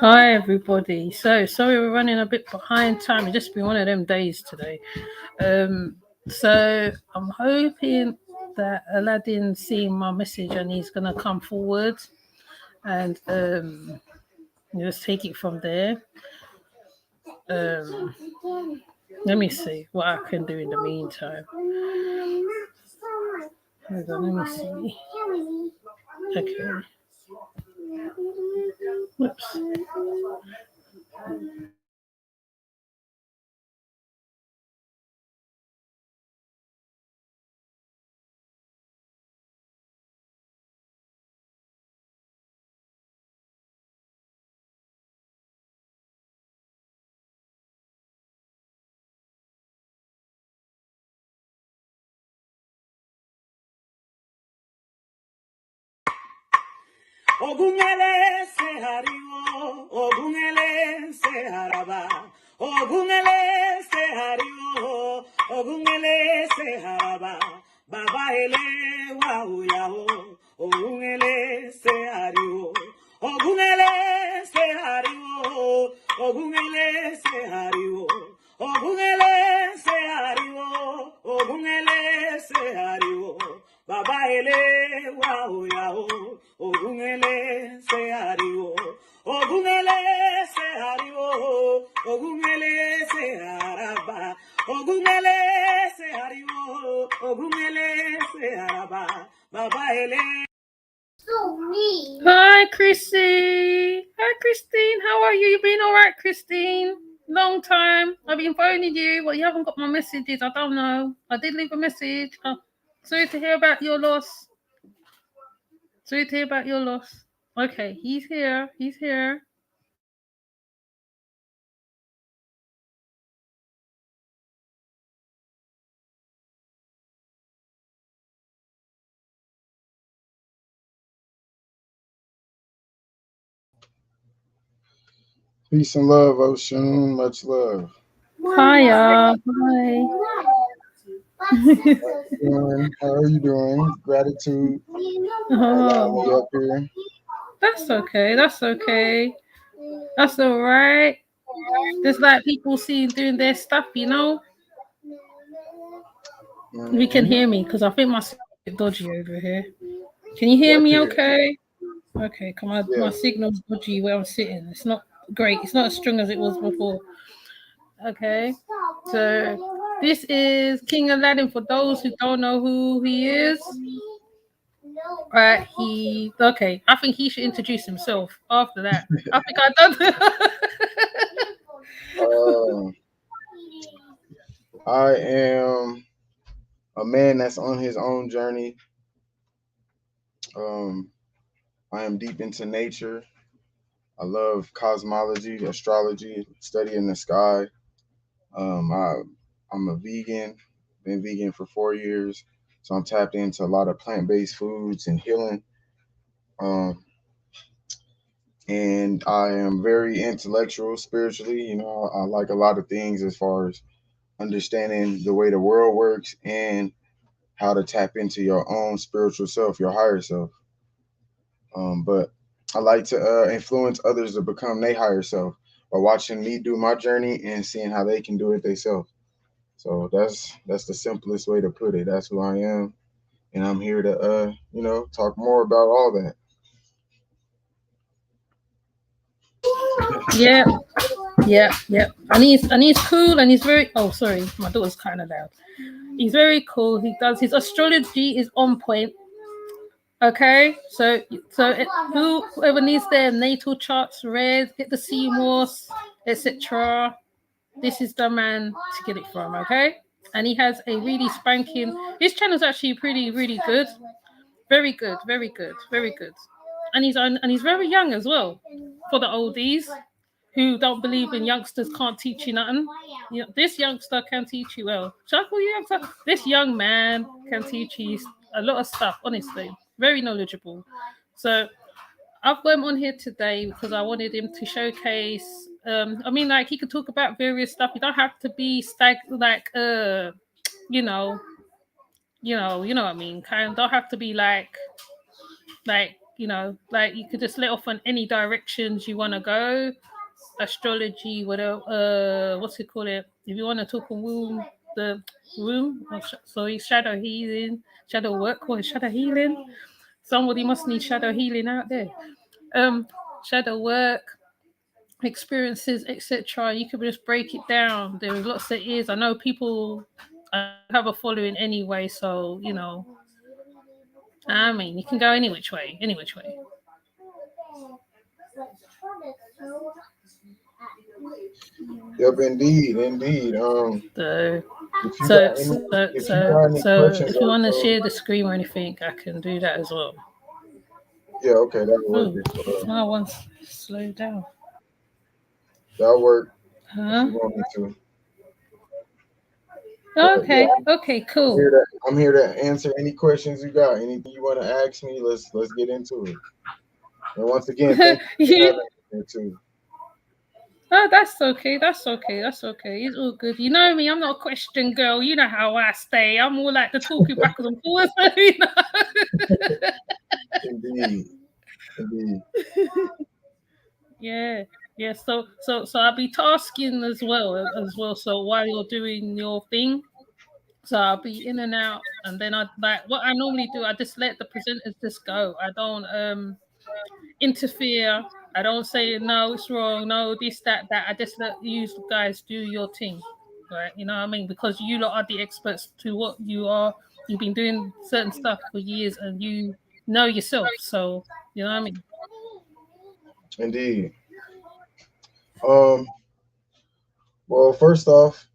Hi everybody. So sorry we're running a bit behind time. It's just been one of them days today. So I'm hoping that Aladdin's seeing my message and he's gonna come forward and just take it from there. Um, Let me see what I can do in the meantime. Hold on, let me see. Okay. Whoops. Ogungele se hariwo, ogungele se haraba, ogungele se hariwo, ogungele se haraba, baba ele wa uyao, ogungele se hariwo, ogungele se hariwo, ogungele se hariwo, ogungele se hariwo, ogungele se hariwo. Baba ele wa oyao, ogungele se hariwo, ogungele se hariwo, ogungele se haraba, ogungele se hariwo, ogungele se haraba, Baba ele. Hi Chrissy. Hi Christine. How are you? You been alright, Christine? Long time. I've been phoning you, but you haven't got my messages. I don't know. I did leave a message. Oh, sorry to hear about your loss. Sorry to hear about your loss. Okay, he's here. He's here. Peace and love, Ocean. Much love. Hiya. Hi. How are you doing? Gratitude for allowing me Oh, up here. that's okay. That's okay. That's all right. Just like people see doing their stuff, you know. We can Mm-hmm. hear me because I think my signal's a bit dodgy over here. Can you Yeah, hear I me? can hear. Okay. Okay. Come on. Yeah. My signal's dodgy where I'm sitting. It's not great. It's not as strong as it was before. Okay. So this is King Aladdin for those who don't know who he is. Right, he okay. I think he should introduce himself after that. I think I done. Uh, I am a man that's on his own journey. Um, I am deep into nature. I love cosmology, astrology, studying the sky. I'm a vegan. Been vegan for 4 years, so I'm tapped into a lot of plant-based foods and healing. Um, and I am very intellectual spiritually. I like a lot of things as far as understanding the way the world works and how to tap into your own spiritual self, your higher self. But I like to influence others to become their higher self by watching me do my journey and seeing how they can do it themselves. So that's the simplest way to put it. That's who I am, and I'm here to talk more about all that. Yeah, yeah. And he's cool and he's very oh sorry, my daughter's kinda loud. He's very cool. He does his astrology is on point. Okay, whoever needs their natal charts read, get the CMOS, etc. This is the man to get it from. Okay, and he has a really spanking. His channel's actually really good, very good, very good, very good. And he's very young as well for the oldies who don't believe in youngsters can't teach you nothing. You know, this youngster can teach you well. Should I call you youngster? This young man can teach you a lot of stuff, honestly. Very knowledgeable. So I've got him on here today because I wanted him to showcase I mean like he could talk about various stuff. You don't have to be you know, you know what I mean. Kind of don't have to be like like you could just let off on any directions you want to go, astrology, whatever. What's it called? It if you want to talk on womb, the room, or sorry, shadow healing, shadow work, or shadow healing. Somebody must need shadow healing out there. Um, Shadow work, experiences, etc. You could just break it down. There's lots of ears. I know people. I have a following anyway, so I mean, you can go any which way, any which way. Yep, indeed, indeed. So, If you got any, if you got any questions, if you want to also, share the screen or anything, I can do that as well. yeah, okay, that'll work. Oh, my one's slow down. That'll work if Huh? you want me to. But yeah, Okay. Okay. I'm Cool. here to I'm here to answer any questions you got. Anything you want to ask me, let's get into it. And once again, thank you for You. having me here too. Oh, that's okay. That's okay. That's okay. It's all good. You know me. I'm not a question girl. You know how I stay. I'm more like the talking backwards and forwards. Indeed, indeed, Yeah. Yeah. So I'll be tasking as well. So while you're doing your thing, so I'll be in and out, and then I like what I normally do. I just let the presenters just go. I don't interfere. I don't say no, it's wrong, no, this, that. I just let you guys do your thing, right? You know what I mean? Because you lot are the experts to what you are. You've been doing certain stuff for years, and you know yourself. So you know what I mean? indeed. Um, well, first off,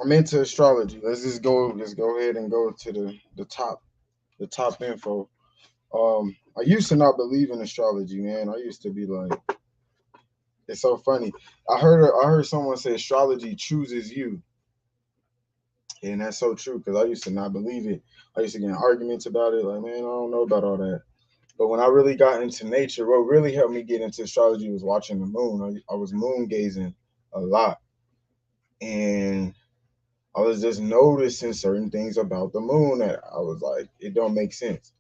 I'm into astrology. Let's go ahead and go to the top info. I used to not believe in astrology, man. I used to be like, it's so funny. I heard someone say astrology chooses you, and that's so true because I used to not believe it. I used to get in arguments about it, like, man, I don't know about all that. But when I really got into nature, what really helped me get into astrology was watching the moon. I was moon gazing a lot, and I was just noticing certain things about the moon that I was like, it don't make sense,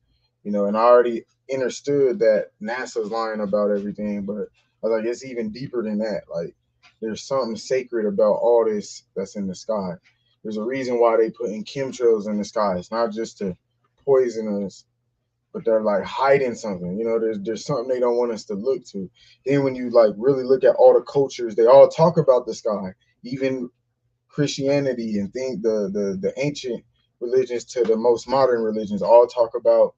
And I already understood that NASA's lying about everything, but I was like, it's even deeper than that. Like, there's something sacred about all this that's in the sky. There's a reason why they put in chemtrails in the sky. It's not just to poison us, but they're like hiding something. There's something they don't want us to look to. Then when you like really look at all the cultures, they all talk about the sky. Even Christianity and think the ancient religions to the most modern religions all talk about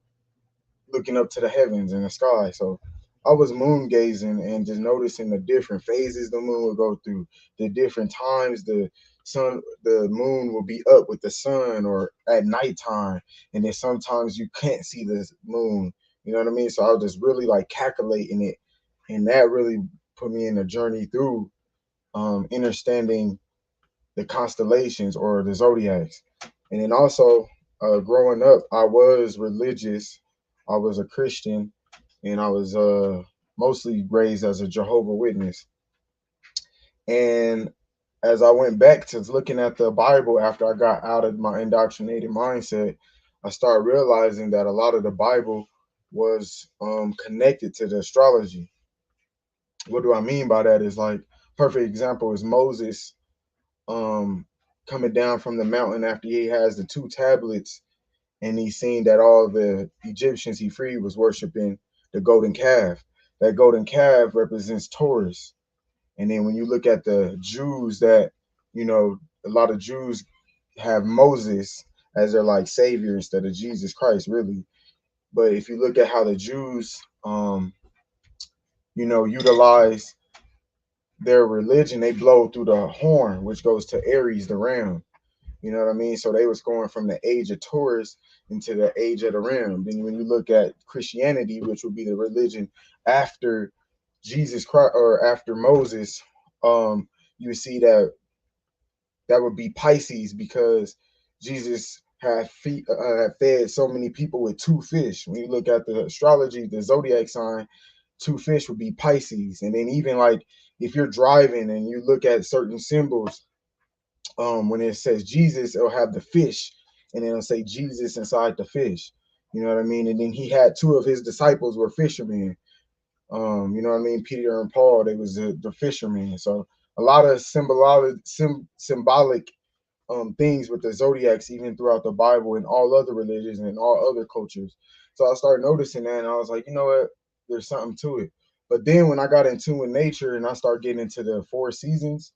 looking up to the heavens and the sky. So I was moon gazing and just noticing the different phases the moon would go through, the different times the moon will be up with the sun or at nighttime, and then sometimes you can't see the moon. You know what I mean? So I was just really like calculating it, and that really put me in a journey through understanding the constellations or the zodiacs. And then also, growing up, I was religious. I was a Christian, and I was mostly raised as a Jehovah Witness. And as I went back to looking at the Bible after I got out of my indoctrinated mindset, I started realizing that a lot of the Bible was connected to the astrology. What do I mean by that? Is like perfect example is Moses um coming down from the mountain after he has the two tablets, and he's seen that all the Egyptians he freed was worshiping the golden calf. That golden calf represents Taurus. And then when you look at the Jews, that a lot of Jews have Moses as their like savior instead of Jesus Christ, really. But if you look at how the Jews utilize their religion, they blow through the horn, which goes to Aries, the ram. You know what I mean? So they was going from the age of Taurus into the age of the ram. Then when you look at Christianity, which would be the religion after Jesus Christ or after Moses, you see that would be Pisces because Jesus had fed so many people with two fish. When you look at the astrology, the zodiac sign, two fish would be Pisces. And then even like if you're driving and you look at certain symbols, when it says Jesus, it'll have the fish, and it'll say Jesus inside the fish. You know what I mean? And then he had two of his disciples were fishermen. You know what I mean? Peter and Paul, they was the fishermen. So a lot of symbolic things with the zodiacs, even throughout the Bible and all other religions and all other cultures. So I started noticing that, and I was like, you know what? There's something to it. But then when I got into with nature and I started getting into the four seasons,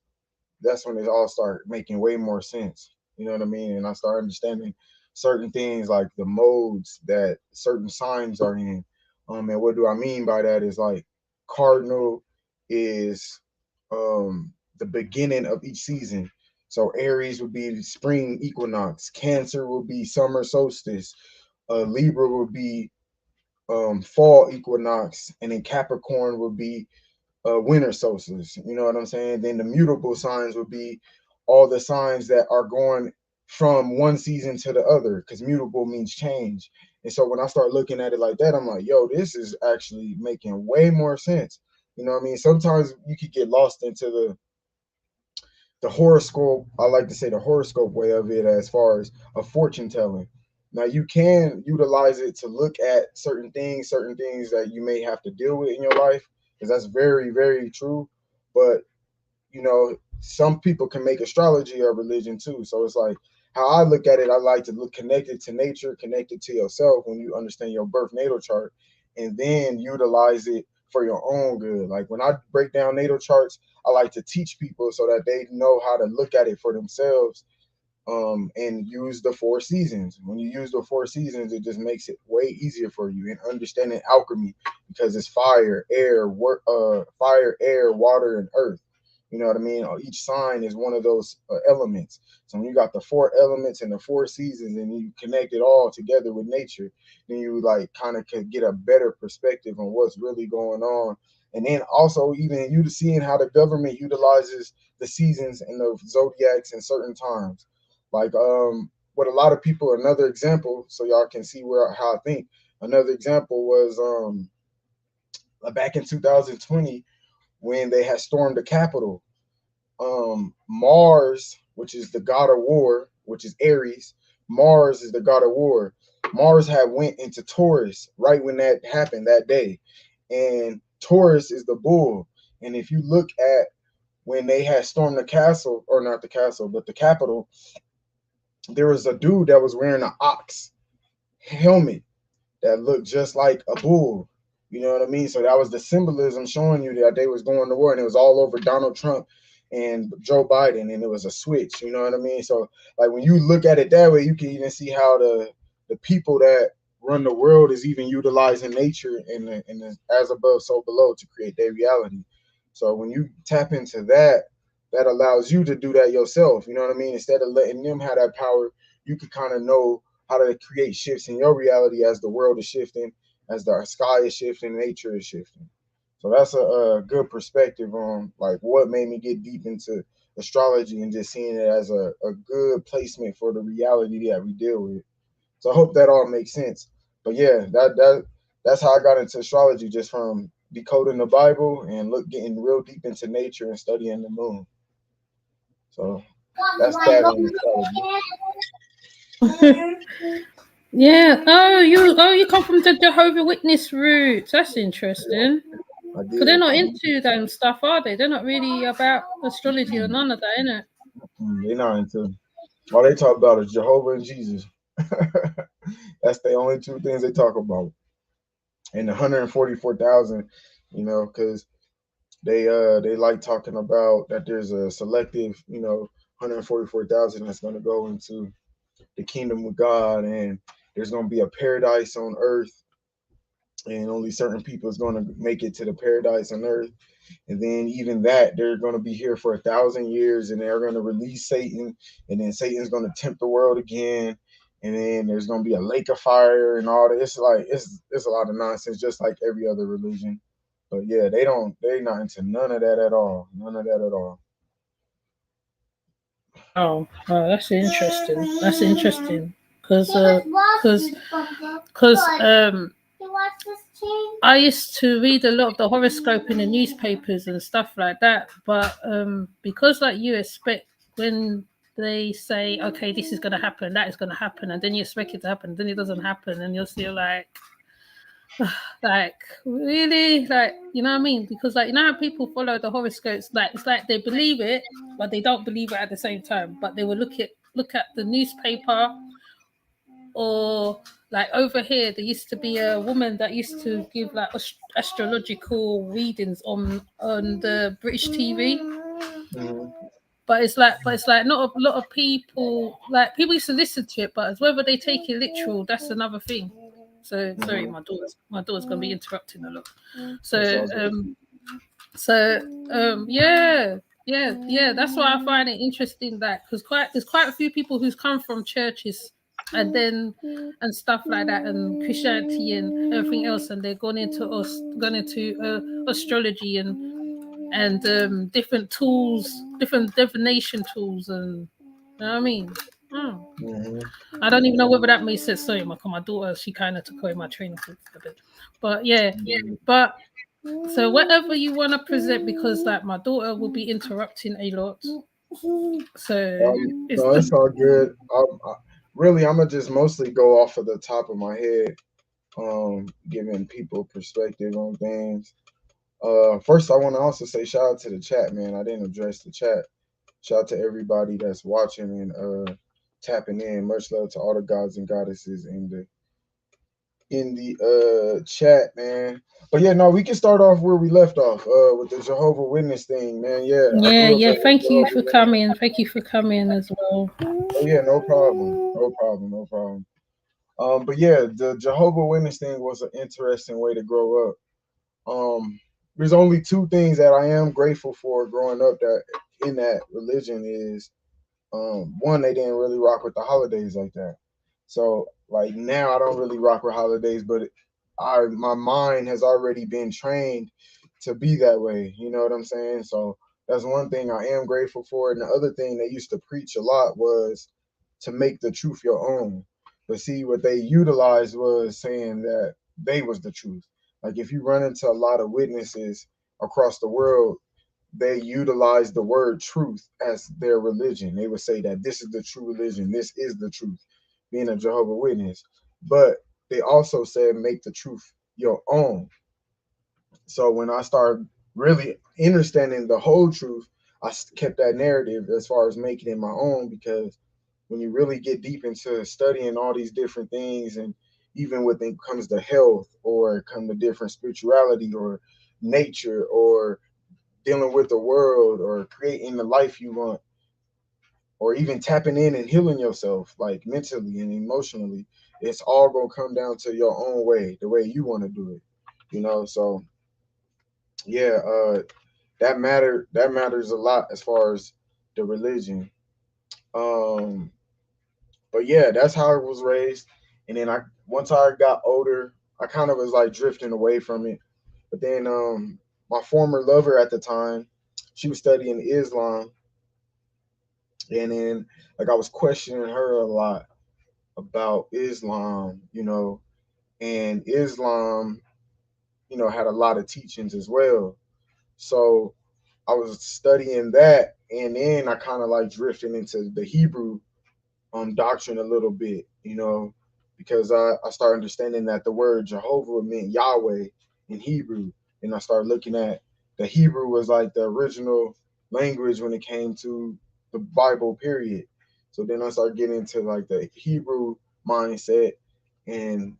that's when it all started making way more sense. You know what I mean? And I started understanding certain things like the modes that certain signs are in. And what do I mean by that is like cardinal is the beginning of each season. So Aries would be spring equinox, Cancer will be summer solstice, Libra would be fall equinox, and then Capricorn would be winter solstice. You know what I'm saying? Then the mutable signs would be all the signs that are going from one season to the other, because mutable means change. And so when I start looking at it like that, I'm like, yo, this is actually making way more sense. You know what I mean? Sometimes you could get lost into the horoscope. I like to say the horoscope way of it as far as a fortune telling. Now you can utilize it to look at certain things that you may have to deal with in your life, because that's very, very true. But you know, some people can make astrology a religion too. So it's like how I look at it, I like to look connected to nature, connected to yourself when you understand your birth natal chart, and then utilize it for your own good. Like when I break down natal charts, I like to teach people so that they know how to look at it for themselves, and use the four seasons. When you use the four seasons, it just makes it way easier for you in understanding alchemy, because it's fire, air, water, and earth. You know what I mean? Each sign is one of those elements. So when you got the four elements and the four seasons, and you connect it all together with nature, then you like kind of can get a better perspective on what's really going on. And then also even you seeing how the government utilizes the seasons and the zodiacs in certain times. Like what a lot of people, another example, so y'all can see where how I think. Another example was back in 2020 when they had stormed the Capitol. Mars, which is the god of war, which is Aries, Mars is the god of war. Mars had went into Taurus right when that happened that day, and Taurus is the bull. And if you look at when they had stormed the castle, or not the castle, but the Capitol, there was a dude that was wearing an ox helmet that looked just like a bull. You know what I mean? So that was the symbolism showing you that they was going to war, and it was all over Donald Trump and Joe Biden, and it was a switch. You know what I mean? So like when you look at it that way, you can even see how the people that run the world is even utilizing nature and the as above, so below to create their reality. So when you tap into that, that allows you to do that yourself. You know what I mean? Instead of letting them have that power, you can kind of know how to create shifts in your reality as the world is shifting, as the sky is shifting, nature is shifting. So that's a good perspective on like what made me get deep into astrology and just seeing it as a good placement for the reality that we deal with. So I hope that all makes sense. But yeah, that's how I got into astrology, just from decoding the Bible and getting real deep into nature and studying the moon. So that's that on astrology. Yeah. Oh, you come from the Jehovah Witness roots. That's interesting. I Because they're did. not into them stuff, are they? They're not really about astrology or none of that, innit? They're not into. All they talk about is Jehovah and Jesus. That's the only two things they talk about. And the 144,000, you know, because they like talking about that there's a selective, 144,000 that's going to go into the kingdom of God, and there's going to be a paradise on earth, and only certain people is going to make it to the paradise on earth. And then even that, they're going to be here for 1,000 years, and they're going to release Satan, and then Satan's going to tempt the world again, and then there's going to be a lake of fire and all that. It's like it's a lot of nonsense, just like every other religion. But yeah, they're not into none of that at all. None of that at all. Oh, that's interesting. That's interesting. Because I used to read a lot of the horoscope in the newspapers and stuff like that. But because like you expect when they say, okay, this is going to happen, that is going to happen, and then you expect it to happen, then it doesn't happen, and you're still like really, like, you know what I mean? Because like, you know how people follow the horoscopes, like it's like they believe it, but they don't believe it at the same time. But they will look at the newspaper, or like over here, there used to be a woman that used to give like astrological readings on the British TV. Hmm. But it's like not a lot of people, like people used to listen to it, but it's whether they take it literal, that's another thing. So sorry, Hmm. my daughter's gonna be interrupting a lot. That's So all good. yeah, that's why I find it interesting, that because there's quite a few people who's come from churches and then and stuff like that, and Christianity and everything else, and they're gone into astrology and different tools, different divination tools, and you know what I mean. Hmm. Hmm. I don't even know whether that makes sense. Sorry, my daughter, she kind of took away my train of thought a bit, but yeah, but so whatever you want to present, because like my daughter will be interrupting a lot, so it's No, it's all good. Really, I'm gonna just mostly go off of the top of my head, giving people perspective on things. First, I want to also say shout out to the chat, man. I didn't address the chat. Shout out to everybody that's watching and tapping in. Much love to all the gods and goddesses in the chat, man. But yeah, no, we can start off where we left off, with the Jehovah Witness thing, man. Yeah, I yeah, grew up yeah. in Thank you for Jehovah. coming. Thank you for coming as well. Oh yeah, no problem, no problem, no problem. But yeah, the Jehovah Witness thing was an interesting way to grow up. There's only two things that I am grateful for growing up that in that religion is, one, they didn't really rock with the holidays like that. So like now I don't really rock with holidays, but I my mind has already been trained to be that way. You know what I'm saying? So that's one thing I am grateful for. And the other thing they used to preach a lot was to make the truth your own. But see, what they utilized was saying that they was the truth. Like if you run into a lot of witnesses across the world, they utilize the word truth as their religion. They would say that this is the true religion, this is the truth, being a Jehovah Witness. But they also said make the truth your own. So when I started really understanding the whole truth, I kept that narrative as far as making it my own, because when you really get deep into studying all these different things, and even when it comes to health or come to different spirituality or nature or dealing with the world or creating the life you want, or even tapping in and healing yourself like mentally and emotionally, it's all gonna come down to your own way, the way you want to do it, you know. So yeah, that matters a lot as far as the religion. um but yeah, that's how I was raised. And then I once I got older, I kind of was like drifting away from it. But then my former lover at the time, she was studying Islam. And then like I was questioning her a lot about Islam, and Islam, had a lot of teachings as well. So I was studying that, and then I kind of like drifted into the Hebrew doctrine a little bit, because I started understanding that the word Jehovah meant Yahweh in Hebrew. And I started looking at the Hebrew was like the original language when it came to the Bible, period. So then I started getting into like the Hebrew mindset. And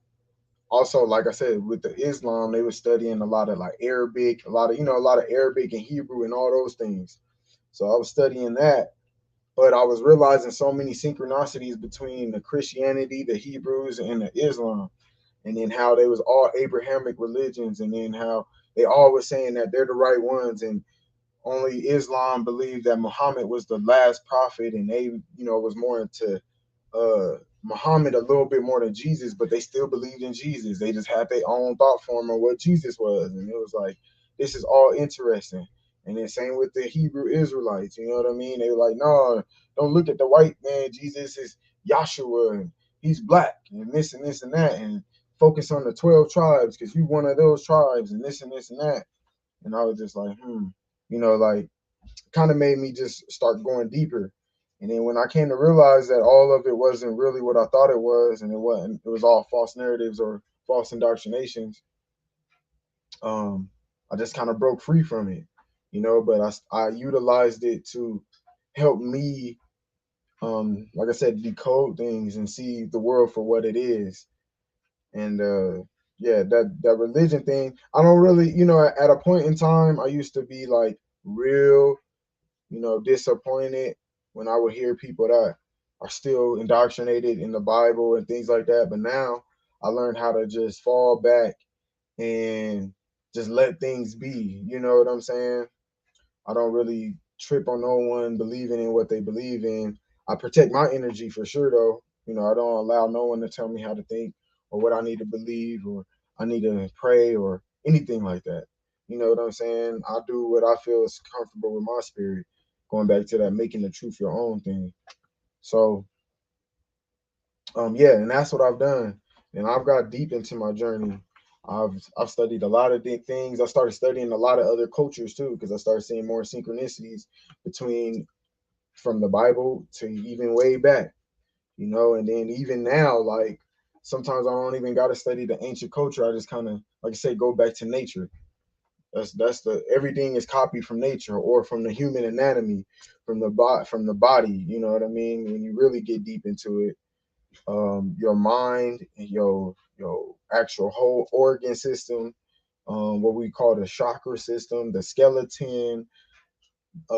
also, like I said, with the Islam, they were studying a lot of like Arabic, a lot of Arabic and Hebrew and all those things. So I was studying that, but I was realizing so many synchronicities between the Christianity, the Hebrews, and the Islam, and then how they was all Abrahamic religions, and then how they all were saying that they're the right ones, and only Islam believed that Muhammad was the last prophet, and they, was more into Muhammad a little bit more than Jesus, but they still believed in Jesus. They just had their own thought form on what Jesus was, and it was like this is all interesting. And then same with the Hebrew Israelites, you know what I mean? They were like, no, don't look at the white man. Jesus is Yahshua, and he's black, and this and this and that, and focus on the 12 tribes because you one of those tribes, and this and this and that. And I was just like, like kind of made me just start going deeper. And then when I came to realize that all of it wasn't really what I thought it was, and it was all false narratives or false indoctrinations, um, I just kind of broke free from it, But I utilized it to help me, like I said, decode things and see the world for what it is. And yeah, that religion thing, I don't really, at a point in time, I used to be like real, disappointed when I would hear people that are still indoctrinated in the Bible and things like that. But now I learned how to just fall back and just let things be. You know what I'm saying? I don't really trip on no one believing in what they believe in. I protect my energy for sure, though. I don't allow no one to tell me how to think or what I need to believe or I need to pray or anything like that. You know what I'm saying? I do what I feel is comfortable with my spirit. Going back to that, making the truth your own thing. So, yeah, and that's what I've done. And I've got deep into my journey. I've studied a lot of things. I started studying a lot of other cultures too, because I started seeing more synchronicities between from the Bible to even way back, and then even now, like sometimes I don't even gotta study the ancient culture. I just kind of, like I say, go back to nature. That's the everything is copied from nature or from the human anatomy, from the body. You know what I mean? When you really get deep into it, your mind, your actual whole organ system, what we call the chakra system, the skeleton,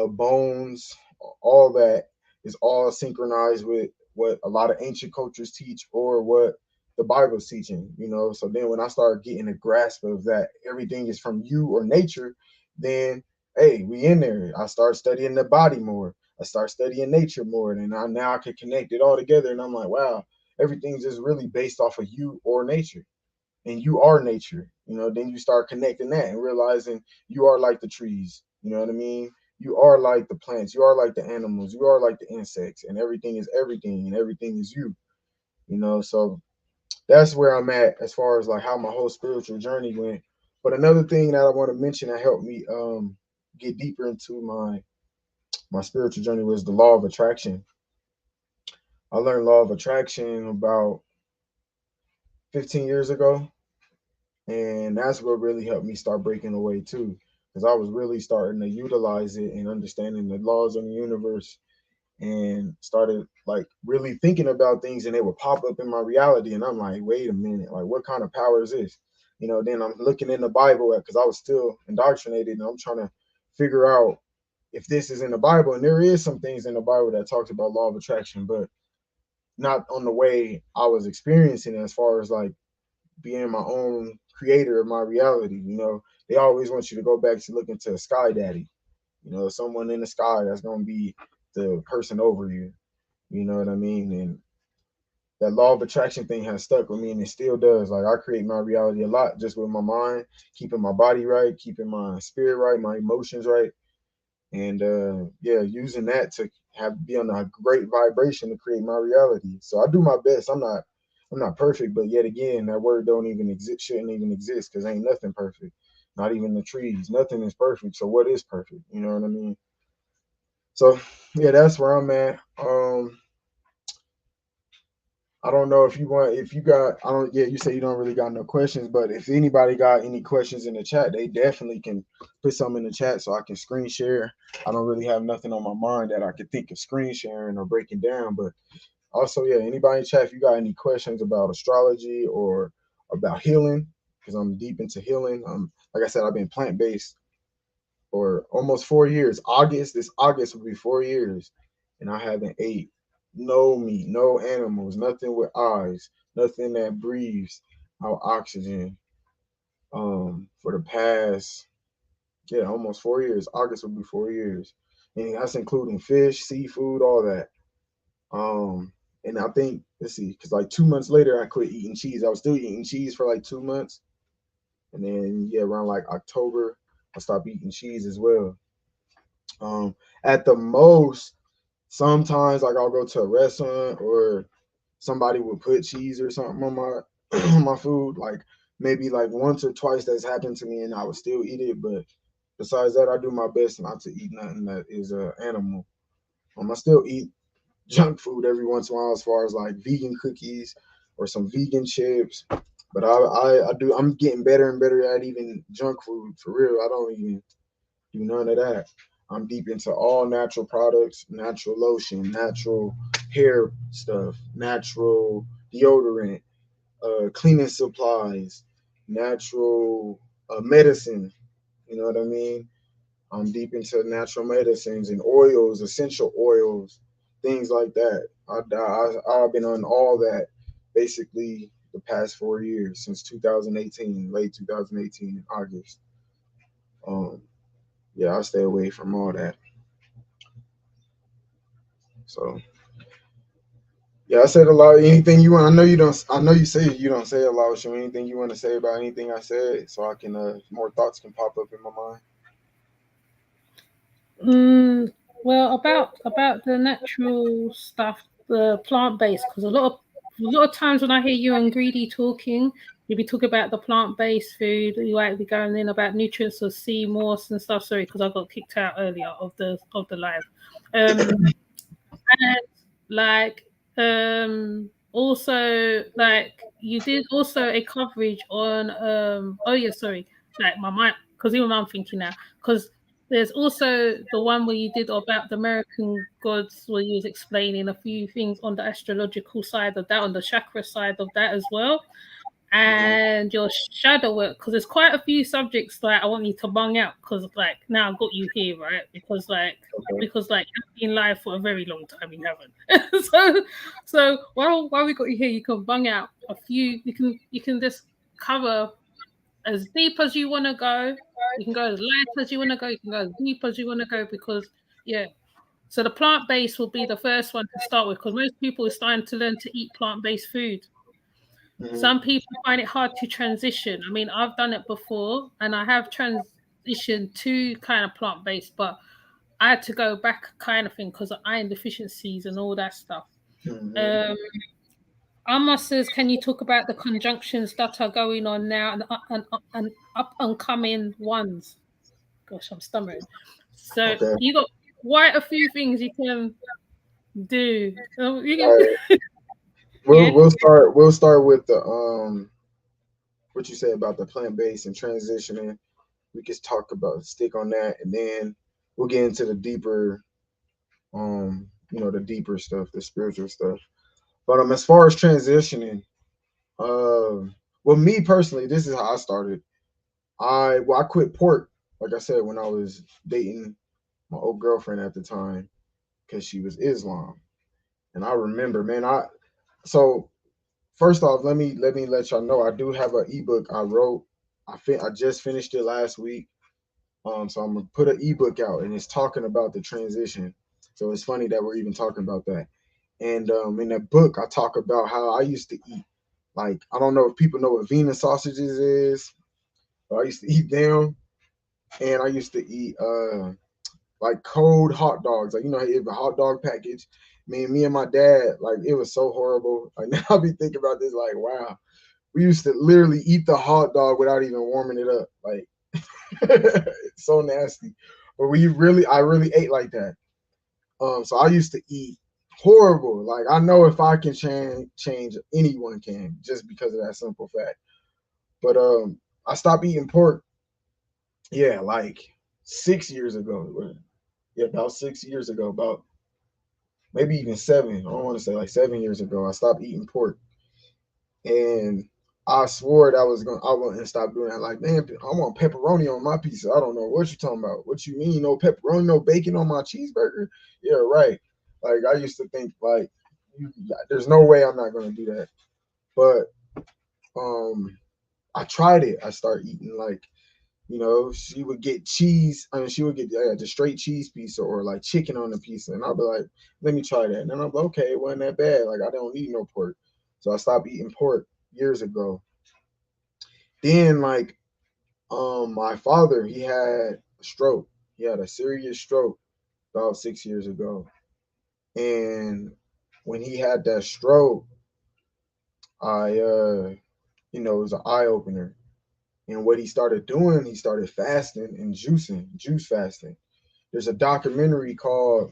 bones, all that is all synchronized with what a lot of ancient cultures teach or what the Bible's teaching, So then when I started getting a grasp of that everything is from you or nature, then hey, we in there. I start studying the body more. I start studying nature more, and now I can connect it all together. And I'm like, wow, everything's just really based off of you or nature, and you are nature. Then you start connecting that and realizing you are like the trees. You know what I mean? You are like the plants. You are like the animals. You are like the insects, and everything is everything, and everything is you. So that's where I'm at as far as like how my whole spiritual journey went. But another thing that I want to mention that helped me get deeper into my spiritual journey was the law of attraction. I learned law of attraction about 15 years ago, and that's what really helped me start breaking away too, because I was really starting to utilize it and understanding the laws of the universe, and started like really thinking about things, and they would pop up in my reality, and I'm like, wait a minute, like what kind of power is this? Then I'm looking in the Bible because I was still indoctrinated, and I'm trying to figure out if this is in the Bible, and there is some things in the Bible that talks about law of attraction, but not on the way I was experiencing it, as far as like being my own creator of my reality. They always want you to go back to looking to a sky daddy, someone in the sky that's going to be the person over you. You know what I mean? And that law of attraction thing has stuck with me, and it still does. Like I create my reality a lot just with my mind, keeping my body right, keeping my spirit right, my emotions right, and yeah, using that to be on a great vibration to create my reality. So I do my best. I'm not perfect, but yet again, that word don't even exist, shouldn't even exist, because ain't nothing perfect. Not even the trees. Nothing is perfect. So what is perfect? You know what I mean? So yeah, that's where I'm at. I don't know if you got, I don't, yeah, you say you don't really got no questions, but if anybody got any questions in the chat, they definitely can put some in the chat so I can screen share. I don't really have nothing on my mind that I could think of screen sharing or breaking down, but also, yeah, anybody in chat, if you got any questions about astrology or about healing, because I'm deep into healing. Like I said, I've been plant based for almost 4 years. This August will be 4 years, and I haven't ate no meat, no animals, nothing with eyes, nothing that breathes out oxygen. For the past, yeah, almost 4 years. August will be 4 years, and that's including fish, seafood, all that. And I think, let's see, because like 2 months later, I quit eating cheese. I was still eating cheese for like 2 months, and then yeah, around like October, I stopped eating cheese as well. At the most, sometimes like I'll go to a restaurant or somebody will put cheese or something on my my food. Like maybe like once or twice that's happened to me, and I would still eat it. But besides that, I do my best not to eat nothing that is animal. I still eat. junk food every once in a while, as far as like vegan cookies or some vegan chips. But I do, I'm getting better and better at even junk food for real. I don't even do none of that. I'm deep into all natural products, natural lotion, natural hair stuff, natural deodorant, cleaning supplies, natural medicine. You know what I mean? I'm deep into natural medicines and oils, essential oils, things like that. I've been on all that basically the past 4 years since 2018, late 2018 in August. Um, yeah, I stay away from all that. So yeah, I said a lot. Anything you want? I know you don't. I know you say you don't say a lot. So anything you want to say about anything I said, so I can more thoughts can pop up in my mind. Well, about the natural stuff, the plant based, because a lot of times when I hear you and Greedy talking, you'll be talking about the plant based food. You might be going in about nutrients of sea moss and stuff. Sorry, because I got kicked out earlier of the live. And like also like you did also a coverage on oh yeah, sorry, like my mind, because even I'm thinking now, because there's also the one where you did about the American gods, where you was explaining a few things on the astrological side of that, on the chakra side of that as well, Mhm. and your shadow work, because there's quite a few subjects that I want you to bung out, because like now I've got you here, right? Okay. Because you've been live for a very long time, you haven't. So while we got you here, you can bung out a few. You can just cover as deep as you want to go. You can go as light as you want to go. You can go as deep as you want to go, because yeah. So the plant based will be the first one to start with, because most people are starting to learn to eat plant based food. Hmm. Some people find it hard to transition. I mean, I've done it before and I have transitioned to kind of plant based, but I had to go back kind of thing because of iron deficiencies and all that stuff. Hmm. Um, Amma says, can you talk about the conjunctions that are going on now and up and coming ones? Gosh, I'm stammering. So Okay. you got quite a few things you can do. All right. Yeah. We'll start with the what you say about the plant based and transitioning. We can talk about stick on that, and then we'll get into the deeper the deeper stuff, the spiritual stuff. But as far as transitioning, well, me personally, this is how I started. I quit pork, like I said, when I was dating my old girlfriend at the time, because she was Islam. And I remember, man, so first off, let me let y'all know I do have an ebook I wrote. I just finished it last week. So I'm gonna put an ebook out, and it's talking about the transition. So it's funny that we're even talking about that. And in that book, I talk about how I used to eat. Like, I don't know if people know what Venus sausages is, but I used to eat them, and I used to eat like cold hot dogs. Like, you know, a hot dog package. Me and my dad, like, it was so horrible. Like, now I be thinking about this, like, wow, we used to literally eat the hot dog without even warming it up. Like, it's so nasty. But I really ate like that. So I used to eat horrible. Like, I know if I can change, anyone can, just because of that simple fact. But I stopped eating pork. Yeah, like 6 years ago. Yeah, about 6 years ago. About maybe even seven. I don't want to say like 7 years ago. I stopped eating pork, and I swore that I wouldn't stop doing that. Like, man, I want pepperoni on my pizza. I don't know what you talking about. What you mean, no pepperoni, no bacon on my cheeseburger? Yeah, right. Like, I used to think like, there's no way I'm not gonna do that. But I tried it. I started eating like, she would get cheese. I mean, she would get the straight cheese pizza or like chicken on the pizza, and I'll be like, let me try that. And then I'm like, okay, it wasn't that bad. Like, I don't eat no pork, so I stopped eating pork years ago. Then, like, my father, he had a stroke. He had a serious stroke about 6 years ago, and when he had that stroke, I it was an eye opener. And what he started doing, he started fasting and juice fasting. There's a documentary called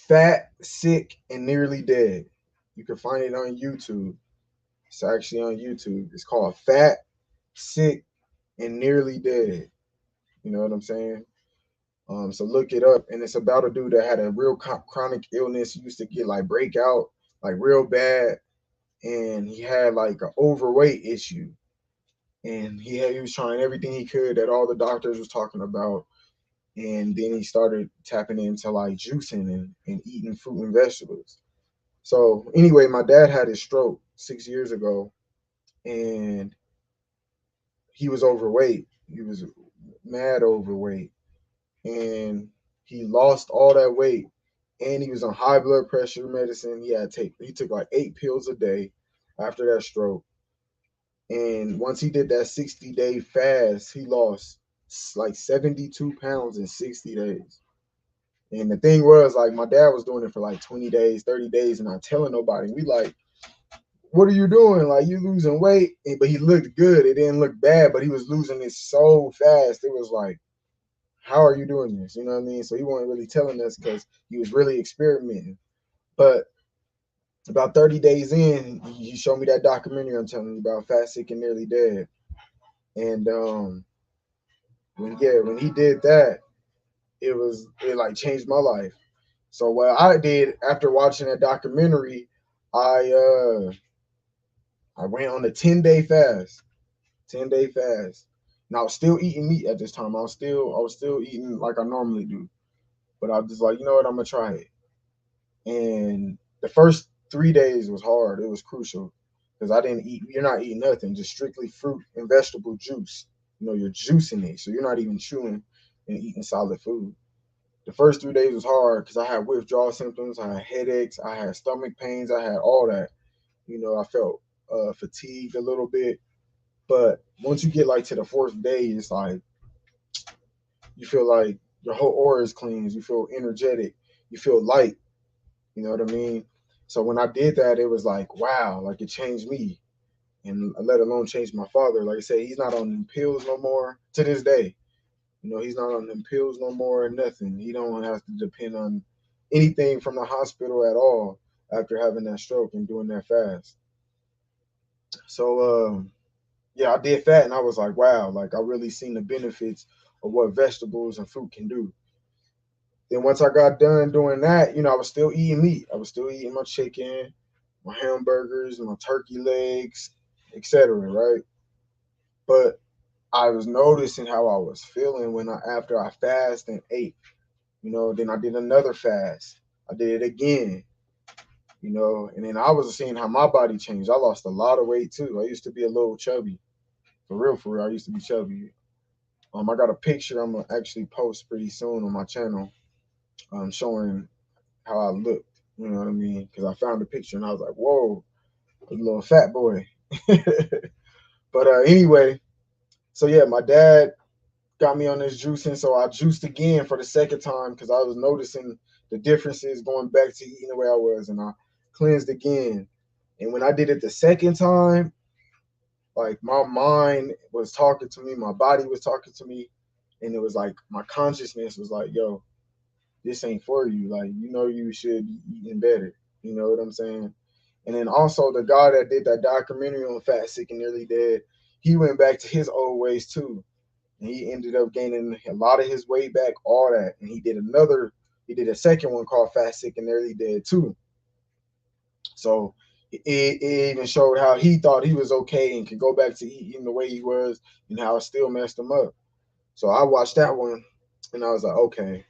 Fat, Sick, and Nearly Dead. You can find it on YouTube. It's actually on YouTube. It's called Fat, Sick, and Nearly Dead. You know what I'm saying? So look it up, and it's about a dude that had a real chronic illness. He used to get like breakout, like real bad, and he had like an overweight issue, and he was trying everything he could that all the doctors was talking about, and then he started tapping into like juicing and eating fruit and vegetables. So anyway, my dad had his stroke 6 years ago, and he was overweight. He was mad overweight, and he lost all that weight. And he was on high blood pressure medicine. He took like 8 pills a day after that stroke. And once he did that 60-day fast, he lost like 72 pounds in 60 days. And the thing was, like, my dad was doing it for like 20 days, 30 days, and not telling nobody. We like, what are you doing? Like, you losing weight. But he looked good. It didn't look bad, but he was losing it so fast. It was like, how are you doing this? You know what I mean? So he wasn't really telling us because he was really experimenting. But about 30 days in, he showed me that documentary I'm telling you about, Fat, Sick, and Nearly Dead. And when he did that, it like changed my life. So what I did after watching that documentary, I uh I went on a 10-day fast. 10-day fast. And I was still eating meat at this time. I was still eating like I normally do. But I was just like, you know what, I'm gonna try it. And the first 3 days was hard. It was crucial because I didn't eat. You're not eating nothing, just strictly fruit and vegetable juice. You know, you're juicing it, so you're not even chewing and eating solid food. The first 3 days was hard because I had withdrawal symptoms, I had headaches, I had stomach pains, I had all that. You know, I felt fatigued a little bit. But once you get like to the fourth day, it's like you feel like your whole aura is cleansed. You feel energetic. You feel light. You know what I mean? So when I did that, it was like, wow, like it changed me. And let alone change my father. Like I said, he's not on them pills no more to this day. You know, he's not on them pills no more or nothing. He don't have to depend on anything from the hospital at all after having that stroke and doing that fast. So yeah, I did that and I was like, wow, like I really seen the benefits of what vegetables and fruit can do. Then once I got done doing that, you know, I was still eating meat. I was still eating my chicken, my hamburgers, my turkey legs, etc. Right? But I was noticing how I was feeling when after I fasted and ate. You know, then I did another fast. I did it again. You know, and then I was seeing how my body changed. I lost a lot of weight too. I used to be a little chubby, for real, for real. I used to be chubby. I got a picture I'm gonna actually post pretty soon on my channel, showing how I looked. You know what I mean? Because I found the picture and I was like, whoa, a little fat boy. But anyway, so yeah, my dad got me on this juicing, so I juiced again for the second time because I was noticing the differences going back to eating the way I was, and I cleansed again. And when I did it the second time, like my mind was talking to me, my body was talking to me, and it was like my consciousness was like, "Yo, this ain't for you. Like, you know, you should be eating better." You know what I'm saying? And then also the guy that did that documentary on Fat, Sick, and Nearly Dead, he went back to his old ways too. And he ended up gaining a lot of his weight back, all that. And he did a second one called Fat, Sick, and Nearly Dead too. So it even showed how he thought he was okay and could go back to eating the way he was and how it still messed him up. So I watched that one and I was like, okay,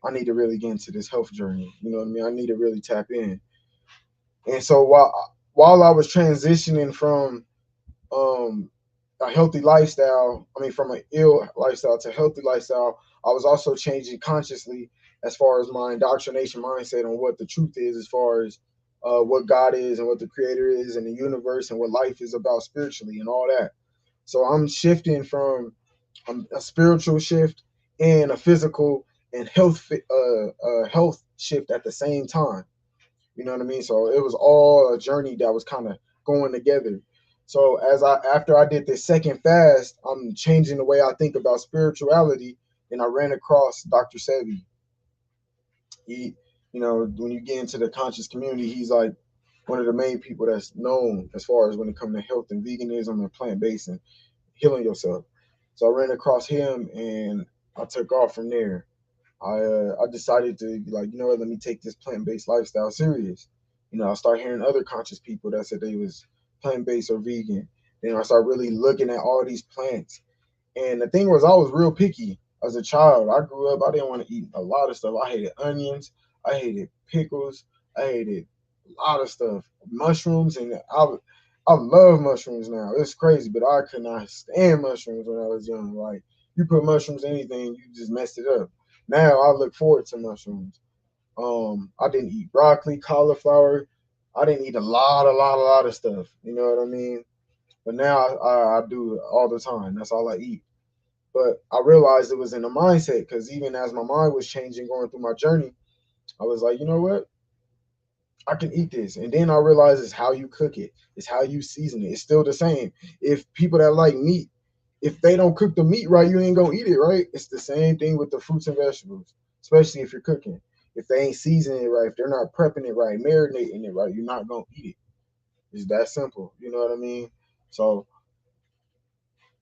I need to really get into this health journey. You know what I mean? I need to really tap in. And so while I was transitioning from um a healthy lifestyle, I mean from an ill lifestyle to healthy lifestyle, I was also changing consciously as far as my indoctrination mindset on what the truth is, as far as what God is and what the creator is and the universe and what life is about spiritually and all that. So I'm shifting from a spiritual shift and a physical and health shift at the same time. You know what I mean? So it was all a journey that was kind of going together. So after I did this second fast, I'm changing the way I think about spirituality, and I ran across Dr. Sebi. You know, when you get into the conscious community, he's like one of the main people that's known as far as when it comes to health and veganism and plant based and healing yourself. So I ran across him and I took off from there. I decided to be like, you know what, let me take this plant based lifestyle serious. You know, I started hearing other conscious people that said they was plant based or vegan. Then I started really looking at all these plants. And the thing was, I was real picky as a child. I grew up, I didn't want to eat a lot of stuff. I hated onions, I hated pickles, I hated a lot of stuff, mushrooms, and I love mushrooms now. It's crazy, but I could not stand mushrooms when I was young. Like you put mushrooms in anything, you just messed it up. Now I look forward to mushrooms. I didn't eat broccoli, cauliflower. I didn't eat a lot of stuff. You know what I mean? But now I do it all the time. That's all I eat. But I realized it was in the mindset because even as my mind was changing, going through my journey, I was like, you know what? I can eat this. And then I realized it's how you cook it, it's how you season it. It's still the same. If people that like meat, if they don't cook the meat right, you ain't gonna eat it, right? It's the same thing with the fruits and vegetables, especially if you're cooking. If they ain't seasoning it right, if they're not prepping it right, marinating it right, you're not gonna eat it. It's that simple. You know what I mean? So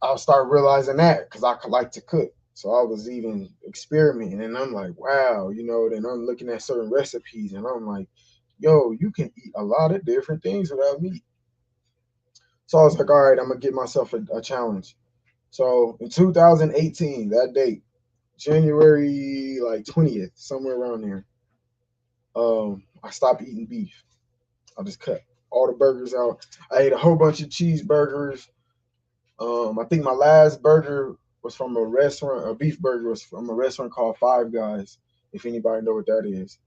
I'll start realizing that because I could like to cook. So I was even experimenting, and I'm like, wow, you know. Then I'm looking at certain recipes, and I'm like, yo, you can eat a lot of different things without meat. So I was like, all right, I'm gonna give myself a challenge. So in 2018, that date, January like 20th, somewhere around there, I stopped eating beef. I just cut all the burgers out. I ate a whole bunch of cheeseburgers. I think my last burger was from a restaurant. A beef burger was from a restaurant called Five Guys. If anybody know what that is,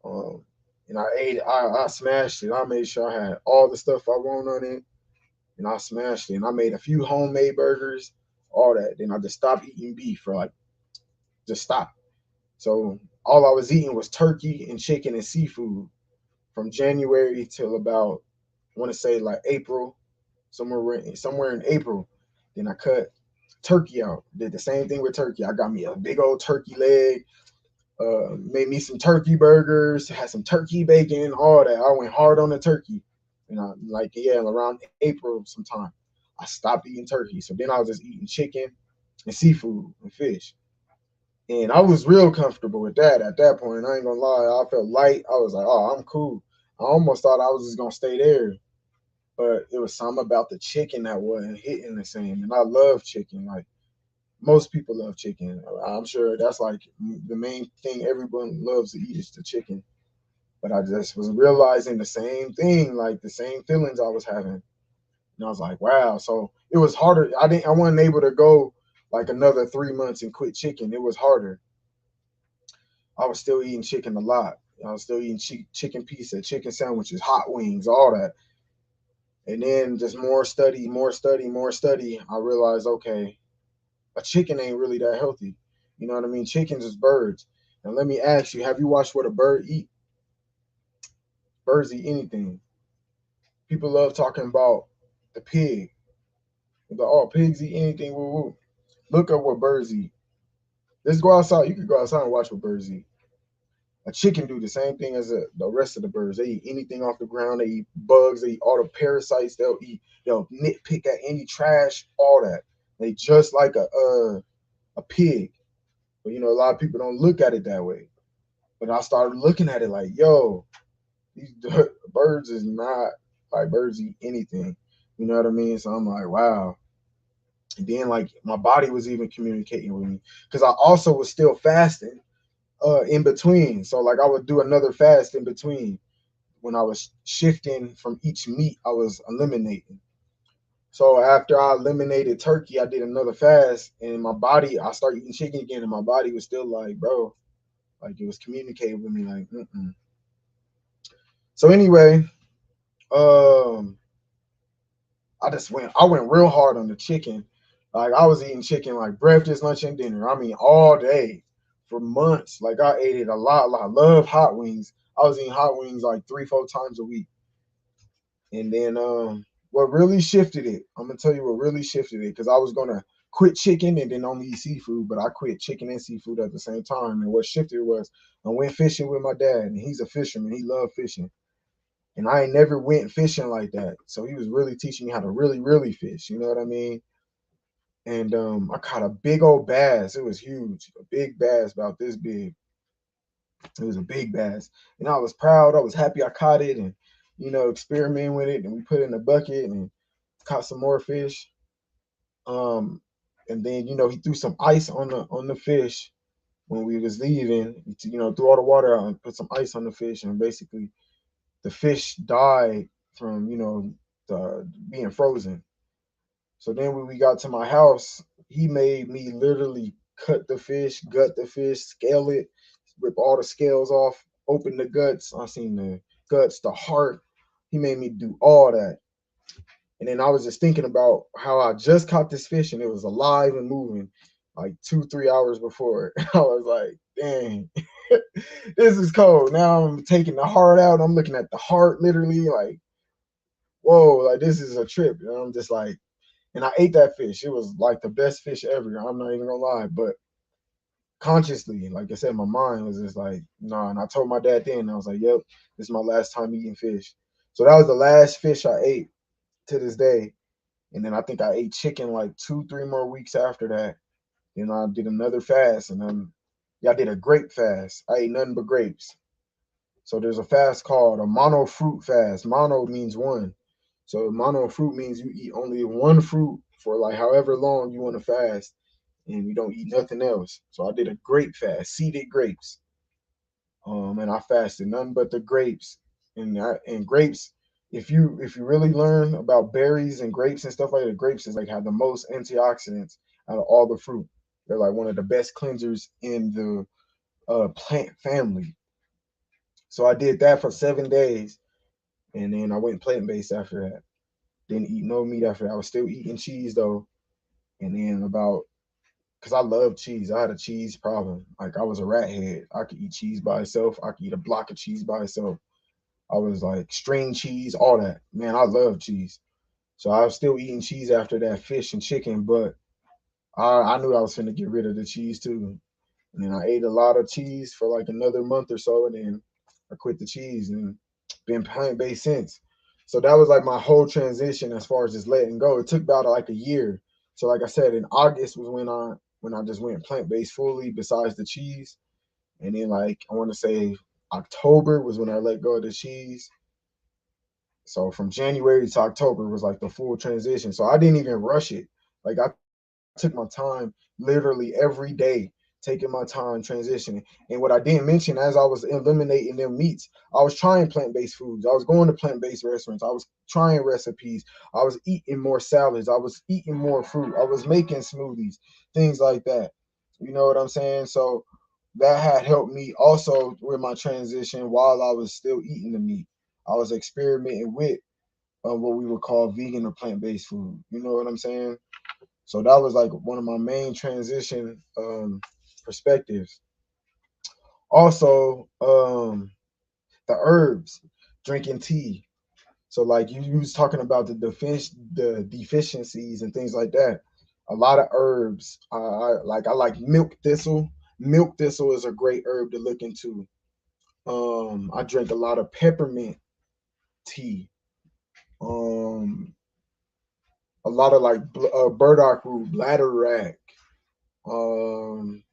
um, and I ate it. I smashed it. I made sure I had all the stuff I want on it, and I smashed it. And I made a few homemade burgers, all that. Then I just stopped eating beef for like just stopped. So all I was eating was turkey and chicken and seafood from January till about I want to say like April, somewhere in April. Then I cut turkey out. Did the same thing with turkey. I got me a big old turkey leg. Made me some turkey burgers. Had some turkey bacon. All that. I went hard on the turkey. And I like yeah, around April sometime, I stopped eating turkey. So then I was just eating chicken and seafood and fish. And I was real comfortable with that at that point. I ain't gonna lie. I felt light. I was like, oh, I'm cool. I almost thought I was just gonna stay there, but it was something about the chicken that wasn't hitting the same. And I love chicken. Like most people love chicken. I'm sure that's like the main thing everyone loves to eat is the chicken. But I just was realizing the same thing, like the same feelings I was having. And I was like, wow. So it was harder. I wasn't able to go like another 3 months and quit chicken. It was harder. I was still eating chicken a lot. I was still eating chicken pizza, chicken sandwiches, hot wings, all that. And then just more study, more study, more study. I realized, okay, a chicken ain't really that healthy. You know what I mean? Chickens is birds. Now let me ask you: have you watched what a bird eat? Birds eat anything. People love talking about the pig. They're like, oh, pigs eat anything. Woo woo. Look at what birds eat. Let's go outside. You can go outside and watch what birds eat. A chicken do the same thing as the rest of the birds. They eat anything off the ground. They eat bugs. They eat all the parasites. They'll eat. They'll nitpick at any trash. All that. They just like a pig. But you know, a lot of people don't look at it that way. But I started looking at it like, yo, these birds is not like birds eat anything. You know what I mean? So I'm like, wow. And then like my body was even communicating with me because I also was still fasting in between. So like I would do another fast in between when I was shifting from each meat I was eliminating. So after I eliminated turkey, I did another fast, and my body, I started eating chicken again, and my body was still like, bro, like it was communicating with me, like, mm-mm. So anyway, um, I went real hard on the chicken. Like I was eating chicken like breakfast, lunch, and dinner. I mean, all day for months. Like I ate it a lot. Like, I love hot wings. I was eating hot wings like 3, 4 times a week. And then what really shifted it? I'm gonna tell you what really shifted it because I was gonna quit chicken and then only eat seafood, but I quit chicken and seafood at the same time. And what shifted was I went fishing with my dad, and he's a fisherman. He loved fishing. And I ain't never went fishing like that. So he was really teaching me how to really, really fish. You know what I mean? And I caught a big old bass. It was huge, a big bass about this big. It was a big bass, and I was proud. I was happy I caught it, and experiment with it. And we put it in a bucket and caught some more fish. Um, and then he threw some ice on the fish when we was leaving. Threw all the water out and put some ice on the fish, and basically the fish died from being frozen. So then when we got to my house, he made me literally cut the fish, gut the fish, scale it, rip all the scales off, open the guts. I seen the guts, the heart. He made me do all that. And then I was just thinking about how I just caught this fish and it was alive and moving like 2, 3 hours before. I was like, dang, this is cold. Now I'm taking the heart out. I'm looking at the heart literally like, whoa, like this is a trip. And I'm just like, and I ate that fish. It was like the best fish ever. I'm not even gonna lie. But consciously, like I said, my mind was just like, nah. And I told my dad then, I was like, yep, this is my last time eating fish. So that was the last fish I ate to this day. And then I think I ate chicken like 2, 3 more weeks after that. Then I did another fast, and then yeah, I did a grape fast. I ate nothing but grapes. So there's a fast called a mono fruit fast. Mono means one. So mono fruit means you eat only one fruit for like however long you want to fast, and you don't eat nothing else. So I did a grape fast, seeded grapes. And I fasted none but the grapes. And grapes, if you really learn about berries and grapes and stuff like that, grapes is like have the most antioxidants out of all the fruit. They're like one of the best cleansers in the plant family. So I did that for 7 days, and then I went plant based after that. Didn't eat no meat after that. I was still eating cheese though. And then about because I love cheese. I had a cheese problem. Like I was a rat head. I could eat cheese by itself. I could eat a block of cheese by itself. I was like string cheese, all that. Man, I love cheese. So I was still eating cheese after that fish and chicken, but I knew I was finna get rid of the cheese too. And then I ate a lot of cheese for like another month or so, and then I quit the cheese and been plant based since. So that was like my whole transition as far as just letting go. It took about like a year. So like I said, in August was when I just went plant based fully, besides the cheese. And then like I want to say October was when I let go of the cheese. So from January to October was like the full transition. So I didn't even rush it. Like I took my time literally every day, taking my time transitioning. And what I didn't mention as I was eliminating them meats, I was trying plant-based foods. I was going to plant-based restaurants. I was trying recipes. I was eating more salads. I was eating more fruit. I was making smoothies, things like that. You know what I'm saying? So that had helped me also with my transition while I was still eating the meat. I was experimenting with what we would call vegan or plant-based food. You know what I'm saying? So that was like one of my main transition perspectives. Also, the herbs, drinking tea. So like you was talking about the deficiencies and things like that. A lot of herbs. I like milk thistle. Milk thistle is a great herb to look into. I drink a lot of peppermint tea. Um, a lot of like burdock root, bladderwrack. Um,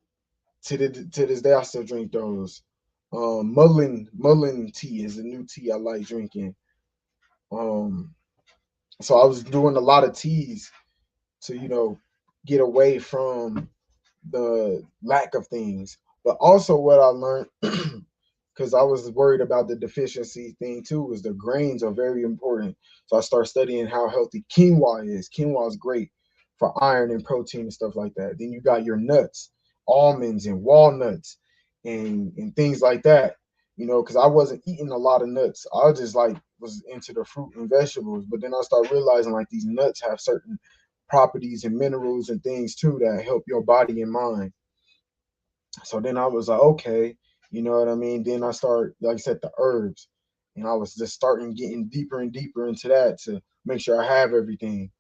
to this day, I still drink those. Mullein tea is a new tea I like drinking. Um, so I was doing a lot of teas to get away from the lack of things. But also, what I learned because I was worried about the deficiency thing too, was the grains are very important. So I started studying how healthy quinoa is. Quinoa is great for iron and protein and stuff like that. Then you got your nuts, almonds and walnuts and things like that. Because I wasn't eating a lot of nuts. I just like was into the fruit and vegetables. But then I started realizing like these nuts have certain properties and minerals and things too that help your body and mind. So then I was like, okay, you know what I mean? Then I start, like I said, the herbs. And I was just starting getting deeper and deeper into that to make sure I have everything.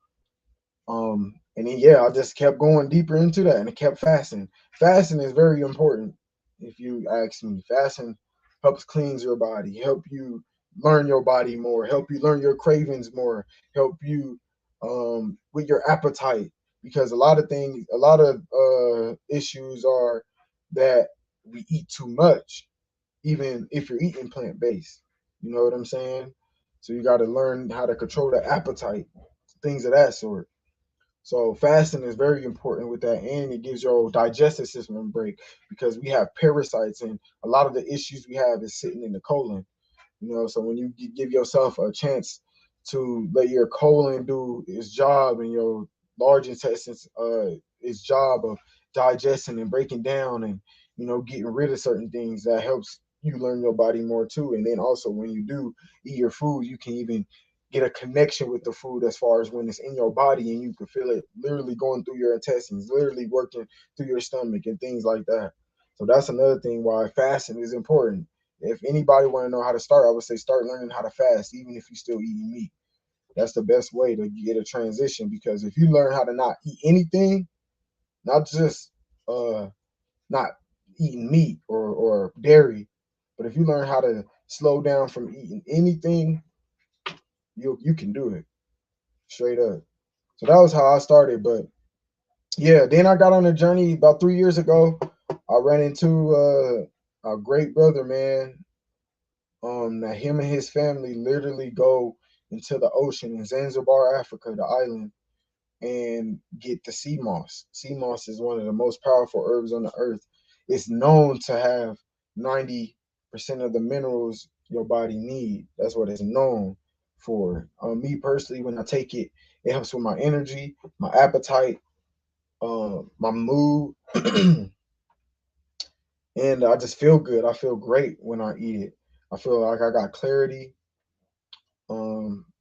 And then yeah, I just kept going deeper into that and kept fasting. Fasting is very important. If you ask me, fasting helps cleanse your body, help you learn your body more, help you learn your cravings more, help you with your appetite. Because a lot of things, a lot of issues are that we eat too much, even if you're eating plant based. You know what I'm saying? So you got to learn how to control the appetite, things of that sort. So fasting is very important with that, and it gives your digestive system a break because we have parasites, and a lot of the issues we have is sitting in the colon. You know, so when you give yourself a chance to let your colon do its job and your large intestines its job of digesting and breaking down and getting rid of certain things, that helps you learn your body more too. And then also when you do eat your food, you can even get a connection with the food as far as when it's in your body and you can feel it literally going through your intestines, literally working through your stomach and things like that. So that's another thing why fasting is important. If anybody want to know how to start, I would say start learning how to fast, even if you're still eating meat. That's the best way to get a transition, because if you learn how to not eat anything, not just not eating meat or dairy, but if you learn how to slow down from eating anything, you can do it straight up. So that was how I started. But yeah, then I got on a journey about 3 years ago. I ran into a great brother, man. That him and his family literally go into the ocean in Zanzibar, Africa, the island, and get the sea moss. Sea moss is one of the most powerful herbs on the earth. It's known to have 90% of the minerals your body need. That's what it's known for. Me personally, when I take it, it helps with my energy, my appetite, my mood, and I just feel good. I feel great when I eat it. I feel like I got clarity.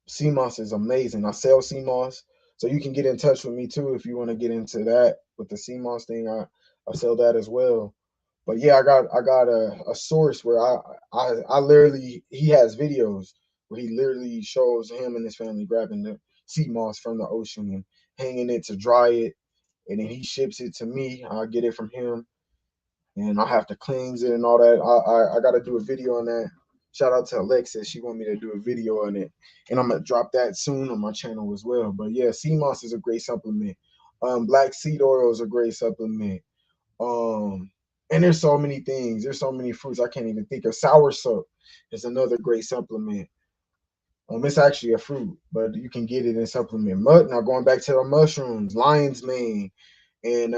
Sea moss is amazing. I sell sea moss, so you can get in touch with me too if you want to get into that with the sea moss thing. I sell that as well. But yeah, I got a source where I literally, he has videos where he literally shows him and his family grabbing the sea moss from the ocean and hanging it to dry it, and then he ships it to me. I get it from him, and I have to cleanse it and all that. I got to do a video on that. Shout out to Alexis. She want me to do a video on it, and I'm gonna drop that soon on my channel as well. But yeah, sea moss is a great supplement. Black seed oil is a great supplement. Um, and there's so many things. There's so many fruits I can't even think of. Sour soap is another great supplement. It's actually a fruit, but you can get it in supplement. Now going back to the mushrooms, lion's mane, and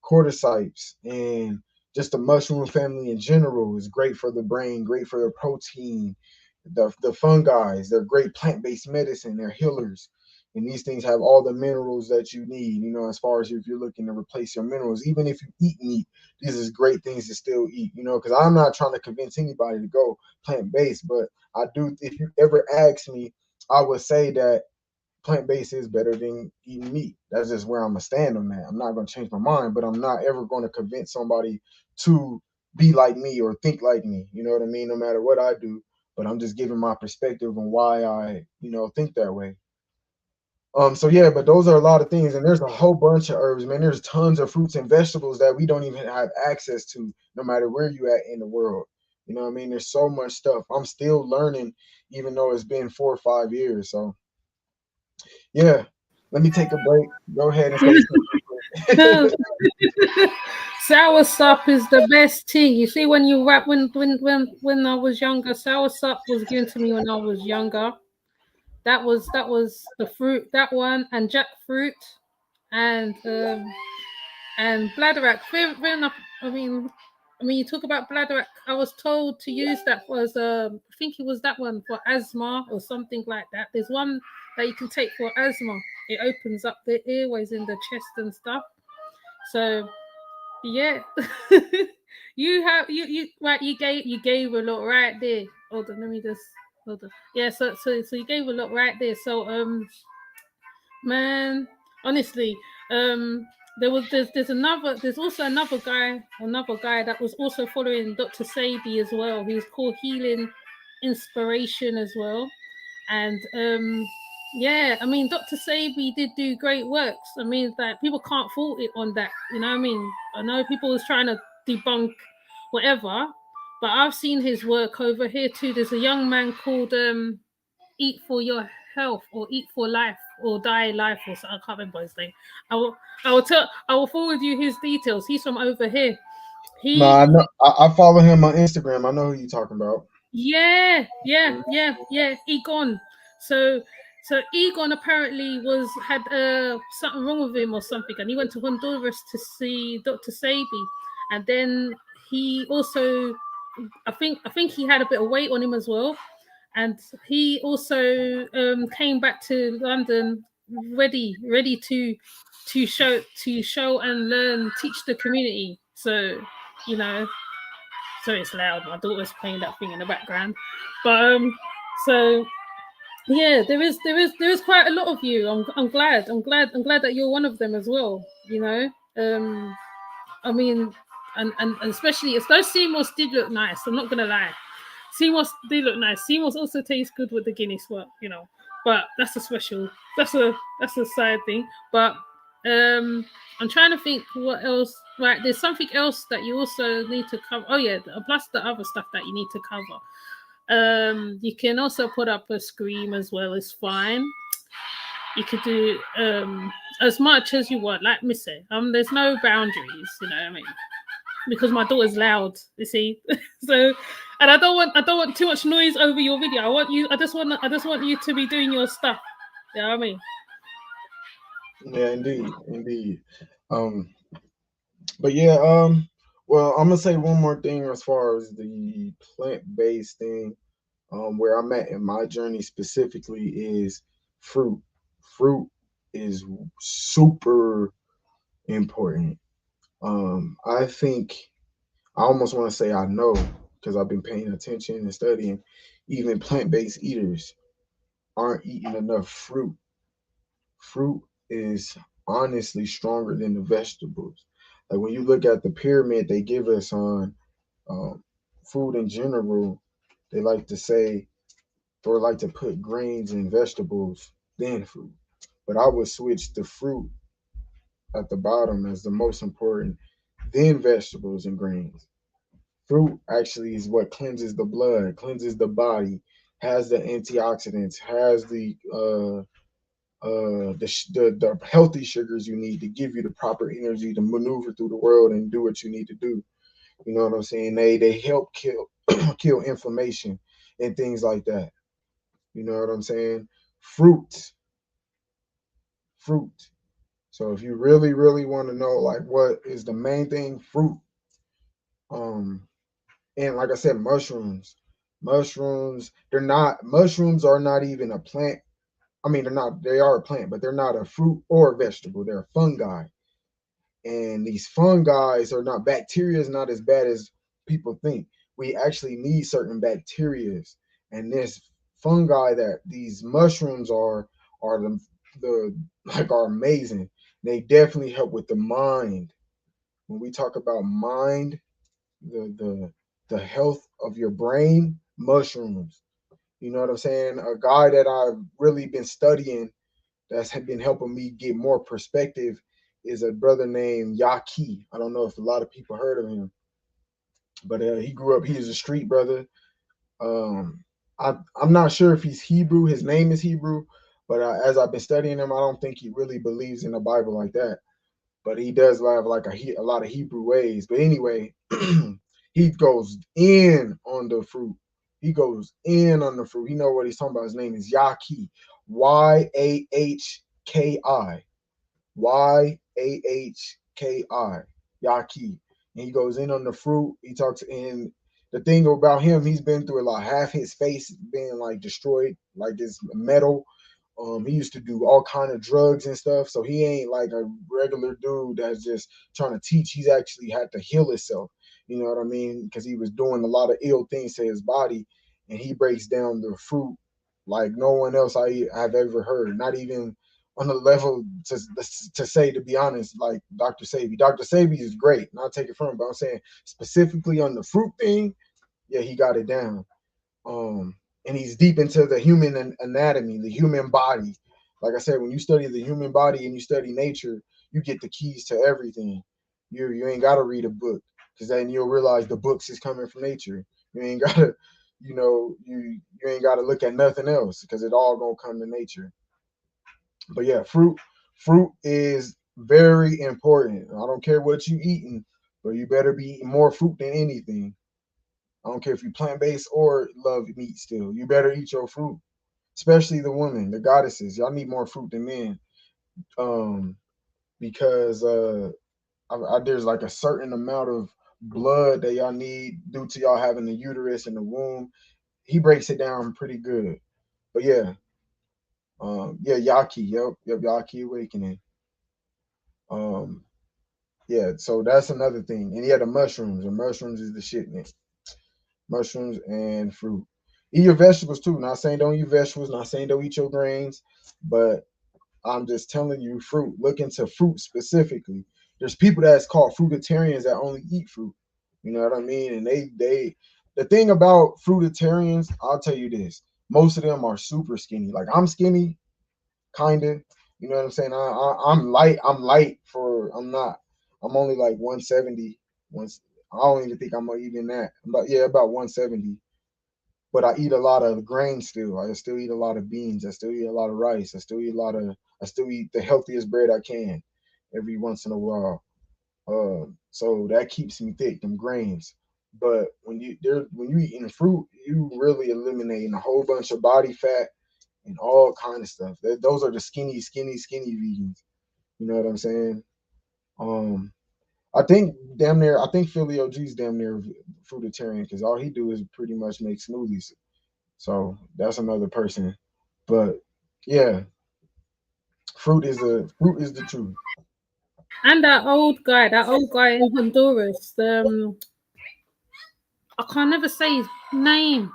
cordyceps, and just the mushroom family in general is great for the brain, great for the protein. The fungi, they're great plant-based medicine. They're healers, and these things have all the minerals that you need. As far as if you're looking to replace your minerals, even if you eat meat, these is great things to still eat. Because I'm not trying to convince anybody to go plant-based, but I do. If you ever ask me, I would say that plant-based is better than eating meat. That's just where I'm gonna stand on that. I'm not gonna change my mind, but I'm not ever gonna convince somebody to be like me or think like me. You know what I mean? No matter what I do, but I'm just giving my perspective on why I, think that way. So yeah, but those are a lot of things, and there's a whole bunch of herbs, man. There's tons of fruits and vegetables that we don't even have access to, no matter where you at in the world. You know what I mean? There's so much stuff. I'm still learning, even though it's been 4 or 5 years. So yeah, let me take a break. Go ahead and say something. Sour sop is the best thing. You see, when you wrap when I was younger, sour sop was given to me when I was younger. That was the fruit, that one, and jackfruit, and bladderwrack. Fair enough. I mean, you talk about bladderwrack. I was told to use that was I think it was that one for asthma or something like that. There's one that you can take for asthma. It opens up the airways in the chest and stuff. So yeah, you right. You gave a lot right there. Hold on, let me just hold on. Yeah, so you gave a lot right there. So man, honestly, there's also another guy that was also following Dr. Sadie as well. He's called Healing Inspiration as well, and Yeah, I mean, Dr. Sabi did do great works. I mean, that people can't fault it on that. You know what I mean? I know people was trying to debunk whatever, but I've seen his work over here too. There's a young man called Eat for Your Health or Eat for Life or Die Life or something. I can't remember his name. I will forward you his details. He's from over here. No, He I know. I follow him on Instagram. I know who you're talking about. Yeah. Egon. So, so Egon apparently had something wrong with him or something, and he went to Honduras to see Dr. Sabi, and then he also, I think he had a bit of weight on him as well, and he also came back to London ready to show and learn, teach the community. So, you know, sorry, it's loud. My daughter's playing that thing in the background. But so yeah, there is quite a lot of you. I'm glad that you're one of them as well. I mean, and especially if those CMOS did look nice. I'm not gonna lie, CMOS did look nice. CMOS also tastes good with the Guinness, but that's a special. That's a side thing. But I'm trying to think what else. Right, there's something else that you also need to cover. Oh yeah, plus the other stuff that you need to cover. You can also put up a scream as well. It's fine. You could do as much as you want, like Missy. There's no boundaries. You know what I mean? Because my daughter's loud. You see, so and I don't want too much noise over your video. I just want you to be doing your stuff. You know what I mean? Yeah, indeed, indeed. Um, but yeah, well, I'm gonna say one more thing as far as the plant-based thing. Where I'm at in my journey specifically is fruit. Fruit is super important. I think I almost want to say I know because I've been paying attention and studying. Even plant-based eaters aren't eating enough fruit. Fruit is honestly stronger than the vegetables. Like when you look at the pyramid they give us on um, food in general, they like to say or like to put grains and vegetables then fruit. But I would switch the fruit at the bottom as the most important, then vegetables and grains. Fruit actually is what cleanses the blood, cleanses the body, has the antioxidants, has the healthy sugars you need to give you the proper energy to maneuver through the world and do what you need to do. You know what I'm saying? They help kill kill inflammation and things like that. You know what I'm saying? Fruit, fruit. So if you really, really want to know like what is the main thing, fruit. Um, and like I said, mushrooms. Mushrooms are not even a plant. I mean, they are a plant, but they're not a fruit or a vegetable. They're fungi. And these fungi are not bacteria is not as bad as people think. We actually need certain bacterias, and this fungi that these mushrooms are the like are amazing. They definitely help with the mind. When we talk about mind, the health of your brain, mushrooms. You know what I'm saying? A guy that I've really been studying that's been helping me get more perspective is a brother named Yaki. I don't know if a lot of people heard of him, but he grew up. He is a street brother. Um, I'm not sure if he's Hebrew. His name is Hebrew, but as I've been studying him, I don't think he really believes in the Bible like that. But he does have like a lot of Hebrew ways. But anyway, he goes in on the fruit. He goes in on the fruit. He know what he's talking about. His name is Yaki, Yahki. Yahki. Yaki. And he goes in on the fruit. He talks and the thing about him, he's been through a lot. Half his face being like destroyed, like this metal. He used to do all kind of drugs and stuff, so he ain't like a regular dude that's just trying to teach. He's actually had to heal himself. You know what I mean? Because he was doing a lot of ill things to his body, and he breaks down the fruit like no one else have ever heard. Not even on the level to say, to be honest, like Dr. Sabi. Dr. Sabi is great, and I'll take it from him. But I'm saying specifically on the fruit thing, yeah, he got it down. Um, and he's deep into the human anatomy, the human body. Like I said, when you study the human body and you study nature, you get the keys to everything. You ain't gotta read a book, because then you'll realize the books is coming from nature. You ain't gotta, you ain't gotta look at nothing else, because it all gonna come to nature. But yeah, fruit is very important. I don't care what you eating, but you better be eating more fruit than anything. I don't care if you plant based or love meat still. You better eat your fruit. Especially the women, the goddesses. Y'all need more fruit than men. Um, because there's like a certain amount of blood that y'all need due to y'all having the uterus and the womb. He breaks it down pretty good. But yeah, yeah, Yaki, yep, Yaki awakening. Um, yeah, so that's another thing. And yeah, the mushrooms. The mushrooms is the shit, man. Mushrooms and fruit. Eat your vegetables too. Not saying don't eat vegetables, not saying don't eat your grains, but I'm just telling you fruit. Look into fruit specifically. There's people that's called fruitarians that only eat fruit. You know what I mean? And they the thing about fruitarians, I'll tell you this. Most of them are super skinny. Like I'm skinny, kinda. You know what I'm saying? I'm light. I'm light for I'm not. I'm only like 170. Once I don't even think I'm even that. But yeah, about 170. But I eat a lot of grains still. I still eat a lot of beans. I still eat a lot of rice. I still eat the healthiest bread I can every once in a while. So that keeps me thick, them grains. But when you eating fruit, you really eliminating a whole bunch of body fat and all kind of stuff. Those are the skinny vegans. You know what I'm saying? Um, I think damn near. I think Philly OG's damn near fruitarian, because all he do is pretty much make smoothies. So that's another person. But yeah, fruit is the truth. And that old guy in Honduras, I can't never say his name.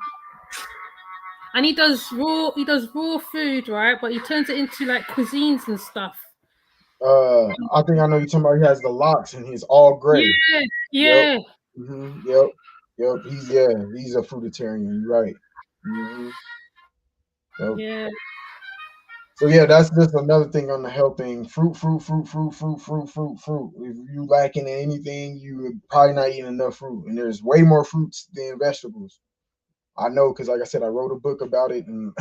And he does raw food, right? But he turns it into like cuisines and stuff. I think I know you're talking about. He has the locks and he's all gray. Yeah, Yep. yeah, Yep. Yep. He's a fruitarian. You're right. hmm Yep. yeah. So yeah, that's just another thing on the health thing. Fruit. If you lacking in anything, you probably not eating enough fruit. And there's way more fruits than vegetables. I know, because like I said, I wrote a book about it, and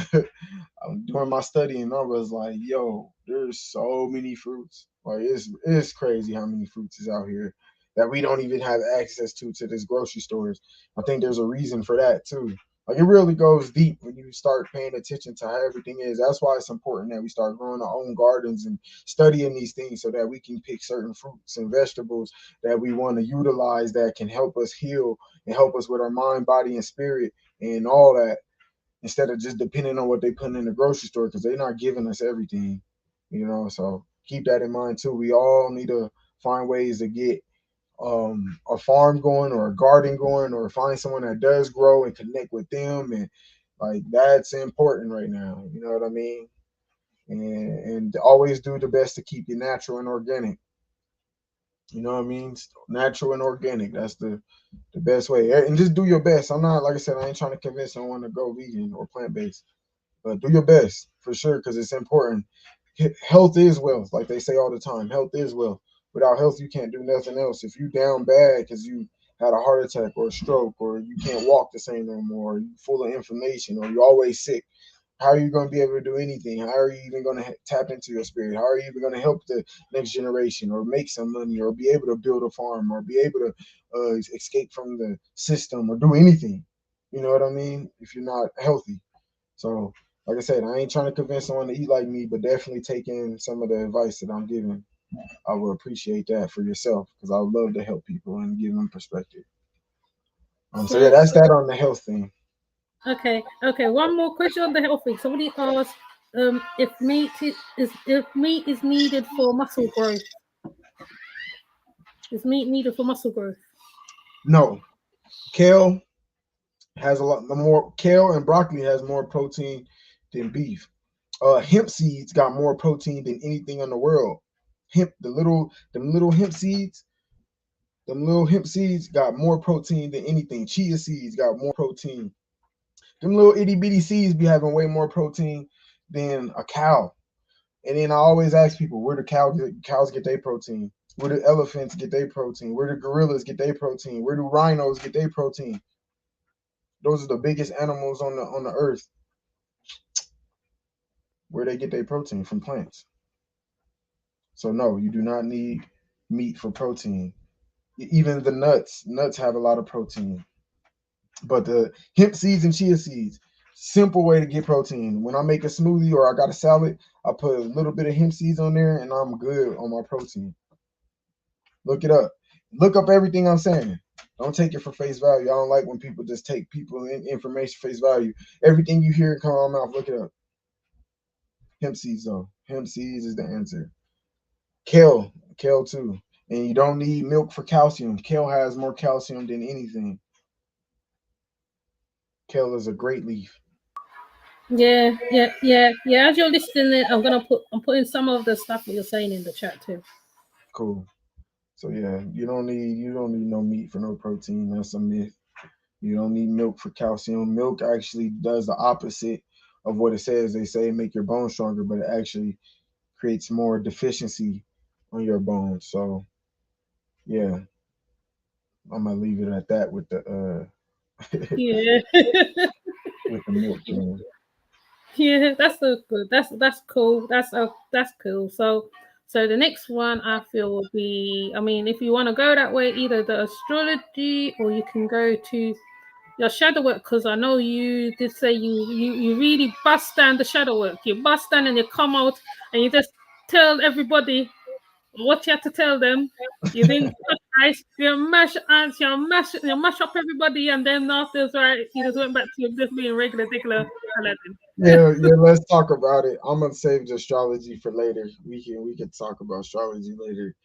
during my study, and I was like, "Yo, there's so many fruits. Like it's crazy how many fruits is out here that we don't even have access to this grocery stores." I think there's a reason for that too. Like it really goes deep when you start paying attention to how everything is. That's why it's important that we start growing our own gardens and studying these things so that we can pick certain fruits and vegetables that we want to utilize that can help us heal and help us with our mind, body, and spirit and all that, instead of just depending on what they put in the grocery store, because they're not giving us everything, you know. So keep that in mind too. We all need to find ways to get a farm going or a garden going, or find someone that does grow and connect with them, and like that's important right now. You know what I mean? And always do the best to keep it natural and organic. You know what I mean? Natural and organic. That's the best way. And just do your best. I'm not, like I said, I ain't trying to convince someone to go vegan or plant based. But do your best for sure, because it's important. Health is wealth, like they say all the time. Health is wealth. Without health, you can't do nothing else. If you down bad because you had a heart attack or a stroke, or you can't walk the same no more, or you full of inflammation, or you're always sick, how are you going to be able to do anything? How are you even going to tap into your spirit? How are you even going to help the next generation, or make some money, or be able to build a farm, or be able to escape from the system, or do anything? You know what I mean? If you're not healthy. So, like I said, I ain't trying to convince someone to eat like me, but definitely take in some of the advice that I'm giving. I will appreciate that for yourself, because I would love to help people and give them perspective. So yeah, So, that's that on the health thing. okay. One more question on the health thing. Somebody asked, if meat is needed for muscle growth. Is meat needed for muscle growth? No, kale has a lot more. Kale and broccoli has more protein than beef. Hemp seeds got more protein than anything in the world. Them little hemp seeds got more protein than anything. Chia seeds got more protein. Them little itty bitty seeds be having way more protein than a cow. And then I always ask people, where do cows get their protein? Where do elephants get their protein? Where do gorillas get their protein? Where do rhinos get their protein? Those are the biggest animals on the earth. Where they get their protein from plants. So no, you do not need meat for protein. Even the nuts have a lot of protein. But the hemp seeds and chia seeds, simple way to get protein. When I make a smoothie or I got a salad, I put a little bit of hemp seeds on there and I'm good on my protein. Look it up. Look up everything I'm saying. Don't take it for face value. I don't like when people just take people information face value. Everything you hear come out of my mouth, look it up. Hemp seeds though. Hemp seeds is the answer. Kale too. And you don't need milk for calcium. Kale has more calcium than anything. Kale is a great leaf. Yeah, yeah, yeah, yeah. As you're listening, I'm putting some of the stuff that you're saying in the chat too. Cool. So yeah, you don't need no meat for no protein. That's a myth. You don't need milk for calcium. Milk actually does the opposite of what it says. They say make your bones stronger, but it actually creates more deficiency on your bones. So yeah, I'm gonna leave it at that with the Yeah. with the milk thing. Yeah, that's so good. That's cool. That's cool. So the next one I feel would be, I mean, if you want to go that way, either the astrology or you can go to your shadow work, because I know you did say you really bust down the shadow work. You bust down and you come out and you just tell everybody what you had to tell them. You didn't cut ice, you mash up everybody, and then afterwards, right, you just went back to just being regular Aladdin. Yeah, let's talk about it. I'm gonna save the astrology for later. We can talk about astrology later.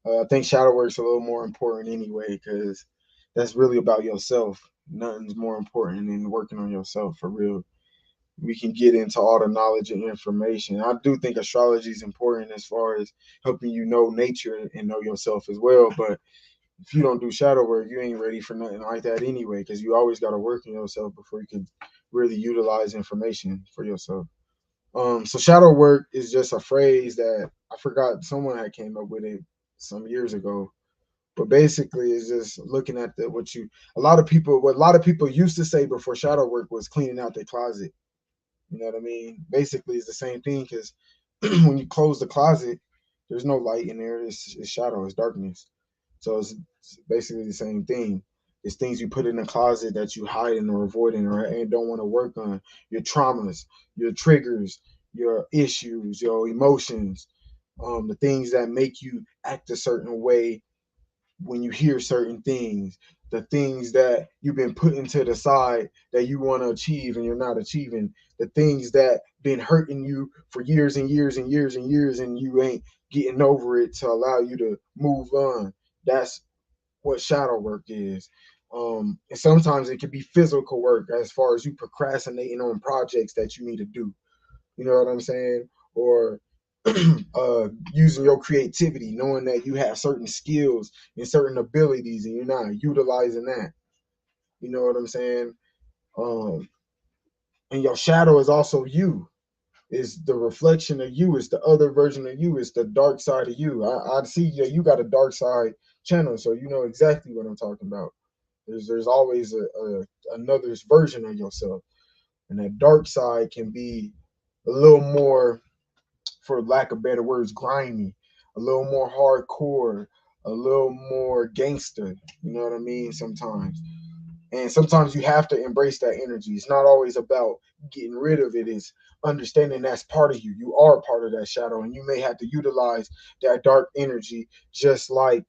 I think shadow work's a little more important anyway because that's really about yourself. Nothing's more important than working on yourself for real. We can get into all the knowledge and information. I do think astrology is important as far as helping you know nature and know yourself as well. But if you don't do shadow work, you ain't ready for nothing like that anyway, because you always got to work on yourself before you can really utilize information for yourself. So shadow work is just a phrase that I forgot someone had came up with it some years ago. But basically, it's just looking at the what you what a lot of people used to say before shadow work was cleaning out their closet. You know what I mean? Basically, it's the same thing because when you close the closet, there's no light in there. It's shadow. It's darkness. So it's basically the same thing. It's things you put in the closet that you hiding or avoiding or and don't want to work on. Your traumas, your triggers, your issues, your emotions, the things that make you act a certain way when you hear certain things, the things that you've been putting to the side that you want to achieve and you're not achieving, the things that been hurting you for years and years and years and years and you ain't getting over it to allow you to move on. That's what shadow work is. And sometimes it can be physical work as far as you procrastinating on projects that you need to do. You know what I'm saying? Or using your creativity, knowing that you have certain skills and certain abilities and you're not utilizing that. You know what I'm saying? Um, and your shadow is also you. Is the reflection of you. It's the other version of you. It's the dark side of you. I see that you got a dark side channel, so you know exactly what I'm talking about. There's always another version of yourself, and that dark side can be a little more, for lack of better words, grimy, a little more hardcore, a little more gangster. You know what I mean? Sometimes. And sometimes you have to embrace that energy. It's not always about getting rid of it. It's understanding that's part of you. You are part of that shadow, and you may have to utilize that dark energy just like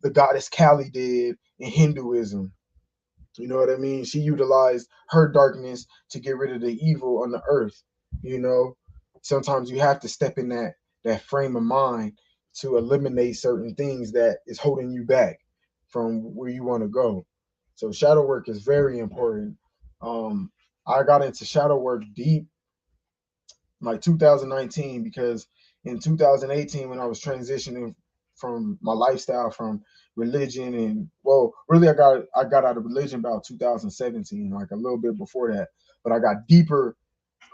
the goddess Kali did in Hinduism. You know what I mean? She utilized her darkness to get rid of the evil on the earth. You know, sometimes you have to step in that frame of mind to eliminate certain things that is holding you back from where you want to go. So shadow work is very important. Um, I got into shadow work deep like 2019 because in 2018 when I was transitioning from my lifestyle from religion and well really I got out of religion about 2017, like a little bit before that, but I got deeper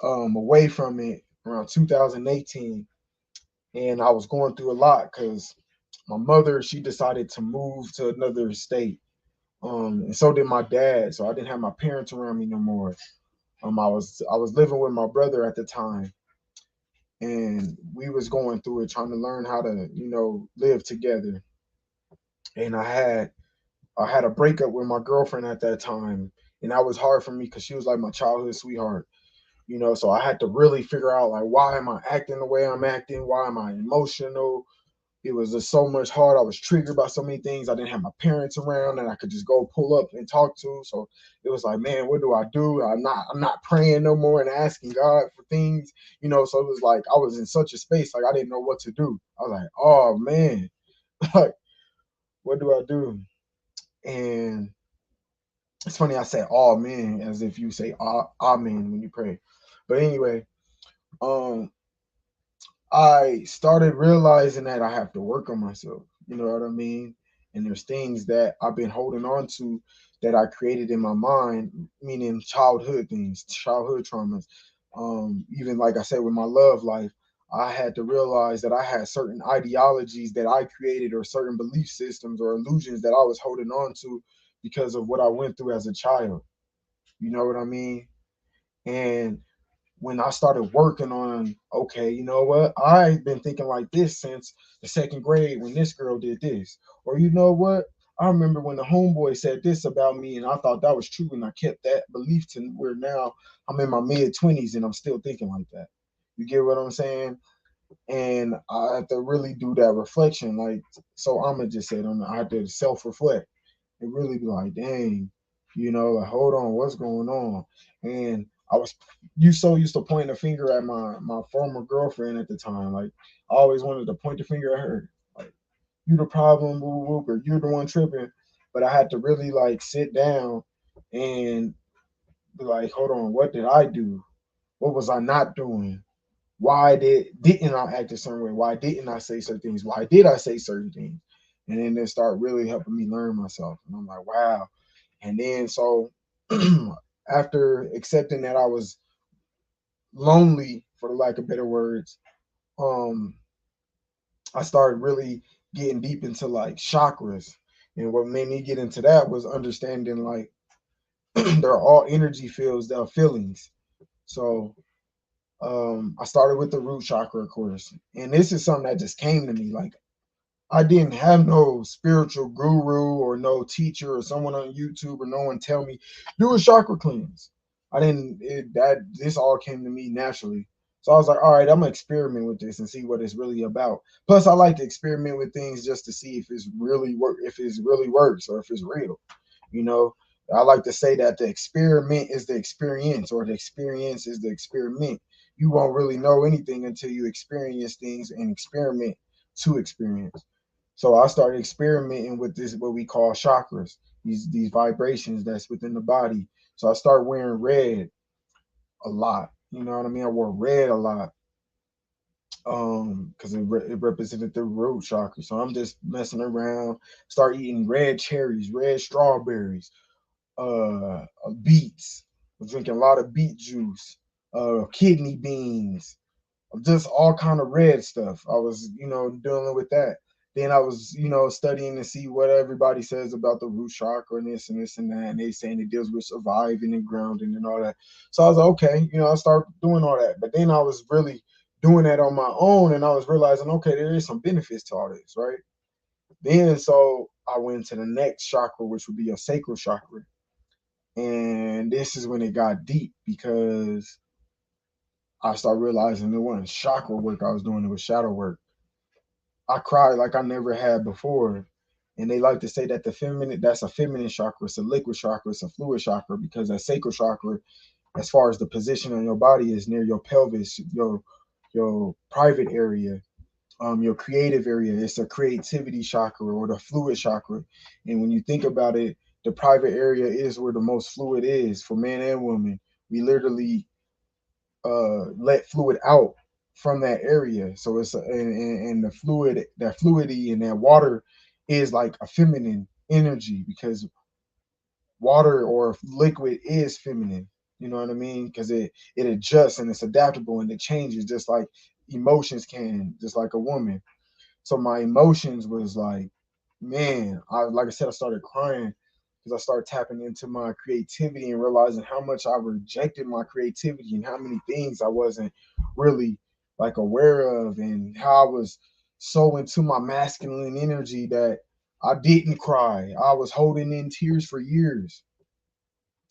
away from it around 2018, and I was going through a lot because my mother, she decided to move to another state, and so did my dad. So I didn't have my parents around me no more. I was living with my brother at the time, and we was going through it, trying to learn how to live together. And I had a breakup with my girlfriend at that time, and that was hard for me because she was like my childhood sweetheart. So I had to really figure out, like, why am I acting the way I'm acting? Why am I emotional? It was just so much hard. I was triggered by so many things. I didn't have my parents around that I could just go pull up and talk to. So it was like, man, what do I do? I'm not praying no more and asking God for things. So it was like I was in such a space, like I didn't know what to do. I was like, oh man, like, what do I do? And it's funny I say all men as if you say amen when you pray. But anyway, um I started realizing that I have to work on myself. You know what I mean? And there's things that I've been holding on to that I created in my mind, meaning childhood things, childhood traumas. Even like I said with my love life, I had to realize that I had certain ideologies that I created, or certain belief systems or illusions that I was holding on to because of what I went through as a child. You know what I mean? And when I started working on, okay, you know what? I've been thinking like this since the second grade when this girl did this. Or you know what? I remember when the homeboy said this about me and I thought that was true, and I kept that belief to where now I'm in my mid 20s and I'm still thinking like that. You get what I'm saying? And I have to really do that reflection. Like, so I'm gonna just say, I have to self reflect and really be like, dang, like, hold on, what's going on? And I was you so used to pointing a finger at my former girlfriend at the time. Like, I always wanted to point the finger at her. Like, you the problem, whoop, whoop, or you're the one tripping. But I had to really like sit down and be like, hold on, what did I do? What was I not doing? Why didn't I act a certain way? Why didn't I say certain things? Why did I say certain things? And then they start really helping me learn myself. And I'm like, wow. And then so after accepting that I was lonely, for the lack of better words, um, I started really getting deep into like chakras. And what made me get into that was understanding like they're all energy fields, they're feelings. So I started with the root chakra, of course. And this is something that just came to me. Like, I didn't have no spiritual guru or no teacher or someone on YouTube or no one tell me do a chakra cleanse. I didn't that this all came to me naturally. So I was like, all right, I'm gonna experiment with this and see what it's really about. Plus, I like to experiment with things just to see if it's really works or if it's real. You know, I like to say that the experiment is the experience, or the experience is the experiment. You won't really know anything until you experience things and experiment to experience. So I started experimenting with this, what we call chakras, these vibrations that's within the body. So I started wearing red a lot. You know what I mean? I wore red a lot because it represented the root chakra. So I'm just messing around, start eating red cherries, red strawberries, beets. I was drinking a lot of beet juice, kidney beans, just all kind of red stuff. I was, dealing with that. Then I was, studying to see what everybody says about the root chakra and this and that. And they saying it deals with surviving and grounding and all that. So I was like, okay, I started doing all that. But then I was really doing that on my own, and I was realizing, okay, there is some benefits to all this, right? Then so I went to the next chakra, which would be a sacral chakra. And this is when it got deep because I started realizing it wasn't chakra work I was doing, it was shadow work. I cried like I never had before. And they like to say that that's a feminine chakra, it's a liquid chakra, it's a fluid chakra, because that sacral chakra, as far as the position on your body, is near your pelvis, your private area, your creative area. It's a creativity chakra, or the fluid chakra. And when you think about it, the private area is where the most fluid is for men and women. We literally let fluid out from that area. So and the fluid, that fluidity and that water is like a feminine energy, because water or liquid is feminine. You know what I mean? Because it adjusts and it's adaptable and it changes just like emotions can, just like a woman. So my emotions was like, man, I like I said, I started crying because I started tapping into my creativity and realizing how much I rejected my creativity and how many things I wasn't really like aware of, and how I was so into my masculine energy that I didn't cry. I was holding in tears for years,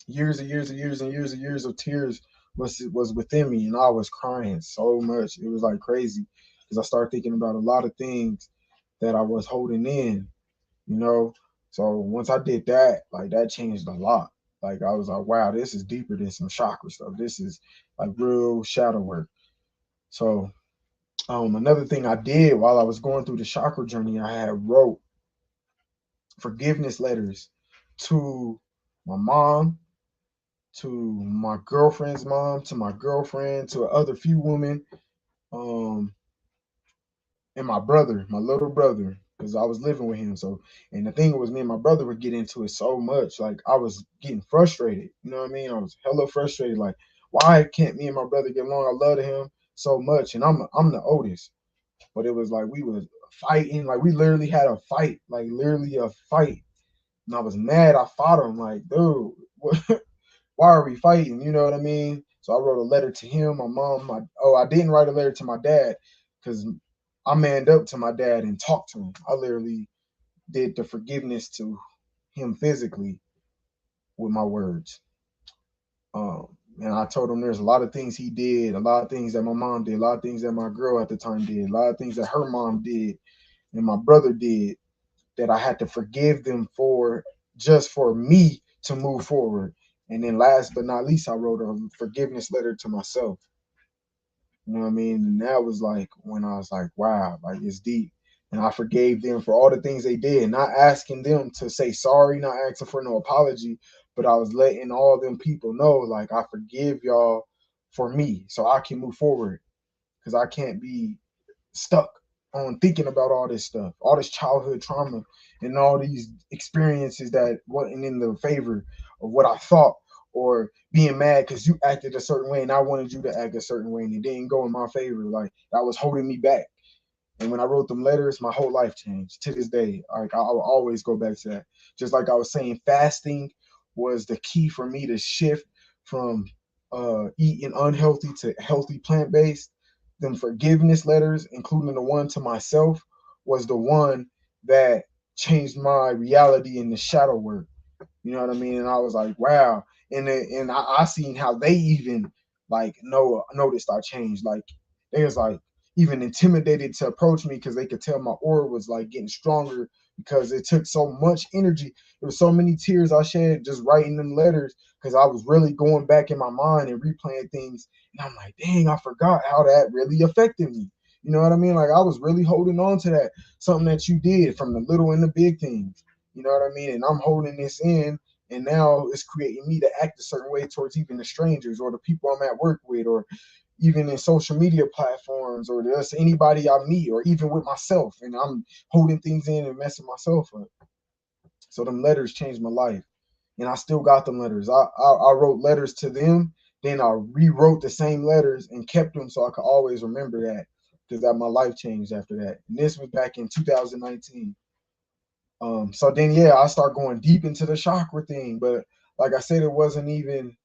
years and years and years and years and years of tears was within me, and I was crying so much. It was like crazy because I started thinking about a lot of things that I was holding in, you know. So once I did that, like that changed a lot. Like I was like, wow, this is deeper than some chakra stuff. This is like real shadow work. So another thing I did while I was going through the chakra journey, I had wrote forgiveness letters to my mom, to my girlfriend's mom, to my girlfriend, to other few women, um, and my brother, my little brother, because I was living with him. So, and the thing was, me and my brother would get into it so much. Like, I was getting frustrated. You know what I mean? I was hella frustrated. Like, why can't me and my brother get along? I love him so much, and I'm the oldest. But it was like we was fighting. Like, we literally had a fight. Like, literally a fight. And I was mad. I fought him. Like, dude, what, why are we fighting? You know what I mean? So I wrote a letter to him, my mom, I didn't write a letter to my dad because I manned up to my dad and talked to him. I literally did the forgiveness to him physically with my words. And I told him there's a lot of things he did, a lot of things that my mom did, a lot of things that my girl at the time did, a lot of things that her mom did and my brother did, that I had to forgive them for, just for me to move forward. And then last but not least, I wrote a forgiveness letter to myself. You know what I mean? And that was like when I was like, wow, like it's deep. And I forgave them for all the things they did, not asking them to say sorry, not asking for no apology, but I was letting all them people know, like, I forgive y'all for me so I can move forward, because I can't be stuck on thinking about all this stuff, all this childhood trauma, and all these experiences that wasn't in the favor of what I thought, or being mad because you acted a certain way and I wanted you to act a certain way and it didn't go in my favor. Like, that was holding me back. And when I wrote them letters, my whole life changed to this day. Like, I will always go back to that. Just like I was saying, fasting was the key for me to shift from eating unhealthy to healthy plant based. Them forgiveness letters, including the one to myself, was the one that changed my reality in the shadow work. You know what I mean? And I was like, wow. And I seen how they even like noticed I changed. Like, they was like even intimidated to approach me because they could tell my aura was like getting stronger, because it took so much energy. There was so many tears I shed just writing them letters, because I was really going back in my mind and replaying things. And I'm like, dang, I forgot how that really affected me. You know what I mean? Like, I was really holding on to that, something that you did, from the little and the big things. You know what I mean? And I'm holding this in, and now it's creating me to act a certain way towards even the strangers or the people I'm at work with, or even in social media platforms, or just anybody I meet, or even with myself. And I'm holding things in and messing myself up. So them letters changed my life. And I still got them letters. I wrote letters to them, then I rewrote the same letters and kept them so I could always remember that, because that my life changed after that. And this was back in 2019. So then, yeah, I start going deep into the chakra thing, but like I said, it wasn't even,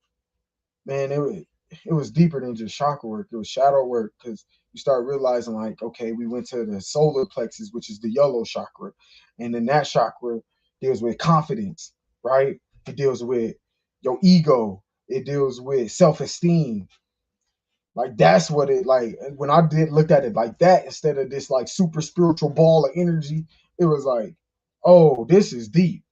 man, it was deeper than just chakra work. It was shadow work, because you start realizing, like, okay, we went to the solar plexus, which is the yellow chakra, and then that chakra deals with confidence, right? It deals with your ego. It deals with self-esteem. Like, that's what it, like, when I did looked at it like that, instead of this like super spiritual ball of energy, it was like, oh, this is deep.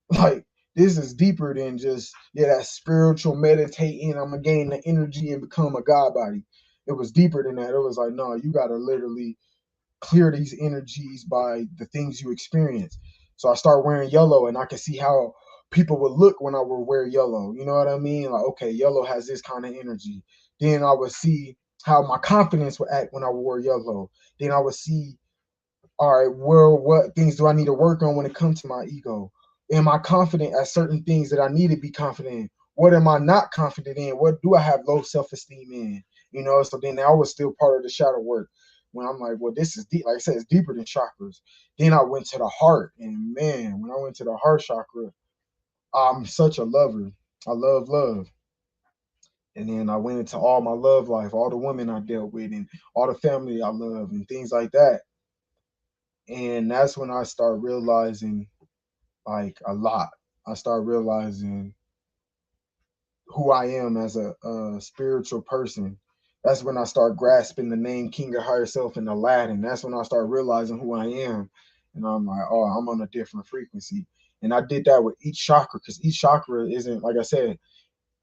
Like, this is deeper than just, yeah, that spiritual meditating, I'm gonna gain the energy and become a god body. It was deeper than that. It was like, no, you gotta literally clear these energies by the things you experience. So I start wearing yellow, and I could see how people would look when I would wear yellow. You know what I mean? Like, okay, yellow has this kind of energy. Then I would see how my confidence would act when I wore yellow. Then I would see, all right, well, what things do I need to work on when it comes to my ego? Am I confident at certain things that I need to be confident in? what am I not confident in? What do I have low self-esteem in? So then that was still part of the shadow work. When I'm like, well, this is deep. Like I said, it's deeper than chakras. Then I went to the heart, and man, when I went to the heart chakra, I'm such a lover. I love love. And then I went into all my love life, all the women I dealt with, and all the family I love, and things like that. And that's when I start realizing, like, a lot. I start realizing who I am as a spiritual person. That's when I start grasping the name King of Higher Self in Aladdin. That's when I start realizing who I am. And I'm like, oh, I'm on a different frequency. And I did that with each chakra, because each chakra isn't, like I said,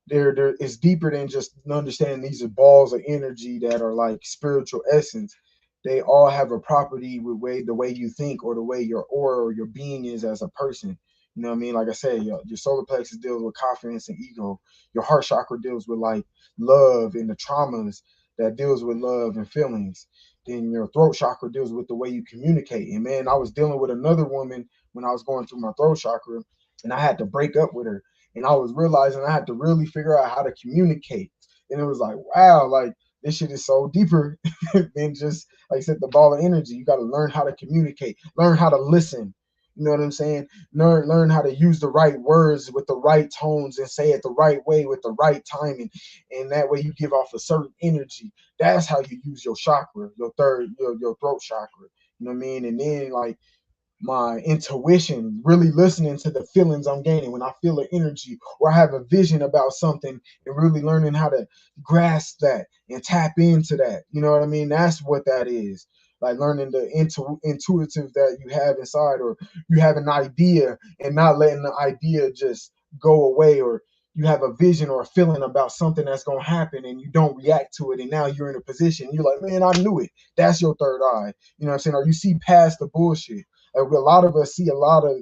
there it's deeper than just understanding these are balls of energy that are like spiritual essence. They all have a property with the way you think, or the way your aura or your being is as a person. You know what I mean? Like I said, your solar plexus deals with confidence and ego. Your heart chakra deals with like love and the traumas that deals with love and feelings. Then your throat chakra deals with the way you communicate. And man, I was dealing with another woman when I was going through my throat chakra, and I had to break up with her, and I was realizing I had to really figure out how to communicate. And it was like, wow, like this shit is so deeper than just, like I said, the ball of energy. You got to learn how to communicate, learn how to listen. You know what I'm saying? Learn how to use the right words with the right tones and say it the right way with the right timing. And that way you give off a certain energy. That's how you use your chakra, your throat chakra. You know what I mean? And then like my intuition, really listening to the feelings I'm gaining when I feel an energy or I have a vision about something, and really learning how to grasp that and tap into that. You know what I mean? That's what that is. Like learning the intuitive that you have inside, or you have an idea and not letting the idea just go away, or you have a vision or a feeling about something that's going to happen and you don't react to it, and now you're in a position you're like, man, I knew it. That's your third eye. You know what I'm saying? Or you see past the bullshit. A lot of us see a lot of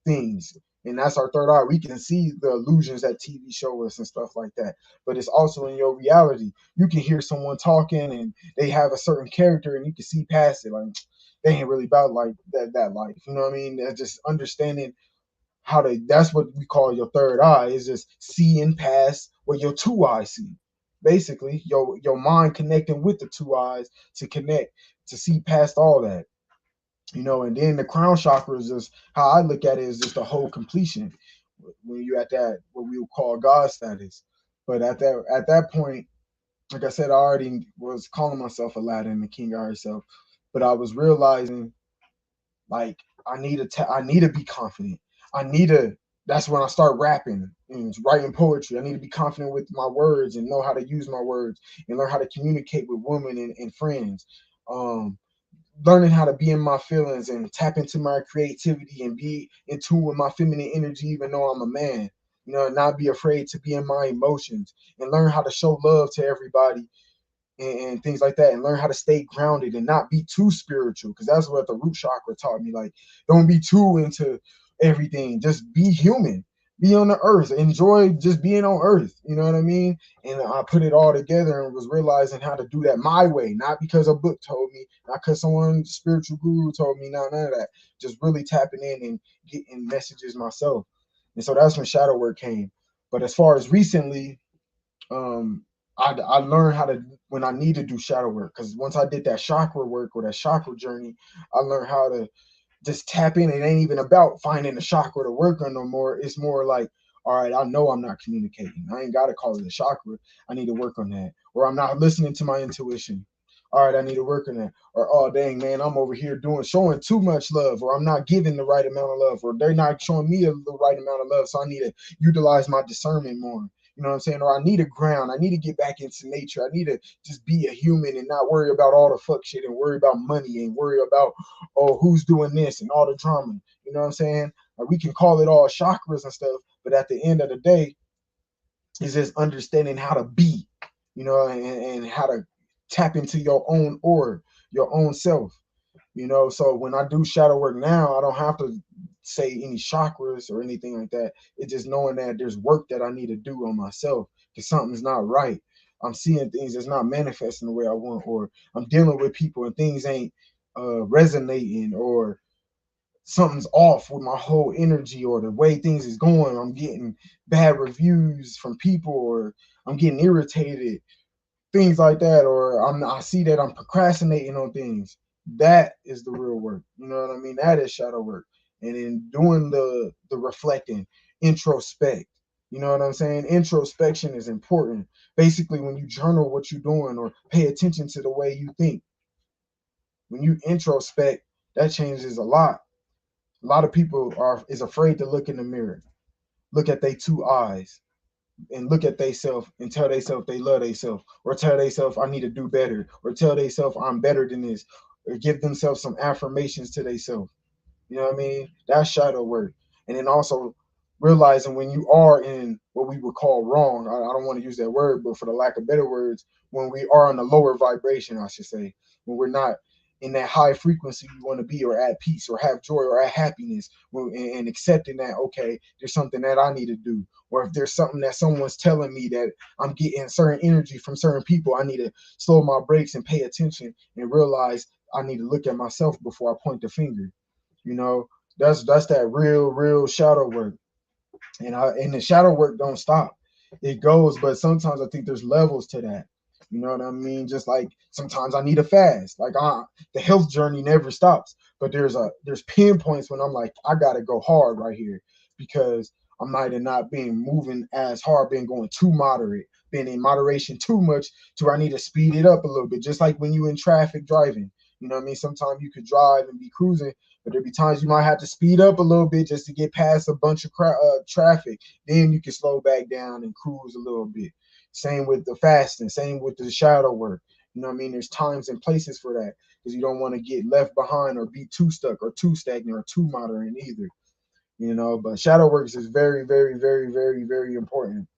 things, and that's our third eye. We can see the illusions that TV show us and stuff like that. But it's also in your reality. You can hear someone talking and they have a certain character, and you can see past it. Like they ain't really about like that life. You know what I mean? That's just understanding how to. That's what we call your third eye. Is just seeing past what your two eyes see. Basically, your mind connecting with the two eyes to connect to see past all that. And then the crown chakra is just how I look at it, is just a whole completion when you're at that what we would call God status. But at that point, like I said, I already was calling myself Aladdin, the king of herself. But I was realizing, like, I need to be confident. I need to. That's when I start rapping and writing poetry. I need to be confident with my words and know how to use my words and learn how to communicate with women and friends. Um, Learning how to be in my feelings and tap into my creativity and be in tune with my feminine energy, even though I'm a man. Not be afraid to be in my emotions, and learn how to show love to everybody, and things like that, and learn how to stay grounded and not be too spiritual, because that's what the root chakra taught me. Like, don't be too into everything. Just be human. Be on the earth. Enjoy just being on earth. You know what I mean? And I put it all together and was realizing how to do that my way, not because a book told me, not because someone spiritual guru told me, not none of that. Just really tapping in and getting messages myself. And so that's when shadow work came. But as far as recently, um I learned how to, when I need to do shadow work, because once I did that chakra work or that chakra journey, I learned how to just tap in. It ain't even about finding a chakra to work on no more. It's more like, all right, I know I'm not communicating. I ain't got to call it a chakra. I need to work on that. Or I'm not listening to my intuition. All right, I need to work on that. Or, oh, dang, man, I'm over here showing too much love, or I'm not giving the right amount of love, or they're not showing me the right amount of love. So I need to utilize my discernment more. You know what I'm saying? Or I need a ground. I need to get back into nature. I need to just be a human and not worry about all the fuck shit, and worry about money, and worry about, oh, who's doing this and all the drama. You know what I'm saying? Like, we can call it all chakras and stuff, but at the end of the day, it's just understanding how to be, and how to tap into your own aura, your own self. So when I do shadow work now, I don't have to say any chakras or anything like that. It's just knowing that there's work that I need to do on myself, because something's not right. I'm seeing things that's not manifesting the way I want, or I'm dealing with people and things ain't resonating, or something's off with my whole energy or the way things is going. I'm getting bad reviews from people, or I'm getting irritated, things like that, or I see that I'm procrastinating on things. That is the real work. You know what I mean? That is shadow work. And in doing the reflecting, introspect. You know what I'm saying? Introspection is important. Basically, when you journal what you're doing or pay attention to the way you think, when you introspect, that changes a lot. A lot of people is afraid to look in the mirror, look at their two eyes, and look at theyself and tell theyself they love theyself, or tell theyself I need to do better, or tell theyself I'm better than this, or give themselves some affirmations to theyself. You know what I mean? That's shadow work. And then also realizing when you are in what we would call wrong, I don't want to use that word, but for the lack of better words, when we are on a lower vibration, I should say, when we're not in that high frequency we want to be, or at peace, or have joy, or at happiness, and accepting that, okay, there's something that I need to do. Or if there's something that someone's telling me that I'm getting certain energy from certain people, I need to slow my brakes and pay attention and realize I need to look at myself before I point the finger. You know, that's that real shadow work. And the shadow work don't stop. It goes, but sometimes I think there's levels to that. You know what I mean? Just like sometimes I need a fast. Like the health journey never stops. But there's pinpoints when I'm like, I gotta go hard right here, because I'm not being moving as hard, being going too moderate, being in moderation too much to where I need to speed it up a little bit. Just like when you in traffic driving. You know what I mean? Sometimes you could drive and be cruising, but there'll be times you might have to speed up a little bit just to get past a bunch of traffic. Then you can slow back down and cruise a little bit. Same with the fasting, same with the shadow work. You know what I mean? There's times and places for that, because you don't want to get left behind or be too stuck or too stagnant or too modern either. You know, but shadow works is very important.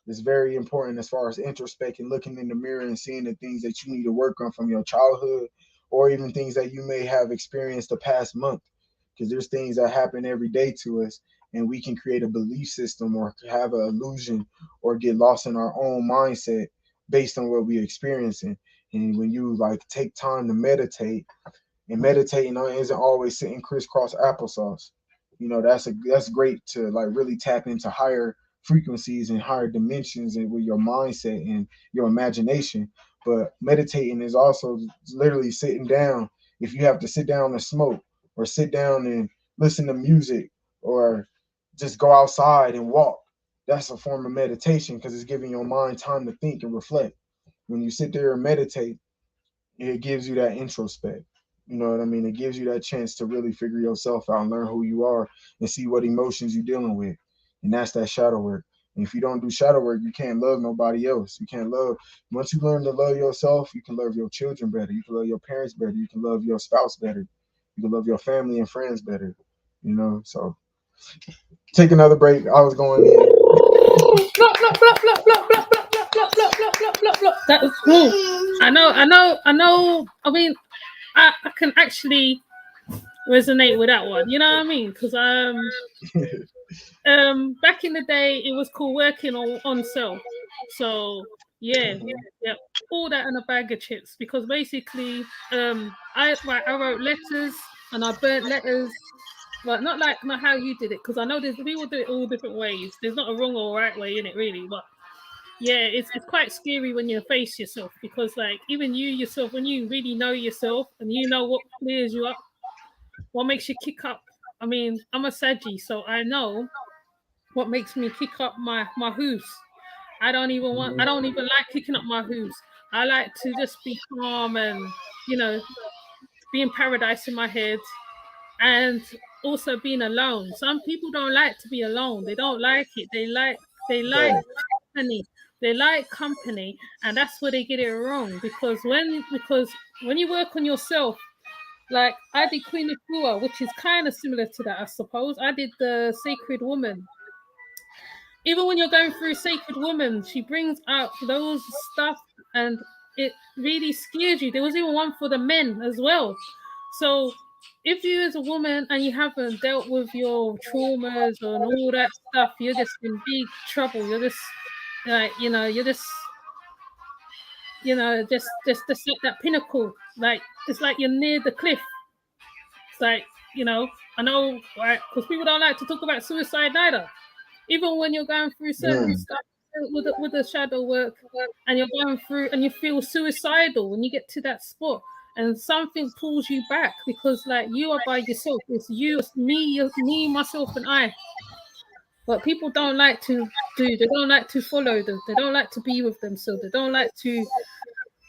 It's very important as far as introspecting, looking in the mirror and seeing the things that you need to work on from your childhood, or even things that you may have experienced the past month. Because there's things that happen every day to us, and we can create a belief system or have an illusion or get lost in our own mindset based on what we're experiencing. And when you like take time to meditate, and meditating on isn't always sitting crisscross applesauce. You know, that's great to like really tap into higher frequencies and higher dimensions and with your mindset and your imagination. But meditating is also literally sitting down. If you have to sit down and smoke, or sit down and listen to music, or just go outside and walk, that's a form of meditation, because it's giving your mind time to think and reflect. When you sit there and meditate, it gives you that introspect. You know what I mean? It gives you that chance to really figure yourself out and learn who you are and see what emotions you're dealing with. And that's that shadow work. And if you don't do shadow work, you can't love nobody else. You can't love. Once you learn to love yourself, you can love your children better. You can love your parents better. You can love your spouse better. You can love your family and friends better. You know, so take another break. I was going in. Blah, blah, blah, blah, blah, blah, blah, blah, blah, blah, blah, blah, blah, blah. That was cool. I know. I mean, I can actually resonate with that one. You know what I mean? Because back in the day, it was called working on self. So yeah, yeah, all that and a bag of chips. Because basically, I wrote letters and I burnt letters, but not how you did it. Because I know there's people do it all different ways. There's not a wrong or right way in it, really. But yeah, it's quite scary when you face yourself, because like even you yourself, when you really know yourself and you know what clears you up, what makes you kick up. I mean, I'm a Saggy, so I know what makes me kick up my hooves. I don't even like kicking up my hooves. I like to just be calm and, you know, be in paradise in my head, and also being alone. Some people don't like to be alone. They don't like it. They like Right. company. They like company, and that's where they get it wrong. Because when you work on yourself, like I did Queen of Afua, which is kind of similar to that, I suppose. I did the Sacred Woman. Even when you're going through Sacred Woman, she brings out those stuff, and it really scares you. There was even one for the men as well. So if you as a woman and you haven't dealt with your traumas and all that stuff, you're just in big trouble. You're just like, just at that pinnacle. Like it's like you're near the cliff. like, you know, I know, right? Because people don't like to talk about suicide either. Even when you're going through certain Mm. stuff with the shadow work, and you're going through and you feel suicidal when you get to that spot, and something pulls you back because like you are by yourself. It's you, it's me, myself, and I. But people don't like to do. They don't like to follow them. They don't like to be with them. So they don't like to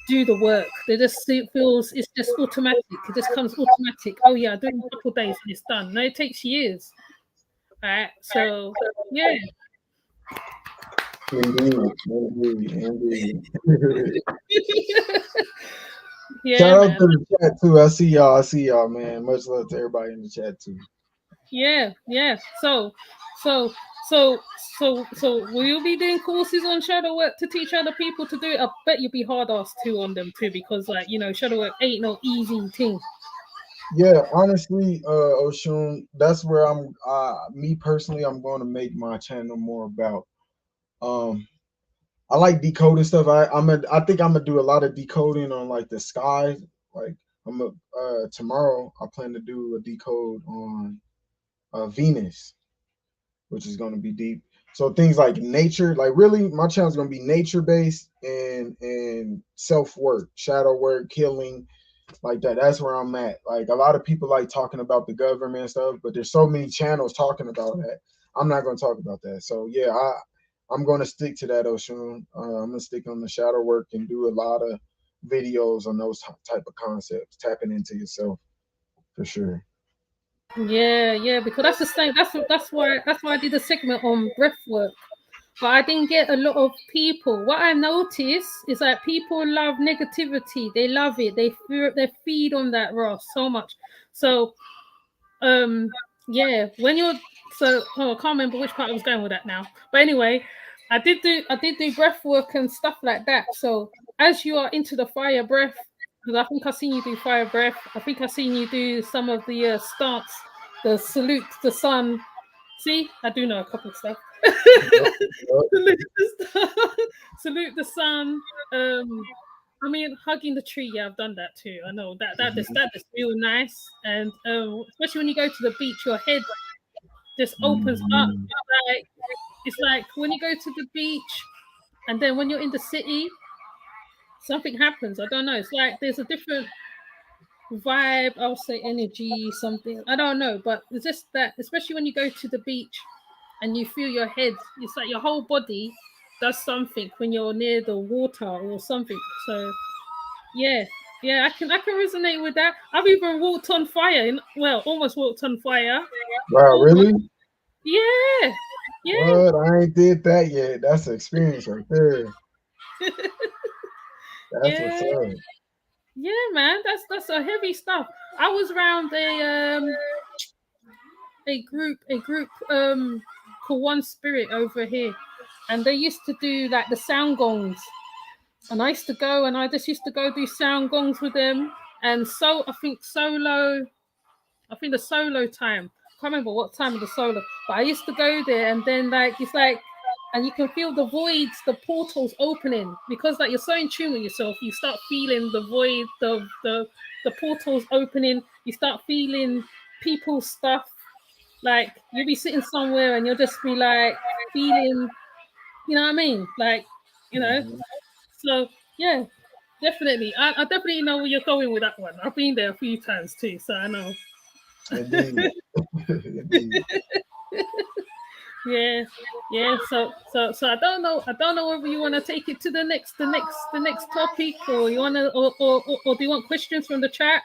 do the work. They just see it feels it's just automatic. It just comes automatic. Oh yeah, I do it in a couple of days and it's done. No, it takes years. Right. So yeah. Indeed, indeed. Yeah, Shout out man. to the chat too. I see y'all, man. Much love to everybody in the chat too. Yeah, yeah. So, so, so, will you be doing courses on shadow work to teach other people to do it? I bet you'll be hard ass too on them too, because like you know, shadow work ain't no easy thing. Yeah, honestly, Oshun, that's where I'm. Me personally, I'm going to make my channel more about. Um, I like decoding stuff. I think I'm gonna do a lot of decoding on like the sky. Like tomorrow, I plan to do a decode on Venus, which is going to be deep. So things like nature, like really, my channel is going to be nature based and self work, shadow work, healing, like that. That's where I'm at. Like a lot of people like talking about the government and stuff, but there's so many channels talking about that. I'm not going to talk about that. So yeah, I'm going to stick to that, Oshun. I'm going to stick on the shadow work and do a lot of videos on those type of concepts, tapping into yourself for sure. Yeah, yeah, because that's the same. That's why I did a segment on breath work. But I didn't get a lot of people. What I noticed is that people love negativity. They love it. They feed on that raw so much. So yeah, when you're I can't remember which part I was going with that now. But anyway, I did do breath work and stuff like that. So as you are into the fire breath, because I think I've seen you do fire breath. I think I've seen you do some of the stance, the salute the sun. See, I do know a couple of stuff. Yep, yep. salute the sun. Salute the sun. I mean, hugging the tree. Yeah, I've done that too. I know that is real nice, and especially when you go to the beach, your head just opens up. Mhm. It's like when you go to the beach, and then when you're in the city, something happens. I don't know. It's like there's a different vibe. I'll say energy, something. I don't know, but it's just that, especially when you go to the beach and you feel your head. It's like your whole body does something when you're near the water or something. So yeah, yeah, I can resonate with that. I've even walked on fire. Well, almost walked on fire. Wow, Almost. really? Yeah, yeah, What? I ain't did that yet. That's an experience right there. That's what's yeah, up. yeah, man. That's a heavy stuff. I was around a group called One Spirit over here, and they used to do like the sound gongs. And I used to go, and I just used to go do sound gongs with them. And so I think the solo time. I can't remember what time of the solo, but I used to go there, and then like it's like, and you can feel the voids, the portals opening because like you're so in tune with yourself. You start feeling the void, the portals opening. You start feeling people's stuff. Like you'll be sitting somewhere, and you'll just be like feeling, you know what I mean? Like, you know. Mhm. So yeah, definitely. I definitely know where you're going with that one. I've been there a few times too, so I know. Indeed. Indeed. Yeah, yeah. So I don't know whether you want to take it to the next topic, or you want to, or do you want questions from the chat?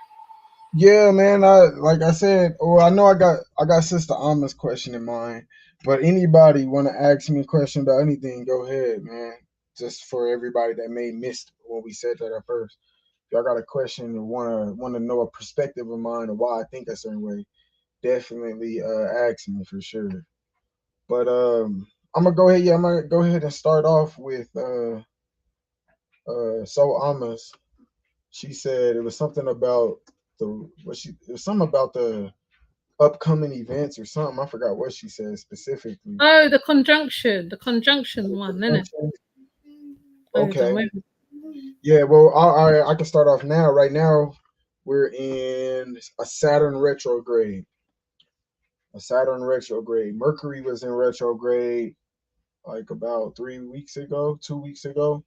Yeah, man. I like I said, or I know I got Sister Alma's question in mind. But anybody want to ask me a question about anything, go ahead, man. Just for everybody that may missed when we said that at first. If y'all got a question or wanna know a perspective of mine or why I think a certain way, definitely ask me for sure. But I'm gonna go ahead. Yeah, I'm gonna go ahead and start off with So Alma's. She said it was something about it was something about the upcoming events or something. I forgot what she said specifically. Oh, the conjunction one, isn't it? Hold on, Okay. wait. Yeah, well, I can start off now. Right now, we're in a Saturn retrograde. A Saturn retrograde. Mercury was in retrograde like about 3 weeks ago, 2 weeks ago.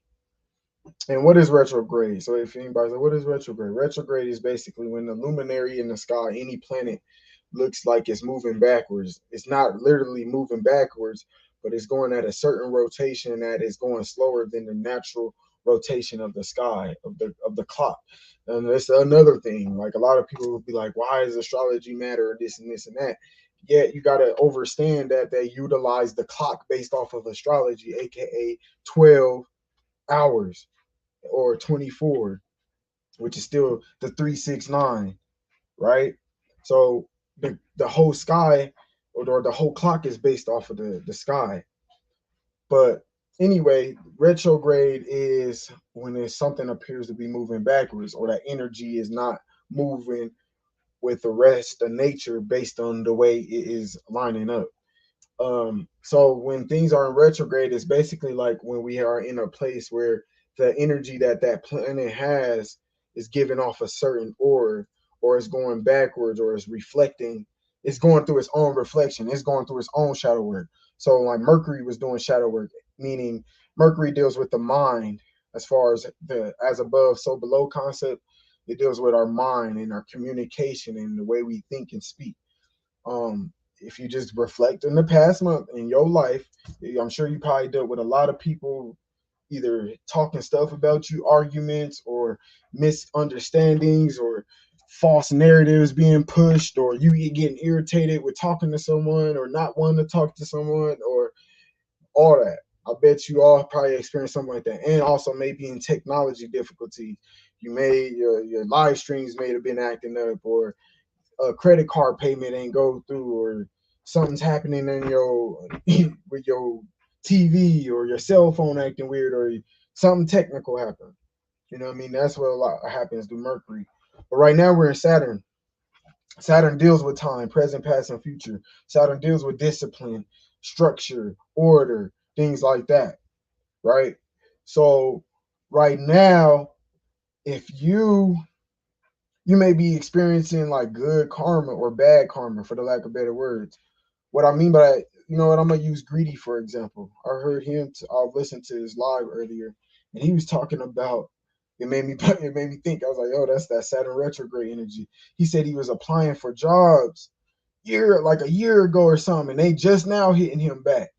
And what is retrograde? So if anybody's like, what is retrograde? Retrograde is basically when the luminary in the sky, any planet, looks like it's moving backwards. It's not literally moving backwards, but it's going at a certain rotation that is going slower than the natural rotation of the sky, of the clock. And that's another thing. Like a lot of people will be like, why does astrology matter? This and this and that. Yet you gotta understand that they utilize the clock based off of astrology, aka 12 hours or 24, which is still the 369, right? So the whole sky or the whole clock is based off of the sky. But anyway, retrograde is when there's something appears to be moving backwards or that energy is not moving with the rest of nature based on the way it is lining up. So when things are in retrograde, it's basically like when we are in a place where the energy that that planet has is giving off a certain aura, or it's going backwards, or it's reflecting. It's going through its own reflection. It's going through its own shadow work. So like Mercury was doing shadow work, meaning Mercury deals with the mind as far as the as above, so below concept. It deals with our mind and our communication and the way we think and speak. If you just reflect in the past month in your life, I'm sure you probably dealt with a lot of people either talking stuff about you, arguments or misunderstandings or false narratives being pushed, or you getting irritated with talking to someone or not wanting to talk to someone or all that. I bet you all probably experienced something like that. And also maybe in technology difficulties. You may your live streams may have been acting up, or a credit card payment ain't go through, or something's happening in your with your TV or your cell phone acting weird, or something technical happened. You know what I mean? That's what a lot happens to Mercury. But right now we're in Saturn. Saturn deals with time, present, past, and future. Saturn deals with discipline, structure, order, things like that. Right? So right now, if you may be experiencing like good karma or bad karma, for the lack of better words. What I mean by that, you know what, I'm gonna use Greedy for example. I heard him. I listened to his live earlier, and he was talking about. It made me. It made me think. I was like, "Oh, that's that Saturn retrograde energy." He said he was applying for jobs like a year ago or something, and they just now hitting him back.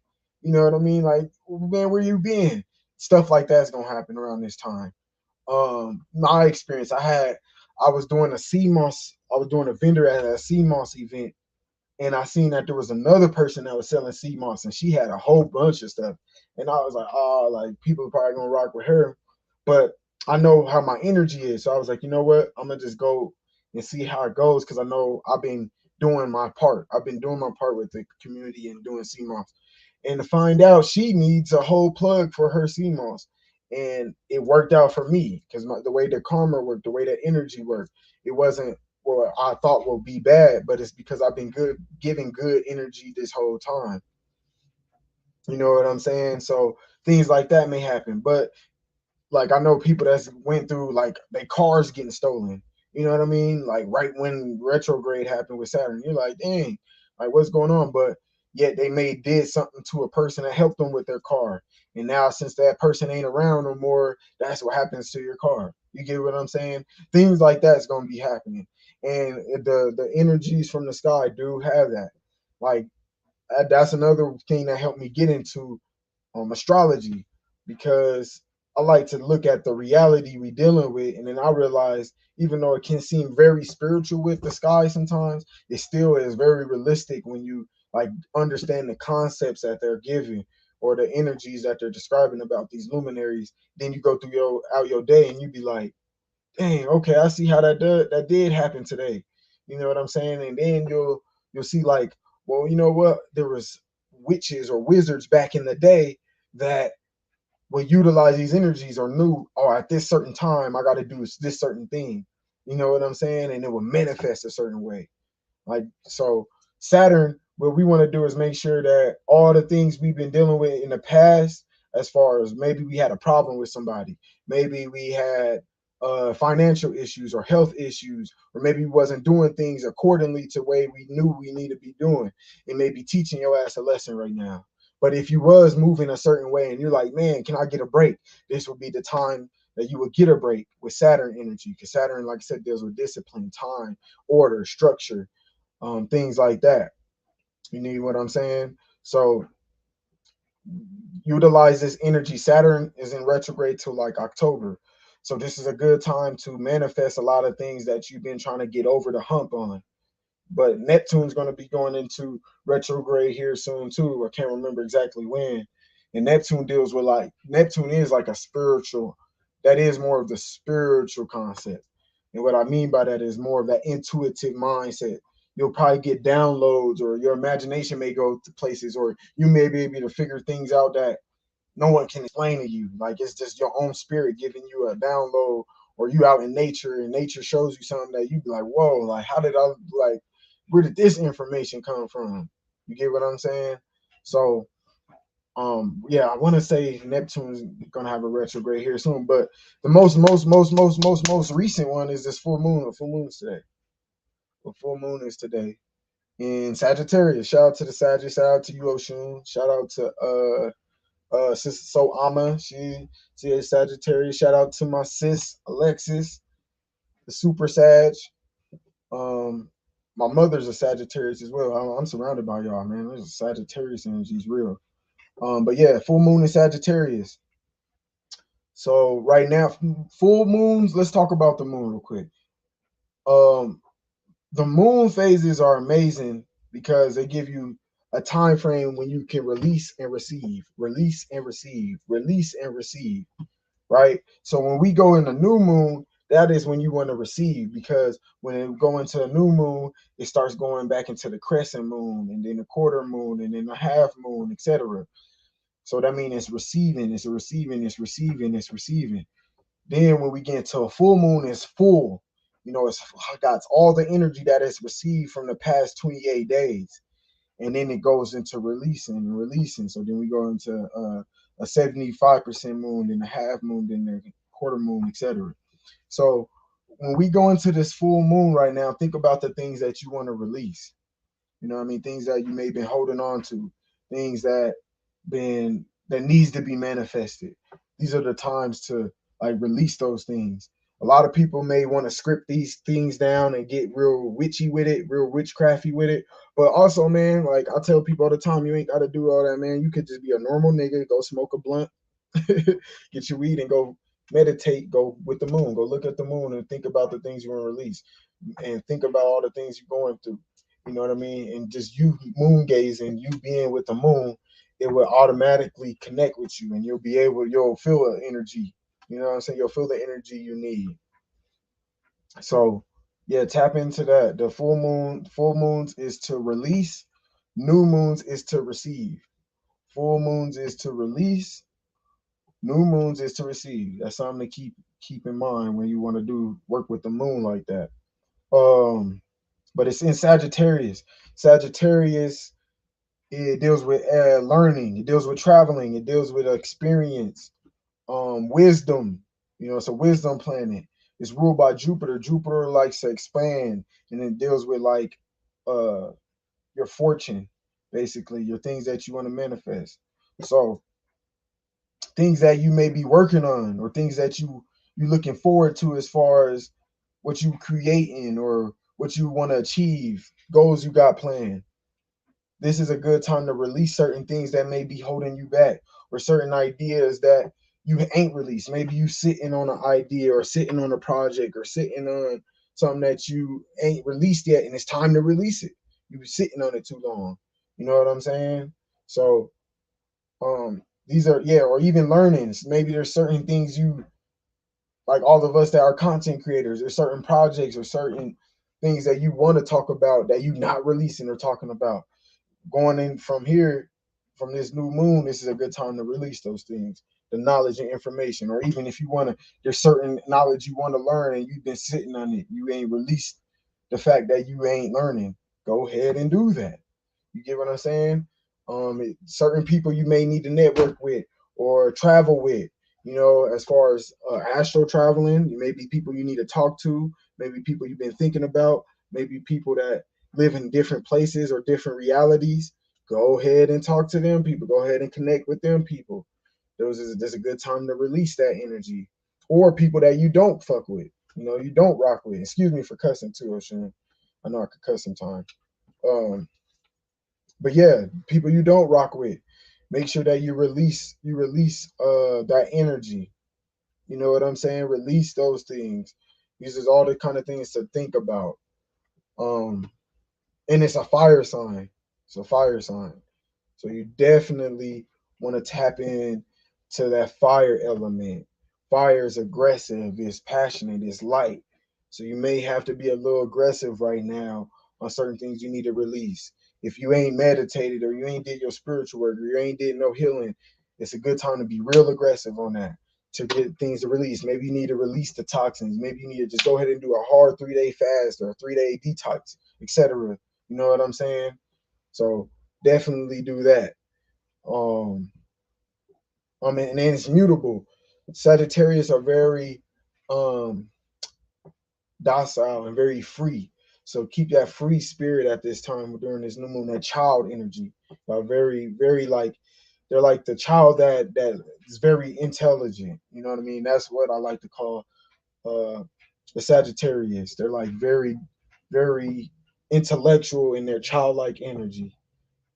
You know what I mean? Like, man, where you been? Stuff like that's gonna happen around this time. My experience, I was doing a CMOS, I was doing a vendor at a CMOS event, and I seen that there was another person that was selling CMOS, and she had a whole bunch of stuff. And I was like, oh, like people are probably gonna rock with her. But I know how my energy is. So I was like, you know what? I'm gonna just go and see how it goes, because I know I've been doing my part. I've been doing my part with the community and doing CMOS. And to find out she needs a whole plug for her CMOS. And it worked out for me because the way the karma worked, the way the energy worked, it wasn't what I thought would be bad, but it's because I've been good, giving good energy this whole time. You know what I'm saying? So things like that may happen. But like I know people that's went through like their cars getting stolen. You know what I mean? Like right when retrograde happened with Saturn, you're like, dang, like what's going on? But yet they may did something to a person that helped them with their car. And now since that person ain't around no more, that's what happens to your car. You get what I'm saying? Things like that's gonna be happening. And the energies from the sky do have that. Like that's another thing that helped me get into astrology, because I like to look at the reality we dealing with, and then I realize even though it can seem very spiritual with the sky sometimes, it still is very realistic when you like understand the concepts that they're giving or the energies that they're describing about these luminaries. Then you go through your day and you be like, dang, okay, I see how that did happen today. You know what I'm saying? And then you'll see like, well, you know what? There was witches or wizards back in the day that will utilize these energies or knew, oh, at this certain time I got to do this certain thing. You know what I'm saying? And it will manifest a certain way. Like so, Saturn. What we want to do is make sure that all the things we've been dealing with in the past, as far as maybe we had a problem with somebody, maybe we had financial issues or health issues, or maybe we wasn't doing things accordingly to the way we knew we need to be doing. It may be teaching your ass a lesson right now. But if you was moving a certain way and you're like, man, can I get a break? This would be the time that you would get a break with Saturn energy, because Saturn, like I said, deals with discipline, time, order, structure, things like that. You need what I'm saying? So utilize this energy. Saturn is in retrograde till like October. So this is a good time to manifest a lot of things that you've been trying to get over the hump on. But Neptune's going to be going into retrograde here soon too. I can't remember exactly when. And Neptune deals with, like, Neptune is like a spiritual, that is more of the spiritual concept. And what I mean by that is more of that intuitive mindset. You'll probably get downloads, or your imagination may go to places, or you may be able to figure things out that no one can explain to you. Like, it's just your own spirit giving you a download, or you out in nature and nature shows you something that you be like, whoa, like, how did I, like, where did this information come from? You get what I'm saying? So yeah, I want to say Neptune's gonna have a retrograde here soon, but the most recent one is this full moon. The full moon is today. The full moon is today in Sagittarius. Shout out to the Sagittarius. Shout out to you, Oshun. Shout out to sister So Ama. She is Sagittarius. Shout out to my sis Alexis, the super Sag. My mother's a Sagittarius as well. I'm surrounded by y'all, man. There's a Sagittarius energy is real. But yeah, full moon in Sagittarius. So right now, full moons. Let's talk about the moon real quick. Um, the moon phases are amazing because they give you a time frame when you can release and receive, release and receive, release and receive. Right. So when we go in the new moon, that is when you want to receive, because when it go into the new moon, it starts going back into the crescent moon, and then the quarter moon, and then the half moon, etc. So that means it's receiving, it's receiving, it's receiving, it's receiving. Then when we get into a full moon, it's full. You know, it's got all the energy that it's received from the past 28 days. And then it goes into releasing and releasing. So then we go into a 75% moon, then a half moon, then the quarter moon, etc. So when we go into this full moon right now, think about the things that you want to release. You know what I mean? Things that you may have been holding on to, things that needs to be manifested. These are the times to, like, release those things. A lot of people may want to script these things down and get real witchy with it, real witchcrafty with it. But also, man, like I tell people all the time, you ain't got to do all that, man. You could just be a normal nigga, go smoke a blunt, get your weed, and go meditate, go with the moon, go look at the moon and think about the things you want to release, and think about all the things you're going through. You know what I mean? And just you moon gazing, you being with the moon, it will automatically connect with you, and you'll feel the energy. You know what I'm saying? You'll feel the energy you need. So yeah, tap into that. The full moons is to release, new moons is to receive. Full moons is to release, new moons is to receive. That's something to keep in mind when you want to do work with the moon like that. But it's in Sagittarius. Sagittarius, it deals with learning, it deals with traveling, it deals with experience, wisdom. You know, it's a wisdom planet. It's ruled by Jupiter. Jupiter likes to expand, and it deals with, like, uh your fortune, basically, your things that you want to manifest. So things that you may be working on, or things that you looking forward to, as far as what you creating or what you want to achieve, goals you got planned. This is a good time to release certain things that may be holding you back, or certain ideas that you ain't released. Maybe you sitting on an idea, or sitting on a project, or sitting on something that you ain't released yet, and it's time to release it. You been sitting on it too long. You know what I'm saying? So these are, yeah, or even learnings. Maybe there's certain things you, like all of us that are content creators, there's certain projects or certain things that you want to talk about that you not releasing or talking about. Going in from here, from this new moon, this is a good time to release those things, the knowledge and information. Or even if you want to, there's certain knowledge you want to learn and you've been sitting on it, you ain't released the fact that you ain't learning, go ahead and do that. You get what I'm saying? Certain people you may need to network with or travel with. You know, as far as astral traveling, maybe people you need to talk to, maybe people you've been thinking about, maybe people that live in different places or different realities. Go ahead and talk to them people. Go ahead and connect with them people. There's a good time to release that energy. Or people that you don't fuck with, you know, you don't rock with. Excuse me for cussing too, Ocean. I know I could cuss sometimes. Um, but yeah, people you don't rock with. Make sure that you release that energy. You know what I'm saying? Release those things. These is all the kind of things to think about. Um, and it's a fire sign. It's a fire sign. So you definitely want to tap in to that fire element. Fire is aggressive, it's passionate, it's light. So you may have to be a little aggressive right now on certain things you need to release. If you ain't meditated or you ain't did your spiritual work or you ain't did no healing, it's a good time to be real aggressive on that to get things to release. Maybe you need to release the toxins. Maybe you need to just go ahead and do a hard 3 day fast or a 3 day detox, etc. You know what I'm saying? So definitely do that. Um, and then it's mutable. Sagittarius are very um docile and very free. So keep that free spirit at this time during this new moon, that child energy. Very, very like they're like the child that is very intelligent. You know what I mean? That's what I like to call uh the Sagittarius. They're like very, very intellectual in their childlike energy.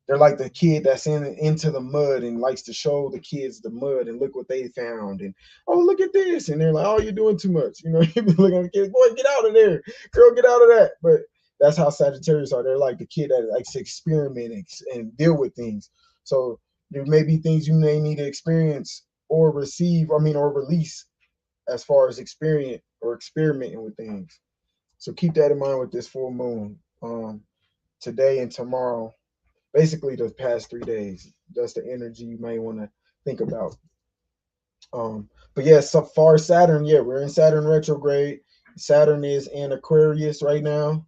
They're like the kid that's into the mud and likes to show the kids the mud and look what they found and oh look at this and they're like oh you're doing too much, you know. You be looking at the kids, boy get out of there, girl get out of that. But that's how Sagittarius are. They're like the kid that likes to experiment and deal with things. So there may be things you may need to experience or receive, I mean, or release as far as experience or experimenting with things. So keep that in mind with this full moon. Today and tomorrow, basically the past 3 days. That's the energy you may want to think about. But yeah, so far Saturn, yeah, we're in Saturn retrograde. Saturn is in Aquarius right now,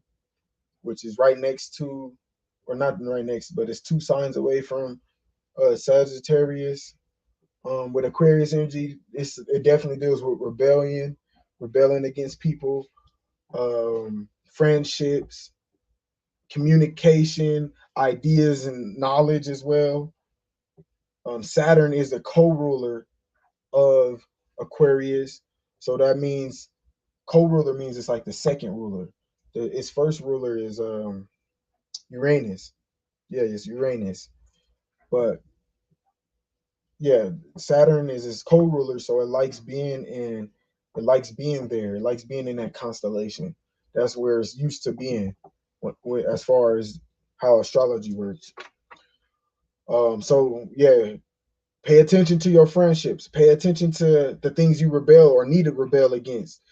which is right next to, or not right next, but it's 2 signs away from Sagittarius. With Aquarius energy, it definitely deals with rebellion, rebelling against people, friendships, communication, ideas, and knowledge as well. Saturn is the co-ruler of Aquarius, so that means co-ruler means it's like the second ruler. Its first ruler is Uranus. Yeah, it's Uranus, but yeah, Saturn is its co-ruler, so it likes being in, it likes being there, it likes being in that constellation. That's where it's used to being, as far as how astrology works. So yeah, pay attention to your friendships. Pay attention to the things you rebel or need to rebel against,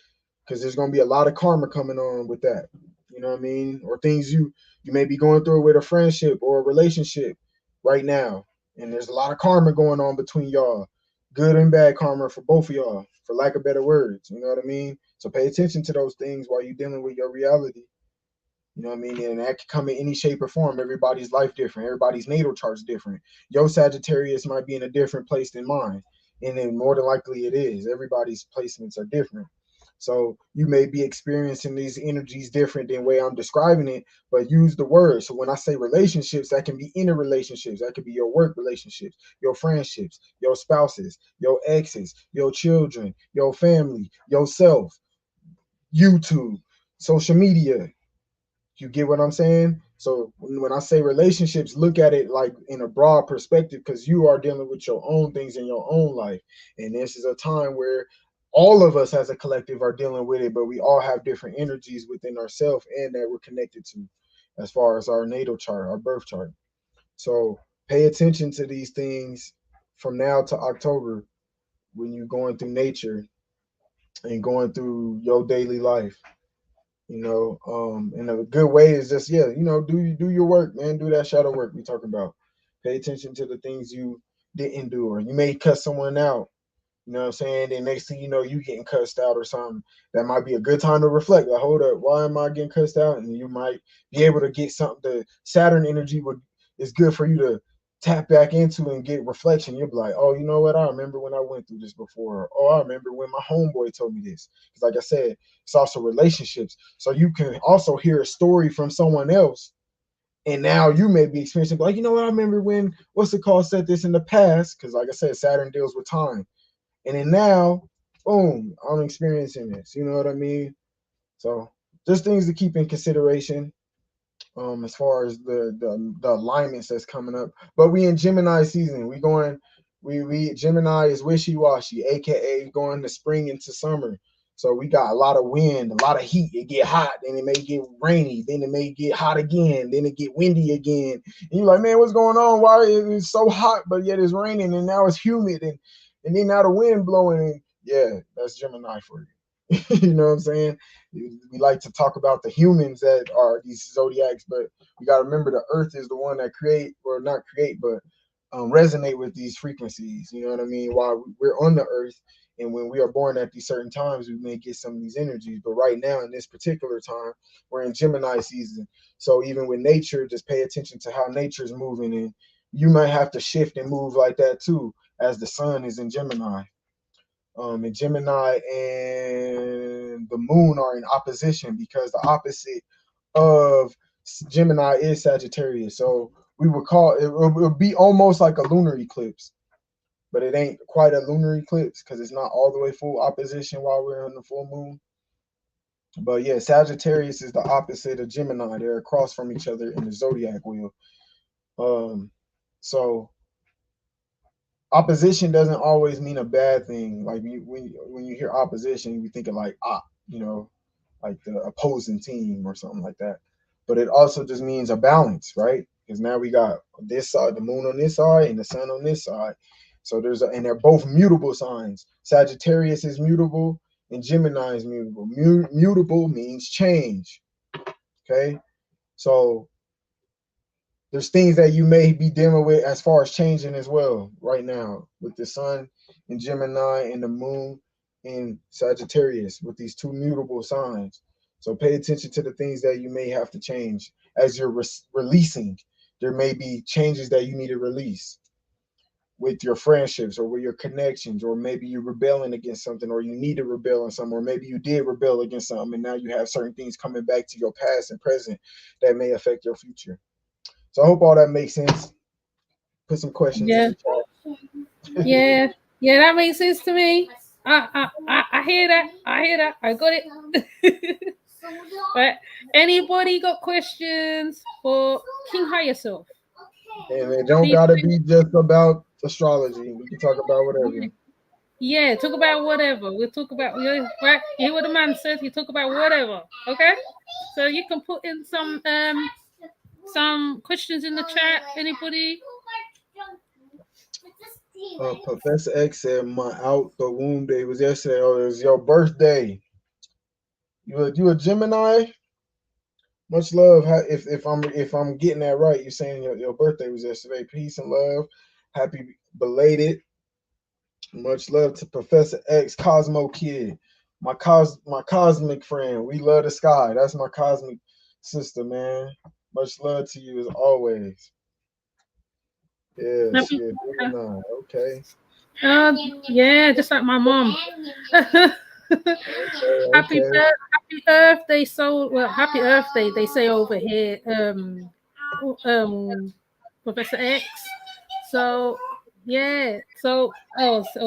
because there's going to be a lot of karma coming on with that. You know what I mean? Or things you may be going through with a friendship or a relationship right now, and there's a lot of karma going on between y'all, good and bad karma for both of y'all, for lack of better words. You know what I mean? So pay attention to those things while you're dealing with your reality. You know what I mean? And that could come in any shape or form. Everybody's life different. Everybody's natal chart's different. Your Sagittarius might be in a different place than mine. And then more than likely it is. Everybody's placements are different. So you may be experiencing these energies different than the way I'm describing it, but use the word. So when I say relationships, that can be inner relationships. That could be your work relationships, your friendships, your spouses, your exes, your children, your family, yourself, YouTube, social media. You get what I'm saying? So when I say relationships, look at it like in a broad perspective, because you are dealing with your own things in your own life. And this is a time where all of us as a collective are dealing with it, but we all have different energies within ourselves and that we're connected to as far as our natal chart, our birth chart. So pay attention to these things from now to October when you're going through nature and going through your daily life. And a good way is just, yeah, do your work, man. Do that shadow work we talking about. Pay attention to the things you didn't do, or you may cut someone out. You know what I'm saying? Then next thing you know, you getting cussed out or something. That might be a good time to reflect. Like, hold up, why am I getting cussed out? And you might be able to get something. The Saturn energy is good for you to tap back into and get reflection, you'll be like, oh, you know what? I remember when I went through this before. Oh, I remember when my homeboy told me this. Because, like I said, it's also relationships. So you can also hear a story from someone else. And now you may be experiencing, like, you know what? I remember when, what's it called, said this in the past. Because, like I said, Saturn deals with time. And then now, boom, I'm experiencing this. You know what I mean? So just things to keep in consideration as far as the alignments that's coming up. But we in Gemini season. We Gemini is wishy-washy, aka going to spring into summer. So we got a lot of wind, a lot of heat. It get hot, then it may get rainy, then it may get hot again, then it get windy again. And you're like, man, what's going on? Why is it so hot, but yet it's raining, and now it's humid, and then now the wind blowing. And yeah, that's Gemini for you. You know what I'm saying? We like to talk about the humans that are these zodiacs, but we got to remember the Earth is the one that create, or not create, but resonate with these frequencies. You know what I mean? While we're on the Earth, and when we are born at these certain times, we may get some of these energies. But right now, in this particular time, we're in Gemini season. So even with nature, just pay attention to how nature's moving, and you might have to shift and move like that too, as the sun is in Gemini. And Gemini and the moon are in opposition, because the opposite of Gemini is Sagittarius. So we would call it, it would be almost like a lunar eclipse, but it ain't quite a lunar eclipse because it's not all the way full opposition while we're on the full moon. But yeah, Sagittarius is the opposite of Gemini. They're across from each other in the zodiac wheel. So opposition doesn't always mean a bad thing. Like when you hear opposition, you think of like you know, like the opposing team or something like that. But it also just means a balance, right? Because now we got this side, the moon on this side, and the sun on this side. So and they're both mutable signs. Sagittarius is mutable, and Gemini is mutable. Mutable means change. Okay, so there's things that you may be dealing with as far as changing as well right now with the sun in Gemini and the moon in Sagittarius with these two mutable signs. So pay attention to the things that you may have to change as you're releasing. There may be changes that you need to release with your friendships or with your connections, or maybe you're rebelling against something, or you need to rebel on something, or maybe you did rebel against something and now you have certain things coming back to your past and present that may affect your future. So I hope all that makes sense. Put some questions in Yeah, the chat. yeah, yeah. That makes sense to me. I hear that. I hear that. I got it. But anybody got questions for King Higherself? And it don't Please. gotta be just about astrology. We can talk about whatever. Yeah, talk about whatever. We'll talk about, right? You hear what the man says? You talk about whatever. Okay? So you can put in some questions in the chat. Anybody? Professor X said my out the womb day was yesterday. Oh, it was your birthday. You a Gemini? Much love. If I'm getting that right, you're saying your birthday was yesterday. Peace and love. Happy belated. Much love to Professor X, Cosmo Kid, my cosmic friend. We love the sky. That's my cosmic sister, man. Much love to you as always. Yes, Happy, yeah, Gemini. Okay, uh, yeah, just like my mom. okay. Happy Earth Day. So well, Happy Earth Day. They say over here. Professor X. So yeah. So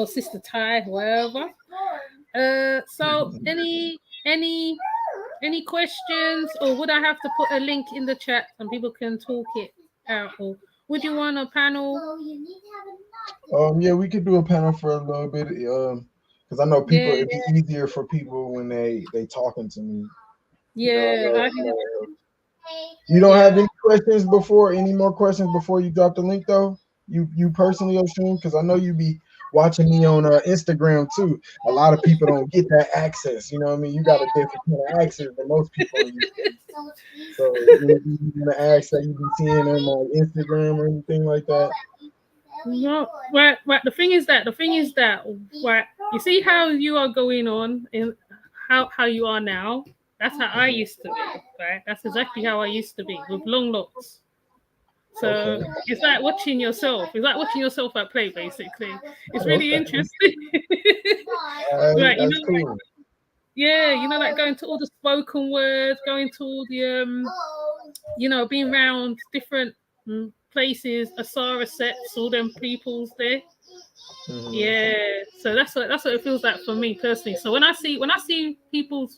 Sister Ty, wherever. So any questions, or would I have to put a link in the chat and people can talk it out, or would you want a panel? Yeah, we could do a panel for a little bit. Because I know people. Yeah, It'd be easier for people when they talking to me. You know, yeah, you don't yeah, have any questions before any more questions before you drop the link though. You personally, Oshun, because I know you be watching me on Instagram too. A lot of people don't get that access. You know what I mean? You got a different kind of access than most people on YouTube. So anything you want to ask that you be seeing on my Instagram or anything like that? no, right. The thing is that right. You see how you are going on and how you are now. That's how I used to be, right? That's exactly how I used to be with long locks. So Okay. it's like watching yourself. It's like watching yourself at play, basically. It's really Okay. interesting. All right, Like, that's cool. yeah, like going to all the spoken words, going to all the being around different places, Asara sets, all them peoples there. Hmm. Yeah, so that's what it feels like for me personally. So when I see people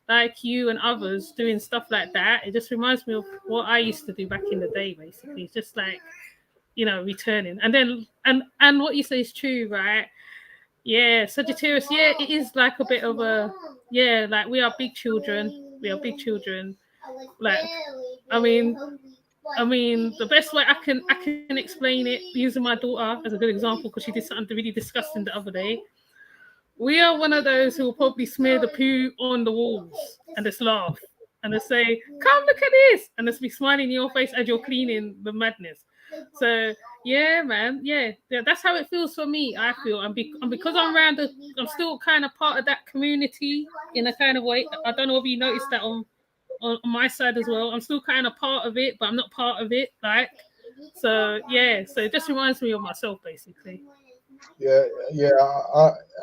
like you and others doing stuff like that, it just reminds me of what I used to do back in the day. Basically, it's just like returning, and then and what you say is true, right? Yeah, Sagittarius. Yeah, it is like a bit of a like we are big children. We are big children. Like, I mean, the best way I can explain it using my daughter as a good example because she did something really disgusting the other day. We are one of those who will probably smear the poo on the walls and just laugh and just say, "Come look at this," and just be smiling in your face as you're cleaning the madness. So yeah, man, yeah, that's how it feels for me. I feel, and because I'm still kind of part of that community in a kind of way. I don't know if you noticed that on my side as well. I'm still kind of part of it, but I'm not part of it. Like, so yeah, so it just reminds me of myself, basically. Yeah, yeah.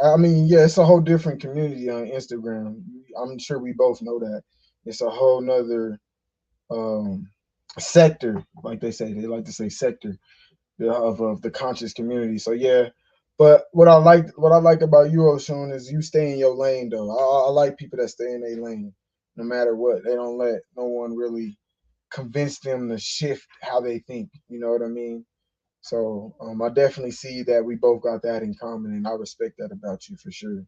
I mean, yeah, it's a whole different community on Instagram. I'm sure we both know that. It's a whole nother um sector, like they say. They like to say sector of the conscious community. So yeah. But what I like about you, Oshun, is you stay in your lane though. I like people that stay in their lane, no matter what. They don't let no one really convince them to shift how they think. You know what I mean? So I definitely see that we both got that in common, and I respect that about you for sure.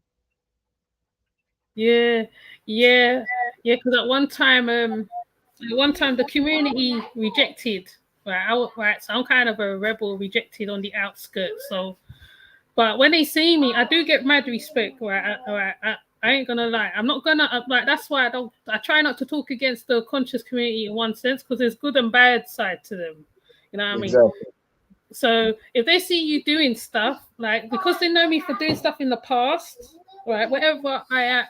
Yeah, yeah, yeah. Because at one time the community rejected. Right, right. So I'm kind of a rebel, rejected on the outskirts. So, but when they see me, I do get mad respect. Right, I ain't gonna lie. I'm not gonna like. That's why I don't. I try not to talk against the conscious community in one sense because there's good and bad side to them. You know what I mean? Exactly. So if they see you doing stuff, like because they know me for doing stuff in the past, right, wherever I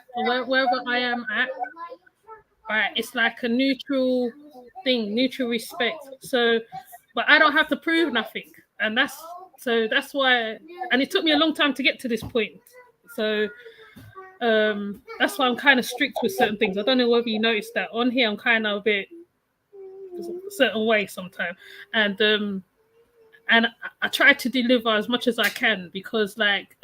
am at, right, it's like a neutral thing, neutral respect. So, but I don't have to prove nothing, and that's why. And it took me a long time to get to this point. So that's why I'm kind of strict with certain things. I don't know whether you noticed that on here. I'm kind of a bit a certain way sometimes, and I try to deliver as much as I can because like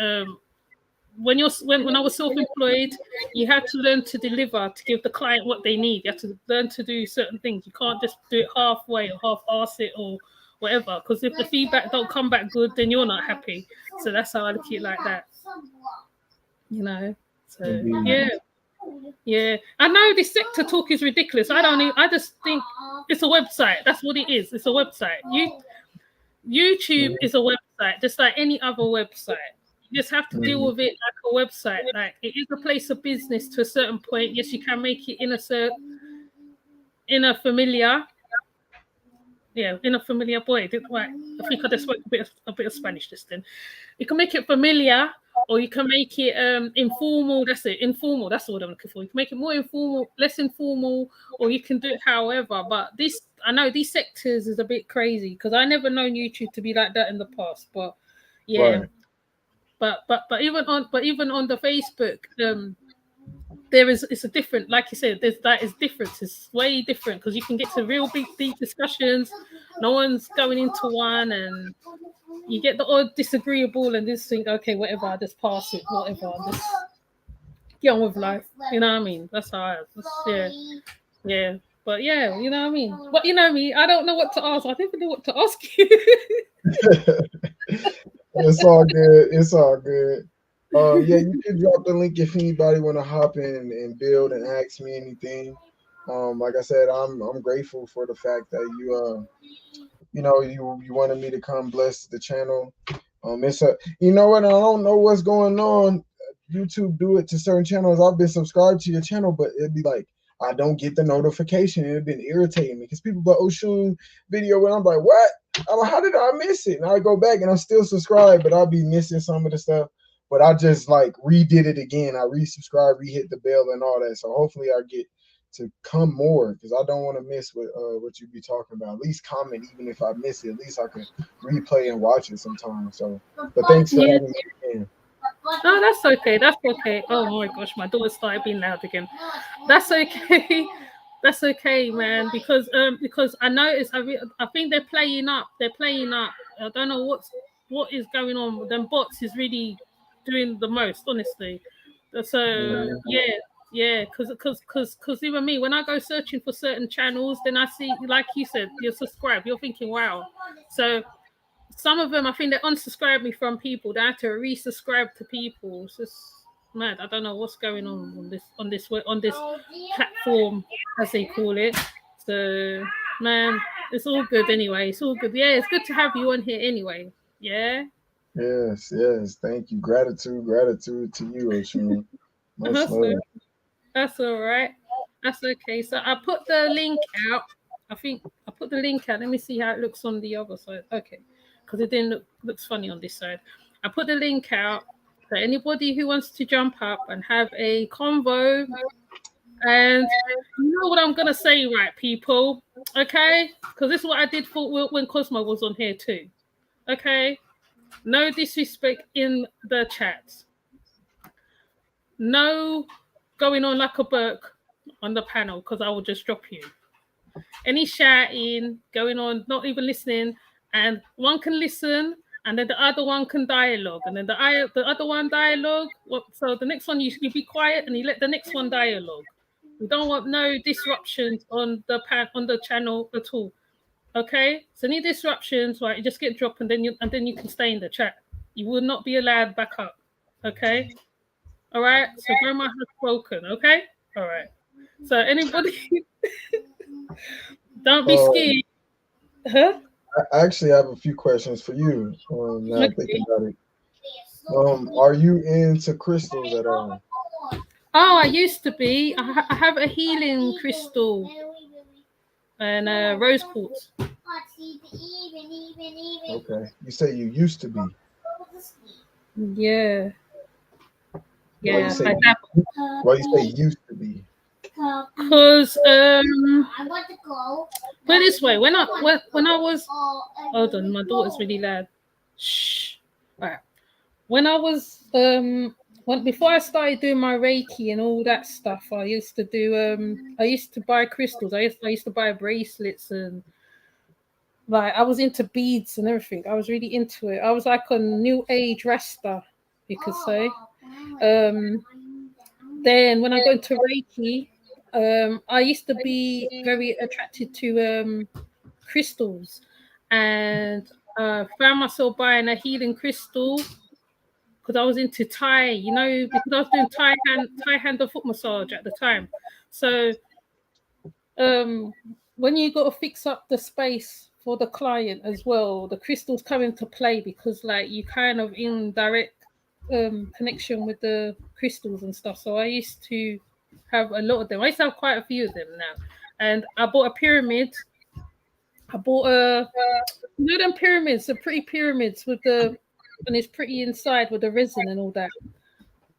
when I was self-employed, you had to learn to deliver to give the client what they need. You have to learn to do certain things. You can't just do it halfway or half-ass it or whatever. Because if the feedback don't come back good, then you're not happy. So that's how I look at it like that. You know. So Indeed. yeah. Yeah, I know this sector talk is ridiculous. I just think it's a website. That's what it is. It's a website. YouTube is a website, just like any other website. You just have to deal Mhm. with it like a website. Like it is a place of business to a certain point. Yes, you can make it in a familiar, yeah, in a familiar boy. Right. I think I just spoke a bit of Spanish just then. You can make it familiar, or you can make it informal. That's it, informal. That's what I'm looking for. You can make it more informal, less informal, or you can do it however. But this, I know these sectors is a bit crazy because I never known YouTube to be like that in the past. But yeah, Right. but even on the Facebook, there is it's a different, like you said, there's that is different. It's way different because you can get to real big deep discussions. No one's going into one, and you get the odd disagreeable and just think, okay, whatever, I just pass it, whatever, I just get on with life. You know what I mean? That's how yeah, yeah. But yeah, you know what I mean? But you know me, I don't know what to ask. I don't even know what to ask you. It's all good. It's all good. Yeah, you can drop the link if anybody want to hop in and build and ask me anything. Like I said, I'm grateful for the fact that you wanted me to come bless the channel. It's a you know what, I don't know what's going on. YouTube do it to certain channels. I've been subscribed to your channel, but it'd be like I don't get the notification. It'd been irritating me because people put Oshun video and I'm like, what? I'm like, how did I miss it? And I go back and I'm still subscribed, but I'll be missing some of the stuff. But I just like redid it again. I resubscribed, re-hit the bell and all that. So hopefully I get to come more, because I don't want to miss what you be talking about. At least comment, even if I miss it. At least I can replay and watch it sometime. So, but thanks for Yeah. having me again. No, that's okay. That's okay. Oh my gosh, my daughter started being loud again. That's okay. That's okay, man. Because I noticed I think they're playing up. They're playing up. I don't know what is going on. With them bots is really doing the most, honestly. So Yeah. yeah, because even me, when I go searching for certain channels, then I see, like you said, you're subscribed. You're thinking, wow. So some of them, I think they unsubscribe me from people. They have to resubscribe to people. It's just mad. I don't know what's going on this platform, as they call it. So, man, it's all good anyway. It's all good. Yeah, it's good to have you on here anyway. Yeah, Yes, yes. Thank you. Gratitude to you, Oshun. Much love. so that's all right. That's okay. So I put the link out. I think I put the link out. Let me see how it looks on the other side. Okay, because it didn't looks funny on this side. I put the link out for anybody who wants to jump up and have a convo. And you know what I'm gonna say, right, people? Okay, because this is what I did for when Cosmo was on here too. Okay, no disrespect in the chat. No going on like a Burke on the panel because I will just drop you. Any shouting going on, not even listening, and one can listen, and then the other one can dialogue, and then the other one dialogue. So the next one you be quiet and you let the next one dialogue. We don't want no disruptions on the channel at all. Okay, so any disruptions, right? You just get dropped, and then you can stay in the chat. You will not be allowed back up. Okay. All right. So grandma has spoken. Okay. All right. So anybody, don't be Uh, scared. Huh? I actually have a few questions for you. Now I'm Okay. thinking about it. Are you into crystals at all? Oh, I used to be. I have a healing crystal and rose quartz. Okay. You say you used to be. Yeah, Why you yeah. say I have why you say used to be? because put it this way, when I was, hold on, my daughter's really loud. Shh. All right. When I was when before I started doing my Reiki and all that stuff, I used to buy crystals. I used to buy bracelets, and like I was into beads and everything. I was really into it. I was like a new age Rasta, you could say. Um then when I got into Reiki, I used to be very attracted to crystals, and found myself buying a healing crystal because I was into Thai, because I was doing Thai hand and foot massage at the time. So when you got to fix up the space for the client as well, the crystals come into play because like you kind of in direct connection with the crystals and stuff. So I used to have a lot of them. I used to have quite a few of them now, and I bought a pyramid. I bought them pyramids, the pretty pyramids with the and it's pretty inside with the resin and all that.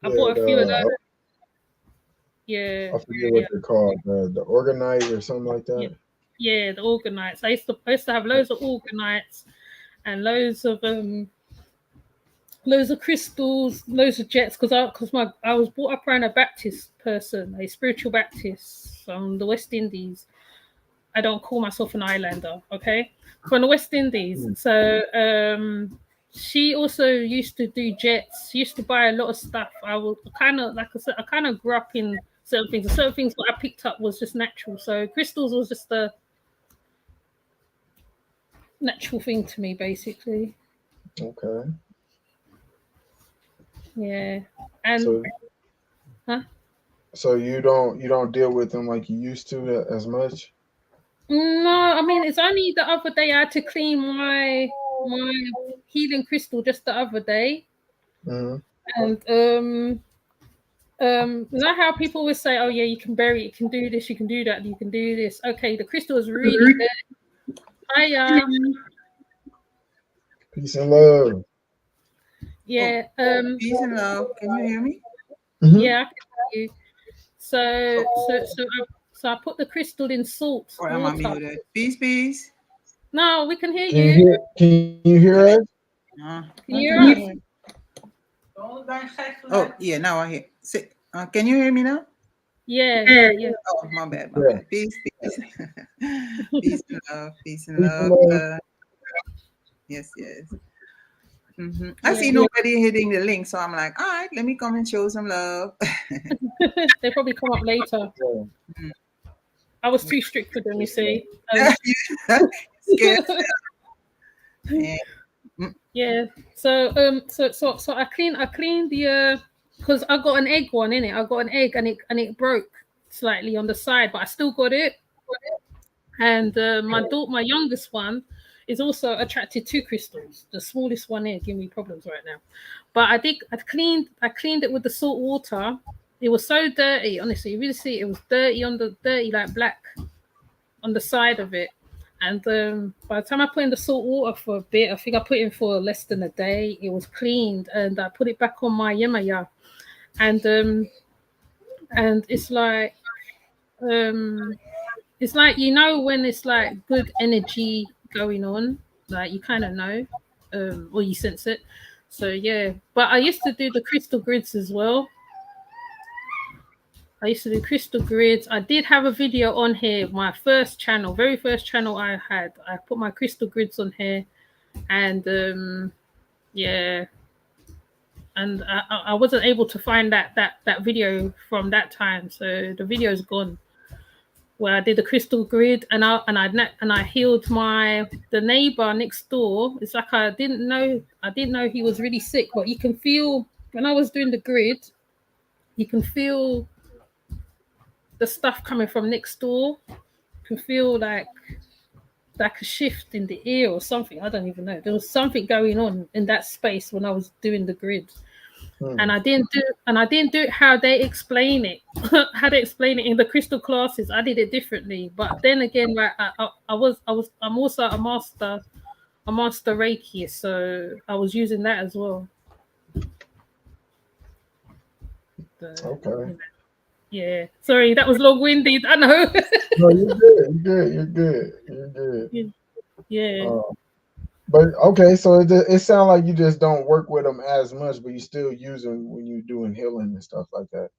I Yeah, bought a few of those. Yeah, I forget what yeah, they're called. The organite or something like yeah, that. yeah. The organites. I used to have loads of organites and loads of crystals, loads of jets because I was brought up around a Baptist person, a spiritual Baptist from the West Indies. I don't call myself an Islander, okay? From the West Indies. Hmm. So she also used to do jets. She used to buy a lot of stuff. I was kind of, like I said, I kind of grew up in certain things. And certain things what I picked up was just natural. So crystals was just a natural thing to me, basically. Okay. Yeah. And So huh? so you don't deal with them like you used to as much? No, I mean it's only the other day I had to clean my healing crystal just the other day. Hmm. And you know how people always say, oh yeah, you can bury it, you can do this, you can do that, you can do this. Okay, the crystal is really good. I Peace and love. Oh, yeah, peace and love. Can you hear me? Hmm. yeah, I can hear you. So So I put the crystal in salt Or am I water. muted? Peace, peace. No, we can hear Can you you. hear? Can you hear us? Can you I hear can us? hear. Oh, yeah, now I hear. Can you hear me now? Yeah, yeah, yeah. Oh, my bad, my Yeah. bad. Peace, peace. Peace and love, peace and Peace and love. love. Yes, yes. I Yeah. see nobody hitting the link, so I'm like, all right, let me come and show some love. They probably come up later. Yeah. I was too strict for them, you see. Scared. Yeah. Yeah. So I cleaned the because I got an egg one in it. I got an egg and it broke slightly on the side, but I still got it. And my youngest one, is also attracted to crystals. The smallest one here giving me problems right now. But I cleaned it with the salt water. It was so dirty, honestly. You really see it was dirty like black on the side of it. And by the time I put in the salt water for a bit, I think I put in for less than a day. It was cleaned, and I put it back on my yemaya, and um, it's like when it's like good energy going on, like you kind of know, or you sense it. So yeah, but I used to do the crystal grids as well. I used to do crystal grids. I did have a video on here, my first channel, very first channel I had. I put my crystal grids on here, and yeah, and I wasn't able to find that video from that time, so the video's gone. Where I did the crystal grid, and I healed the neighbor next door. It's like I didn't know he was really sick, but you can feel when I was doing the grid, you can feel the stuff coming from next door. You can feel like a shift in the ear or something. I don't even know. There was something going on in that space when I was doing the grid. And I didn't do it how they explain it. How they explain it in the crystal classes. I did it differently. But then again, like I'm also a master Reiki, so I was using that as well. Okay. Yeah. Sorry, that was long-winded. I know. No, you're good. You're good. You're good. You're good. Yeah. But okay, so it sounds like you just don't work with them as much, but you still use them when you're doing healing and stuff like that.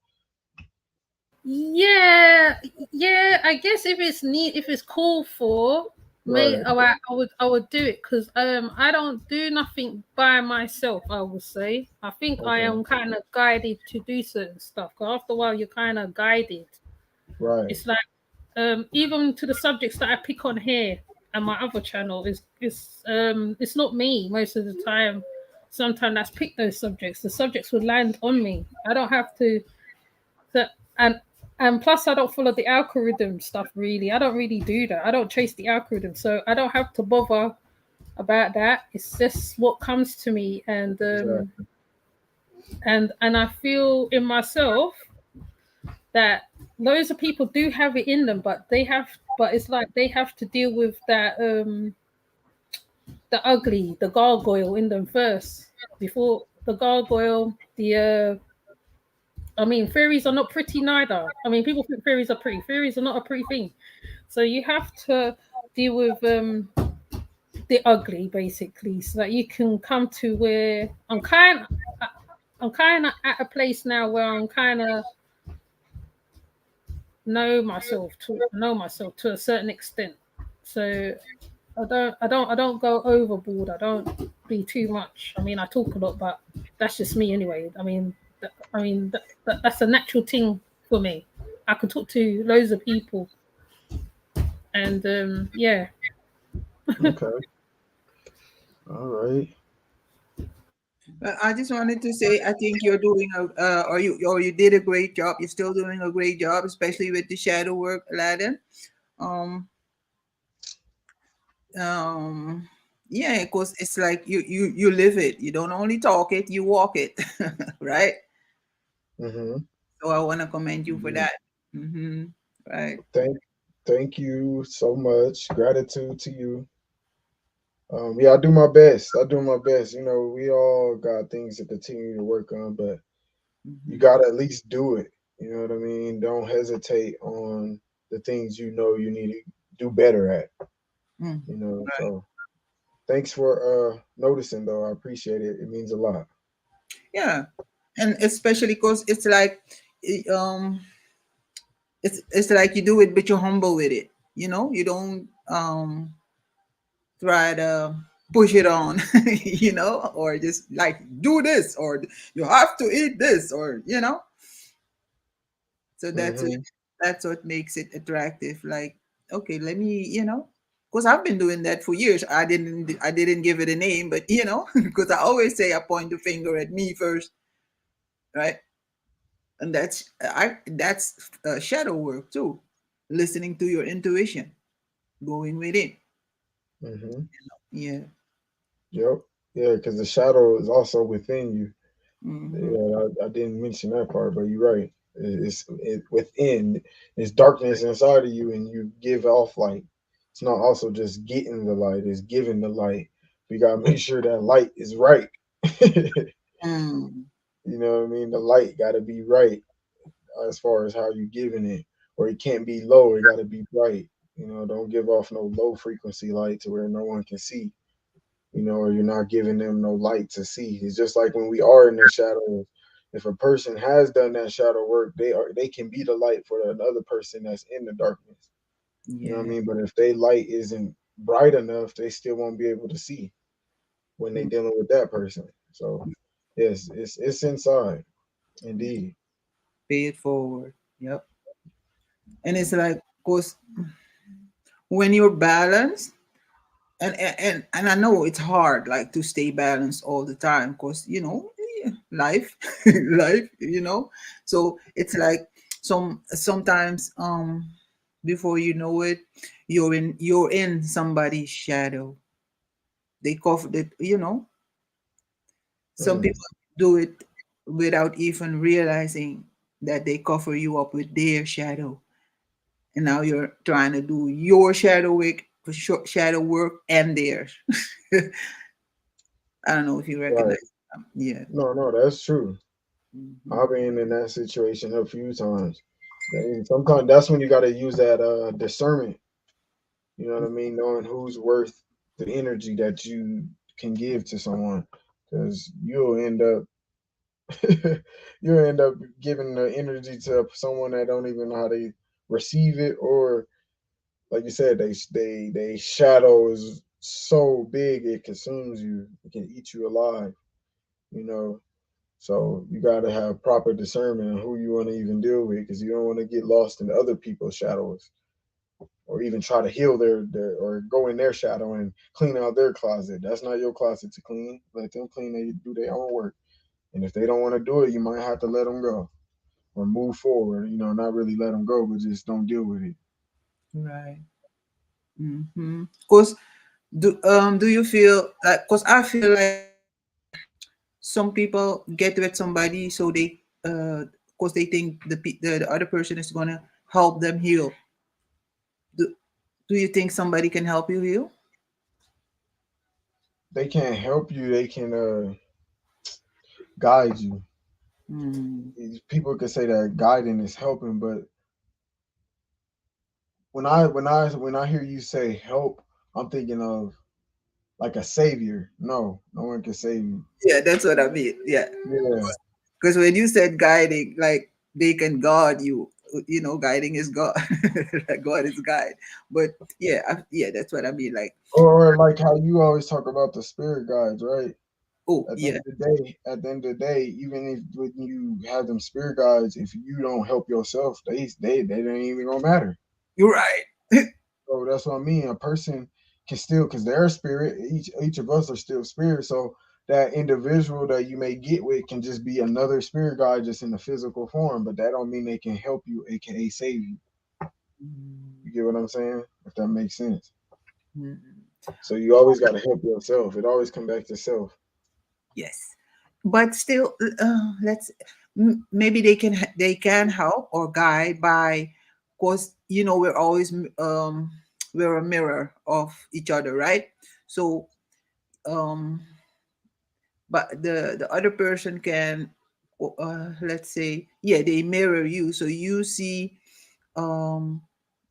Yeah, yeah. I guess if it's called for, Right. I would do it because I don't do nothing by myself. I would say I think I Okay. am kind of guided to do certain stuff. 'Cause after a while, you're kind of guided. Right. It's like even to the subjects that I pick on here and my other channel it's not me most of the time. Sometimes I pick those subjects. The subjects would land on me. I don't have to. So, and and plus I don't follow the algorithm stuff really. I don't really do that. I don't chase the algorithm, so I don't have to bother about that. It's just what comes to me, Exactly. and I feel in myself that loads of people do have it in them, but it's like they have to deal with that the gargoyle in them first before the gargoyle. I mean, fairies are not pretty neither. I mean, people think fairies are pretty. Fairies are not a pretty thing. So you have to deal with the ugly, basically, so that you can come to where I'm kind of at a place now where I'm kind of know myself to a certain extent. So I don't go overboard. I don't be too much. I mean, I talk a lot, but that's just me anyway. That's a natural thing for me. I can talk to loads of people, and yeah. Okay. All right. I just wanted to say, I think you're doing or you did a great job. You're still doing a great job, especially with the shadow work, Aladdin. Um, um, yeah, because it's like you live it. You don't only talk it, you walk it, right? Mm-hmm. So I want to commend you for that. Hmm. Right. Thank thank you so much. Gratitude to you. Yeah, I do my best. I do my best. You know, we all got things to continue to work on, but you Hmm. gotta at least do it. You know what I mean? Don't hesitate on the things you know you need to do better at. Mm. You know, Right. so thanks for noticing though. I appreciate it. It means a lot. Yeah, and especially because it's like, it's like you do it, but you're humble with it. You don't try to push it on, or just like do this, or you have to eat this, or So Hmm. that's what makes it attractive. Like, okay, let me, because I've been doing that for years. I didn't give it a name, but because I always say I point the finger at me first, right? And that's shadow work too. Listening to your intuition, going with it. Hmm. Yeah. Yep. Yeah, because the shadow is also within you. Hmm. Yeah, I didn't mention that part, but you're right. Within. It's darkness inside of you, and you give off light. It's not also just getting the light; it's giving the light. We gotta make sure that light is right. Mm. You know what I mean? The light got to be right as far as how you giving it, or it can't be low. It got to be bright. You know, don't give off no low frequency light to where no one can see. You know, or you're not giving them no light to see. It's just like when we are in the shadows. If a person has done that shadow work, they can be the light for another person that's in the darkness. You know what I Yeah. mean? But if they light isn't bright enough, they still won't be able to see when they Mm. dealing with that person. So yes, it's inside, indeed. Pay it forward. Yep. And it's like, cause when you're balanced, and I know it's hard, like to stay balanced all the time, because life, life, So it's like sometimes, before you know it, you're in somebody's shadow. They cover it. Some Mm, people do it without even realizing that they cover you up with their shadow, and now you're trying to do your shadow work and theirs. I don't know if you right. recognize them. Yeah. No, no, that's true. Hmm. I've been in that situation a few times. And sometimes that's when you got to use that discernment. You know what I mean? Knowing who's worth the energy that you can give to someone, because you'll end up giving the energy to someone that don't even know how to receive it, or like you said, they shadow is so big it consumes you. It can eat you alive. You know, so you got to have proper discernment on who you want to even deal with, because you don't want to get lost in other people's shadows, or even try to heal their or go in their shadow and clean out their closet. That's not your closet to clean. Let them clean. They do their own work. And if they don't want to do it, you might have to let them go or move forward. You know, not really let them go, but just don't deal with it. Right. Because do you feel like? Because I feel like some people get with somebody so because they think the other person is gonna help them heal. Do Do you think somebody can help you heal? They can't help you. They can guide you. Mm. People could say that guiding is helping, but when I hear you say help, I'm thinking of like a savior. No, no one can save you. Yeah, that's what I mean. Yeah, Yeah, because when you said guiding, like they can guard you. Guiding is God. God is guide. But yeah, yeah, that's what I mean. Like, or like how you always talk about the spirit guides, right? oh At the end yeah, of the day, even if when you have them spirit guides, if you don't help yourself, they ain't even gonna matter. you're right. So that's what I mean. A person can still, because they're a spirit. Each of us are still spirit. So that individual that you may get with can just be another spirit guide, just in the physical form. But that don't mean they can help you, aka save you. Mm. You get what I'm saying? If that makes sense. Mm. So you always got to help yourself. It always come back to self. Yes, but still, maybe they can help or guide by, course, we're always we're a mirror of each other, right? So, um, but the other person can, let's say, yeah, they mirror you, so you see, um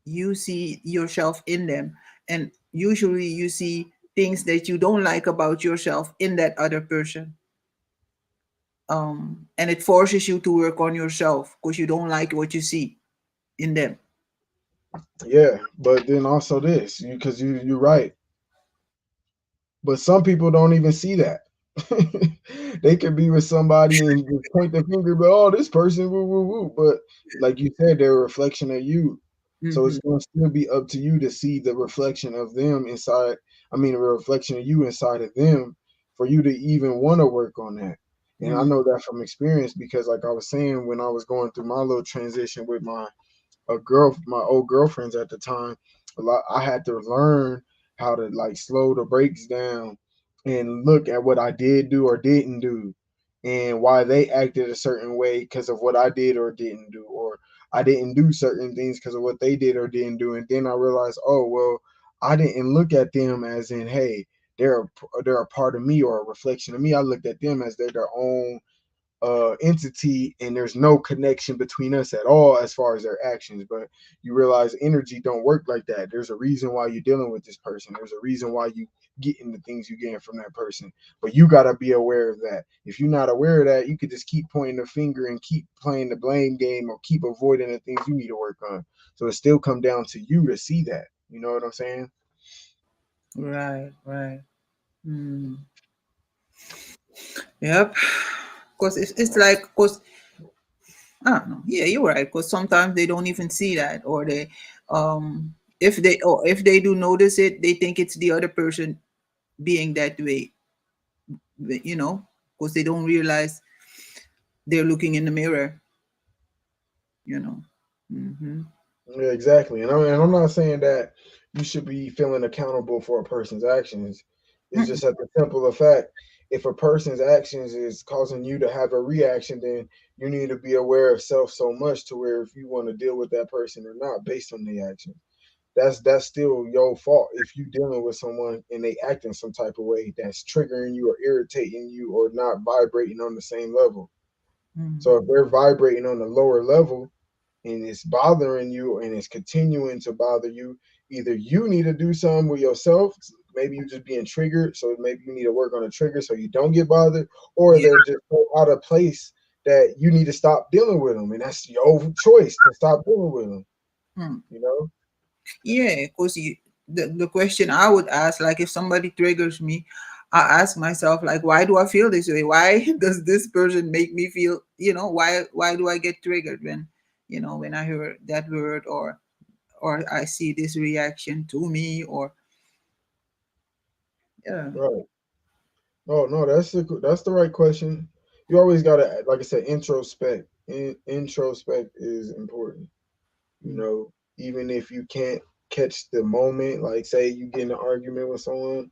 you see yourself in them, and usually you see things that you don't like about yourself in that other person. And it forces you to work on yourself because you don't like what you see in them. Yeah, but then also this, because you're right. But some people don't even see that. They could be with somebody and just point the finger, but oh, this person, woo, woo, woo. But like you said, they're a reflection of you. So Hmm. it's going to still be up to you to see the reflection of them inside. I mean, a reflection of you inside of them for you to even want to work on that. And I Hmm. know that from experience because, like I was saying, when I was going through my little transition with my old girlfriends at the time, a lot I had to learn how to like slow the brakes down and look at what I did do or didn't do and why they acted a certain way because of what I did or didn't do, or I didn't do certain things because of what they did or didn't do. And then I realized, oh well, I didn't look at them as in, hey, they're a part of me or a reflection of me. I looked at them as they're their own entity, and there's no connection between us at all as far as their actions. But you realize energy don't work like that. There's a reason why you're dealing with this person. There's a reason why you getting the things you getting from that person. But you got to be aware of that. If you're not aware of that, you could just keep pointing the finger and keep playing the blame game or keep avoiding the things you need to work on. So it still come down to you to see that. You know what I'm saying? Right, right. Mm. Yep. Because it's like, because I don't know. Yeah, you're right. Because sometimes they don't even see that, or they, if they do notice it, they think it's the other person being that way. You know, because they don't realize they're looking in the mirror. You know. Hmm. Yeah, exactly. And I'm not saying that you should be feeling accountable for a person's actions. It's just that the simple of fact, if a person's actions is causing you to have a reaction, then you need to be aware of self so much to where if you want to deal with that person or not based on the action. That's still your fault if you dealing with someone and they act in some type of way that's triggering you or irritating you or not vibrating on the same level. So if they're vibrating on the lower level, and it's bothering you and it's continuing to bother you, either you need to do something with yourself. Maybe you're just being triggered. So maybe you need to work on a trigger so you don't get bothered, or Yeah. they're just so out of place that you need to stop dealing with them. And that's your choice to stop dealing with them, Hmm. you know? Yeah, because the question I would ask, like if somebody triggers me, I ask myself, like, why do I feel this way? Why does this person make me feel, why do I get triggered when, when I hear that word, or I see this reaction to me, or yeah. Right. Oh, no, that's the right question. You always got to, like I said, introspect. Introspect is important. You Mm, know, even if you can't catch the moment, like say you get in an argument with someone,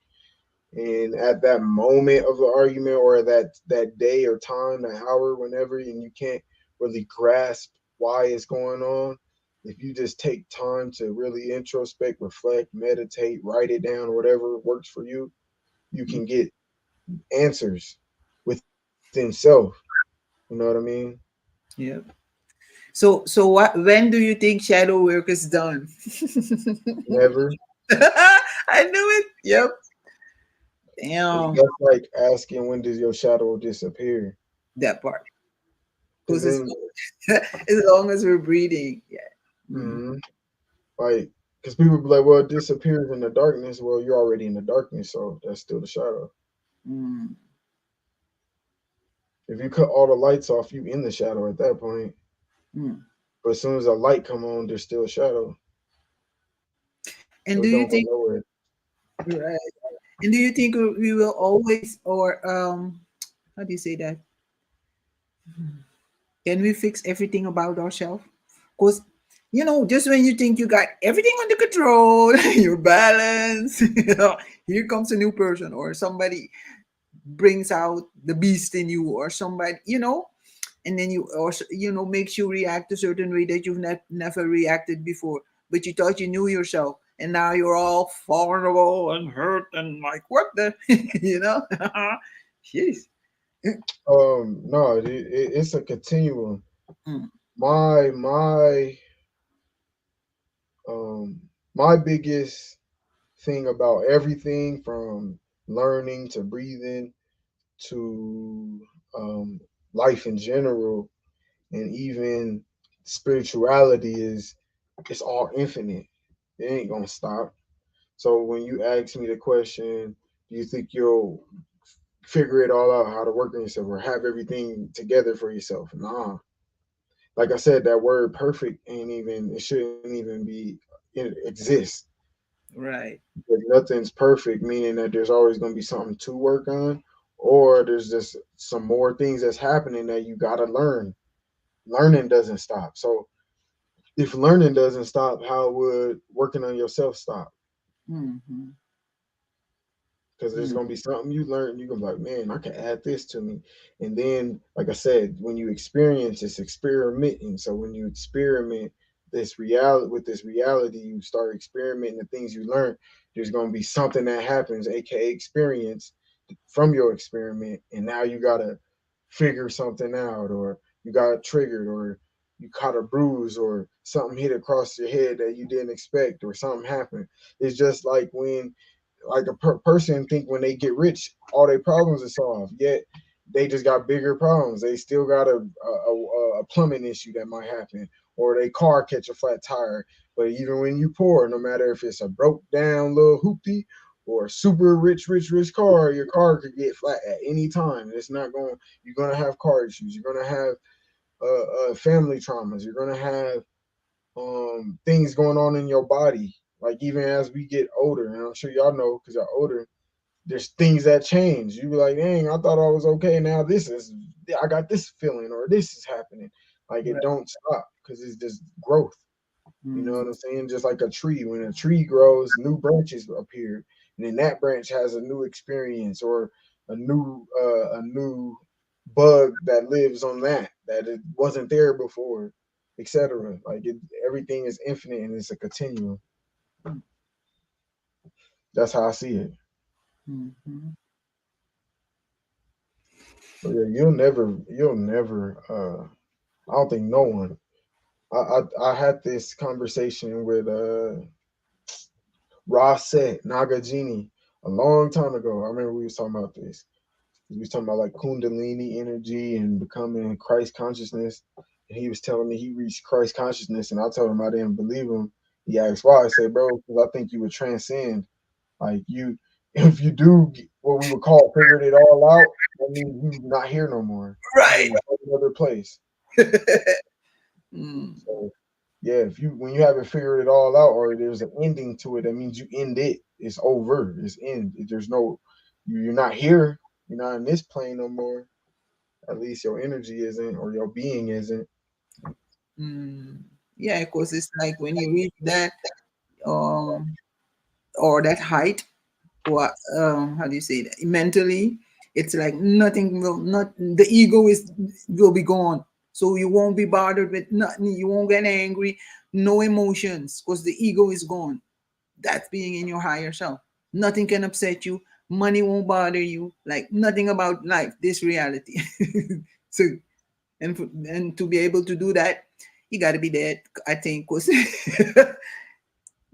and at that moment of the argument or that day or time, that hour, whenever, and you can't really grasp why it's going on, if you just take time to really introspect, reflect, meditate, write it down, whatever works for you, you mm, can get answers within self. You know what I mean? yeah. So when do you think shadow work is done? Never. I knew it. Yep. Damn. That's like asking when does your shadow disappear? That part. Because Because as then, as long as we're breathing. Yeah. Mm, mhm, like, because people be like, well, it disappears in the darkness. Well, you're already in the darkness, so that's still the shadow. mm, If you cut all the lights off, you in the shadow at that point. mm. But as soon as a light come on, there's still a shadow, And so do it you don't go think, nowhere. right? And do you think we will always, or how do you say that? Can we fix everything about ourselves? Because just when you think you got everything under control, your balance, here comes a new person, or somebody brings out the beast in you, or somebody, and then makes you react a certain way that you've never reacted before, but you thought you knew yourself, and now you're all vulnerable and hurt and like, what the, you know jeez. No, it's a continuum. Mm, My My biggest thing about everything from learning to breathing to um, life in general and even spirituality is it's all infinite. It ain't gonna stop. So when you ask me the question, do you think you'll figure it all out how to work on yourself or have everything together for yourself? Nah. Like I said, that word perfect ain't even it shouldn't even be it exist. Right. Because nothing's perfect, meaning that there's always gonna be something to work on, or there's just some more things that's happening that you gotta learn. Learning doesn't stop. So if learning doesn't stop, how would working on yourself stop? Mm-hmm. Because there's Mm. gonna be something you learn, you're gonna be like, man, I can add this to me. And then, like I said, when you experience, it's experimenting. So when you experiment this reality, you start experimenting the things you learn. There's gonna be something that happens, aka experience, from your experiment, and now you gotta figure something out, or you got triggered, or you caught a bruise, or something hit across your head that you didn't expect, or something happened. It's just like when like a person think when they get rich, all their problems are solved. Yet they just got bigger problems. They still got a plumbing issue that might happen, or their car catch a flat tire. But even when you poor, no matter if it's a broke down little hoopty or a super rich car, your car could get flat at any time. It's not going. You're gonna have car issues. You're gonna have family traumas. You're gonna have things going on in your body. Like even as we get older, and I'm sure y'all know because y'all older, there's things that change. You be like, dang, I thought I was okay. Now I got this feeling or this is happening. Like it Right. don't stop because it's just growth. You know Mm. what I'm saying? Just like a tree, when a tree grows, new branches appear, and then that branch has a new experience or a new bug that lives on that it wasn't there before, etc. Like everything is infinite and it's a continuum. That's how I see it. Mm-hmm. But yeah, you'll never. I don't think no one. I had this conversation with Rossette Nagajini a long time ago. I remember we was talking about this. We was talking about like Kundalini energy and becoming Christ consciousness. And he was telling me he reached Christ consciousness, and I told him I didn't believe him. He asked why. I said, bro, because I think you would transcend. Like you, if you do what we would call figured it all out, that means you not here no more. You Right. in another place. Mm. So yeah, if you when you haven't figured it all out or there's an ending to it, that means you end it. It's over. It's end. There's no you're not here. You're not in this plane no more. At least your energy isn't or your being isn't. Mm. Yeah, because it's like when you reach that um or that height, or how do you say that? Mentally, it's like nothing will not the ego is will be gone. So you won't be bothered with nothing, you won't get angry, no emotions, because the ego is gone. That's being in your higher self. Nothing can upset you, money won't bother you, like nothing about life, this reality. So and to be able to do that, you got to be dead, I think, because as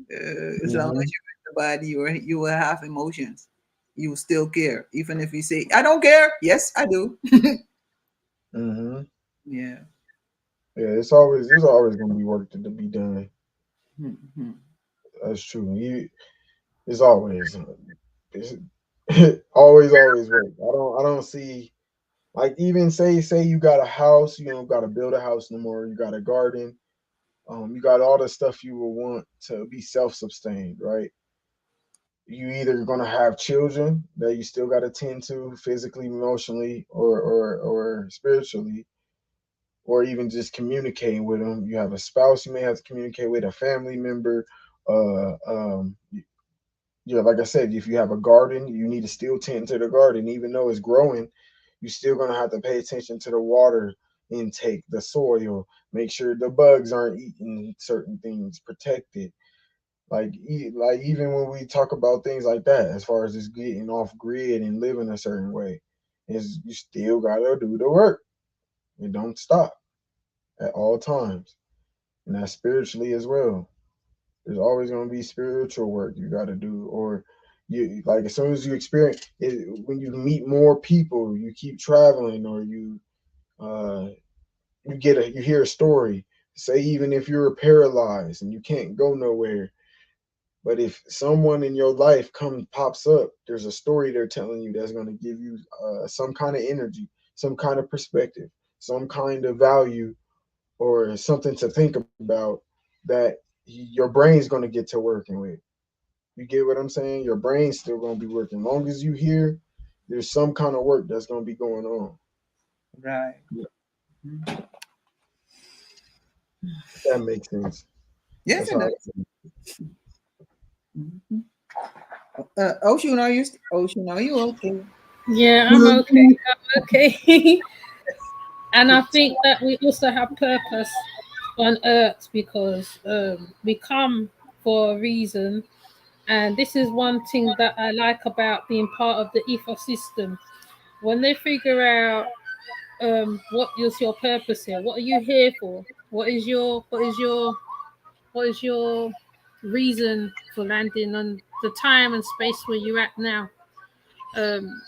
long as Mm-hmm. you're in the body, you will have emotions. You will still care, even if you say, "I don't care." Yes, I do. Mm-hmm. Yeah. Yeah, there's always gonna be work to be done. Mhm. That's true. It's always it's, always work. I don't see like even say you got a house, you don't gotta build a house no more, you got a garden, you got all the stuff you will want to be self-sustained, right? You either gonna have children that you still gotta tend to physically, emotionally, or spiritually, or even just communicating with them. You have a spouse you may have to communicate with, a family member, yeah, like I said, if you have a garden, you need to still tend to the garden, even though it's growing. You're still gonna have to pay attention to the water intake, the soil, make sure the bugs aren't eating certain things, protect it. Like even when we talk about things like that, as far as just getting off grid and living a certain way, is you still gotta do the work. It don't stop at all times, and that's spiritually as well. There's always going to be spiritual work you got to do, or you like as soon as you experience it, when you meet more people, you keep traveling, or uh, you hear a story. Say even if you're paralyzed and you can't go nowhere, but if someone in your life pops up, there's a story they're telling you that's going to give you some kind of energy, some kind of perspective, some kind of value, or something to think about that your brain's going to get to working with. You get what I'm saying? Your brain's still going to be working. Long as you hear, there's some kind of work that's going to be going on. Right. If that makes sense. Yes, That's it how. does. Mhm. Ocean, Ocean, are you okay? Yeah, I'm okay. I'm okay. And I think that we also have purpose on earth because we come for a reason. And this is one thing that I like about being part of the ecosystem. When they figure out what is your purpose here, what are you here for? What is your reason for landing on the time and space where you're at now? Um,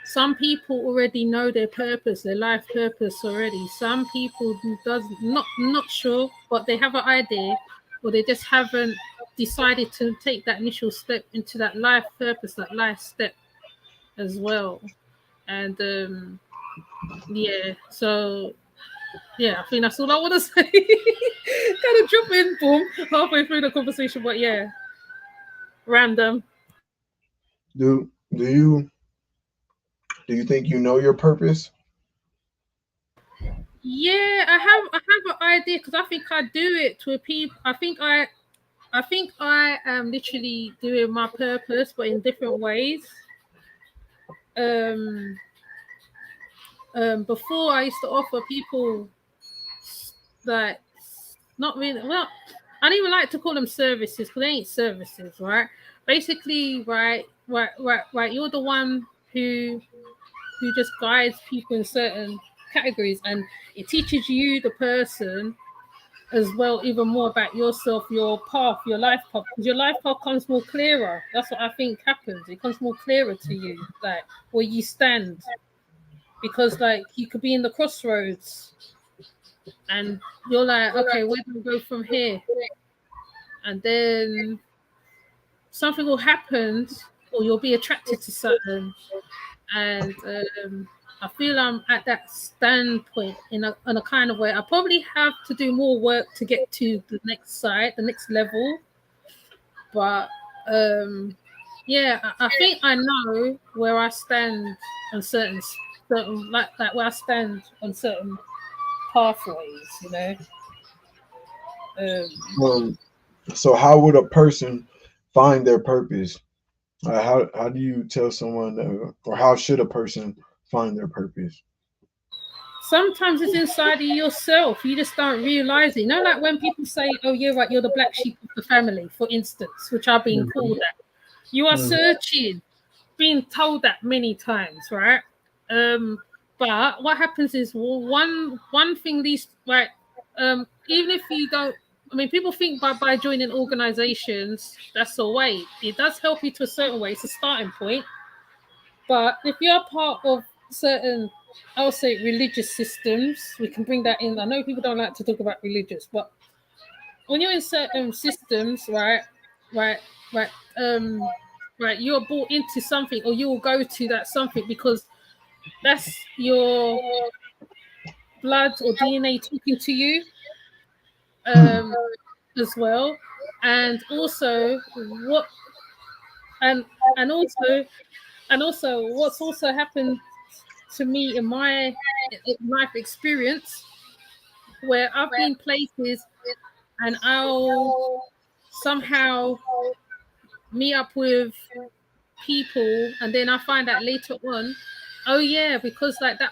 some people already know their purpose, their life purpose already. Some people does not sure, but they have an idea, or they just haven't decided to take that initial step into that life purpose, that life step as well. And yeah, so yeah, I think that's all I want to say. Kind of drop in, boom, halfway through the conversation, but yeah, random. Do you think you know your purpose? Yeah, I have an idea because I think I do it to people. I think I am literally doing my purpose, but in different ways. Um, Before I used to offer people like not really well. I don't even like to call them services because they ain't services, right? Basically, right. You're the one who just guides people in certain categories, and it teaches you, the person, as well, even more about yourself, your path, your life path, because your life path comes more clearer. That's what I think happens. It comes more clearer to you, like where you stand, because like you could be in the crossroads, and you're like, okay, where do we go from here? And then something will happen, or you'll be attracted to something, and I feel I'm at that standpoint in a kind of way. I probably have to do more work to get to the next side, the next level. But yeah, I think I know where I stand on certain like where I stand on certain pathways. Um, Um, so how would a person find their purpose? How do you tell someone, or how should a person find their purpose? Sometimes it's inside of yourself. You just don't realize it. Like when people say, "Oh, you're right, you're the black sheep of the family," for instance, which I've been called that. You are Mhm. searching, being told that many times, right? Um, but what happens is, well, one thing these right, even if you don't, I mean, people think by joining organizations that's the way. It does help you to a certain way. It's a starting point. But if you're part of certain, I'll say religious systems, we can bring that in. I know people don't like to talk about religious, but when you're in certain systems, right, right, um, right, you're brought into something, or you will go to that something because that's your blood or DNA talking to you, Hmm. um, as well, and also what, and and also what's also happened to me in my life experience, where I've been places and I'll somehow meet up with people, and then I find out later on, oh yeah, because that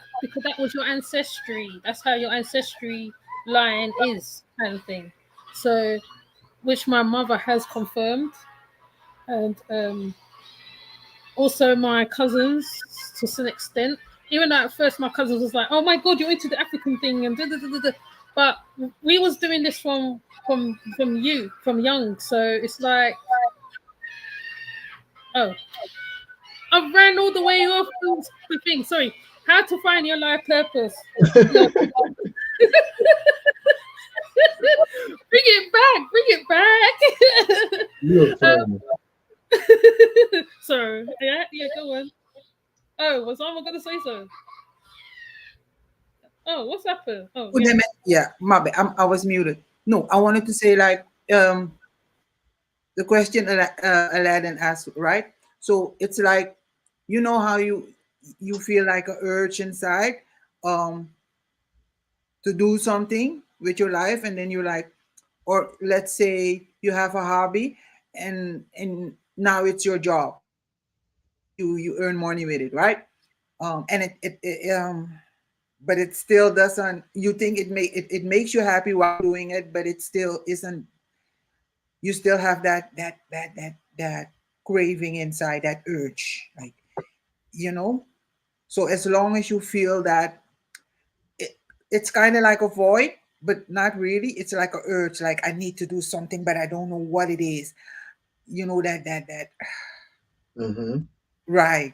was your ancestry. That's how your ancestry line is, kind of thing. So, which my mother has confirmed, and also my cousins to some extent. Even though at first my cousins was like, "Oh my god, you're into the African thing," and da, da, da, da, da. but we was doing this from young, so it's like, oh, I ran all the way off the thing. Sorry, how to find your life purpose? No, bring it back, bring it You're back. funny. Sorry, yeah, yeah, go on. Oh, was someone gonna say so? Oh, what's happened? Oh, Oh, yeah. yeah, my bad. I was muted. No, I wanted to say like the question Aladdin asked, right? So it's like, you know how you feel like a urge inside um to do something with your life, and then you like, or let's say you have a hobby, and now it's your job, you earn money with it, right? And it but it still doesn't, you think it makes you happy while doing it, but it still isn't, you still have that craving inside, that urge, like, you know. So as long as you feel that, it, it's kind of like a void, but not really. It's like a urge, like I need to do something, but I don't know what it is. You know, that Hmm. right.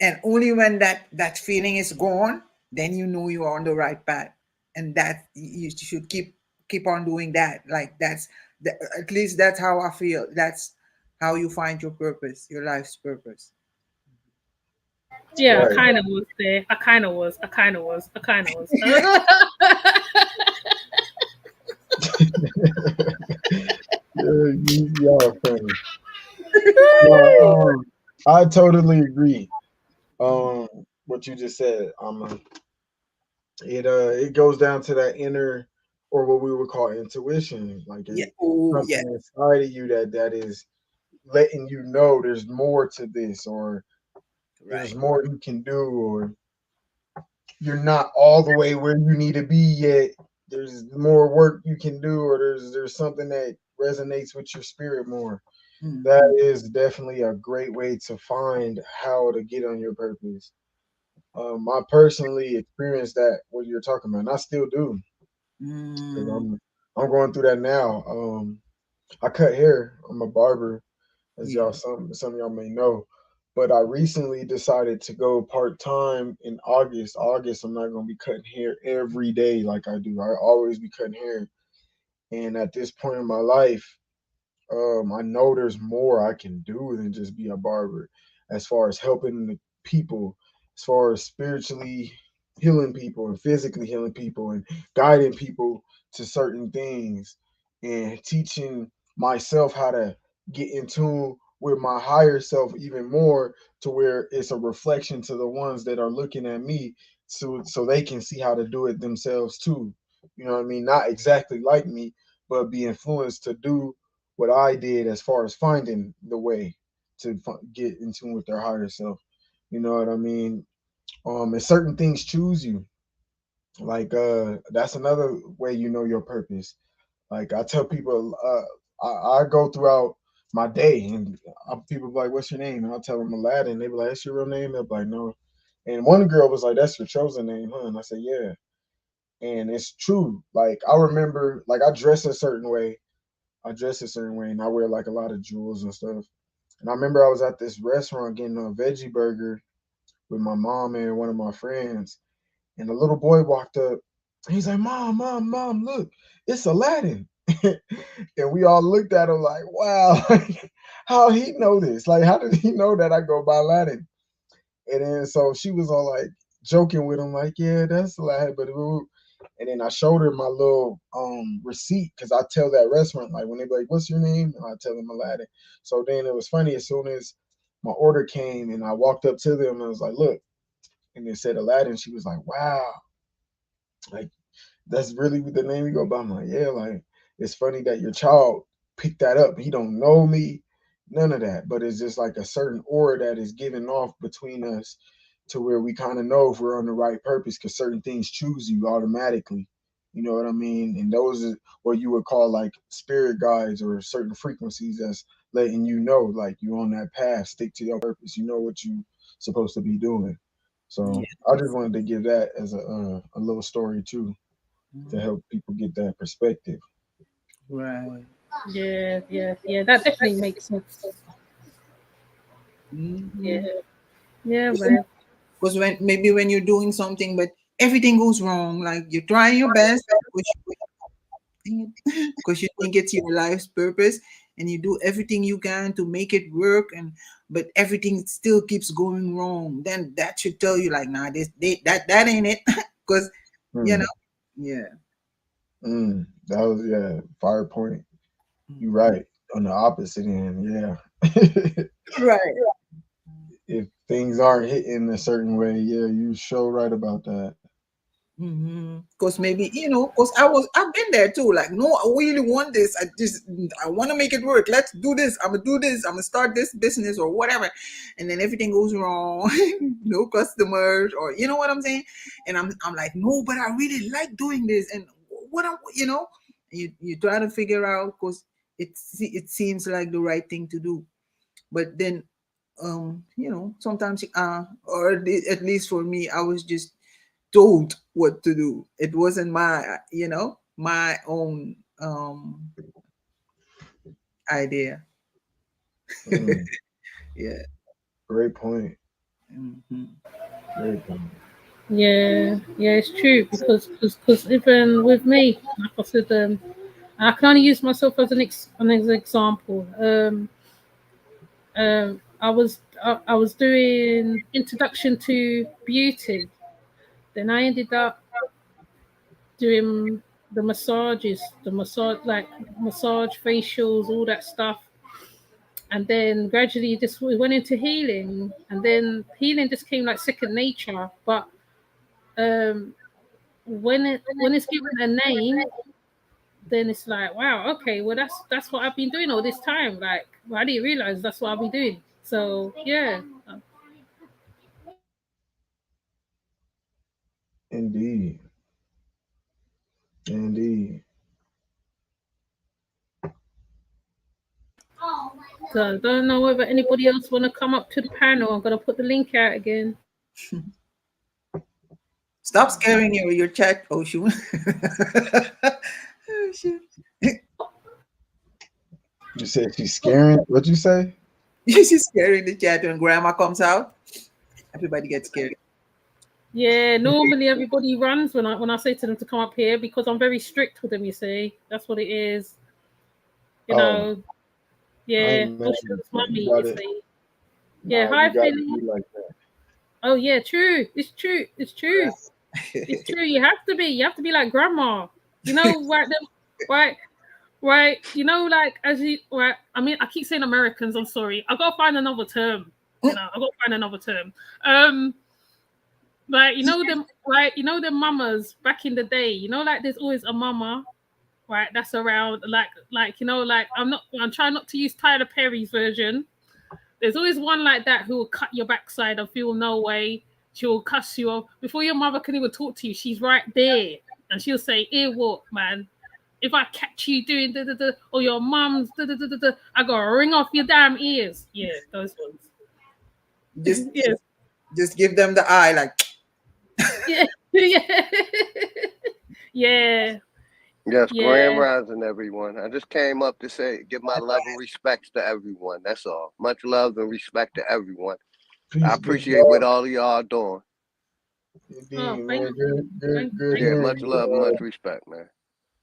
And only when that feeling is gone, then you know you are on the right path, and that you should keep on doing that. Like at least that's how I feel. That's how you find your purpose, your life's purpose. Yeah, I Right. kind of was there. I kind of was. I kind of was. I kind of was. Y'all funny. No, I totally agree. What you just said. It goes down to that inner, or what we would call intuition. Like Yeah. it's Oh yeah. something inside of you that is letting you know there's more to this, or there's Right. more you can do, or you're not all the way where you need to be yet. There's more work you can do, or there's something that resonates with your spirit more. That Hmm. is definitely a great way to find how to get on your purpose. I personally experienced that what you're talking about, and I still do because Mm, I'm going through that now. I cut hair. I'm a barber, as yeah. some of y'all may know. But I recently decided to go part time in August. August, I'm not gonna be cutting hair every day like I do. I always be cutting hair, and at this point in my life, I know there's more I can do than just be a barber, as far as helping the people, as far as spiritually healing people and physically healing people and guiding people to certain things and teaching myself how to get in tune with my higher self even more, to where it's a reflection to the ones that are looking at me, so they can see how to do it themselves too. You know what I mean? Not exactly like me, but be influenced to do what I did, as far as finding the way to get in tune with their higher self. You know what I mean? And certain things choose you. Like that's another way you know your purpose. Like I tell people, I go throughout my day, and people be like, "What's your name?" And I'll tell them Aladdin. They be like, "That's your real name?" They'll be like, "No." And one girl was like, "That's your chosen name, huh?" And I said, "Yeah." And it's true. Like I remember, like I dress a certain way. I dress a certain way, and I wear like a lot of jewels and stuff. And I remember I was at this restaurant getting a veggie burger with my mom and one of my friends, and a little boy walked up. He's like, "Mom, mom, mom, look, it's Aladdin." And we all looked at him like, "Wow, like, how he know this? Like, how did he know that I go by Aladdin?" And then so she was all like joking with him, like, "Yeah, that's Aladdin." But and then I showed her my little receipt, because I tell that restaurant, like, when they be like, "What's your name?" And I tell them Aladdin. So then it was funny, as soon as my order came and I walked up to them, and I was like, "Look," and it said Aladdin. She was like, "Wow, like that's really the name you go by." I'm like, "Yeah, like it's funny that your child picked that up. He don't know me, none of that, but it's just like a certain aura that is given off between us, to where we kind of know if we're on the right purpose, because certain things choose you automatically. You know what I mean? And those are what you would call like spirit guides, or certain frequencies that's letting you know, like, you're on that path. Stick to your purpose. You know what you supposed to be doing." So I just Yes. wanted to give that as a little story too. to help people get that perspective. Right. Yeah. That definitely makes sense. Yeah, Mm-hmm. yeah, man. Because when you're doing something, but everything goes wrong, like you're trying your best because you think it's your life's purpose, and you do everything you can to make it work, and but everything still keeps going wrong. Then that should tell you, like, nah, that ain't it, because you Mm, know, yeah. that was fire point. You Mhm. right on the opposite end. Yeah. Right. If things aren't hitting a certain way, yeah, you show right about that. Because maybe because I've been there too. Like, no, I really want this. I want to make it work. Let's do this. I'm gonna do this. I'm gonna start this business or whatever, and then everything goes wrong. No customers, or you know what I'm saying. And I'm like, no, but I really like doing this. And what I'm, you try to figure out, because it seems like the right thing to do, but then sometimes or at least for me, I was just told what to do. It wasn't my own idea. Mm, Yeah. great point. Hmm. Great point. Yeah, it's true because even with me, like I said, I can only use myself as an example. I was doing introduction to beauty. Then I ended up doing the massage like massage facials, all that stuff. And then gradually just we went into healing, and then healing just came like second nature. But um, when it's given a name, then it's like, wow, okay, well that's what I've been doing all this time. Like, well, I didn't realize that's what I've been doing. So yeah, Indeed. Indeed. so I don't know whether anybody else want to come up to the panel. I'm gonna put the link out again. Stop scaring your chat, Oshun. Oh, shit. You said she's scaring. What'd you say? She's scaring the chat when grandma comes out. Everybody gets scared. Yeah, normally everybody runs when I say to them to come up here because I'm very strict with them. You see, that's what it is. You Oh, know, I yeah. ain't mad at Ocean's that. You mummy. You got it. see. Yeah. Nah, Hi, you got to Philly. be like that. Oh yeah, true. It's true. It's true. It's true. You have to be. You have to be like grandma. You know, right? Right. Right. You know, like as you. Right. I mean, I keep saying Americans. I'm sorry. I gotta find another term. You know, I gotta find another term. Like you know them. Right. You know the mamas back in the day. You know, like there's always a mama. Right. That's around. Like like I'm trying not to use Tyler Perry's version. There's always one like that who will cut your backside and feel no way. She will cuss you off before your mother can even talk to you. She's right there, and she'll say, "Ear what, man? If I catch you doing da da da, or your mum's da da da da da, I gotta ring off your damn ears." Yeah, those ones. just, Yes, just give them the eye, like. yeah, yeah, yeah, Yes, grand yeah. rising, everyone. I just came up to say, give my love and respects to everyone. That's all. Much love and respect to everyone. I Peace, big appreciate what dog. all of y'all doing. Oh, Indeed, thank man. you, Good thank Yeah, you. much hearing you. love and much respect, man,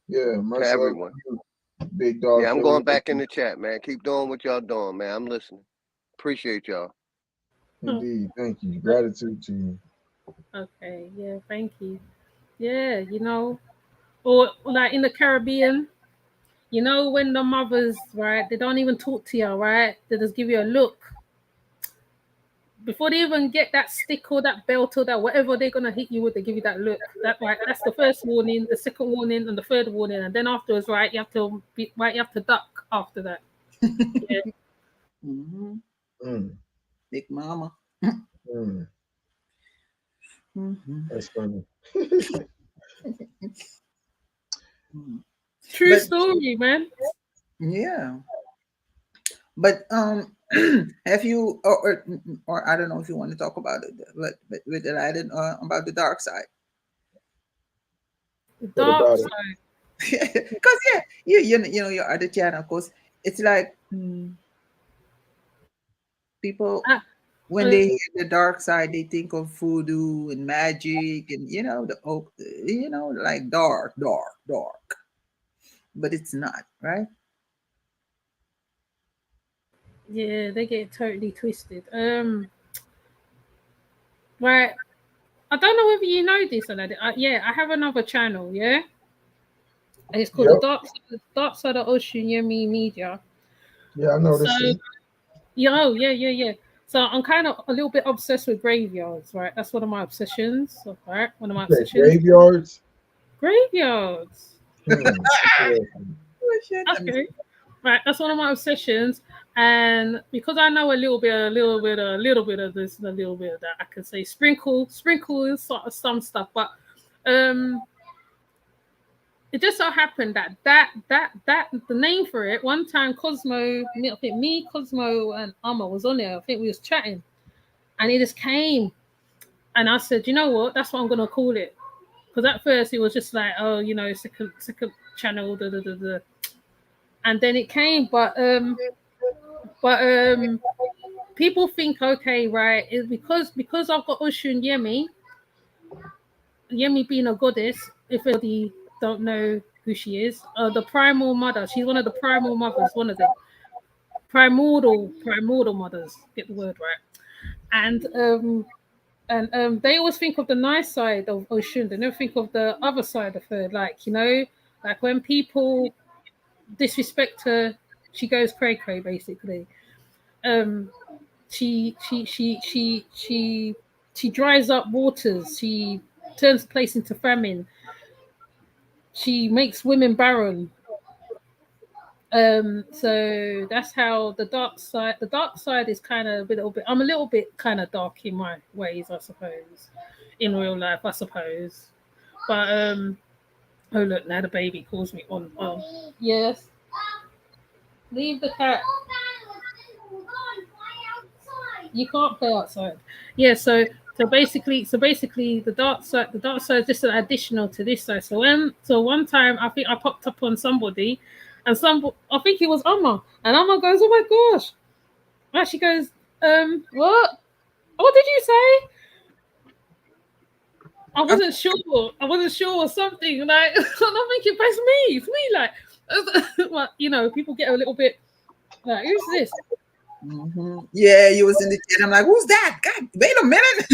Yeah, to much love everyone. to you, big dog Yeah, I'm Philly. going back in the chat, man. Keep doing what y'all doing, man. I'm listening. Appreciate y'all. Oh, Indeed, thank you. Gratitude to you. okay, yeah, thank you. Yeah, or like in the Caribbean. You know, when the mothers, right, they don't even talk to you, right? They just give you a look. Before they even get that stick or that belt or that whatever they're gonna hit you with, they give you that look. That right, that's the first warning, the second warning, and the third warning, and then afterwards, right, you have to duck after that. Yeah. Mhm. Mm, Big mama. mm, Mhm. that's funny. Mhm. True But story, man. yeah, but have you or I don't know if you want to talk about it, but with Aladdin about the dark side. The What dark about it? side. Because yeah, you know your other channel, because it's like people Ah, when uh, they hear the dark side, they think of voodoo and magic and like dark, dark, dark. But it's not, right? yeah, they get totally twisted. Right. I don't know whether you know this or not. Yeah, I have another channel. Yeah, it's called Yep. the Dark Side of Ocean Yemi Media. Yeah, I So noticed it. yeah, oh, yeah. So I'm kind of a little bit obsessed with graveyards, right? That's one of my obsessions. Right, one of You my say obsessions. graveyards? Graveyards. Interesting. Oh shit! Let me Okay. Right, that's one of my obsessions. And because I know a little bit of this and a little bit of that, I can say sprinkle is sort of some stuff. But um it just so happened that the name for it, one time I think me, Cosmo and Amma was on there. I think we was chatting. And it just came. And I said, you know what, that's what I'm gonna call it. Because at first it was just like, oh, second channel, da da da da. And then it came, but people think, okay, right, it's because I've got Oshun Yemi being a goddess. If anybody don't know who she is, the primal mother. She's one of the primal mothers, one of the primordial mothers. Get the word right. And they always think of the nice side of Oshun. They never think of the other side of her. Like like when people disrespect her, she goes cray cray basically. Um, she dries up waters. She turns the place into famine. She makes women barren. So that's how the dark side is kind of a little bit. I'm a little bit kind of dark in my ways, I suppose, in real life, I suppose. But oh look, now the baby calls me on. Yes, leave the cat. You can't play outside. Yeah, so basically the dark side is just an additional to this side. So one time I think I popped up on somebody, and I think it was Amma, and Amma goes, "Oh my gosh!" And she goes, what? What did you say? I wasn't sure. I wasn't sure or something. Like I'm thinking, but it's me. Like, well, people get a little bit like, who's this? Yeah, you was in the chat. I'm like, who's that? God, wait a minute.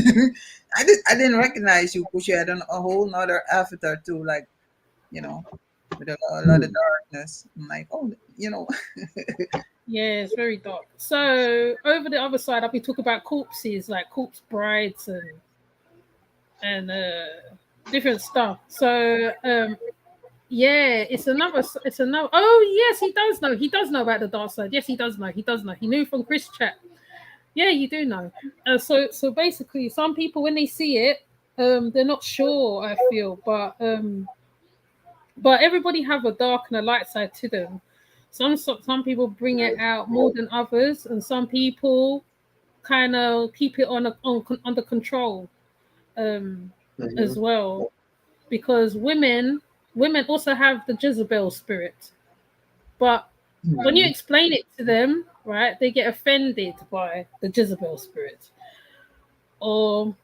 I didn't recognize you because you had a whole nother avatar too, like, with a lot of darkness. I'm like, oh, Yeah, it's very dark. So over the other side, I'll be talking about corpses, like corpse brides and different stuff. So yeah, it's another. Oh yes, he does know. He does know about the dark side. Yes, he does know. He does know. He knew from Chris chat. Yeah, you do know. So basically, some people when they see it, they're not sure. I feel, but everybody have a dark and a light side to them. Some people bring it out more than others, and some people kind of keep it under control as Mhm. well. Because women also have the Jezebel spirit, but when you Mhm. explain it to them, right, they get offended by the Jezebel spirit, or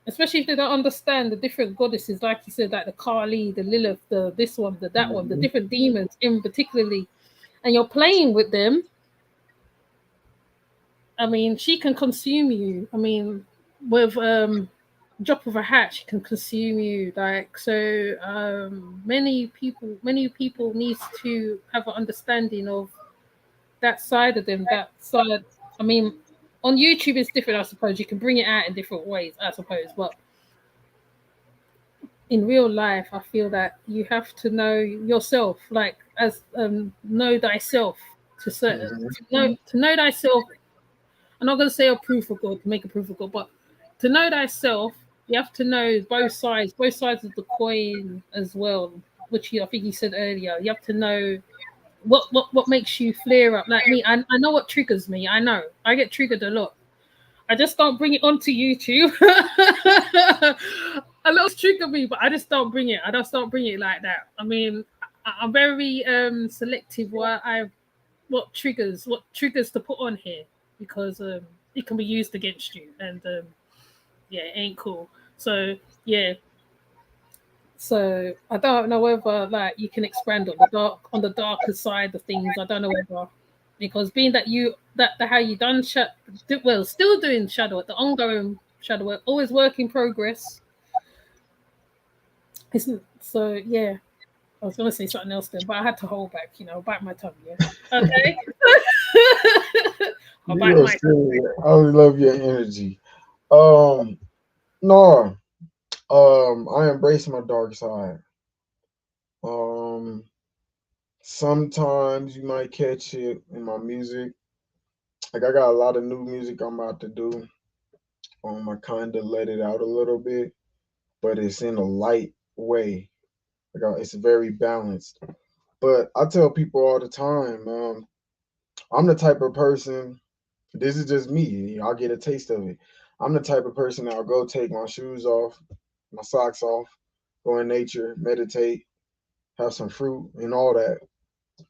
especially if they don't understand the different goddesses, like you said, like the Kali, the Lilith, the this one, the that one, the Mhm. different demons in particularly, and you're playing with them. I mean, she can consume you. I mean, with drop of a hat, she can consume you. Like so, many people needs to have an understanding of that side of them. That side. I mean, on YouTube it's different. I suppose you can bring it out in different ways. I suppose, but in real life, I feel that you have to know yourself, like as know thyself Mhm. to know thyself. I'm not going to say a proof of God, make a proof of God, but to know thyself, you have to know both sides of the coin as well. Which I think you said earlier. You have to know what makes you flare up. Like me, I know what triggers me. I know I get triggered a lot. I just don't bring it onto YouTube. a lot of trigger me, but I just don't bring it. I just don't bring it like that. I mean, I'm very selective what triggers to put on here, because it can be used against you, and yeah, it ain't cool. So yeah, so I don't know whether like you can expand on the darker side of things. I don't know whether, because being that the how you done well, still doing shadow work, the ongoing shadow work, always work in progress. Isn't so? Yeah, I was gonna say something else then, but I had to hold back. Bite my tongue. Yeah. Okay. I'll You bite are my tongue. silly. I always love your energy. Um, no, I embrace my dark side. Um, Sometimes you might catch it in my music. Like I got a lot of new music I'm about to do. I kind of let it out a little bit, but it's in a light way. It's very balanced. But I tell people all the time, I'm the type of person. This is just me. I'll get a taste of it. I'm the type of person that'll go take my shoes off, my socks off, go in nature, meditate, have some fruit and all that,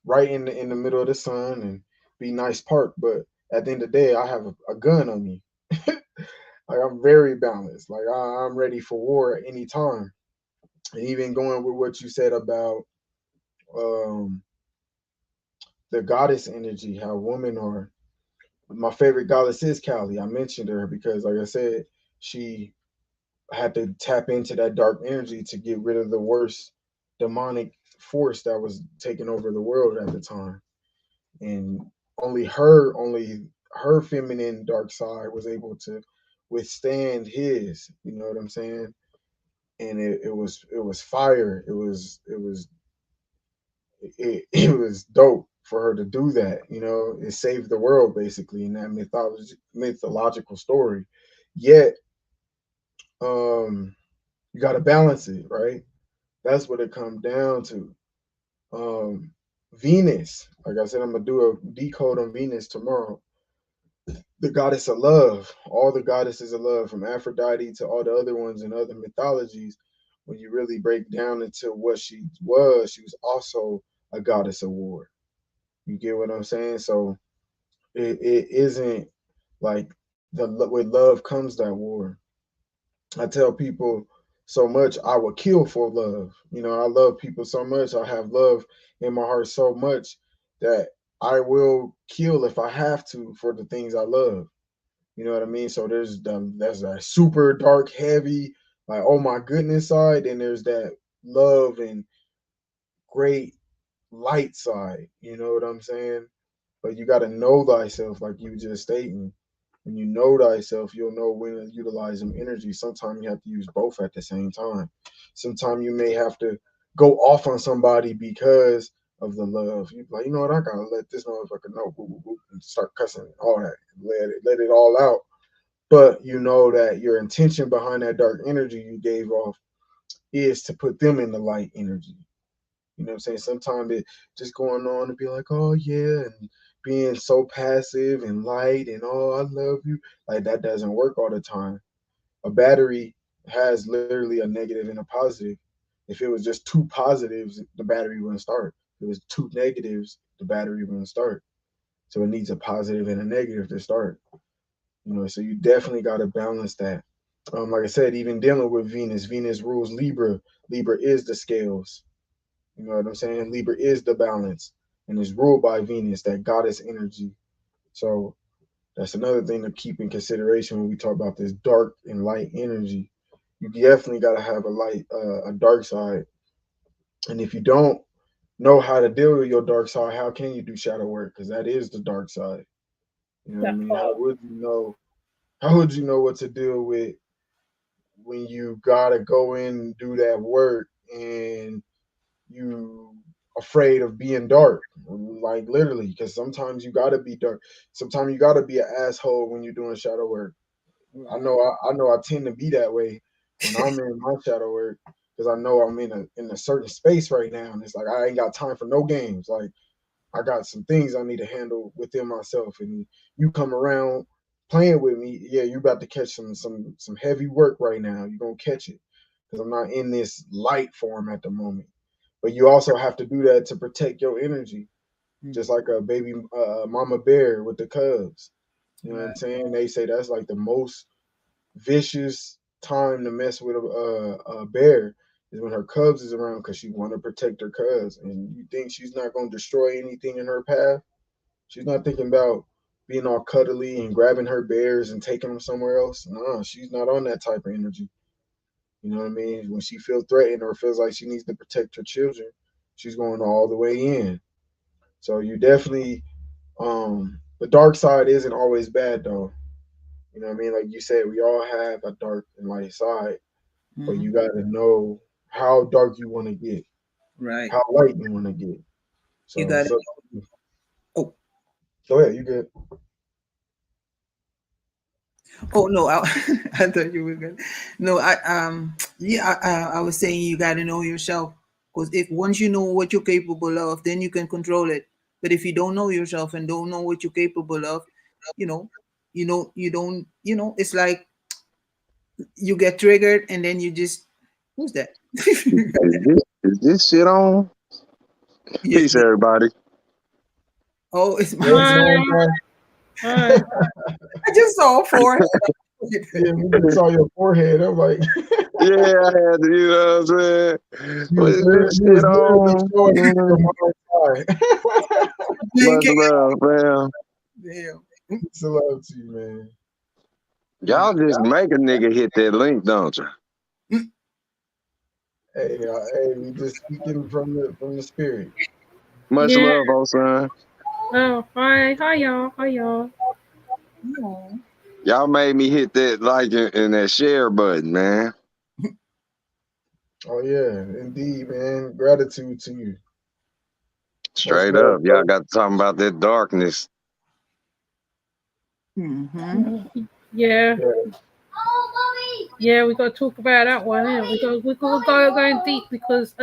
right in the middle of the sun and be nice park. But at the end of the day, I have a gun on me. Like I'm very balanced. Like I'm ready for war at any time. And even going with what you said about um, the goddess energy, how women are. My favorite goddess is Kali. I mentioned her because, like I said, she had to tap into that dark energy to get rid of the worst demonic force that was taking over the world at the time. And only her feminine dark side was able to withstand his. You know what I'm saying? And it was fire. It was dope for her to do that. It saved the world basically in that mythological story. Yet, um, you got to balance it, right? That's what it comes down to. Um, Venus, like I said, I'm gonna do a decode on Venus tomorrow. The goddess of love, all the goddesses of love, from Aphrodite to all the other ones in other mythologies. When you really break down into what she was also a goddess of war. You get what I'm saying? So it isn't like with love comes that war. I tell people so much I would kill for love. I love people so much. I have love in my heart so much that I will kill if I have to for the things I love. You know what I mean? So there's that super dark, heavy, like oh my goodness side, and there's that love and great light side. You know what I'm saying? But you got to know thyself, like you just stating. When you know thyself, you'll know when to utilize them energy. Sometimes you have to use both at the same time. Sometimes you may have to go off on somebody because of the love. You like, you know what? I gotta let this motherfucker know, boo, boo, boo, and start cussing and all that. Let it all out. But you know that your intention behind that dark energy you gave off is to put them in the light energy. You know what I'm saying? Sometimes it just going on and be like, oh yeah, and being so passive and light and oh I love you. Like that doesn't work all the time. A battery has literally a negative and a positive. If it was just two positives, the battery wouldn't start. If it was two negatives, the battery wouldn't start. So it needs a positive and a negative to start. So you definitely got to balance that. Like I said, even dealing with Venus, Venus rules Libra. Libra is the scales. You know what I'm saying? Libra is the balance and is ruled by Venus, that goddess energy. So that's another thing to keep in consideration when we talk about this dark and light energy. You definitely got to have a dark side. And if you don't know how to deal with your dark side, how can you do shadow work? Because that is the dark side. You know what I That mean? part. How would you know? How would you know what to deal with when you gotta go in and do that work and you afraid of being dark, like literally, because sometimes you gotta be dark. Sometimes you gotta be an asshole when you're doing shadow work. Right. I know I tend to be that way when I'm in my shadow work because I know I'm in a certain space right now, and it's like I ain't got time for no games. Like I got some things I need to handle within myself, and you come around playing with me, yeah, you about to catch some heavy work right now. You're gonna catch it because I'm not in this light form at the moment. But you also have to do that to protect your energy, just like a baby mama bear with the cubs. You know what I'm Right. saying? They say that's like the most vicious time to mess with a bear is when her cubs is around because she want to protect her cubs. And you think she's not going to destroy anything in her path? She's not thinking about being all cuddly and grabbing her bears and taking them somewhere else. No, she's not on that type of energy. You know what I mean? When she feels threatened or feels like she needs to protect her children, she's going all the way in. So you definitely, the dark side isn't always bad though. You know what I mean? Like you said, we all have a dark and light side, but Mhm. you got to know how dark you want to get, Right. how light you want to get. You So got it's it. up to you. Oh, Go ahead, you good. oh no, I thought you were good. No, yeah, I was saying you got to know yourself because if once you know what you're capable of, then you can control it. But if you don't know yourself and don't know what you're capable of, you know, you don't, it's like you get triggered and then you just, who's that? Is this shit on? Yeah, Peace, everybody. oh, it's my. What's Hi, going on? hi. I just saw four. Yeah, we just saw your forehead. I'm like, Yeah, I had to, you know what I'm saying? What is this you shit was literally on? showing me from my side. Much Blinking. love, fam. Damn. It's a love to you, man. Y'all just make a nigga hit that link, don't you? Hey, we just speaking from the spirit. Much Yeah. love, old son. Oh, hi, hi, y'all, hi, y'all. No. Y'all made me hit that like and that share button, man. Oh yeah, indeed, man. Gratitude to you. Much Straight love, up. Y'all bro. got to talk about that darkness. Mm-hmm. Mhm. Yeah, Yeah. yeah, we got to talk about that one. Yeah, we got going deep because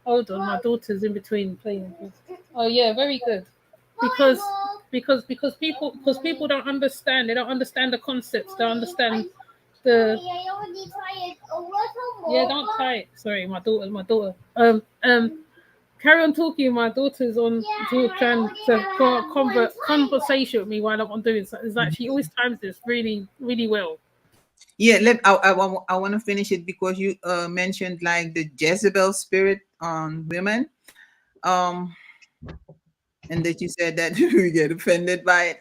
hold on, my daughter's in between playing. Oh yeah, very good. Because people don't understand. They don't understand the concepts. They don't understand the. Yeah, don't tie it. Sorry, my daughter. Carry on talking. My daughter's on trying to conversation with me while I'm doing so. It's like she always times this really, really well. Yeah, I want to finish it because you mentioned like the Jezebel spirit on women. Um, and that you said that we get offended by it.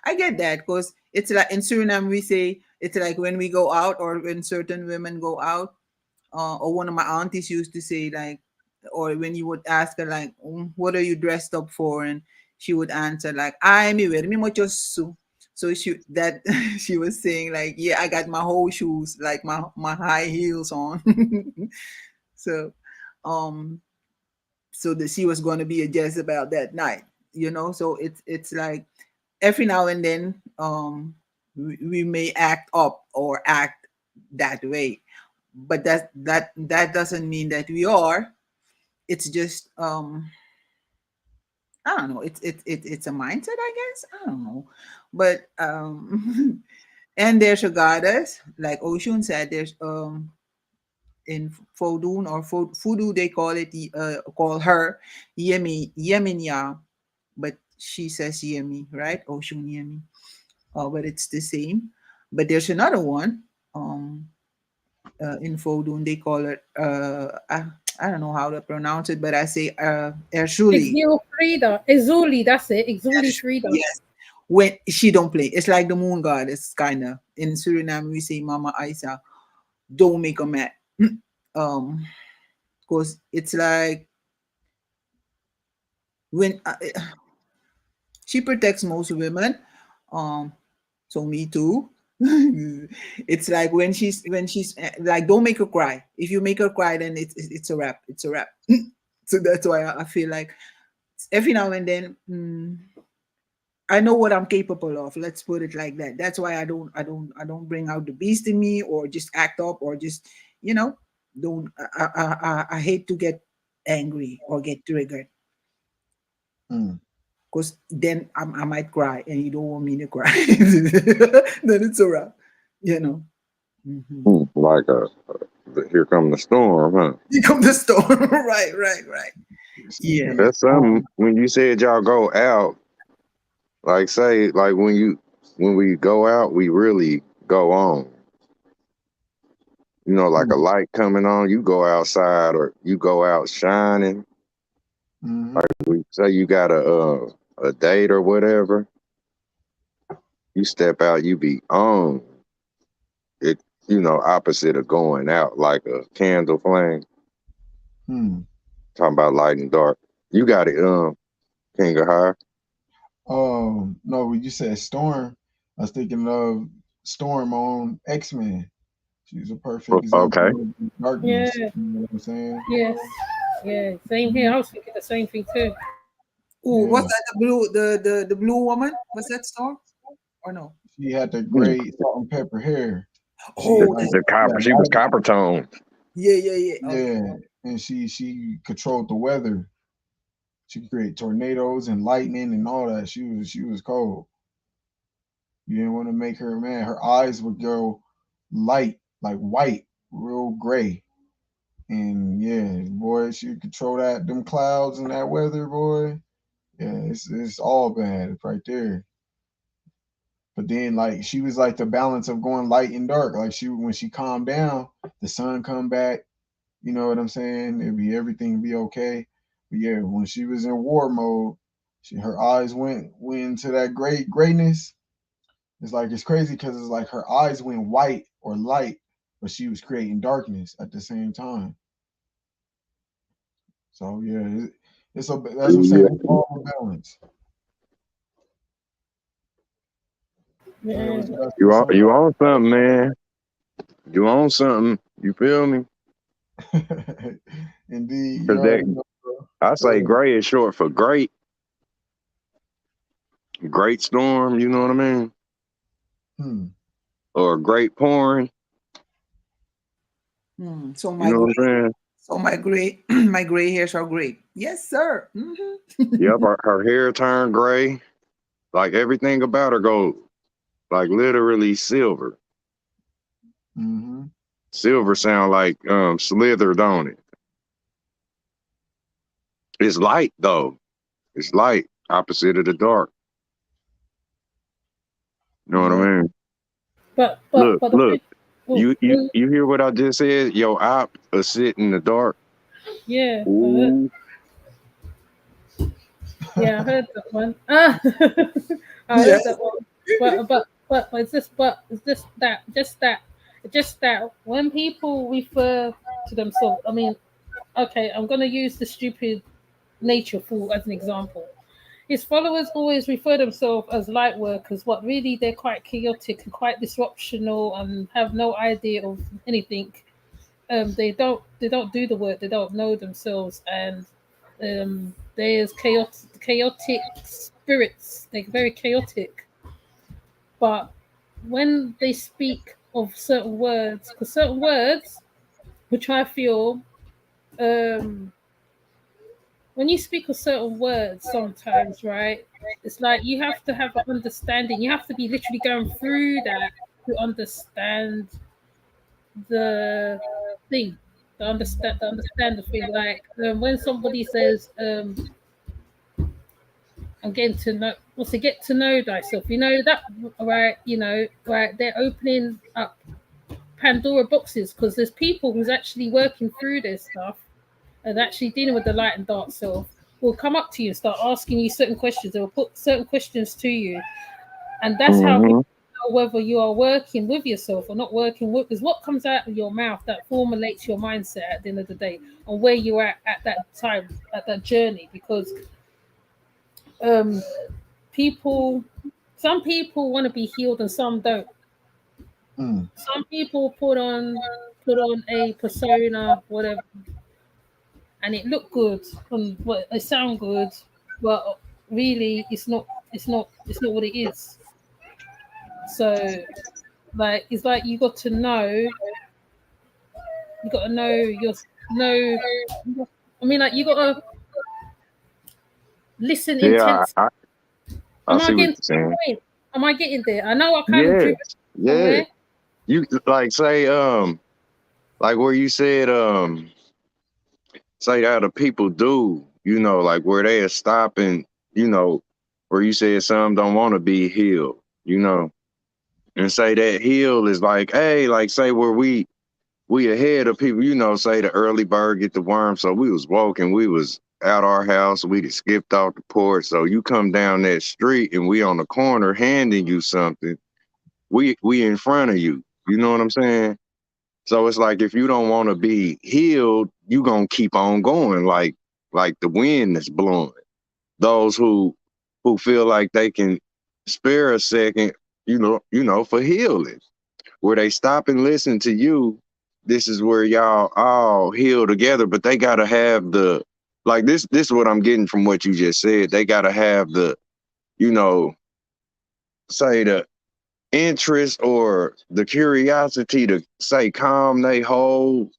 I get that because it's like in Suriname we say it's like when we go out or when certain women go out, or one of my aunties used to say like, or when you would ask her like, what are you dressed up for? And she would answer like, I'm wearing me mucho su. So she that she was saying like, yeah, I got my whole shoes, like my high heels on. So, um, so that she was going to be a Jezebel that night, So it's like every now and then, we may act up or act that way, but that doesn't mean that we are. It's just I don't know. It's a mindset, I guess. I don't know, but and there's a goddess, like Oshun said. There's in Fodun or Fudu they call it call her Yeminya, but she says Yemi, right? Oshun Yemi. But it's the same. But there's another one. In Fodun they call it I don't know how to pronounce it, but I say Ershuli. Exil Frida, Exuli, that's it. Exuli Frida. Yes. When she don't play, it's like the moon goddess kind of. In Suriname we say Mama Isa, don't make a mad. um, because it's like when she protects most women. Um, so me too. It's like when she's like, don't make her cry. If you make her cry, then it's a wrap. It's a wrap. So that's why I feel like every now and then, I know what I'm capable of. Let's put it like that. That's why I don't bring out the beast in me or just act up or just you know don't. I hate to get angry or get triggered Mm. because then I might cry and you don't want me to cry. Then it's a wrap. You know. Mhm. Like a Here come the storm, huh? Here come the storm. Right. Yeah. Speaking of That's something. When you said y'all go out, like say, like when we go out, we really go on. You know, like a light coming on, you go outside or you go out shining. mm-hmm. We say you got a date or whatever, you step out, you be on. It, you know, opposite of going out like a candle flame. Talking about light and dark. You got it, King of High. No, when you said Storm, I was thinking of Storm on X-Men. She's a perfect Okay. example of darkness. Yeah. You know what I'm saying? Yes. Yeah. Same here. I was thinking the same thing too. Oh, Yeah. what's that? The blue woman? Was that Storm? Or no? She had the gray salt and pepper hair. Oh, The copper. She was copper tone. yeah. Yeah, and she controlled the weather. She could create tornadoes and lightning and all that. She was cold. You didn't want to make her mad. Her eyes would go light, like white, real gray. And yeah, boy, she could control them clouds and that weather, boy. Yeah, it's all bad right there. But then like she was like the balance of going light and dark. Like when she calmed down, the sun come back. You know what I'm saying? Everything be okay. But yeah, when she was in war mode, her eyes went into that grayness. It's crazy because it's like her eyes went white or light, but she was creating darkness at the same time. So yeah, that's what I'm saying. It's all a balance. Yeah. You on something, man. You on something. You feel me? Indeed, you Cause already know, bro. I say gray is short for great. Great storm, you know what I mean? Or great pouring. So You know what I'm saying? So my gray hairs are great. Yes, sir. Yep, her hair turned gray. Like everything about her goes like literally silver. Silver sound like slithered on it. It's light though. It's light, opposite of the dark. You know what I mean? But Look. You hear what I just said? Your op will sit in the dark. Yeah. Ooh. Yeah, I heard that one. I heard that one. But it's just that when people refer to themselves, I mean, okay, I'm gonna use the stupid nature fool as an example. His followers always refer themselves as light workers, but really they're quite chaotic and quite disruptional and have no idea of anything. They don't do the work. They don't know themselves, and there's chaotic spirits. They're very chaotic, but when they speak of certain words, because certain words, which I feel, when you speak of certain words, sometimes, right, it's like you have to have an understanding. You have to be literally going through that to understand the thing, understand the thing. Like when somebody says, "I'm getting to know," what's it? Get to know thyself. You know that, right? You know, right? They're opening up Pandora boxes because there's people who's actually working through this stuff and actually dealing with the light and dark self. Will come up to you and start asking you certain questions. They will put certain questions to you, and that's how people know whether you are working with yourself or not working with. Because what comes out of your mouth that formulates your mindset at the end of the day, and where you're at that time, at that journey. Because some people want to be healed and some don't. Some people put on a persona, whatever, and it look good and what it sound good, but really it's not what it is. So like it's like you got to know your know I mean like you gotta listen Yeah, intensely. I Am I see what you're getting to the saying. point? Am I getting there? I know I kind of Yeah, driven yeah. somewhere. You like say like where you said, say how the people do, like where they are stopping, where you said some don't want to be healed, and say that heal is like, hey, like say where we ahead of people, say the early bird get the worm. So we was walking, we was out our house, we just skipped off the porch. So you come down that street and we on the corner handing you something. We in front of you. You know what I'm saying? So it's like if you don't want to be healed, you gonna keep on going like the wind that's blowing. Those who feel like they can spare a second, for healing, where they stop and listen to you. This is where y'all all heal together, but they gotta have the like this is what I'm getting from what you just said. They gotta have the, you know, say the interest or the curiosity to say calm they whole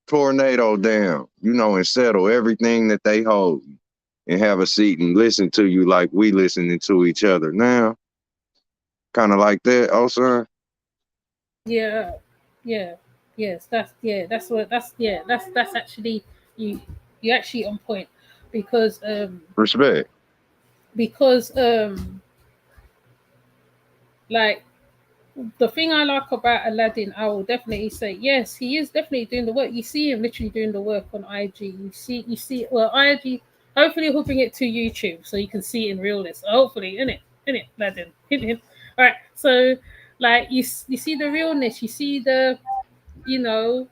tornado down, and settle everything that they hold and have a seat and listen to you like we listening to each other now. Kind of like that, oh sir. Yeah, yeah, yes. That's yeah. That's what. That's yeah. That's actually you. You actually on point because Respect. because like the thing I like about Aladdin, I will definitely say yes, he is definitely doing the work. You see him literally doing the work on IG. You see. Well, IG. Hopefully, he'll bring it to YouTube so you can see it in realness. Hopefully, in it, Aladdin, hint, hint. All right. So, like you see the realness. You see the, you know,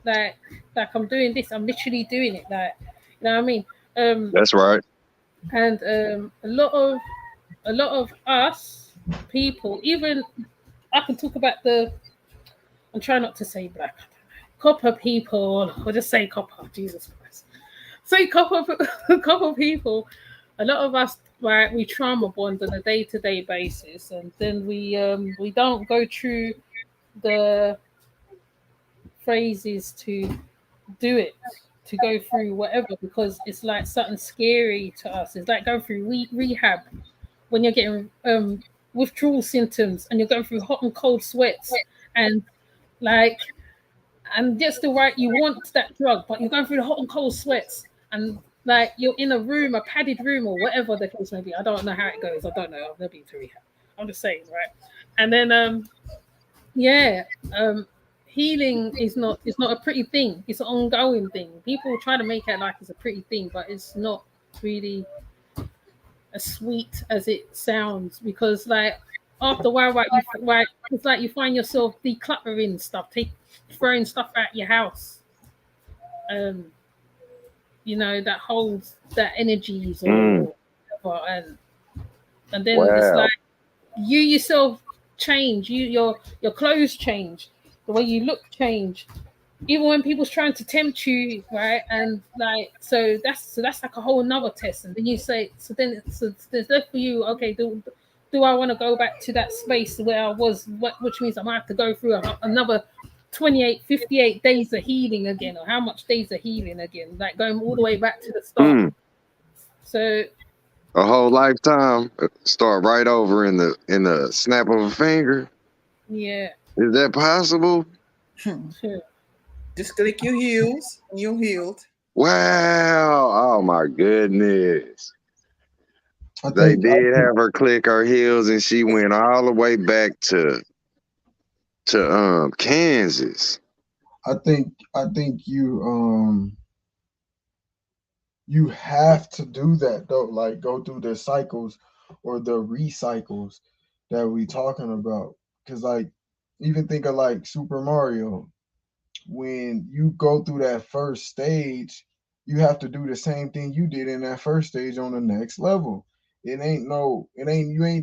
like I'm doing this. I'm literally doing it. Like, you know what I mean? Um, That's right. and a lot of us people, even I can talk about the. I'm trying not to say black. Copper people, or just say copper. Jesus Christ, say copper. Copper people. A lot of us, right? We trauma bond on a day-to-day basis, and then we don't go through the phrases to do it, to go through whatever, because it's like something scary to us. It's like going through rehab when you're getting withdrawal symptoms and you're going through hot and cold sweats, and like, and just the right, you want that drug, but you're going through the hot and cold sweats, and like you're in a room, a padded room, or whatever the case may be. I don't know how it goes. I don't know. I've never been to rehab. I'm just saying, right? And then yeah, healing is not a pretty thing. It's an ongoing thing. People try to make it like it's a pretty thing, but it's not really as sweet as it sounds, because like after a while, right, it's like you find yourself decluttering stuff, throwing stuff out your house, um, that holds that energies Mm, or whatever, and then it's wow. like you yourself change, your clothes change, the way you look change, even when people's trying to tempt you, right? And like, so that's like a whole nother test. And then you say, so there's left for you. Okay, do I want to go back to that space where I was? Which means I might have to go through another 28, 58 days of healing again, or how much days of healing again? Like going all the way back to the start. Mm, So a whole lifetime start right over in the snap of a finger. yeah, Is that possible? sure. Just click your heels and you're healed. Wow. Oh my goodness. I They think I did think have her click her heels and she went all the way back to Kansas. I think you have to do that though, like go through the cycles or the recycles that we talking about. Cause like even think of like Super Mario. When you go through that first stage, you have to do the same thing you did in that first stage on the next level. You ain't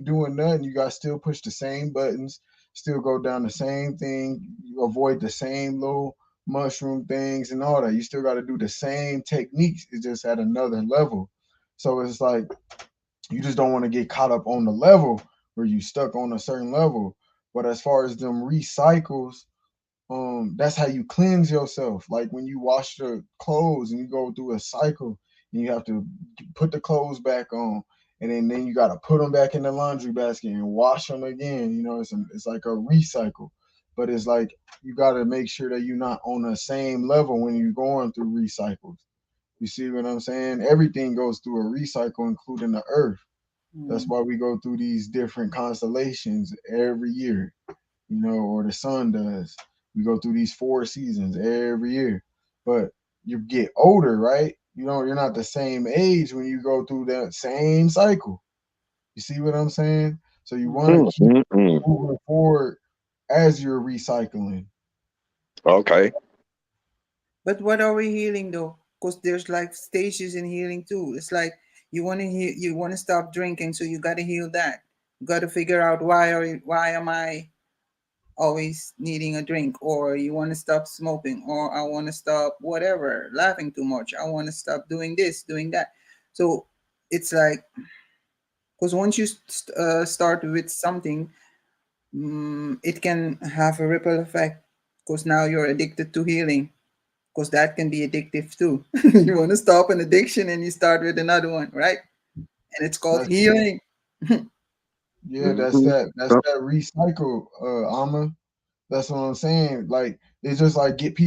doing nothing. You got to still push the same buttons, still go down the same thing, you avoid the same little mushroom things and all that. You still got to do the same techniques. It's just at another level. So it's like you just don't want to get caught up on the level where you stuck on a certain level. But as far as them recycles, that's how you cleanse yourself. Like when you wash your clothes and you go through a cycle and you have to put the clothes back on, and then you got to put them back in the laundry basket and wash them again. It's like a recycle. but it's like you got to make sure that you're not on the same level when you're going through recycles. You see what I'm saying? Everything goes through a recycle, including the earth. That's Mm. why we go through these different constellations every year, you know, or the sun does. We go through these 4 seasons every year. But you get older, right? You know, you're not the same age when you go through that same cycle. You see what I'm saying? So you want to Mm. keep Mm-mm. moving forward as you're recycling. Okay. But what are we healing though? Because there's like stages in healing too. It's like you want to heal, you want to stop drinking, so you got to heal that. You got to figure out why am I always needing a drink, or you want to stop smoking, or I want to stop whatever, laughing too much. I want to stop doing this, doing that. So it's like, because once you start with something, it can have a ripple effect. Because now you're addicted to healing, because that can be addictive too. You want to stop an addiction and you start with another one, right? And it's called That's healing. yeah, that's Mm-hmm. that recycle, Alma. That's what I'm saying. Like it's just like get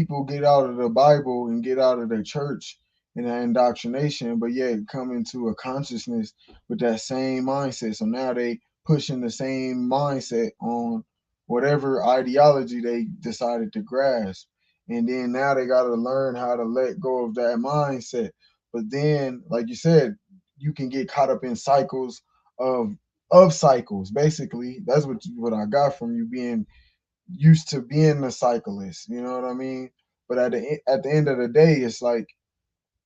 out of the Bible and get out of the church and the indoctrination, but yet come into a consciousness with that same mindset. So now they pushing the same mindset on whatever ideology they decided to grasp. And then now they gotta learn how to let go of that mindset. But then, like you said, you can get caught up in cycles of cycles. Basically, that's what I got from you being used to being a cyclist. You know what I mean? But at the end of the day, it's like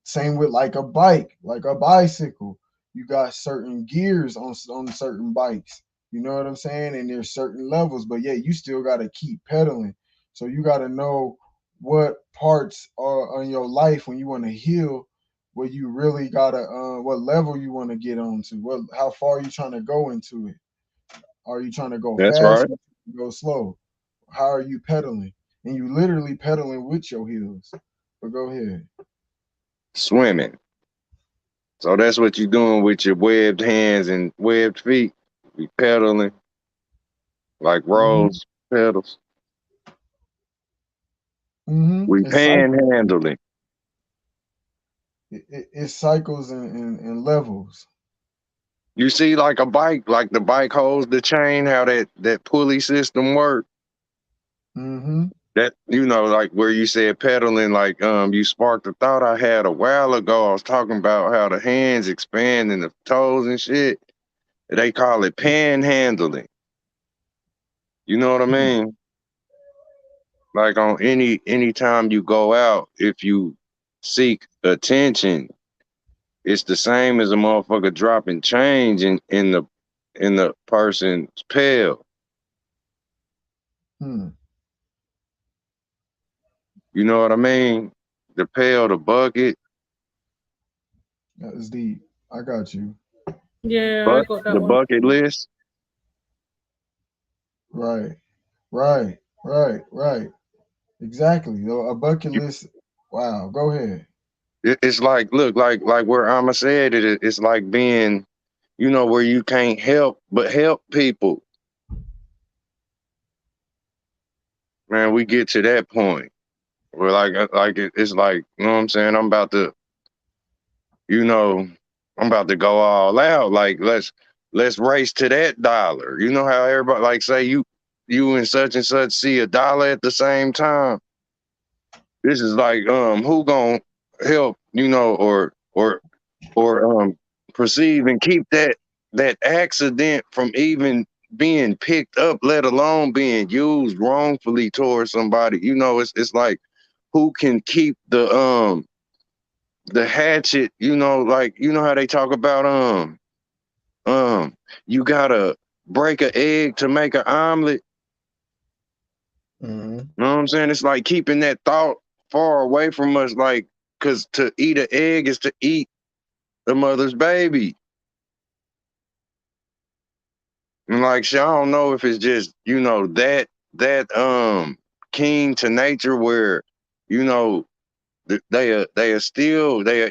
same with like a bike, like a bicycle. You got certain gears on certain bikes. You know what I'm saying? And there's certain levels, but yeah, you still got to keep pedaling. So you got to know what parts are on your life when you want to heal. Where you really gotta, what level you want to get onto, what, how far you trying to go into it. Are you trying to go That's fast? right. Or go slow? How are you pedaling? And you literally pedaling with your heels. But go ahead. Swimming. So that's what you're doing with your webbed hands and webbed feet. We pedaling like Mm-hmm. rose petals. Mm-hmm. We It's cycles. panhandling. It cycles and levels. You see, like a bike, like the bike holds the chain, how that pulley system work. Mm-hmm. That like where you said pedaling, like you sparked a thought I had a while ago. I was talking about how the hands expand and the toes and shit. They call it panhandling. You know what I Hmm. mean? Like on any time you go out, if you seek attention, it's the same as a motherfucker dropping change in the person's pail. Hmm. You know what I mean? The pail, the bucket, That is deep. I got you. Yeah, I but got the that one. bucket list. Right. Right. Right. Exactly. A bucket list. Wow. Go ahead. It's like look like where Amma said it. It's like being, where you can't help but help people. Man, we get to that point where it's like you know what I'm saying. You know, I'm about to go all out. Like let's race to that dollar. You know how everybody like say you and such see a dollar at the same time. This is like who gonna help, or perceive and keep that accident from even being picked up, let alone being used wrongfully towards somebody. It's like who can keep the hatchet, like how they talk about um you gotta break an egg to make an omelet. Mm-hmm. You know what I'm saying? It's like keeping that thought far away from us, like, cause to eat an egg is to eat the mother's baby. And like shit, I don't know if it's just, that keen to nature where, you know, they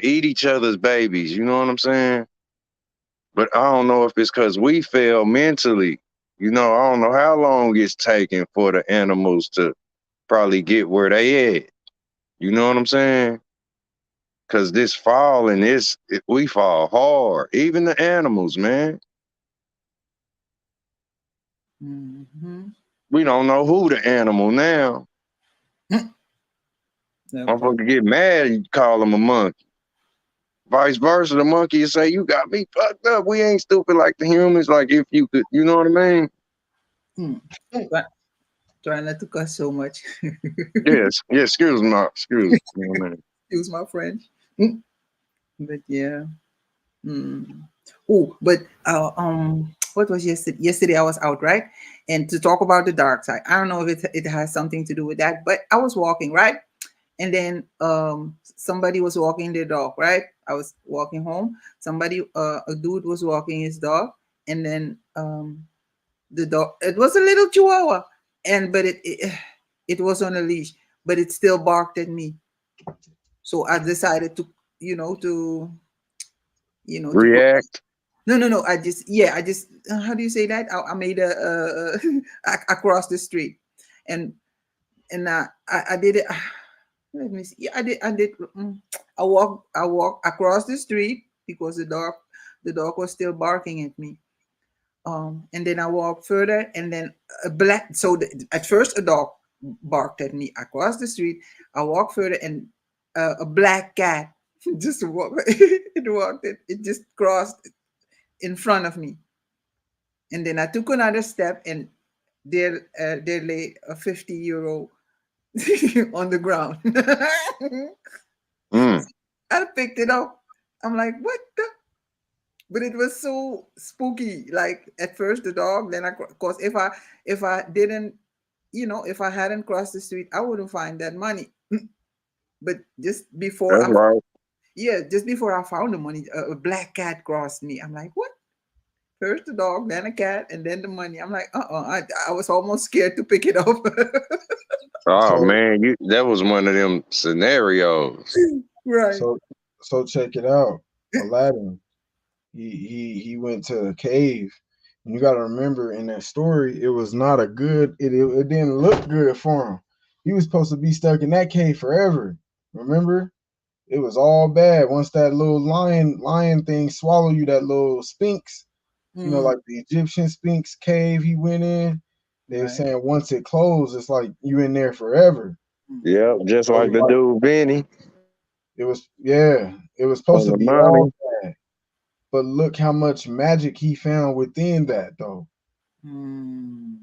eat each other's babies, you know what I'm saying? But I don't know if it's cause we fail mentally. You know, I don't know how long it's taking for the animals to probably get where they at. You know what I'm saying? Cause this falling we fall hard. Even the animals, man. Mm-hmm. We don't know who the animal now. That part. Motherfucker get mad, you call him a monkey. Vice versa, the monkey will say, "You got me fucked up. We ain't stupid like the humans. Like if you could, you know what I mean?" Mm. But try not to cuss so much. Yes, yeah. Excuse me, excuse me, man. Use my French. Mm. But yeah. Mm. Oh, but what was yesterday? Yesterday I was out, right? And to talk about the dark side. I don't know if it has something to do with that, but I was walking, right? And then somebody was walking their dog, right? I was walking home. Somebody, a dude was walking his dog, and then the dog. It was a little Chihuahua, and but it was on a leash, but it still barked at me. So I decided to, you know, to to React. no. I just how do you say that? I made across the street, and I did it. Let me see. Yeah, I did. I walked across the street because the dog was still barking at me. And then I walked further, and then a black. So at first a dog barked at me across the street. I walked further, and a black cat just walked. It just crossed in front of me, and then I took another step, and there lay a 50-year-old on the ground. Mm. I picked it up. I'm like, what the? But it was so spooky. Like at first the dog, then of course, if I didn't, if I hadn't crossed the street, I wouldn't find that money. But That's right. just before I found the money, a black cat crossed me. I'm like, what? First the dog, then a cat, and then the money. I'm like, I was almost scared to pick it up. Oh So man, that was one of them scenarios. Right. so so check it out. Aladdin, he went to a cave. And you got to remember in that story, it was not a good. It didn't look good for him. He was supposed to be stuck in that cave forever. Remember? It was all bad. Once that little lion thing swallowed you, that little sphinx, Mm, like the Egyptian sphinx cave he went in. They were right. saying once it closed, it's like you in there forever. Mm, Yep, just So like it's the like dude Benny it was supposed on to the be all mommy. bad. But look how much magic he found within that though. mm,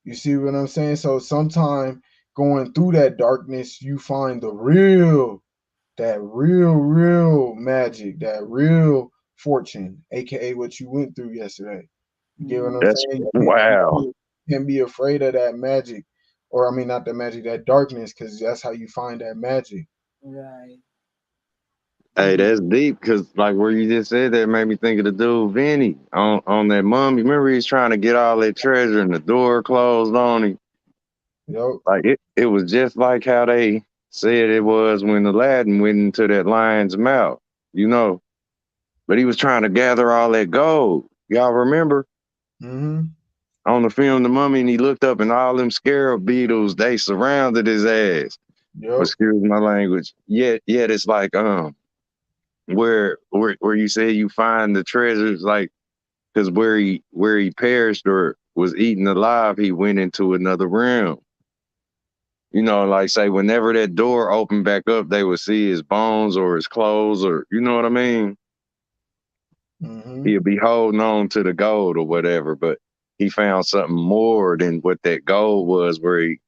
You see what I'm saying? So sometime going through that darkness, you find that real magic, that real fortune, aka what you went through yesterday. You get what I'm mm, That's saying? wow. You can't be afraid of that magic, or I mean, not the magic, that darkness, because that's how you find that magic. right. Hey, Mm, that's deep because, like, where you just said that made me think of the dude Vinny on that mummy. Remember, he's trying to get all that treasure and the door closed on him. Yup. Like it was just like how they said it was when Aladdin went into that lion's mouth, you know. But he was trying to gather all that gold. Y'all remember Mm-hmm. on the film The Mummy, and he looked up and all them scarab beetles they surrounded his ass. Yup. Excuse my language. Yet it's like where you say you find the treasures, like because where he perished or was eaten alive, he went into another realm. You know, like say whenever that door opened back up, they would see his bones or his clothes, or you know what I mean. Mm-hmm. He'd be holding on to the gold or whatever, but he found something more than what that gold was, where he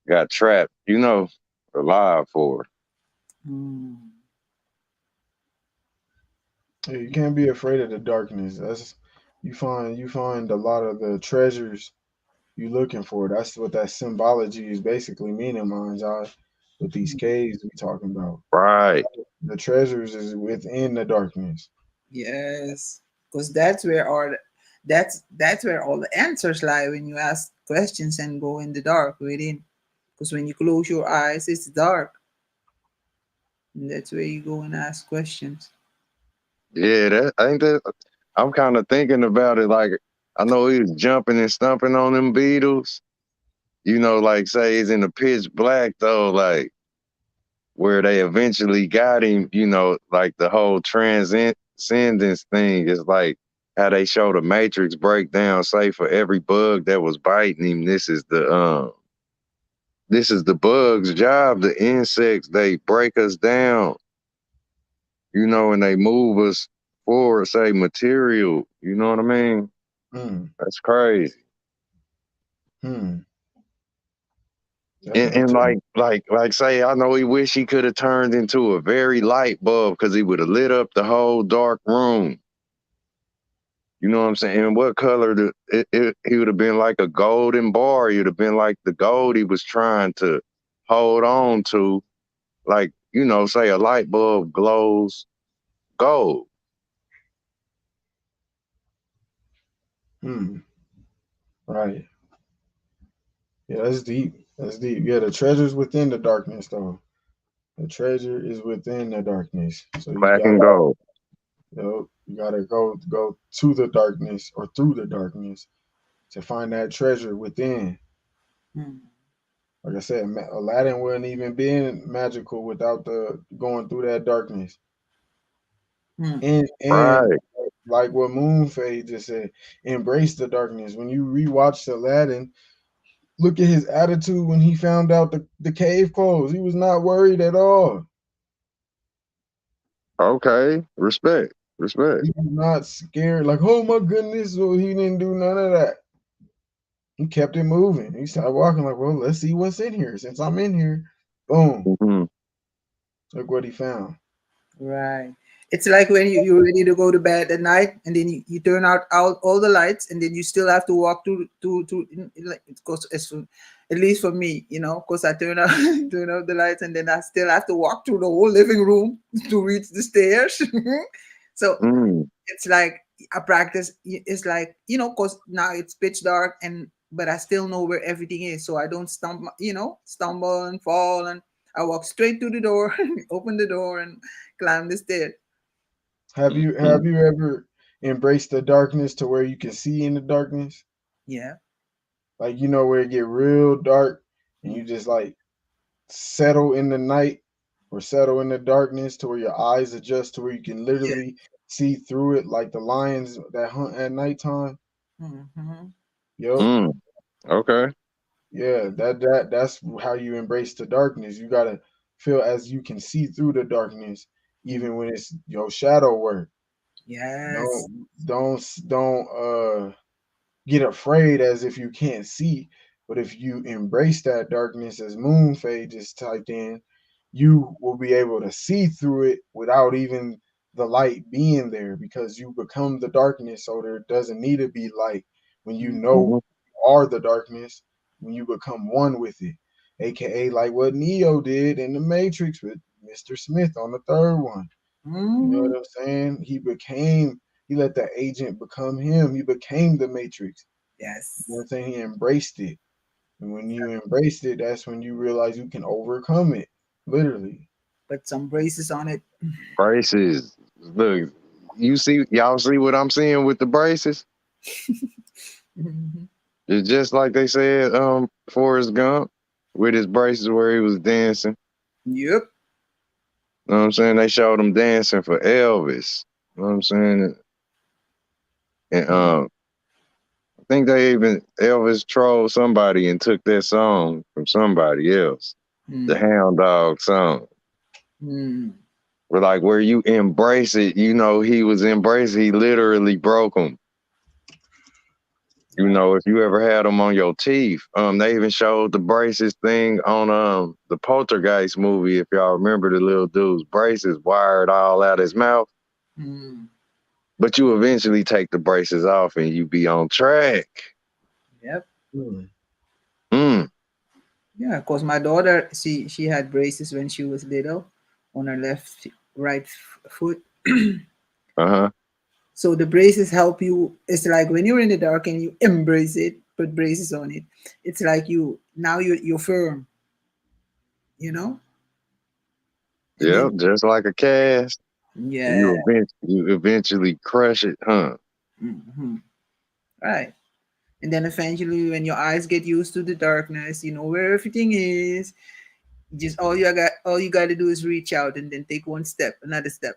got trapped, you know, alive for. mm, Yeah, you can't be afraid of the darkness. That's you find a lot of the treasures you looking for. That's what that symbology is basically meaning, mind y'all. With these mm. caves we talking about, Right. the treasures is within the darkness. Yes, because that's where all the answers lie when you ask questions and go in the dark within. Because when you close your eyes, it's dark. And that's where you go and ask questions. Yeah, that I think that I'm kind of thinking about it like I know he was jumping and stumping on them Beatles. You know, like say it's in the pitch black though, like where they eventually got him, you know, like the whole transcendence thing is like how they show the Matrix breakdown, say for every bug that was biting him, this is the bug's job. The insects, they break us down, you know, and they move us forward, say material, you know what I mean? Hmm. That's crazy. Hmm. That's And interesting. like say, I know he wish he could have turned into a very light bulb because he would have lit up the whole dark room. You know what I'm saying? And what color he would have been like a golden bar. He would have been like the gold he was trying to hold on to. Like, you know, say a light bulb glows gold. Hmm. Right. Yeah, that's deep. That's deep. Yeah, the treasure's within the darkness, though. The treasure is within the darkness. So you Black and gotta, gold. you gotta go to the darkness or through the darkness to find that treasure within. Hmm. Like I said, Aladdin wouldn't even been magical without the going through that darkness. Hmm. And Right. like what Moonfade just said, embrace the darkness. When you rewatch Aladdin, look at his attitude when he found out the cave closed. He was not worried at all. Okay. Respect. Respect. He was not scared, like, oh my goodness. So he didn't do none of that. He kept it moving. He started walking like, well, let's see what's in here. Since I'm in here, boom. Hmm. Look what he found. Right. It's like when you're ready to go to bed at night and then you turn out all the lights and then you still have to walk like because at least for me, because I turn out turn out the lights and then I still have to walk through the whole living room to reach the stairs. So Mm. it's like a practice. It's like, because now it's pitch dark and but I still know where everything is, so I don't stumble and fall, and I walk straight to the door, open the door, and climb the stairs. Have you ever embraced the darkness to where you can see in the darkness? Yeah. Like where it get real dark and you Mm. just like settle in the night or settle in the darkness to where your eyes adjust to where you can Yeah. literally see through it like the lions that hunt at nighttime. Mm-hmm. Yep. Mm. Okay. Yeah, that's how you embrace the darkness. You gotta feel as you can see through the darkness, Mm. even when it's your shadow work. Yes. Don't get afraid as if you can't see. But if you embrace that darkness as Moonfade just typed in, you will be able to see through it without even the light being there because you become the darkness. So there doesn't need to be light when you Mm. know Hmm. you are the darkness, when you become one with it. AKA like what Neo did in the Matrix with Mr. Smith on the third one. You know Mm. what I'm saying? He let the agent become him. He became the Matrix. You know what Yes. I'm saying? He embraced it. And when you embraced it, that's when you realize you can overcome it. Literally. Put some braces on it. Braces. Look, y'all see what I'm seeing with the braces? Mhm. It's just like they said, Forrest Gump with his braces where he was dancing. Yep. You know what I'm saying? They showed him dancing for Elvis. You know what I'm saying? And Hmm. I think they even Elvis trolled somebody and took that song from somebody else. The Mm. Hound Dog song. Mm. Where like where you embrace it, you know, he was embracing, he literally broke them. You know, if you ever had them on your teeth, they even showed the braces thing on the Poltergeist movie. If y'all remember the little dude's braces wired all out his mouth, Mm. but you eventually take the braces off and you be on track. Yep. Hmm. Mm. Yeah, because my daughter, she had braces when she was little on her right foot. Uh huh. So the braces help you. It's like when you're in the dark and you embrace it, put braces on it. It's like you're firm, you know. And Yeah, then just like a cast. yeah, You eventually crush it, huh? hmm Right. And then eventually, when your eyes get used to the darkness, you know where everything is. Just all you got to do is reach out and then take one step, another step,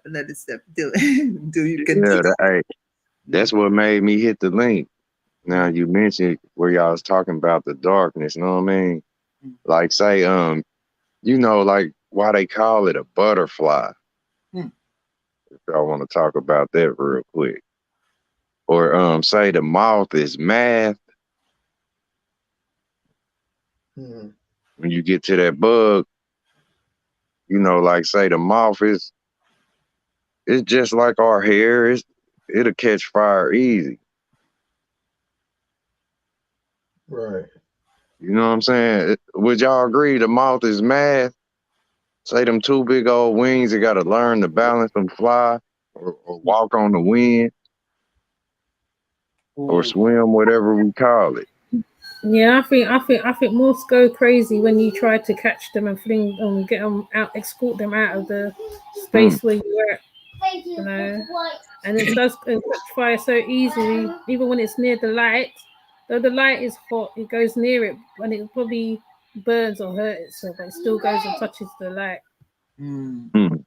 till until you can Yeah, take that, off. hey, that's what made me hit the link. Now you mentioned where y'all was talking about the darkness, you know what I mean? Like say, you know, like why they call it a butterfly. Mm. If y'all want to talk about that real quick. Or say the moth is math. Mhm. When you get to that bug, you know, like say the moth is it's just like our hair. It'll catch fire easy. Right. You know what I'm saying? Would y'all agree the moth is math? Say them two big old wings, they gotta learn to balance and fly or walk on the wind or Oh, swim, whatever we call it. Yeah, I think moths go crazy when you try to catch them and get them out, escort them out of the Mm, space where you're at, you know. And it does catch fire so easily, even when it's near the light. Though the light is hot, it goes near it, and it probably burns or hurt itself, but it still goes and touches the light. mm, mm.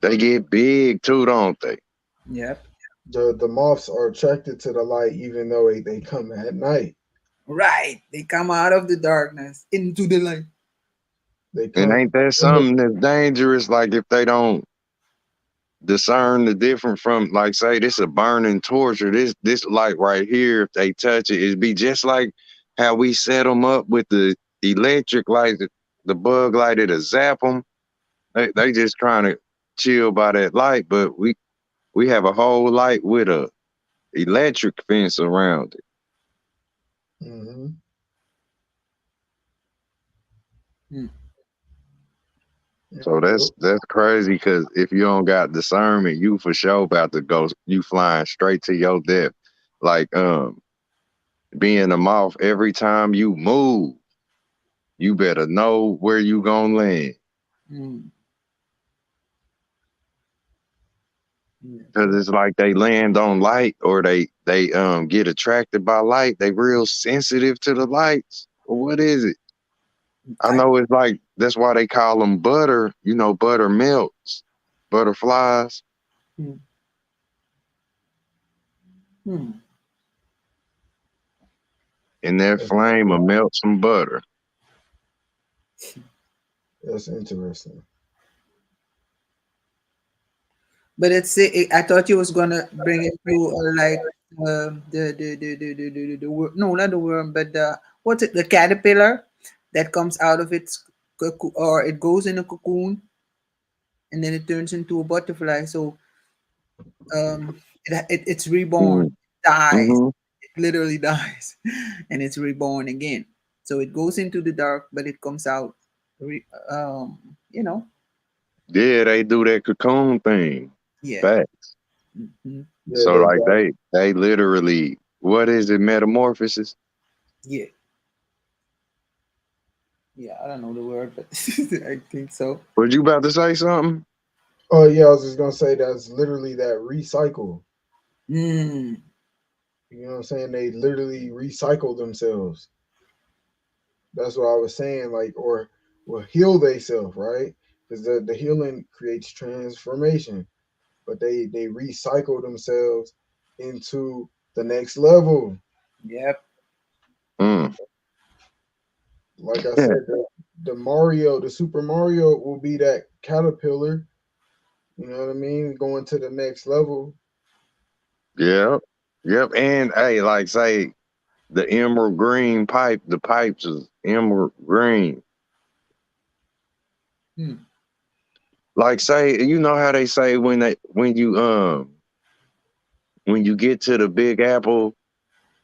They get big too, don't they? yep. The moths are attracted to the light even though they come at night. Right. They come out of the darkness into the light. They And come ain't that in the, something that's dangerous? Like if they don't discern the difference from, like, say, this a burning torch or this light right here. If they touch it, it'd be just like how we set them up with the electric light, the bug light. It'll zap them. They just trying to chill by that light, but we have a whole light with a electric fence around it. Mhm. Mm, Yep, So yep. that's crazy because if you don't got discernment, you for sure about to go you flying straight to your death. Like being a moth, every time you move, you better know where you gonna land. mm. That's Cause right. it's like they land on light or they get attracted by light. They real sensitive to the lights. Or what is it? I I, know it's like that's why they call them butter. You know, butter melts, butterflies, mm, mm. and that That's, flame will melt some butter. that's interesting. But I thought you was gonna bring it to like no, not the worm, but what's it? The caterpillar that comes out of its or it goes in a cocoon and then it turns into a butterfly. So it's reborn, Mm. dies, Hmm. it literally dies, and it's reborn again. So it goes into the dark, but it comes out, you know, Yeah, they do that cocoon thing. yeah, Facts. hmm, Yeah, So they like got they literally what is it, metamorphosis? yeah, yeah. I don't know the word, but I think so. Was you about to say something? oh yeah, I was just gonna say that's literally that recycle. Mm, You know what I'm saying? They literally recycle themselves. That's what I was saying, like, or will heal themselves, right? Because the healing creates transformation, but they recycle themselves into the next level. yep. Mm. Like I Yeah, said, the Mario, the Super Mario will be that caterpillar. You know what I mean? Going to the next level. yep, yep. And hey, like say the emerald green pipe, the pipes is emerald green. Mm, Like say, you know how they say when you get to the Big Apple,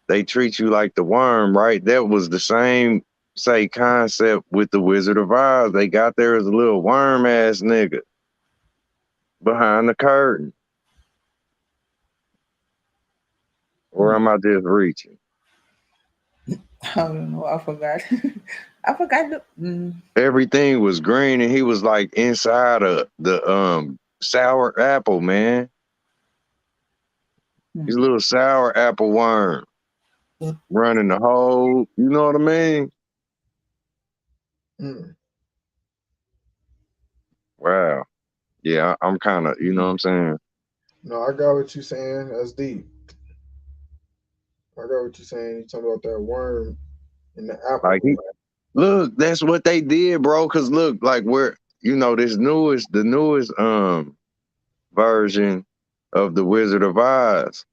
they treat you like the worm, right? That was the same say concept with the Wizard of Oz. They got there as a little worm ass nigga behind the curtain. Or mm. am I just reaching? I don't know. I forgot. I forgot. Everything was green and he was like inside of the sour apple, man. These little sour apple worm running the whole, you know what I mean? Mm. Wow. Yeah, I'm kind of, you know what I'm saying? No, I got what you're saying. That's deep. I got what you're saying. You talking about that worm in the Like, apple. look, that's what they did, bro. Cause look, like we're, the newest version of the Wizard of Oz,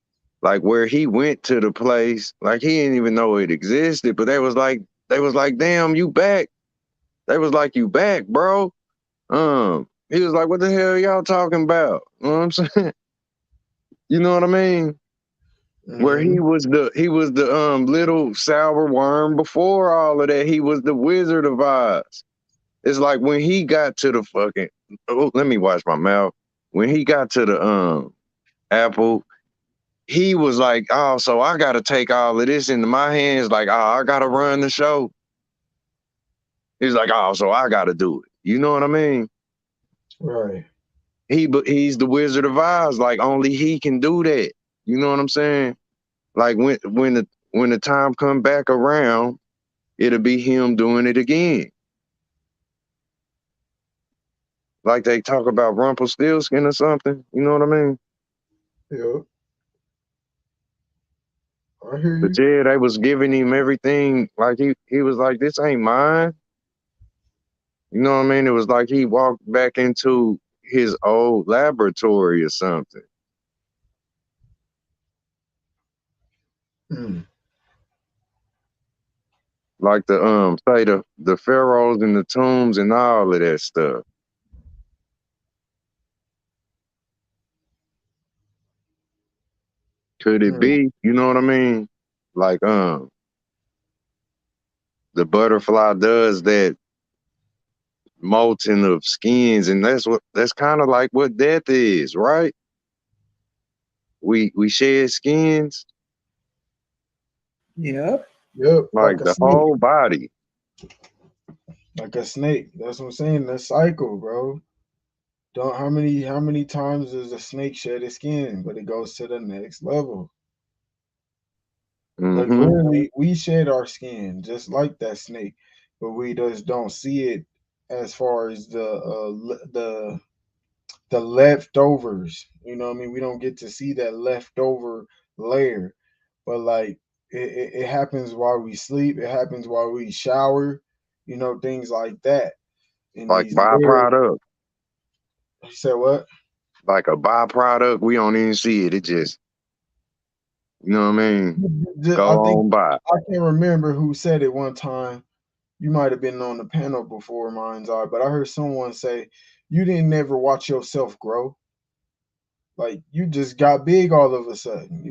like where he went to the place, like he didn't even know it existed, but they was like, damn, you back. They was like, you back, bro. He was like, what the hell y'all talking about? You know what I'm saying? You know what I mean? Where Mm-hmm. he was the little sour worm before all of that. He was the Wizard of Oz. It's like when he got to the fucking, oh, let me wash my mouth. When he got to the apple, he was like, oh, so I gotta take all of this into my hands, like, oh, I gotta run the show. He's like, oh, so I gotta do it. You know what I mean? Right. He's the Wizard of Oz, like only he can do that. You know what I'm saying? Like when the time come back around, it'll be him doing it again. Like they talk about Rumpelstiltskin or something. You know what I mean? Yeah. I hear But you. yeah, they was giving him everything. Like he was like, this ain't mine. You know what I mean? It was like he walked back into his old laboratory or something. Mm. Like the pharaohs and the tombs and all of that stuff. Could it Mm. be? You know what I mean? Like the butterfly does that molting of skins, and that's kind of like what death is, right? We shed skins, Yep. Yep. Like like a the snake. whole body. Like a snake. That's what I'm saying. The cycle, bro. Don't how many times does a snake shed its skin, but it goes to the next level. Like Mm-hmm. literally, we shed our skin just like that snake, but we just don't see it as far as the leftovers. You know what I mean? We don't get to see that leftover layer, but like it happens while we sleep. It happens while we shower. You know, things like that. In Like these layers. byproduct, You said what? like a byproduct. We don't even see it. It just, you know what I mean? I Go think on by. I can't remember who said it one time. You might have been on the panel before, mine's are, but I heard someone say you didn't never watch yourself grow. Like you just got big all of a sudden.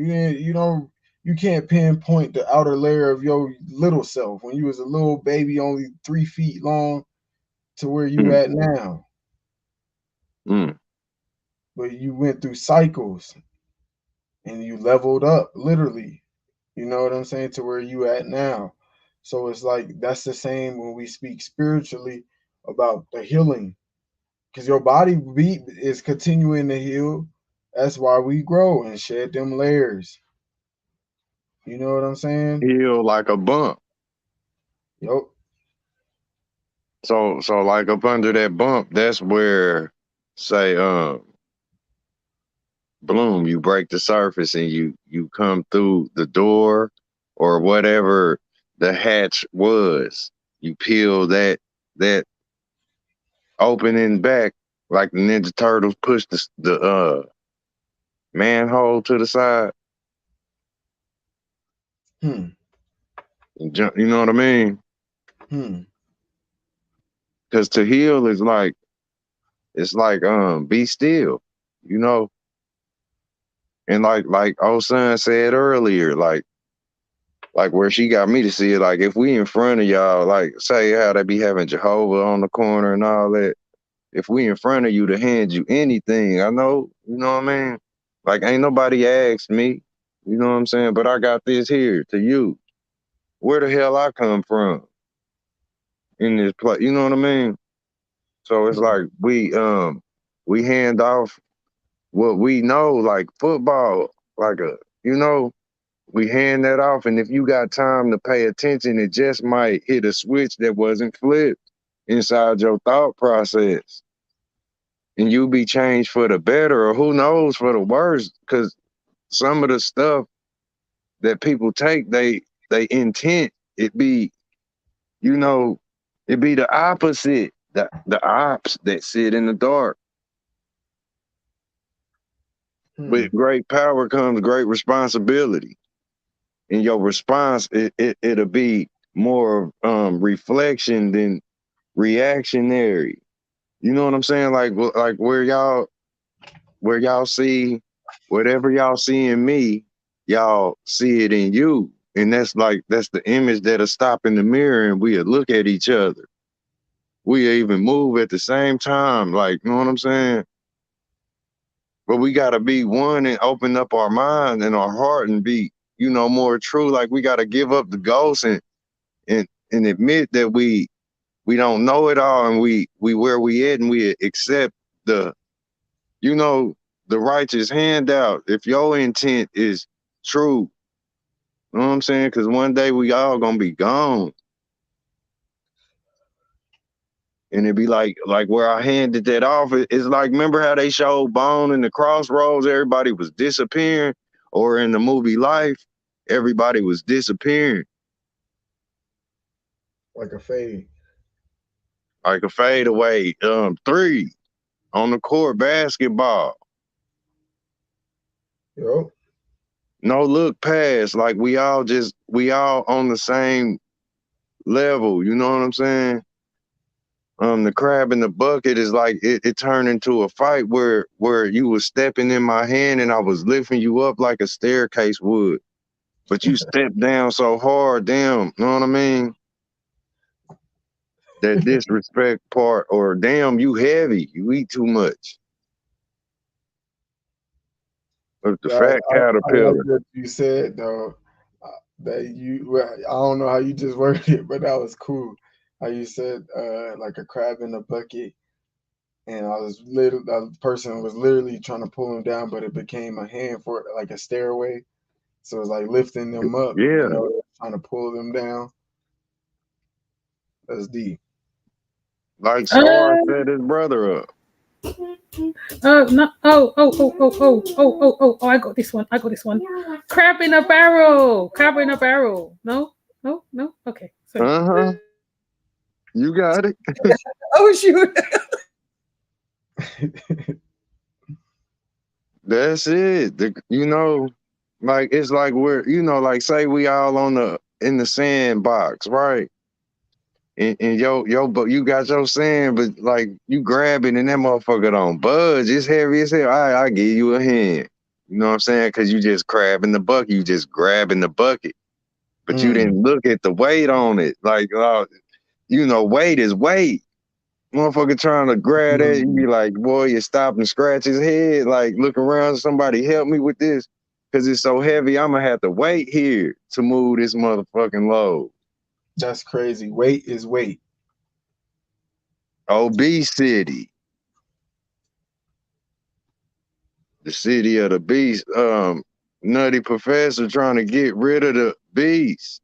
You can't pinpoint the outer layer of your little self when you was a little baby, only 3 feet long, to where you Mm, at now. mm. But you went through cycles and you leveled up, literally. You know what I'm saying? To where you at now. So it's like that's the same when we speak spiritually about the healing. Because your body is continuing to heal. That's why we grow and shed them layers. You know what I'm saying? Heal like a bump. Yup. So like up under that bump, that's where, say, bloom, you break the surface and you come through the door or whatever the hatch was. You peel that opening back like the Ninja Turtles push the manhole to the side Hmm. and jump. You know what I mean? Hmm. Because to heal is like it's like be still. You know, and like old son said earlier, like where she got me to see it, like if we in front of y'all, like say how they be having Jehovah on the corner and all that. If we in front of you to hand you anything, I know, you know what I mean? Like ain't nobody asked me, you know what I'm saying? But I got this here to you. Where the hell I come from in this place? You know what I mean? So it's Hmm. like we hand off what we know, like football. like a, you know, we hand that off, and if you got time to pay attention, it just might hit a switch that wasn't flipped inside your thought process, and you be changed for the better, or who knows, for the worse. Because some of the stuff that people take, they intent it be, you know, it be the opposite, the ops that sit in the dark. Hmm. With great power comes great responsibility, and your response it'll be more reflection than reactionary. You know what I'm saying? Like where y'all see whatever y'all see in me, y'all see it in you. And that's the image that'll stop in the mirror, and we'll look at each other. We even move at the same time. Like, you know what I'm saying? But we gotta be one and open up our mind and our heart and be, you know, more true. Like we gotta give up the ghost and admit that we don't know it all, and we where we at, and we accept the, you know, the righteous handout if your intent is true. You know what I'm saying? Because one day we all gonna be gone, and it'd be like where I handed that off. It's like, remember how they showed Bone in the Crossroads? Everybody was disappearing, or in the movie Life, everybody was disappearing, Like a fade. like a fadeaway three on the court basketball. Yo. No look past, like we all on the same level. You know what I'm saying? The crab in the bucket is like it turned into a fight where you was stepping in my hand and I was lifting you up like a staircase would, but you stepped down so hard, damn, you know what I mean? That disrespect part, or damn, you heavy, you eat too much. With the Yeah, fat I like caterpillar. what you said though. That you, well, I don't know how you just worded it, but that was cool. How you said like a crab in a bucket, and I was literally, the person was literally trying to pull him down, but it became a hand for like a stairway. So it's like lifting them up, Yeah, trying to pull them down. That's deep. like Scar Uh, set his brother up. oh no! Oh! I got this one. I got this one. Crab in a barrel. Crab in a barrel. No, no, no. Okay, sorry. Uh-huh. You got it. Oh shoot. That's it. You know, like it's like we're, you know, like say we all on the in the sandbox, right? And but you got your sand, but like you grab it and that motherfucker don't budge. It's heavy as hell. I give you a hand. You know what I'm saying? Because you just grabbing the bucket. You just grabbing the bucket, but you Mm, didn't look at the weight on it. Like, you know, weight is weight. Motherfucker trying to grab that, you be mm. like, boy, you stop and scratch his head, like look around, somebody help me with this. Cause it's so heavy, I'm gonna have to wait here to move this motherfucking load. That's crazy. Weight is weight. Obesity, the city of the beast. Nutty professor trying to get rid of the beast.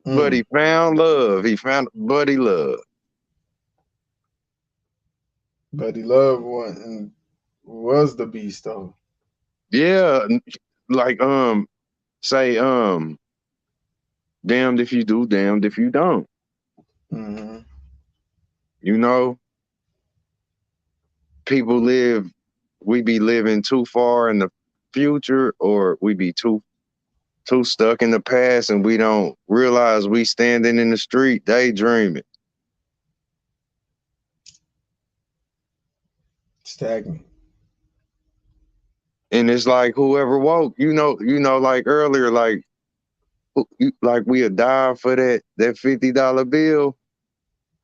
But Mm. he found love. He found buddy love. But he loved one and was the beast though. Yeah, like say damned if you do, damned if you don't. Hmm. You know, people live, we be living too far in the future, or we be too stuck in the past, and we don't realize we standing in the street daydreaming. Stagnant. And it's like whoever woke, like earlier, like like we'll die for that $50 bill.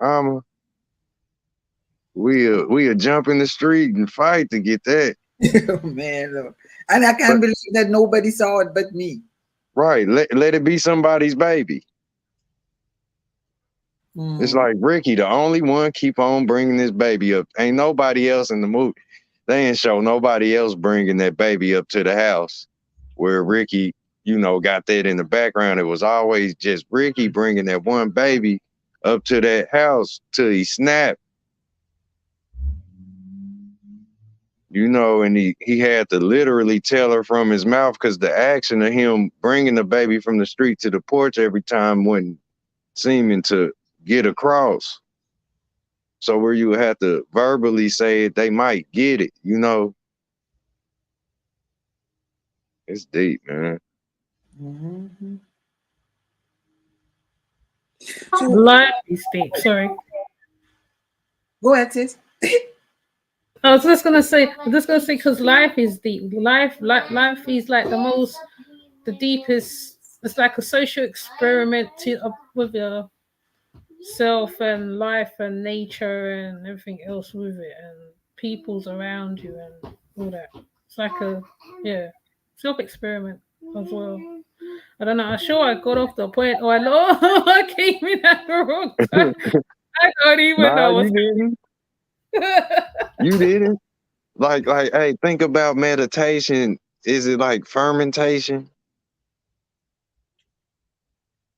Um, we'll jump in the street and fight to get that. Oh, man, look. And I But can't believe that nobody saw it but me. right, let it be somebody's baby. It's Mm. like Ricky, the only one keep on bringing this baby up. Ain't nobody else in the movie. they ain't show nobody else bringing that baby up to the house where Ricky, got that in the background. It was always just Ricky bringing that one baby up to that house till he snapped, and he had to literally tell her from his mouth because the action of him bringing the baby from the street to the porch every time wasn't seeming to get across. So where you have to verbally say it, they might get it, It's deep, man. Mm-hmm. So Life is deep. Sorry. go ahead, sis. I was just gonna say, because life is deep. Life is like the deepest. It's like a social experiment with yourself and life and nature and everything else with it and people's around you and all that. It's like a self experiment as well. I don't know. I'm sure I got off the point, or I came in at the wrong time. I don't even Nah, know you what's. didn't. You didn't. Like, hey, think about meditation. Is it like fermentation?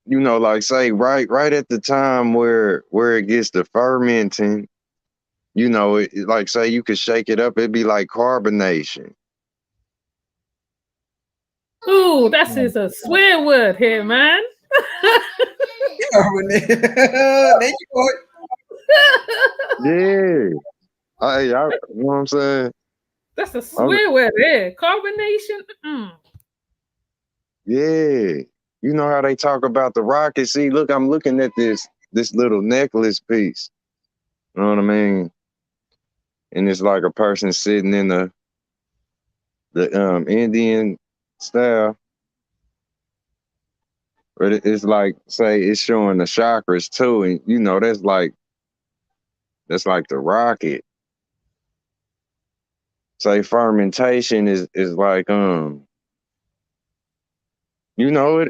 Like say right at the time where it gets to fermenting, like say you could shake it up, it'd be like carbonation. Ooh, that is a swear word here, man. Thank you for Yeah. You know what I'm saying? That's a I'm, swear word here. Carbonation. yeah. You know how they talk about the rocket? See, look, I'm looking at this little necklace piece. You know what I mean? And it's like a person sitting in the Indian style. But it's like, say, it's showing the chakras too, and that's like the rocket. Say fermentation is like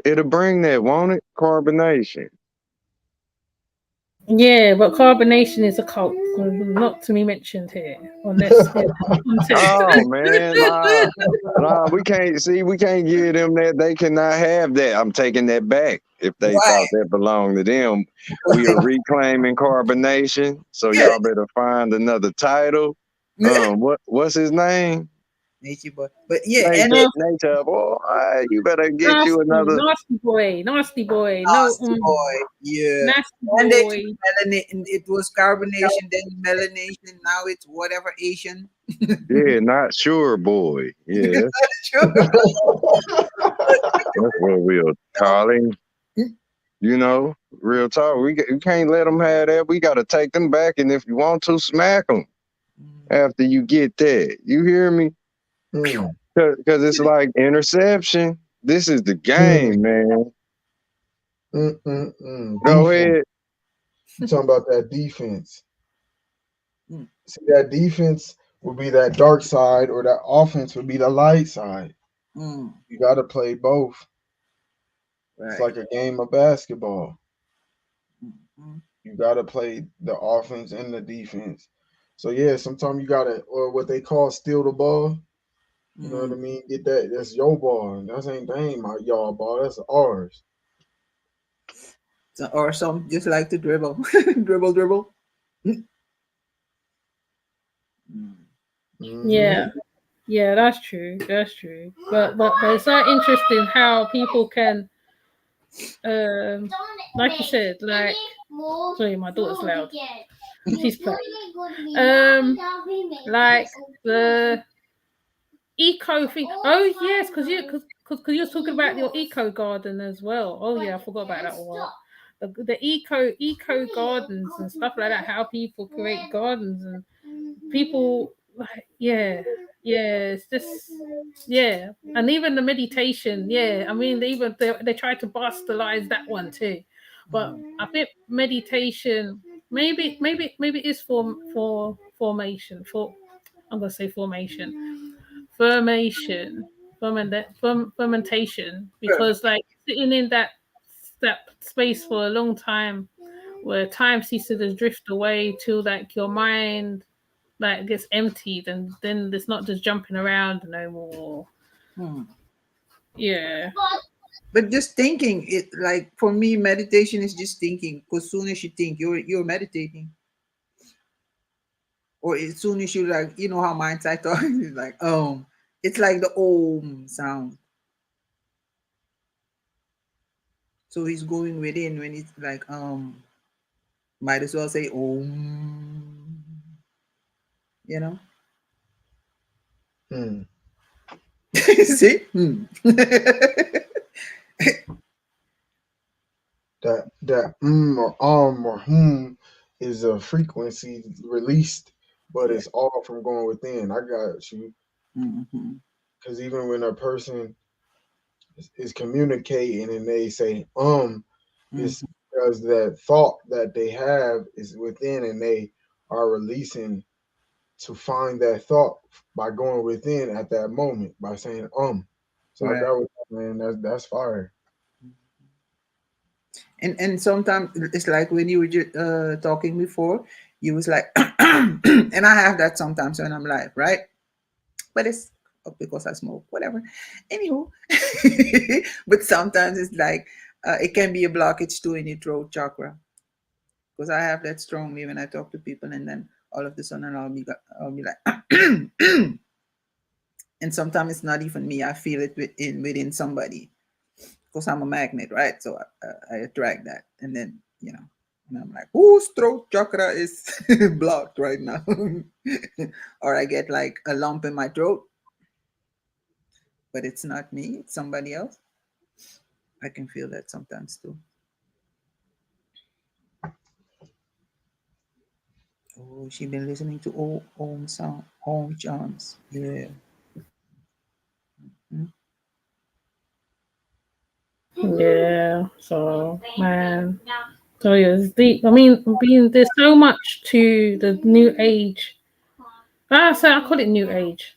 it'll bring that, won't it? Carbonation. Yeah, but carbonation is a cult, not to be mentioned here, unless there's context. Oh man, nah, we can't give them that. They cannot have that. I'm taking that back. If they why. thought that belonged to them, we are reclaiming carbonation. So y'all better find another title. What's his name? Nature boy. But yeah, and Nature, it nature boy. You better get you Nasty, another. nasty boy. No, nasty boy. Yeah. nasty And they boy. it was carbonation, then melanation, now it's whatever Asian. Yeah, not sure boy. Yeah, Sure. that's what we'll call him. Real talk. We can't let them have that. We got to take them back, and if you want to, smack them after you get that. You hear me? Mm, Because it's like interception. This is the game, man. Go Defense. ahead. You talking about that defense? Mm, See, that defense would be that dark side, or that offense would be the light side. mm, You got to play both. It's right. like a game of basketball. Mm, You got to play the offense and the defense. So yeah, sometimes you gotta, or what they call steal the ball. You know what I mm. mean? Get that. That's your ball. That ain't my y'all ball. That's ours. So, or some just like to dribble. Dribble, dribble. Mm, mm, Hmm. Yeah, yeah, that's true. That's true. But it's so interesting how people can, like you said, like. Sorry, my daughter's loud. She's playing. Like the eco thing. Oh yes, because you're talking about your eco garden as well. Oh yeah, I forgot about that one. The eco gardens and stuff like that. How people create gardens and people like it's just and even the meditation. Yeah, I mean they try to bastardize that one too, but mm. I think meditation maybe it's for formation for I'm gonna say fermentation because like sitting in that space for a long time where time ceases to drift away till like your mind like gets emptied, and then it's not just jumping around no more. Hmm. Yeah. But just thinking, it like for me, meditation is just thinking. Because soon as you think, you're meditating. Or as soon as you like, you know how mindset thought is like, it's like the sound. So he's going within when it's like, might as well say you know. Hmm. See? That or or is a frequency released, but Yeah. it's all from going within. I got you. Hmm. Because even when a person is communicating and they say it's Hmm. because that thought that they have is within, and they are releasing to find that thought by going within at that moment by saying So I Right. got with that, man. That's fire. And sometimes it's like when you were just, talking before, you was like, and I have that sometimes when I'm live, right? But it's because I smoke, whatever. Anywho, but sometimes it's like it can be a blockage too in your throat chakra, because I have that strongly when I talk to people, and then all of a sudden I'll be like, and sometimes it's not even me. I feel it within somebody, because I'm a magnet, right? So I attract that, and then and I'm like, whose throat chakra is blocked right now, or I get like a lump in my throat, but it's not me; it's somebody else. I can feel that sometimes too. Oh, she been listening to Om sound, Om chants. Yeah. Mm. Yeah. So man. So yeah, it's deep. I mean, being there's so much to the new age. I call it new age.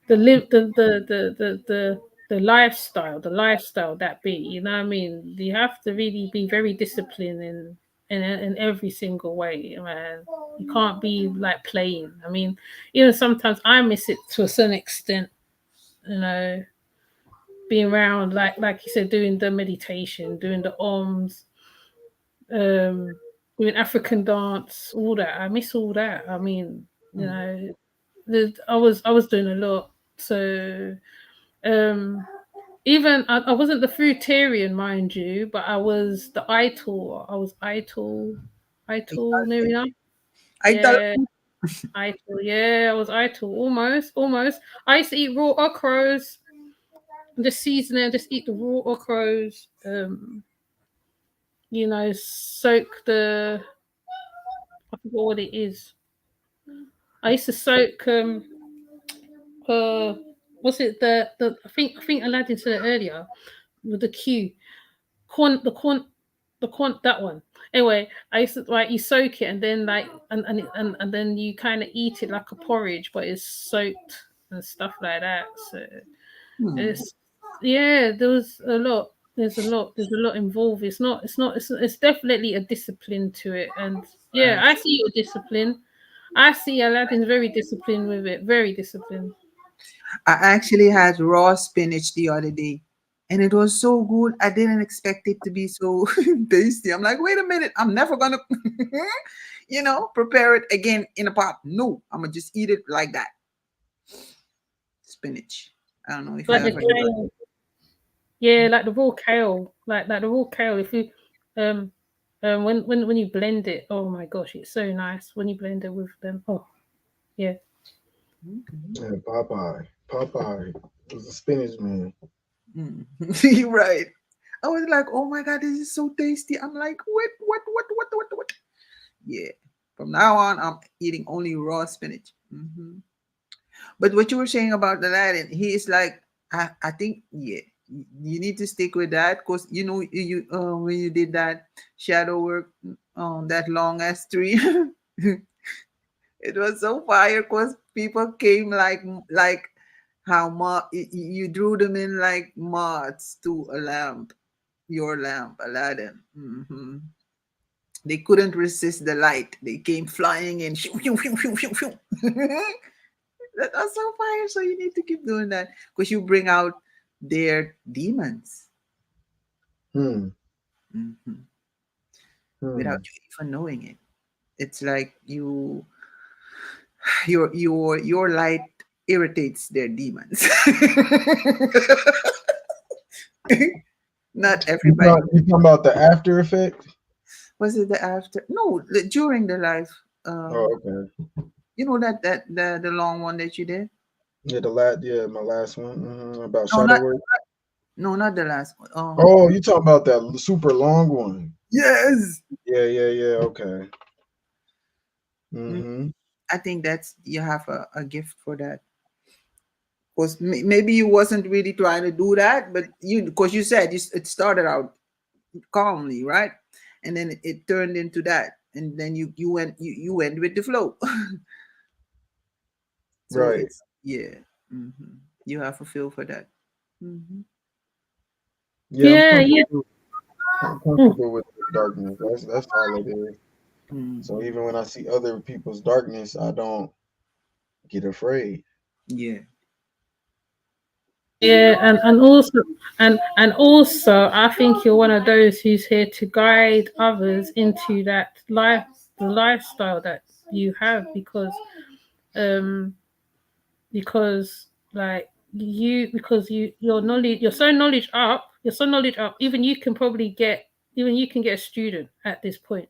The live the lifestyle that be, you know what I mean? You have to really be very disciplined in every single way, man. You can't be like playing. I mean, even sometimes I miss it to a certain extent, you know, being around like you said, doing the meditation, doing the oms, um doing African dance, all that. I miss all that. I mean, you Mm. know, I was doing a lot. So um even I wasn't the fruitarian, mind you, but I was the idol. I was idol, maybe not. I tell Yeah, idol. Yeah, I was idol. Almost. I used to eat raw okras, just season it, just eat the raw okras. Soak the, I forgot what it is. I used to soak uh what's it, the I think Aladdin said it earlier with the Q. Corn, that one. Anyway, I used to like, you soak it, and then like and then you kind of eat it like a porridge, but it's soaked and stuff like that. So Hmm. it's, yeah, there was a lot. There's a lot involved. It's definitely a discipline to it. And yeah, Right. I see your discipline. I see Aladdin's very disciplined with it. Very disciplined. I actually had raw spinach the other day, and it was so good. I didn't expect it to be so tasty. I'm like, wait a minute, I'm never gonna, prepare it again in a pot. No, I'm gonna just eat it like that. Spinach. I don't know if you Like the ever heard. kale. Yeah, like the raw kale. Like the raw kale. If you um when you blend it, oh my gosh, it's so nice when you blend it with them. Oh yeah. Okay. Yeah, Popeye was a spinach man. Mm. You're right. I was like, oh my god, this is so tasty. I'm like, what? Yeah. From now on, I'm eating only raw spinach. But what you were saying about the Aladdin, he is like, I think, yeah, you need to stick with that, because when you did that shadow work on that long ass tree, it was so fire, because people came like how you drew them in like moths to a lamp, your lamp, Aladdin. They couldn't resist the light. They came flying in. Shoo, shoo, shoo, shoo, shoo, shoo. That's so fire. So you need to keep doing that because you bring out their demons. Hmm. Mhm. Hmm. Without you even knowing it. It's like your light irritates their demons. Not everybody. You talking about the after effect? Was it the after? No, during the life. Oh, okay. You know the long one that you did. Yeah, my last one about No, shadow not work. no, not the last one. Oh, you talking about that super long one? Yes. Yeah. Okay. Mm, Mm-hmm. I think that's you have a gift for that. Because maybe you wasn't really trying to do that, but because you said it started out calmly, right? And then it turned into that, and then you went with the flow. So Right. it's yeah, hmm you have a feel for that. Hmm Yeah, Yeah, yeah. I'm Mm. comfortable with the darkness. That's all it is. So hmm even when I see other people's darkness, I don't get afraid. Yeah. Yeah, and also I think you're one of those who's here to guide others into that life, the lifestyle that you have, um like your knowledge, you're so knowledge up, even you can get a student at this point.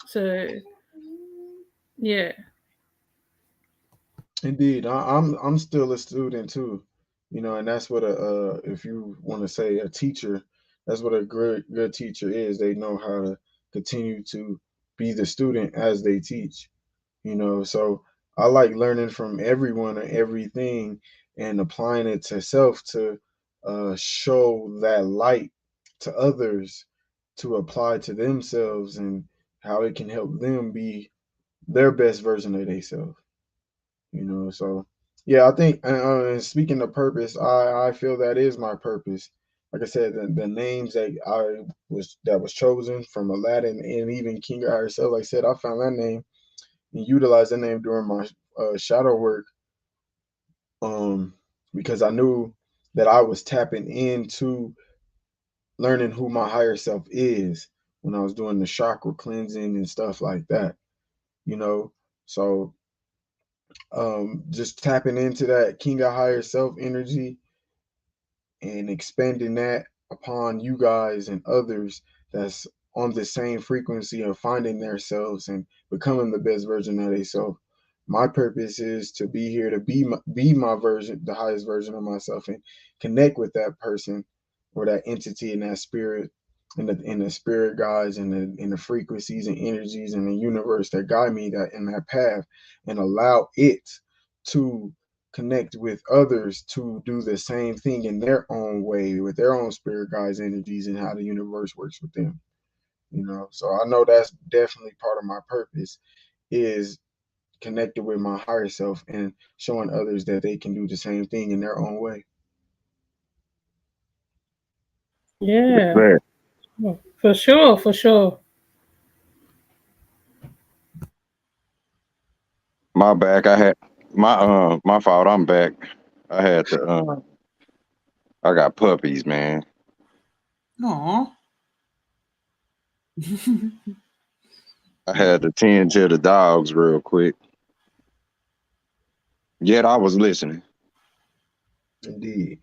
So yeah. Indeed, I'm still a student too, and that's what a if you want to say a teacher, that's what a good teacher is. They know how to continue to be the student as they teach. So I like learning from everyone and everything and applying it to self to show that light to others to apply to themselves and how it can help them be their best version of themselves. So yeah, I think speaking of purpose, I feel that is my purpose. Like I said, the names that was chosen from Aladdin and even King herself, like I said, I found that name and utilized that name during my shadow work, um because I knew that I was tapping into learning who my higher self is when I was doing the chakra cleansing and stuff like that you know so just tapping into that king of higher self energy and expanding that upon you guys and others that's on the same frequency of finding themselves and becoming the best version of themselves. My purpose is to be here to be my version, the highest version of myself, and connect with that person or that entity and that spirit and the spirit guides and the frequencies and energies in the universe that guide me that in that path and allow it to connect with others to do the same thing in their own way with their own spirit guides energies and how the universe works with them. So I know that's definitely part of my purpose is connected with my higher self and showing others that they can do the same thing in their own way. Yeah. Man, For sure, for sure. my back. I had my fault. I'm back. I had to. I got puppies, man. No. I had to tend to the dogs real quick. Yet I was listening. Indeed.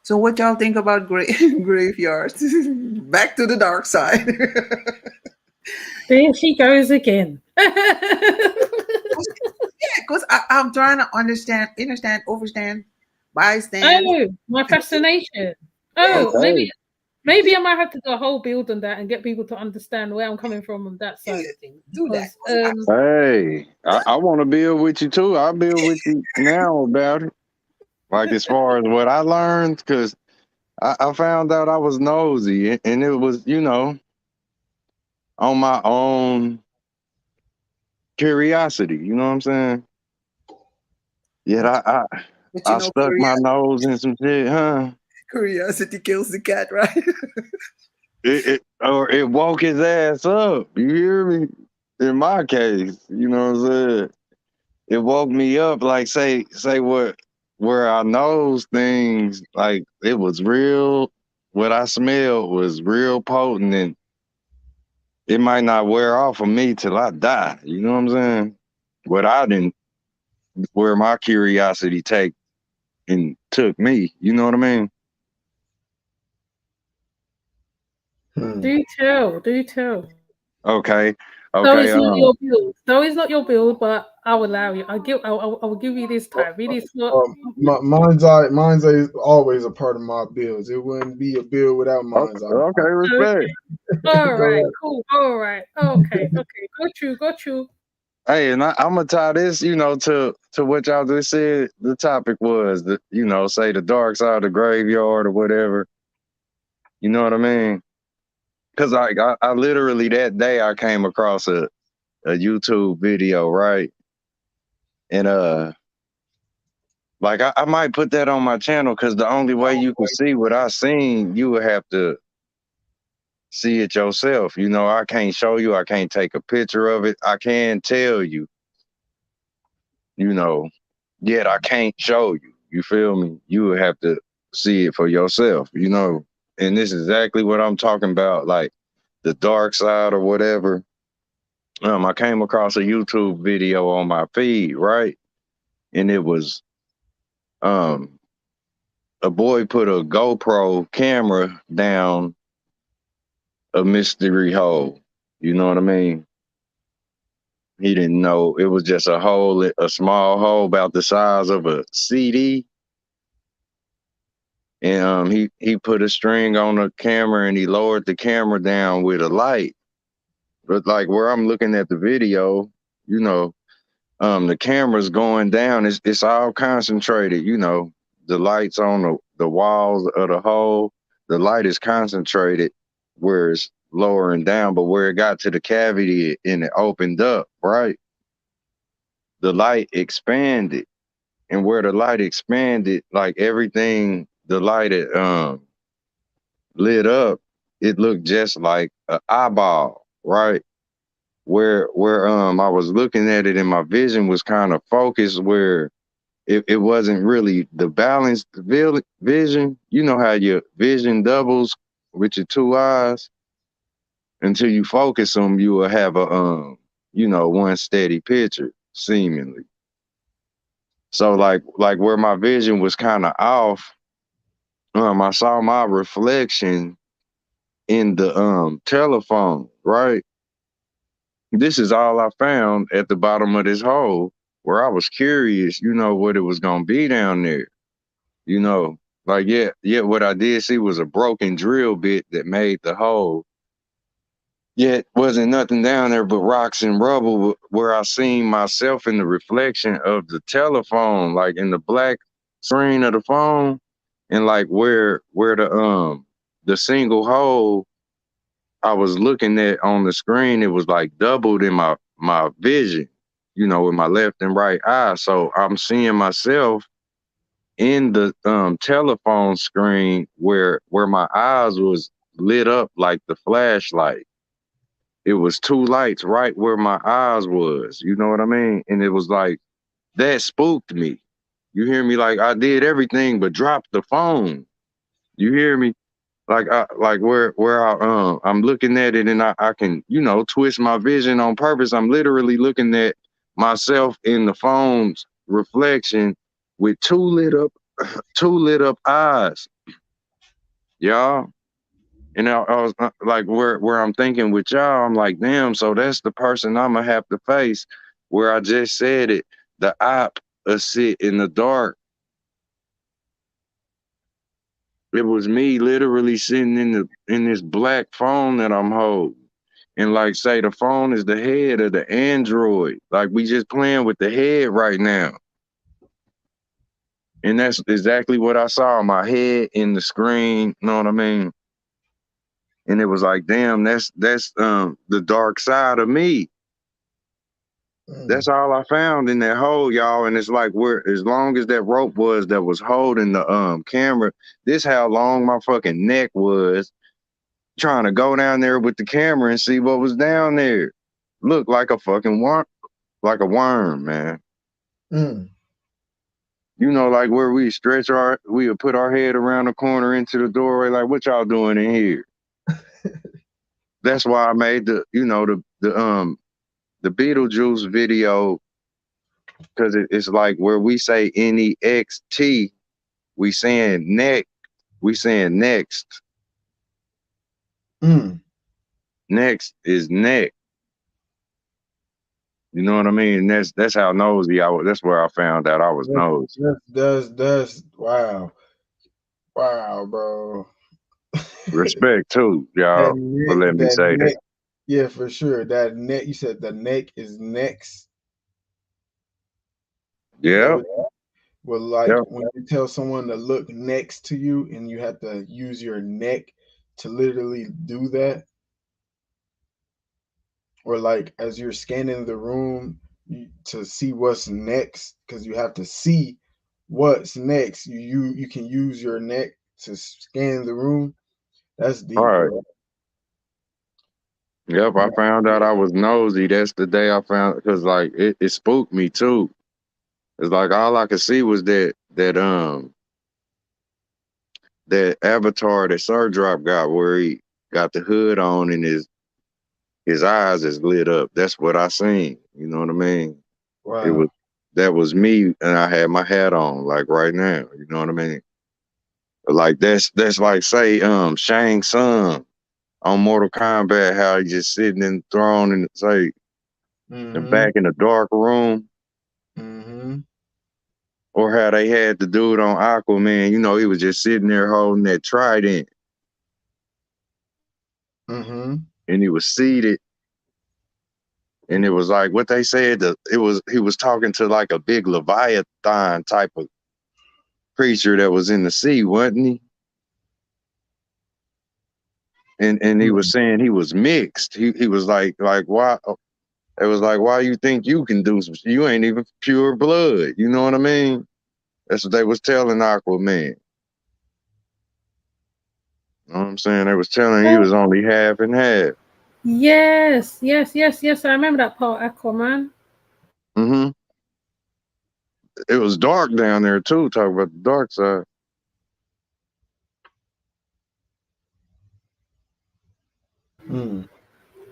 So what y'all think about graveyards? Back to the dark side. There she goes again. Yeah, because I'm trying to understand, overstand, bystand. Oh, my fascination. Yes, Oh, Hey, maybe I might have to do a whole build on that and get people to understand where I'm coming from on that side yeah, of things. do that. Because 'Cause hey, I want to build with you too. I'll build with you now about it. Like as far as what I learned, because I found out I was nosy, and it was on my own curiosity. You know what I'm saying? Yet but, I but I stuck my curiosity nose in some shit, huh? Curiosity kills the cat, right? Or it woke his ass up. You hear me? In my case, you know what I'm saying? It woke me up. Like say what where I knows things like it was real. What I smelled was real potent, and it might not wear off of me till I die. You know what I'm saying? What I didn't, where my curiosity take and took me. You know what I mean? Hmm. Do tell, do tell. Okay, Though okay. it's not your build, though it's not your build, but I'll allow you. I will give you this time. Really, it's not. Mine's eye is always a part of my builds. It wouldn't be a build without Okay, mine's eye. okay, Okay. respect. All Go right. ahead. Cool. All right. Okay. Okay. Got you. Got you. Hey, and I'm gonna tie this, to what y'all just said. The topic was the, say the dark side of the graveyard or whatever. You know what I mean? Because I literally that day I came across a YouTube video, right? And like I might put that on my channel because the only way you could see what I seen, you would have to see it yourself. I can't show you, I can't take a picture of it. I can tell you, you know, yet I can't show you. You feel me? You would have to see it for yourself. And this is exactly what I'm talking about, like the dark side or whatever. I came across a YouTube video on my feed, right? And it was um a boy put a GoPro camera down a mystery hole. You know what I mean? He didn't know it was just a hole, a small hole about the size of a CD. And he put a string on the camera and he lowered the camera down with a light. But like where I'm looking at the video, you know, the camera's going down. It's all concentrated. The lights on the walls of the hole. The light is concentrated where it's lowering down, but where it got to the cavity and it opened up, right? The light expanded, and where the light expanded, like everything, the light it lit up. It looked just like an eyeball, right? Where I was looking at it and my vision was kind of focused where it wasn't really the balanced vision. You know how your vision doubles with your two eyes until you focus them, you will have a one steady picture seemingly. So like where my vision was kind of off, I saw my reflection in the telephone, right? This is all I found at the bottom of this hole where I was curious, what it was gonna be down there. You know, like yeah, what I did see was a broken drill bit that made the hole. Yet wasn't nothing down there but rocks and rubble where I seen myself in the reflection of the telephone, like in the black screen of the phone, and like where the single hole I was looking at on the screen, it was like doubled in my vision, with my left and right eye. So I'm seeing myself in the telephone screen where my eyes was lit up like the flashlight. It was two lights right where my eyes was. You know what I mean? And it was like that spooked me. You hear me? Like I did everything but drop the phone. You hear me? Like where I'm looking at it and I can twist my vision on purpose. I'm literally looking at myself in the phone's reflection with two lit up eyes, y'all. And I was like where I'm thinking with y'all, I'm like, damn, so that's the person I'm gonna have to face. Where I just said it, the op sit in the dark. It was me literally sitting in this black phone that I'm holding. And like say the phone is the head of the Android. Like we just playing with the head right now. And that's exactly what I saw, my head in the screen, you know what I mean? And it was like, damn, that's the dark side of me. That's all I found in that hole, y'all. And it's like where as long as that rope was that was holding the camera, this how long my fucking neck was trying to go down there with the camera and see what was down there. Looked like a fucking worm, like a worm, man. Mm. You know, like where we would put our head around the corner into the doorway, like what y'all doing in here? That's why I made the Beetlejuice video because it's like where we say NEXT, we saying neck, we saying next. Mm. Next is neck. You know what I mean? That's how nosy I was. That's where I found out I was nosy. That's wow. Wow, bro. Respect too, That y'all, for neck, letting me that say that. neck. Yeah, for sure. That neck, you said the neck is next. That Yep, would well, like yep. when you tell someone to look next to you and you have to use your neck to literally do that, or like as you're scanning the room to see what's next, because you have to see what's next. You can use your neck to scan the room. That's All deep, right. bro. Yep, I found out I was nosy. That's the day I found because like it spooked me too. It's like all I could see was that avatar that Sir Drop got where he got the hood on and his eyes is lit up. That's what I seen. You know what I mean? It was Wow. that was me and I had my hat on like right now. You know what I mean? Like that's like say Shang Tsung on Mortal Kombat, how he just sitting in the throne and say and Mm-hmm. back in the dark room, Mm-hmm. or how they had the dude on Aquaman. You know, he was just sitting there holding that trident, Mm-hmm. and he was seated, and it was like what they said. It was he was talking to like a big leviathan type of creature that was in the sea, wasn't he? And he was saying he was mixed. He was like why? It was like why you think you can do some? You ain't even pure blood. You know what I mean? That's what they was telling Aquaman. You know what I'm saying? They was telling he Oh, was only half and half. yes, yes, yes, yes. I remember that part, Aquaman. Hmm. It was dark down there too. Talk about the dark side. Mm.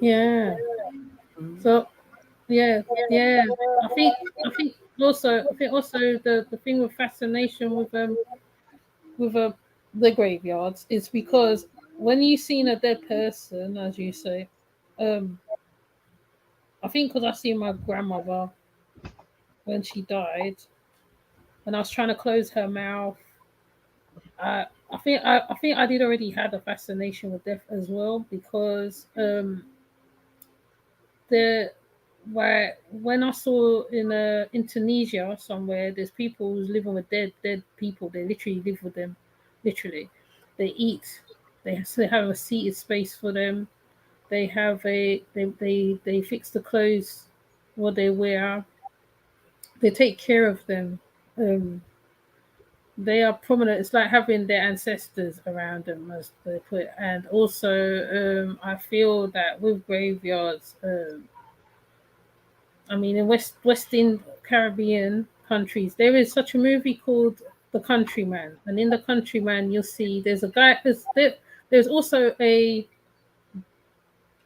Yeah. So yeah, yeah. I think I think also the thing with fascination with the graveyards is because when you seen a dead person, as you say, um, I think because I seen my grandmother when she died, and I was trying to close her mouth. I think I did already had a fascination with death as well because the where when I saw in Tunisia somewhere, there's people who's living with dead people. They literally live with them, literally. They eat. They have a seated space for them. They have they fix the clothes what they wear. They take care of them. They are prominent. It's like having their ancestors around them, as they put it. And also, I feel that with graveyards, I mean, in Western Caribbean countries, there is such a movie called The Countryman, and in The Countryman, you'll see there's a guy. There's also a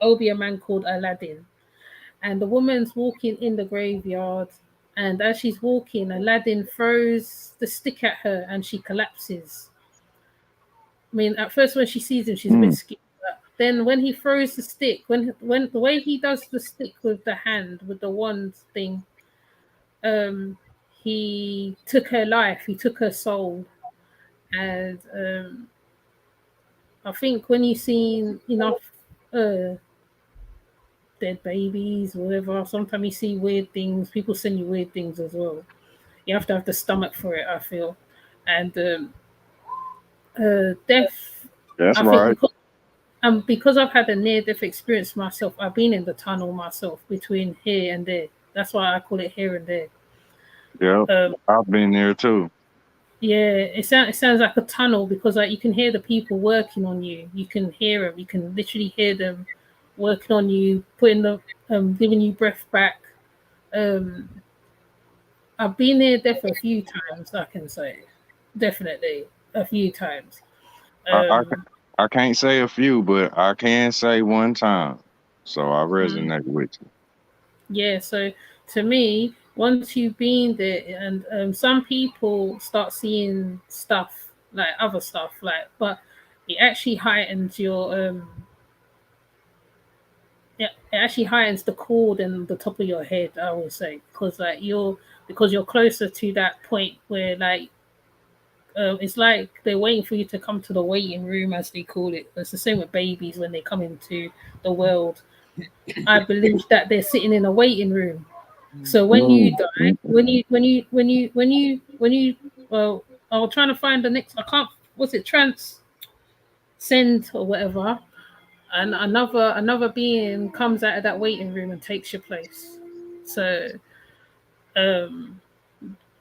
Obia man called Aladdin, and the woman's walking in the graveyard, and as she's walking, Aladdin throws the stick at her, and she collapses. I mean, at first when she sees him, she's a bit Mm. scared. But then when he throws the stick, when the way he does the stick with the hand with the wand thing, um, he took her life, he took her soul, and I think when you've seen enough uh, dead babies, whatever, sometimes you see weird things. People send you weird things as well. You have to have the stomach for it, I feel, and death. That's I think right. because I've had a near death experience myself, I've been in the tunnel myself between here and there. That's why I call it here and there. Yep. Um, I've been there too. yeah, it sounds like a tunnel because like you can hear the people working on you. You can hear them. You can literally hear them working on you, putting the giving you breath back. Um, I've been there for a few times. I can say, definitely a few times. I, I Um, I can't say a few, but I can say one time. So I mm, resonate with you. yeah. So to me, once you've been there, and some people start seeing stuff like other stuff, like, but it actually heightens your yeah, it actually heightens the cord and the top of your head. I would say because like you're closer to that point where like it's like they're waiting for you to come to the waiting room, as they call it. It's the same with babies when they come into the world. I believe that they're sitting in a waiting room. So when you Mm, die, mm, well, I was trying to find the next. I can't. What's it? Transcend or whatever. And another being comes out of that waiting room and takes your place. So um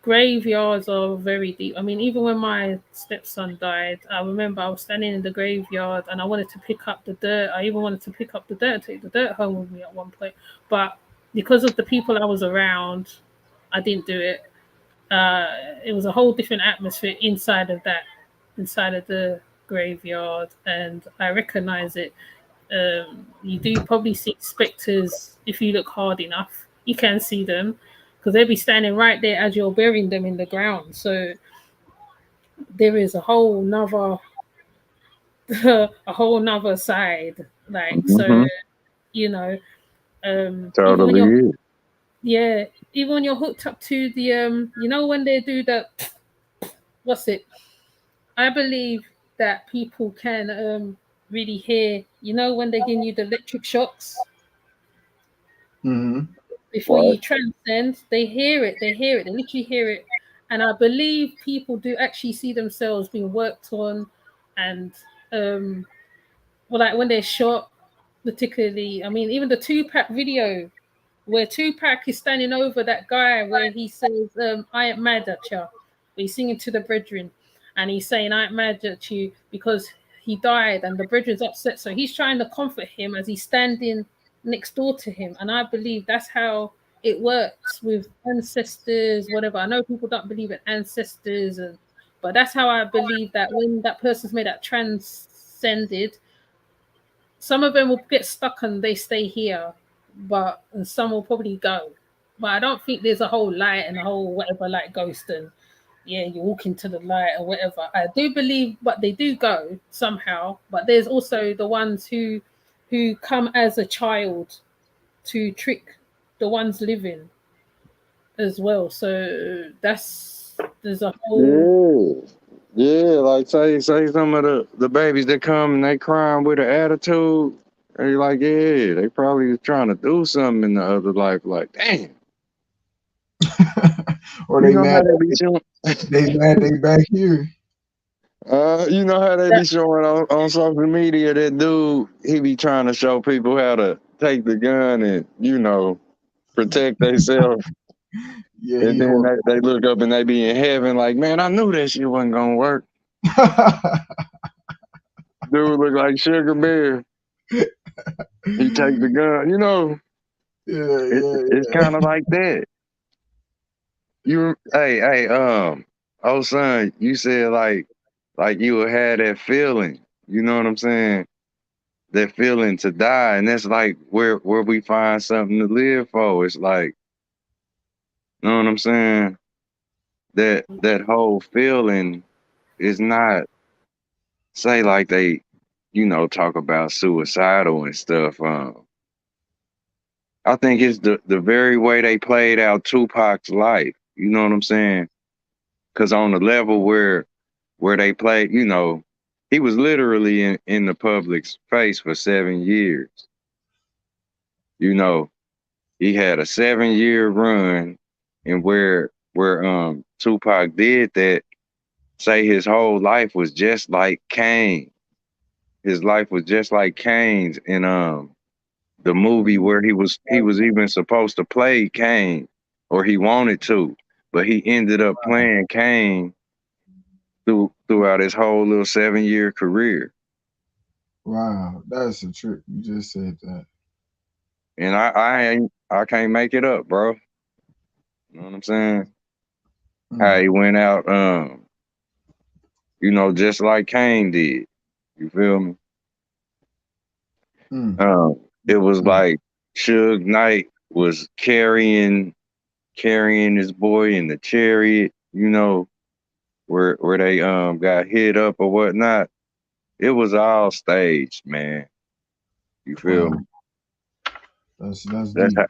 graveyards are very deep. I mean, even when my stepson died, I remember I was standing in the graveyard and I wanted to pick up the dirt. I even wanted to pick up the dirt and take the dirt home with me at one point. But because of the people I was around, I didn't do it. It was a whole different atmosphere inside of the graveyard, and I recognize it. You do probably see specters if you look hard enough. You can see them because they'll be standing right there as you're burying them in the ground. So there is a whole nother, a whole nother side. Like so, mm-hmm. you know, even when you're Totally. yeah, even when you're hooked up to the when they do the what's it? I believe that people can really hear. When they're giving you the electric shocks Hmm. before Right. you transcend, they literally hear it. And I believe people do actually see themselves being worked on and well, like when they're shot, particularly, I mean, even the Tupac video where Tupac is standing over that guy where he says, I ain't mad at you. He's singing to the brethren and he's saying, I ain't mad at you because he died and the brethren's upset. So he's trying to comfort him as he's standing next door to him. And I believe that's how it works with ancestors, whatever. I know people don't believe in ancestors, but that's how I believe that when that person's made that transcended, some of them will get stuck and they stay here, but and some will probably go. But I don't think there's a whole light and a whole whatever like ghost and yeah, you walk into the light or whatever. I do believe, but they do go somehow. But there's also the ones who come as a child to trick the ones living as well. So there's a whole Yeah. Yeah, like say some of the babies that come and they crying with an attitude. They like, yeah, they probably was trying to do something in the other life. Like, damn, Or you they know how mad they be showing. they mad they back here. You know how they be showing on social media. That dude, he be trying to show people how to take the gun and protect themselves. Yeah, And he then horrible. they look up and they be in heaven. Like, man, I knew that shit wasn't gonna work. Dude look like Sugar Bear. He take the gun. Yeah, It's yeah, kind of like that. Hey, oh son, you said like you would have that feeling. You know what I'm saying? That feeling to die, and that's like where we find something to live for. It's like, you know what I'm saying? That whole feeling is not say like they, talk about suicidal and stuff. I think it's the very way they played out Tupac's life. You know what I'm saying? Because on the level where they played, he was literally in the public's face for 7 years. You know, he had a 7 year run, and where Tupac did that, say his whole life was just like Kane. His life was just like Kane's, and the movie where he was even supposed to play Kane, or he wanted to, but he ended up playing Kane throughout his whole little 7 year career. Wow, that's a trick. You just said that. And I can't make it up, bro. You know what I'm saying? How Mm, he went out, just like Kane did. You feel me? mm, Um, it was mm, like Suge Knight was carrying his boy in the chariot, where they got hit up or whatnot. It was all staged, man. You feel wow, me? that's That's deep. how,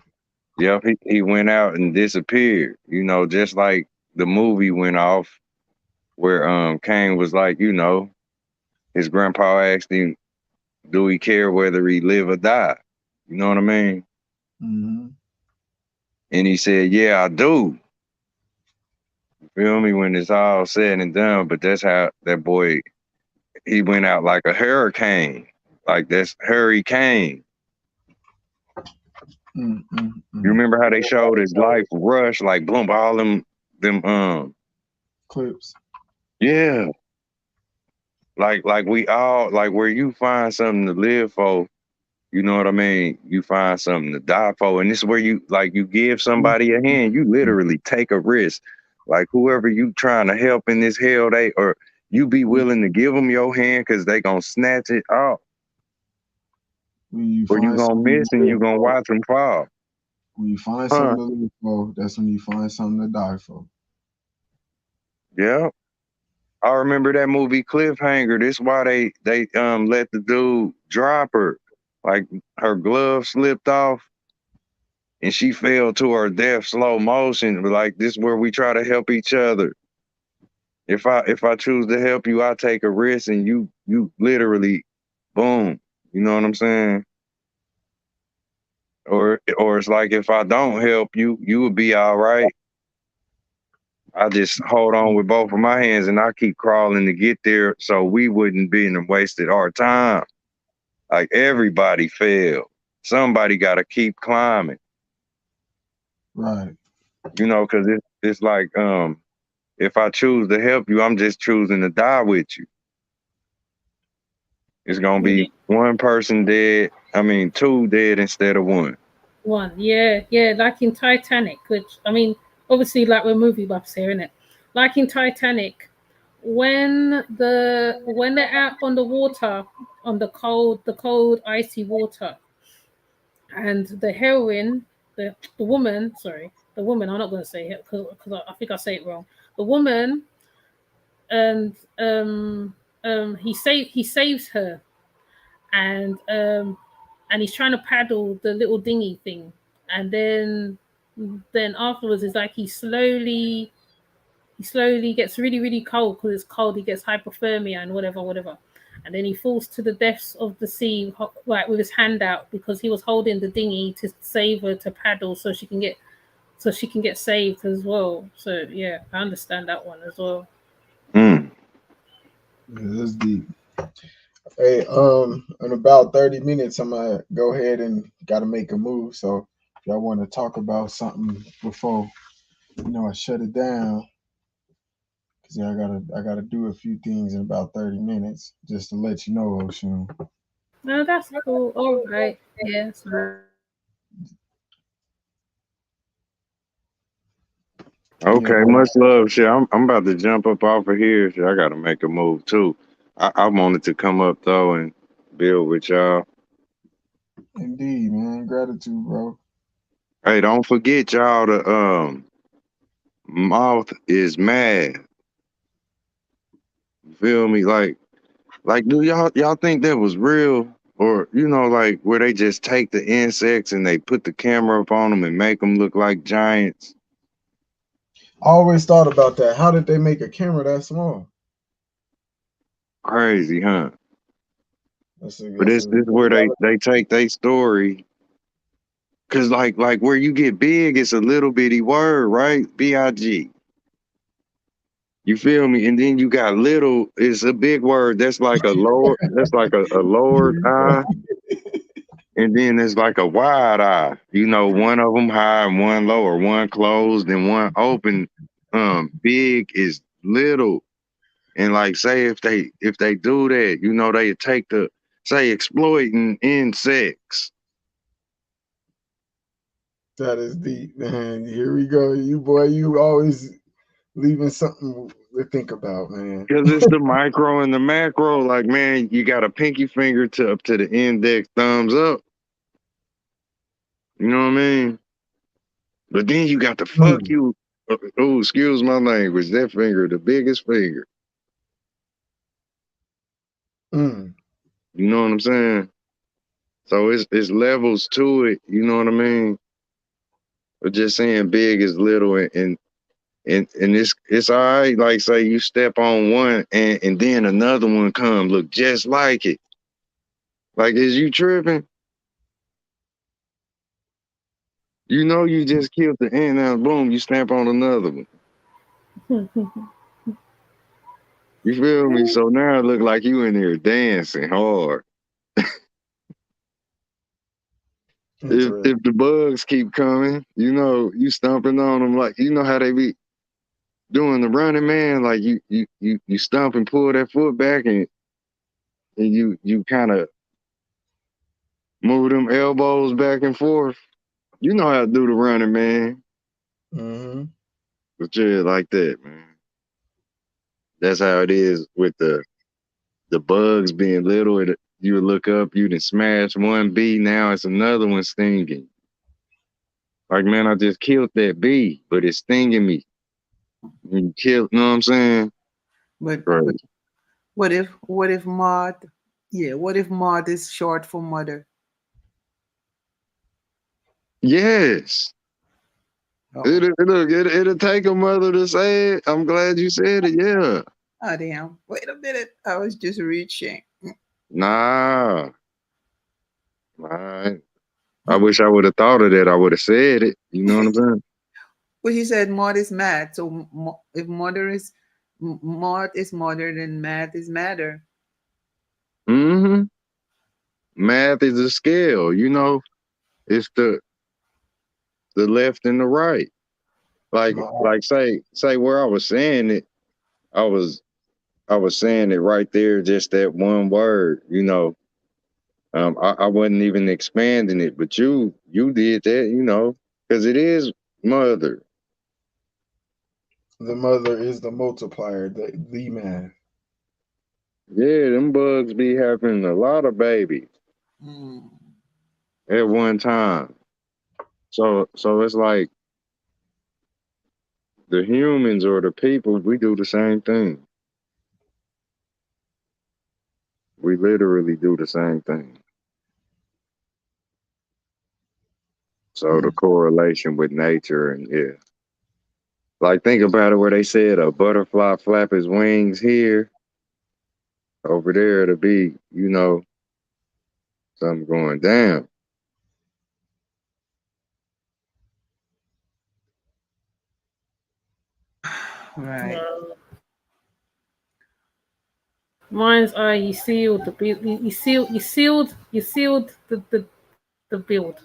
yep, he went out and disappeared, just like the movie went off where Kane was like, his grandpa asked him, do he care whether he live or die? You know what I mean? Hmm. And he said, yeah, I do. You feel me? When it's all said and done, but that's how that boy, he went out like a hurricane. Like that's hurricane. Mm, mm, You mm. remember how they showed his life rush, like boom, all them Clips. yeah. Like we all like where you find something to live for, you know what I mean? You find something to die for. And this is where you give Mm, somebody a hand, you mm, literally take a risk. Like whoever you trying to help in this hell, or you be mm. willing to give them your hand because they gonna snatch it off, When you or you find gonna something miss to and you live gonna for, watch them fall. when you find Huh? something to live for, that's when you find something to die for. Yeah. I remember that movie Cliffhanger. This why they let the dude drop her. Like her glove slipped off and she fell to her death slow motion. But like this is where we try to help each other. If I choose to help you, I take a risk and you literally boom. You know what I'm saying? Or it's like if I don't help you, you would be all right. I just hold on with both of my hands and I keep crawling to get there so we wouldn't be in wasted our time. Like everybody failed. Somebody got to keep climbing, Right. because it's like if I choose to help you, I'm just choosing to die with you. It's gonna Yeah. be one person dead. I mean, two dead instead of one. One. Yeah, yeah. Like in Titanic, which I mean, obviously, like we're movie buffs here, innit? Like in Titanic, when they're out on the water, on the cold, icy water, and the heroine, the woman, sorry, the woman. I'm not going to say it because I think I say it wrong. The woman, and he saves her, and he's trying to paddle the little dinghy thing, and then afterwards it's like he slowly gets really really cold because it's cold. He gets hypothermia and whatever, and then he falls to the depths of the sea, like with his hand out because he was holding the dinghy to save her to paddle so she can get saved as well. So yeah, I understand that one as well. Mm. Yeah, that's deep. Hey, in about 30 minutes, I'm gonna go ahead and gotta make a move. So if y'all want to talk about something before I shut it down, because I gotta do a few things in about 30 minutes, just to let you know, Ocean. No, that's cool. All right. Yes. Yeah, Okay, but much love. Shit, I'm about to jump up off of here. Shit, I got to make a move too. I wanted to come up though and build with y'all. indeed, man, gratitude, bro. Hey, don't forget y'all. The mouth is mad. Feel me? Like, do y'all think that was real? Or, like where they just take the insects and they put the camera up on them and make them look like giants? I always thought about that. How did they make a camera that small? Crazy, huh? That's a But that's this a is where they take their story. Cause like where you get big, it's a little bitty word, right? B-I-G. You feel me? And then you got little, it's a big word. That's like a lower, that's like a lowered I. and then it's like a wide eye. You know, one of them high and one low, or one closed and one open. Big is little, and like say if they do that, you know, they take the say exploiting insects. That is deep, man. Here we go. You boy, you always leaving something to think about, man. Because it's the micro and the macro. Like, man, you got a pinky finger to up to the index, thumbs up. You know what I mean? But then you got the fuck Mm, you. Oh, excuse my language. That finger, the biggest finger. mm, You know what I'm saying? So it's levels to it. You know what I mean? But just saying big is little, and it's all right. Like say you step on one, and then another one come look just like it. Like is you tripping? You know you just killed the ant. Now boom, you stamp on another one. You feel me? So now it look like you in there dancing hard. interesting. If the bugs keep coming, you know you stomping on them like you know how they be doing the running man. Like you stomp and pull that foot back, and you kind of move them elbows back and forth. You know how to do the running man, Mm-hmm. but yeah, like that, man. That's how it is with the bugs being little. You look up, you done smash one bee, now it's another one stinging. Like, man, I just killed that bee, but it's stinging me. You kill, you know what I'm saying? But Right. what if Maud? Yeah, what if Maud is short for mother? Yes. Oh, It'll take a mother to say it. I'm glad you said it. Yeah. oh damn! Wait a minute, I was just reaching. Nah. Nah. I wish I would have thought of that. I would have said it. You know what I'm saying? But he said Maud is mad. So if Maud is mother, then math is matter. Mm-hmm. Math is a scale. You know, it's the left and the right. Like My, like say where I was saying it, I was I was saying it right there, just that one word. You know, I wasn't even expanding it, but you did that. You know, because it is mother. the mother is the multiplier, the man. Yeah, them bugs be having a lot of babies Mm. at one time. So it's like the humans or the people, we do the same thing. We literally do the same thing. So the Mm. correlation with nature and yeah. Like think about it where they said a butterfly flap his wings here, over there to be, you know, something going down. Right. No. Mine's you sealed the build. You sealed the build.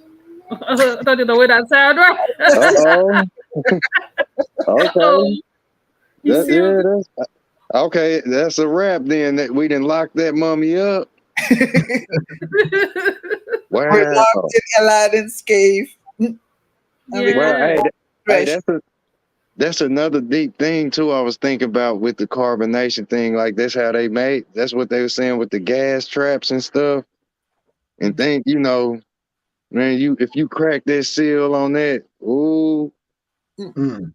I don't know the way that sound right. Uh-oh. Oh, Okay. you sealed. That's okay. That's a wrap then. That we didn't lock that mummy up. We're Wow. locked in Aladdin's cave. And we Well, Yeah. hey, fresh. that's another deep thing too. I was thinking about with the carbonation thing. Like that's how they made. That's what they were saying with the gas traps and stuff. And think, you know, man, you if you crack that seal on that, ooh, Mm.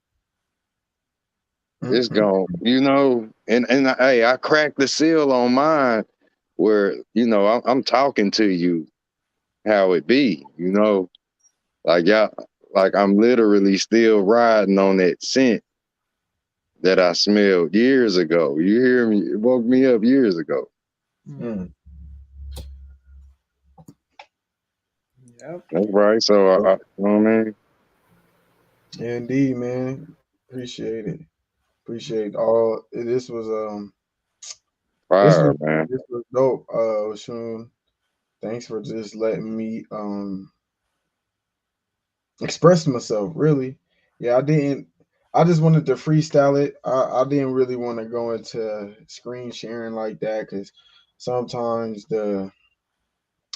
Mm, it's mm, gone. You know, and hey, I cracked the seal on mine where you know I'm talking to you how it be. You know, like y'all, like I'm literally still riding on that scent that I smelled years ago. You hear me? It woke me up years ago. Mm. mm. Yep. That's right. So you know what I mean? Indeed, man. Appreciate it. Appreciate all. This was Fire, man. this was dope. Shun. Thanks for just letting me express myself. Really, yeah. I just wanted to freestyle it. I didn't really want to go into screen sharing like that because sometimes the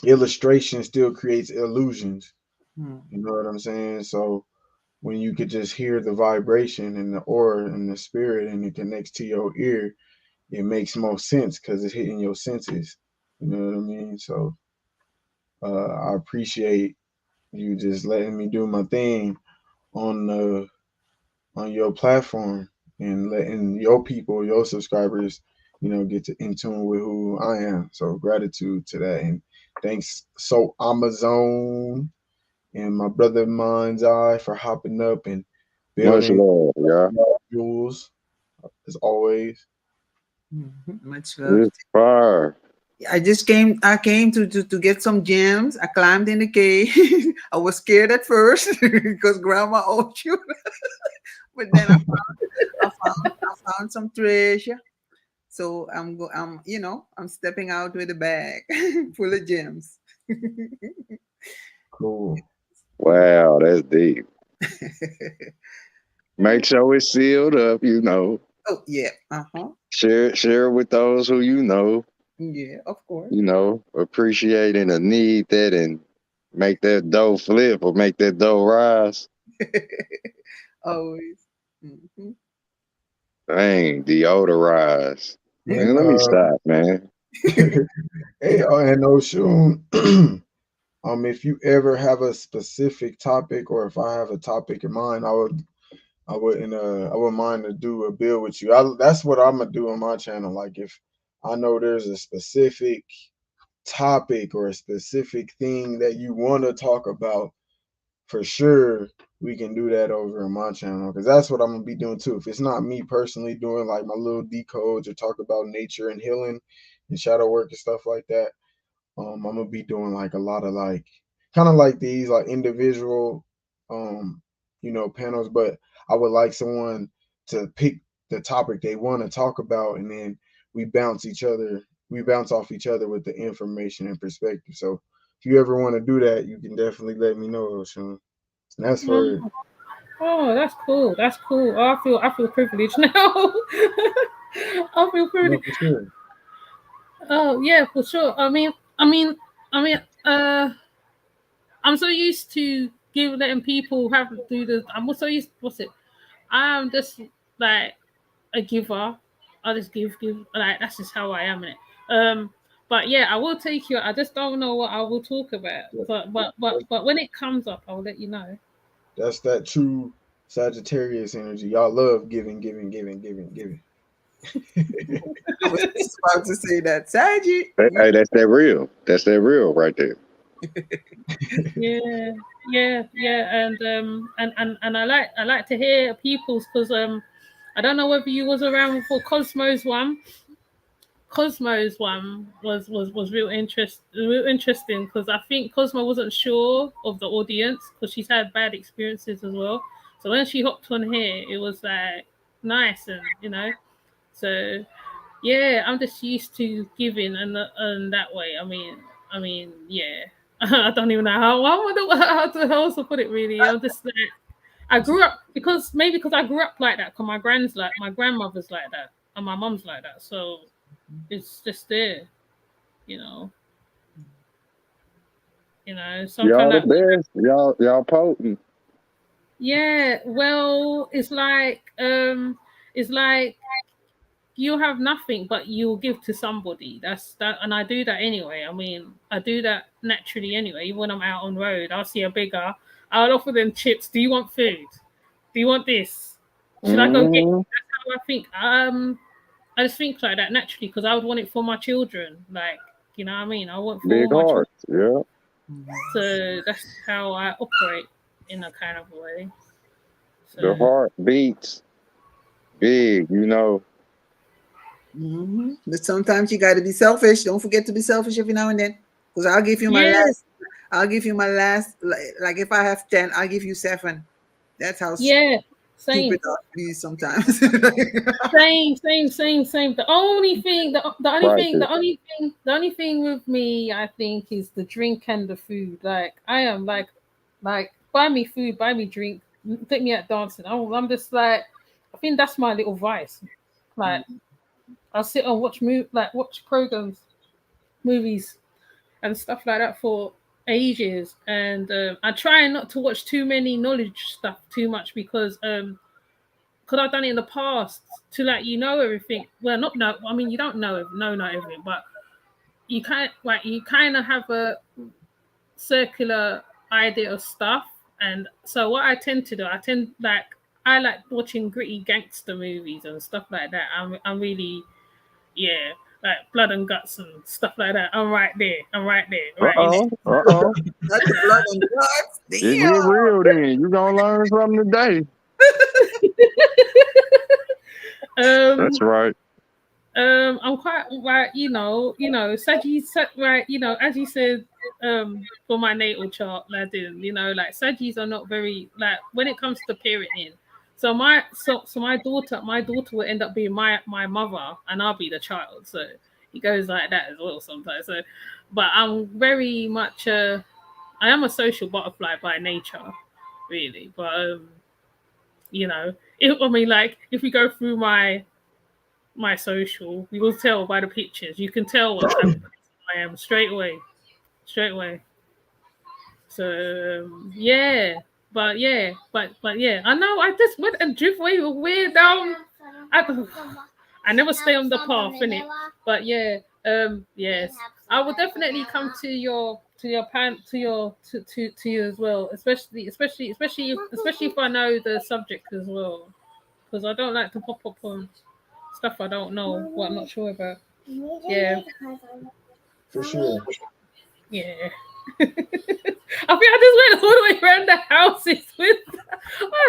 illustration still creates illusions. Hmm. You know what I'm saying? So when you could just hear the vibration and the aura and the spirit and it connects to your ear, it makes more sense because it's hitting your senses. You know what I mean? So I appreciate you just letting me do my thing on the on your platform and letting your people, your subscribers, get to in tune with who I am. So gratitude to that, and thanks so Amazon and my brother Mind's Eye for hopping up and Much building love, yeah. jewels as always. Much love. It's fire. I came to get some gems. I climbed in the cave. I was scared at first because grandma owed you. But then I found some treasure. So I'm stepping out with a bag full of gems. Cool. Wow, that's deep. Make sure it's sealed up, Oh yeah. Uh-huh. Share it with those who Yeah, of course. appreciate and need that and make that dough flip or make that dough rise. Always. Mhm. Dang, deodorize. And Man, let me stop, man. hey, and Oshun, if you ever have a specific topic or if I have a topic in mind, I wouldn't mind to do a build with you. That's what I'm gonna do on my channel. Like if I know there's a specific topic or a specific thing that you want to talk about, for sure we can do that over on my channel because that's what I'm gonna be doing too. If it's not me personally doing like my little decodes or talk about nature and healing and shadow work and stuff like that, I'm gonna be doing like a lot of like kind of like these like individual panels, but I would like someone to pick the topic they want to talk about and then we bounce off each other with the information and perspective. So if you ever want to do that, you can definitely let me know, Sean. And that's Oh, for oh, that's cool. That's cool. Oh, I feel privileged now. I feel no privileged. for sure. Oh yeah, for sure. I mean. I'm so used to letting people have to do this. I'm also used. What's it? I'm just like a giver. I just give. Like that's just how I am in it. But yeah, I will take you. I just don't know what I will talk about. But when it comes up, I'll let you know. That's that true Sagittarius energy. Y'all love giving, giving, giving, giving, giving. I was just about to say that. Saji. Hey, that's that real. That's that real right there. Yeah, yeah, and I like to hear people's because I don't know whether you was around for Cosmo's one. Cosmo's one was real interesting because I think Cosmo wasn't sure of the audience because she's had bad experiences as well. So when she hopped on here, it was like nice and. So yeah, I'm just used to giving and that way. I mean, yeah. I don't even know how to put it. Really, I'm just like I grew up because I grew up like that. Cause my grandmother's like that, and my mom's like that. So it's just there, you know. Sometimes Y'all the that. best. Y'all potent. Yeah, well, it's like you have nothing, but you'll give to somebody. That's that, and I do that anyway. I mean, I do that naturally anyway. Even when I'm out on road, I'll see a beggar. I'll offer them chips. Do you want food? Do you want this? Should I go get? Mm, That's how I think. I just think like that naturally because I would want it for my children. Like, you know what I mean? I want for all big my children. hearts. Yeah. So that's how I operate in a kind of way. The So heart beats big. But sometimes you got to be selfish. Don't forget to be selfish every now and then. Because I'll give you my yeah, last. Like if I have 10, I'll give you 7. That's how. yeah. Same. stupid these sometimes. Same. The only thing, Practice. the only thing with me, I think, is the drink and the food. Like I am like buy me food, buy me drink, take me out dancing. I'm just like, I think that's my little vice. Like I'll sit and watch programs, movies, and stuff like that for ages. And I try not to watch too many knowledge stuff too much because I've done it in the past to like everything. Well, not know. I mean, you don't know not everything, but you kind of have a circular idea of stuff. And so what I tend to do, I like watching gritty gangster movies and stuff like that. I'm really like blood and guts and stuff like that. I'm right there. Right in it. Not the blood and guts. It Damn. get real then. You gonna learn something today. Um, That's right. I'm quite right, Saji, right, as you said, for my natal chart, Ladin, like Sajis are not very like when it comes to parenting. So my daughter will end up being my mother, and I'll be the child. So it goes like that as well sometimes. So, but I'm very much I am a social butterfly by nature, really. But if we go through my social, you will tell by the pictures. You can tell what type of person I am straight away. So but yeah, I know I just went and drift way down. I never stay on the path, innit? But yes, I will definitely come to you as well, especially if I know the subject as well, because I don't like to pop up on stuff I don't know, what I'm not sure about. Yeah, For sure. yeah. I think I just went all the way around the houses with.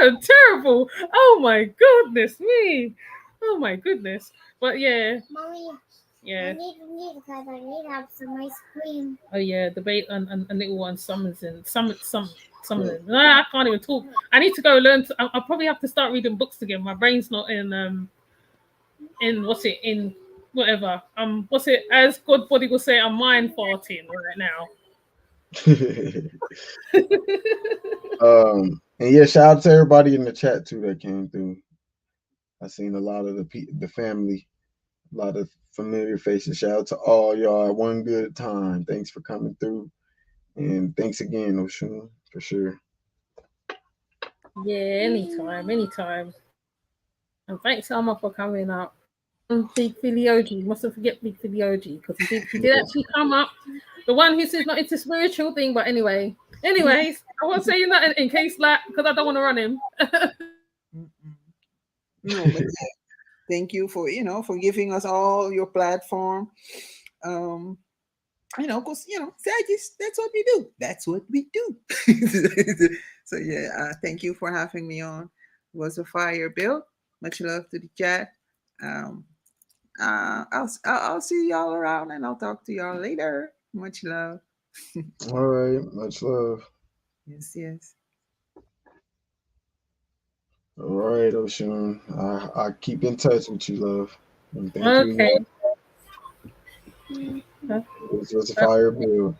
I'm terrible. Oh my goodness me. Oh my goodness. But yeah. Mommy, Yeah. I need because I need to have some ice cream. Oh yeah, debate and little one summons in some of Yeah. them. I can't even talk. I need to go learn. I'll probably have to start reading books again. My brain's not in whatever. What's it, as God body will say, I'm mind farting right now. And yeah, shout out to everybody in the chat too that came through. I seen a lot of the family, a lot of familiar faces. Shout out to all y'all at one good time. Thanks for coming through, and thanks again, Oshun, for sure. Yeah, anytime. And thanks, Alma, for coming up. Big Philly OG. You mustn't forget Big Philly OG, because he did actually come up. The one who says not into spiritual thing, but anyways, I won't say nothing in case because I don't want to run him. No, but thank you for for giving us all your platform. Because that's what we do. That's what we do. So yeah, thank you for having me on. It was a fire, Bill. Much love to the chat. I'll see y'all around, and I'll talk to y'all later. Much love. All right, much love. Yes. All right, Oshun. I keep in touch with you, love. And thank you Okay. again. This was a fire bill.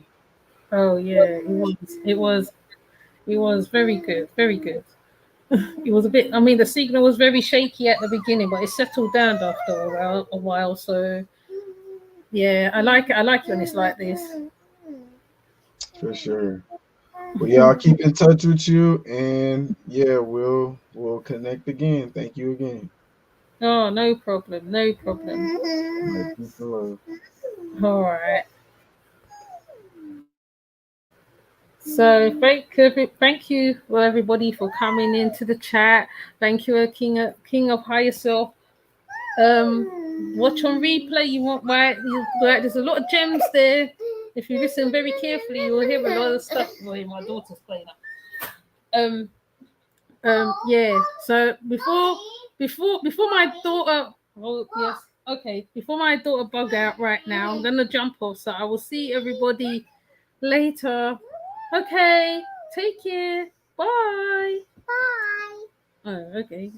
Oh yeah, it was very good, very good. It was a bit. I mean, the signal was very shaky at the beginning, but it settled down after a while. So yeah, I like it. I like it when it's like this. For sure. Well, yeah, I'll keep in touch with you, and yeah, we'll connect again. Thank you again. Oh, no problem, no problem. All right, peace and love. All right. So thank you for everybody for coming into the chat. Thank you, King of Higherself. Watch on replay. You want right? There's a lot of gems there. If you listen very carefully, you'll hear a lot of stuff. Well, my daughter's playing up. Yeah. So before my daughter. Oh yes. Okay. Before my daughter bug out right now, I'm gonna jump off. So I will see everybody later. Okay. Take care. Bye. Bye. Oh, okay.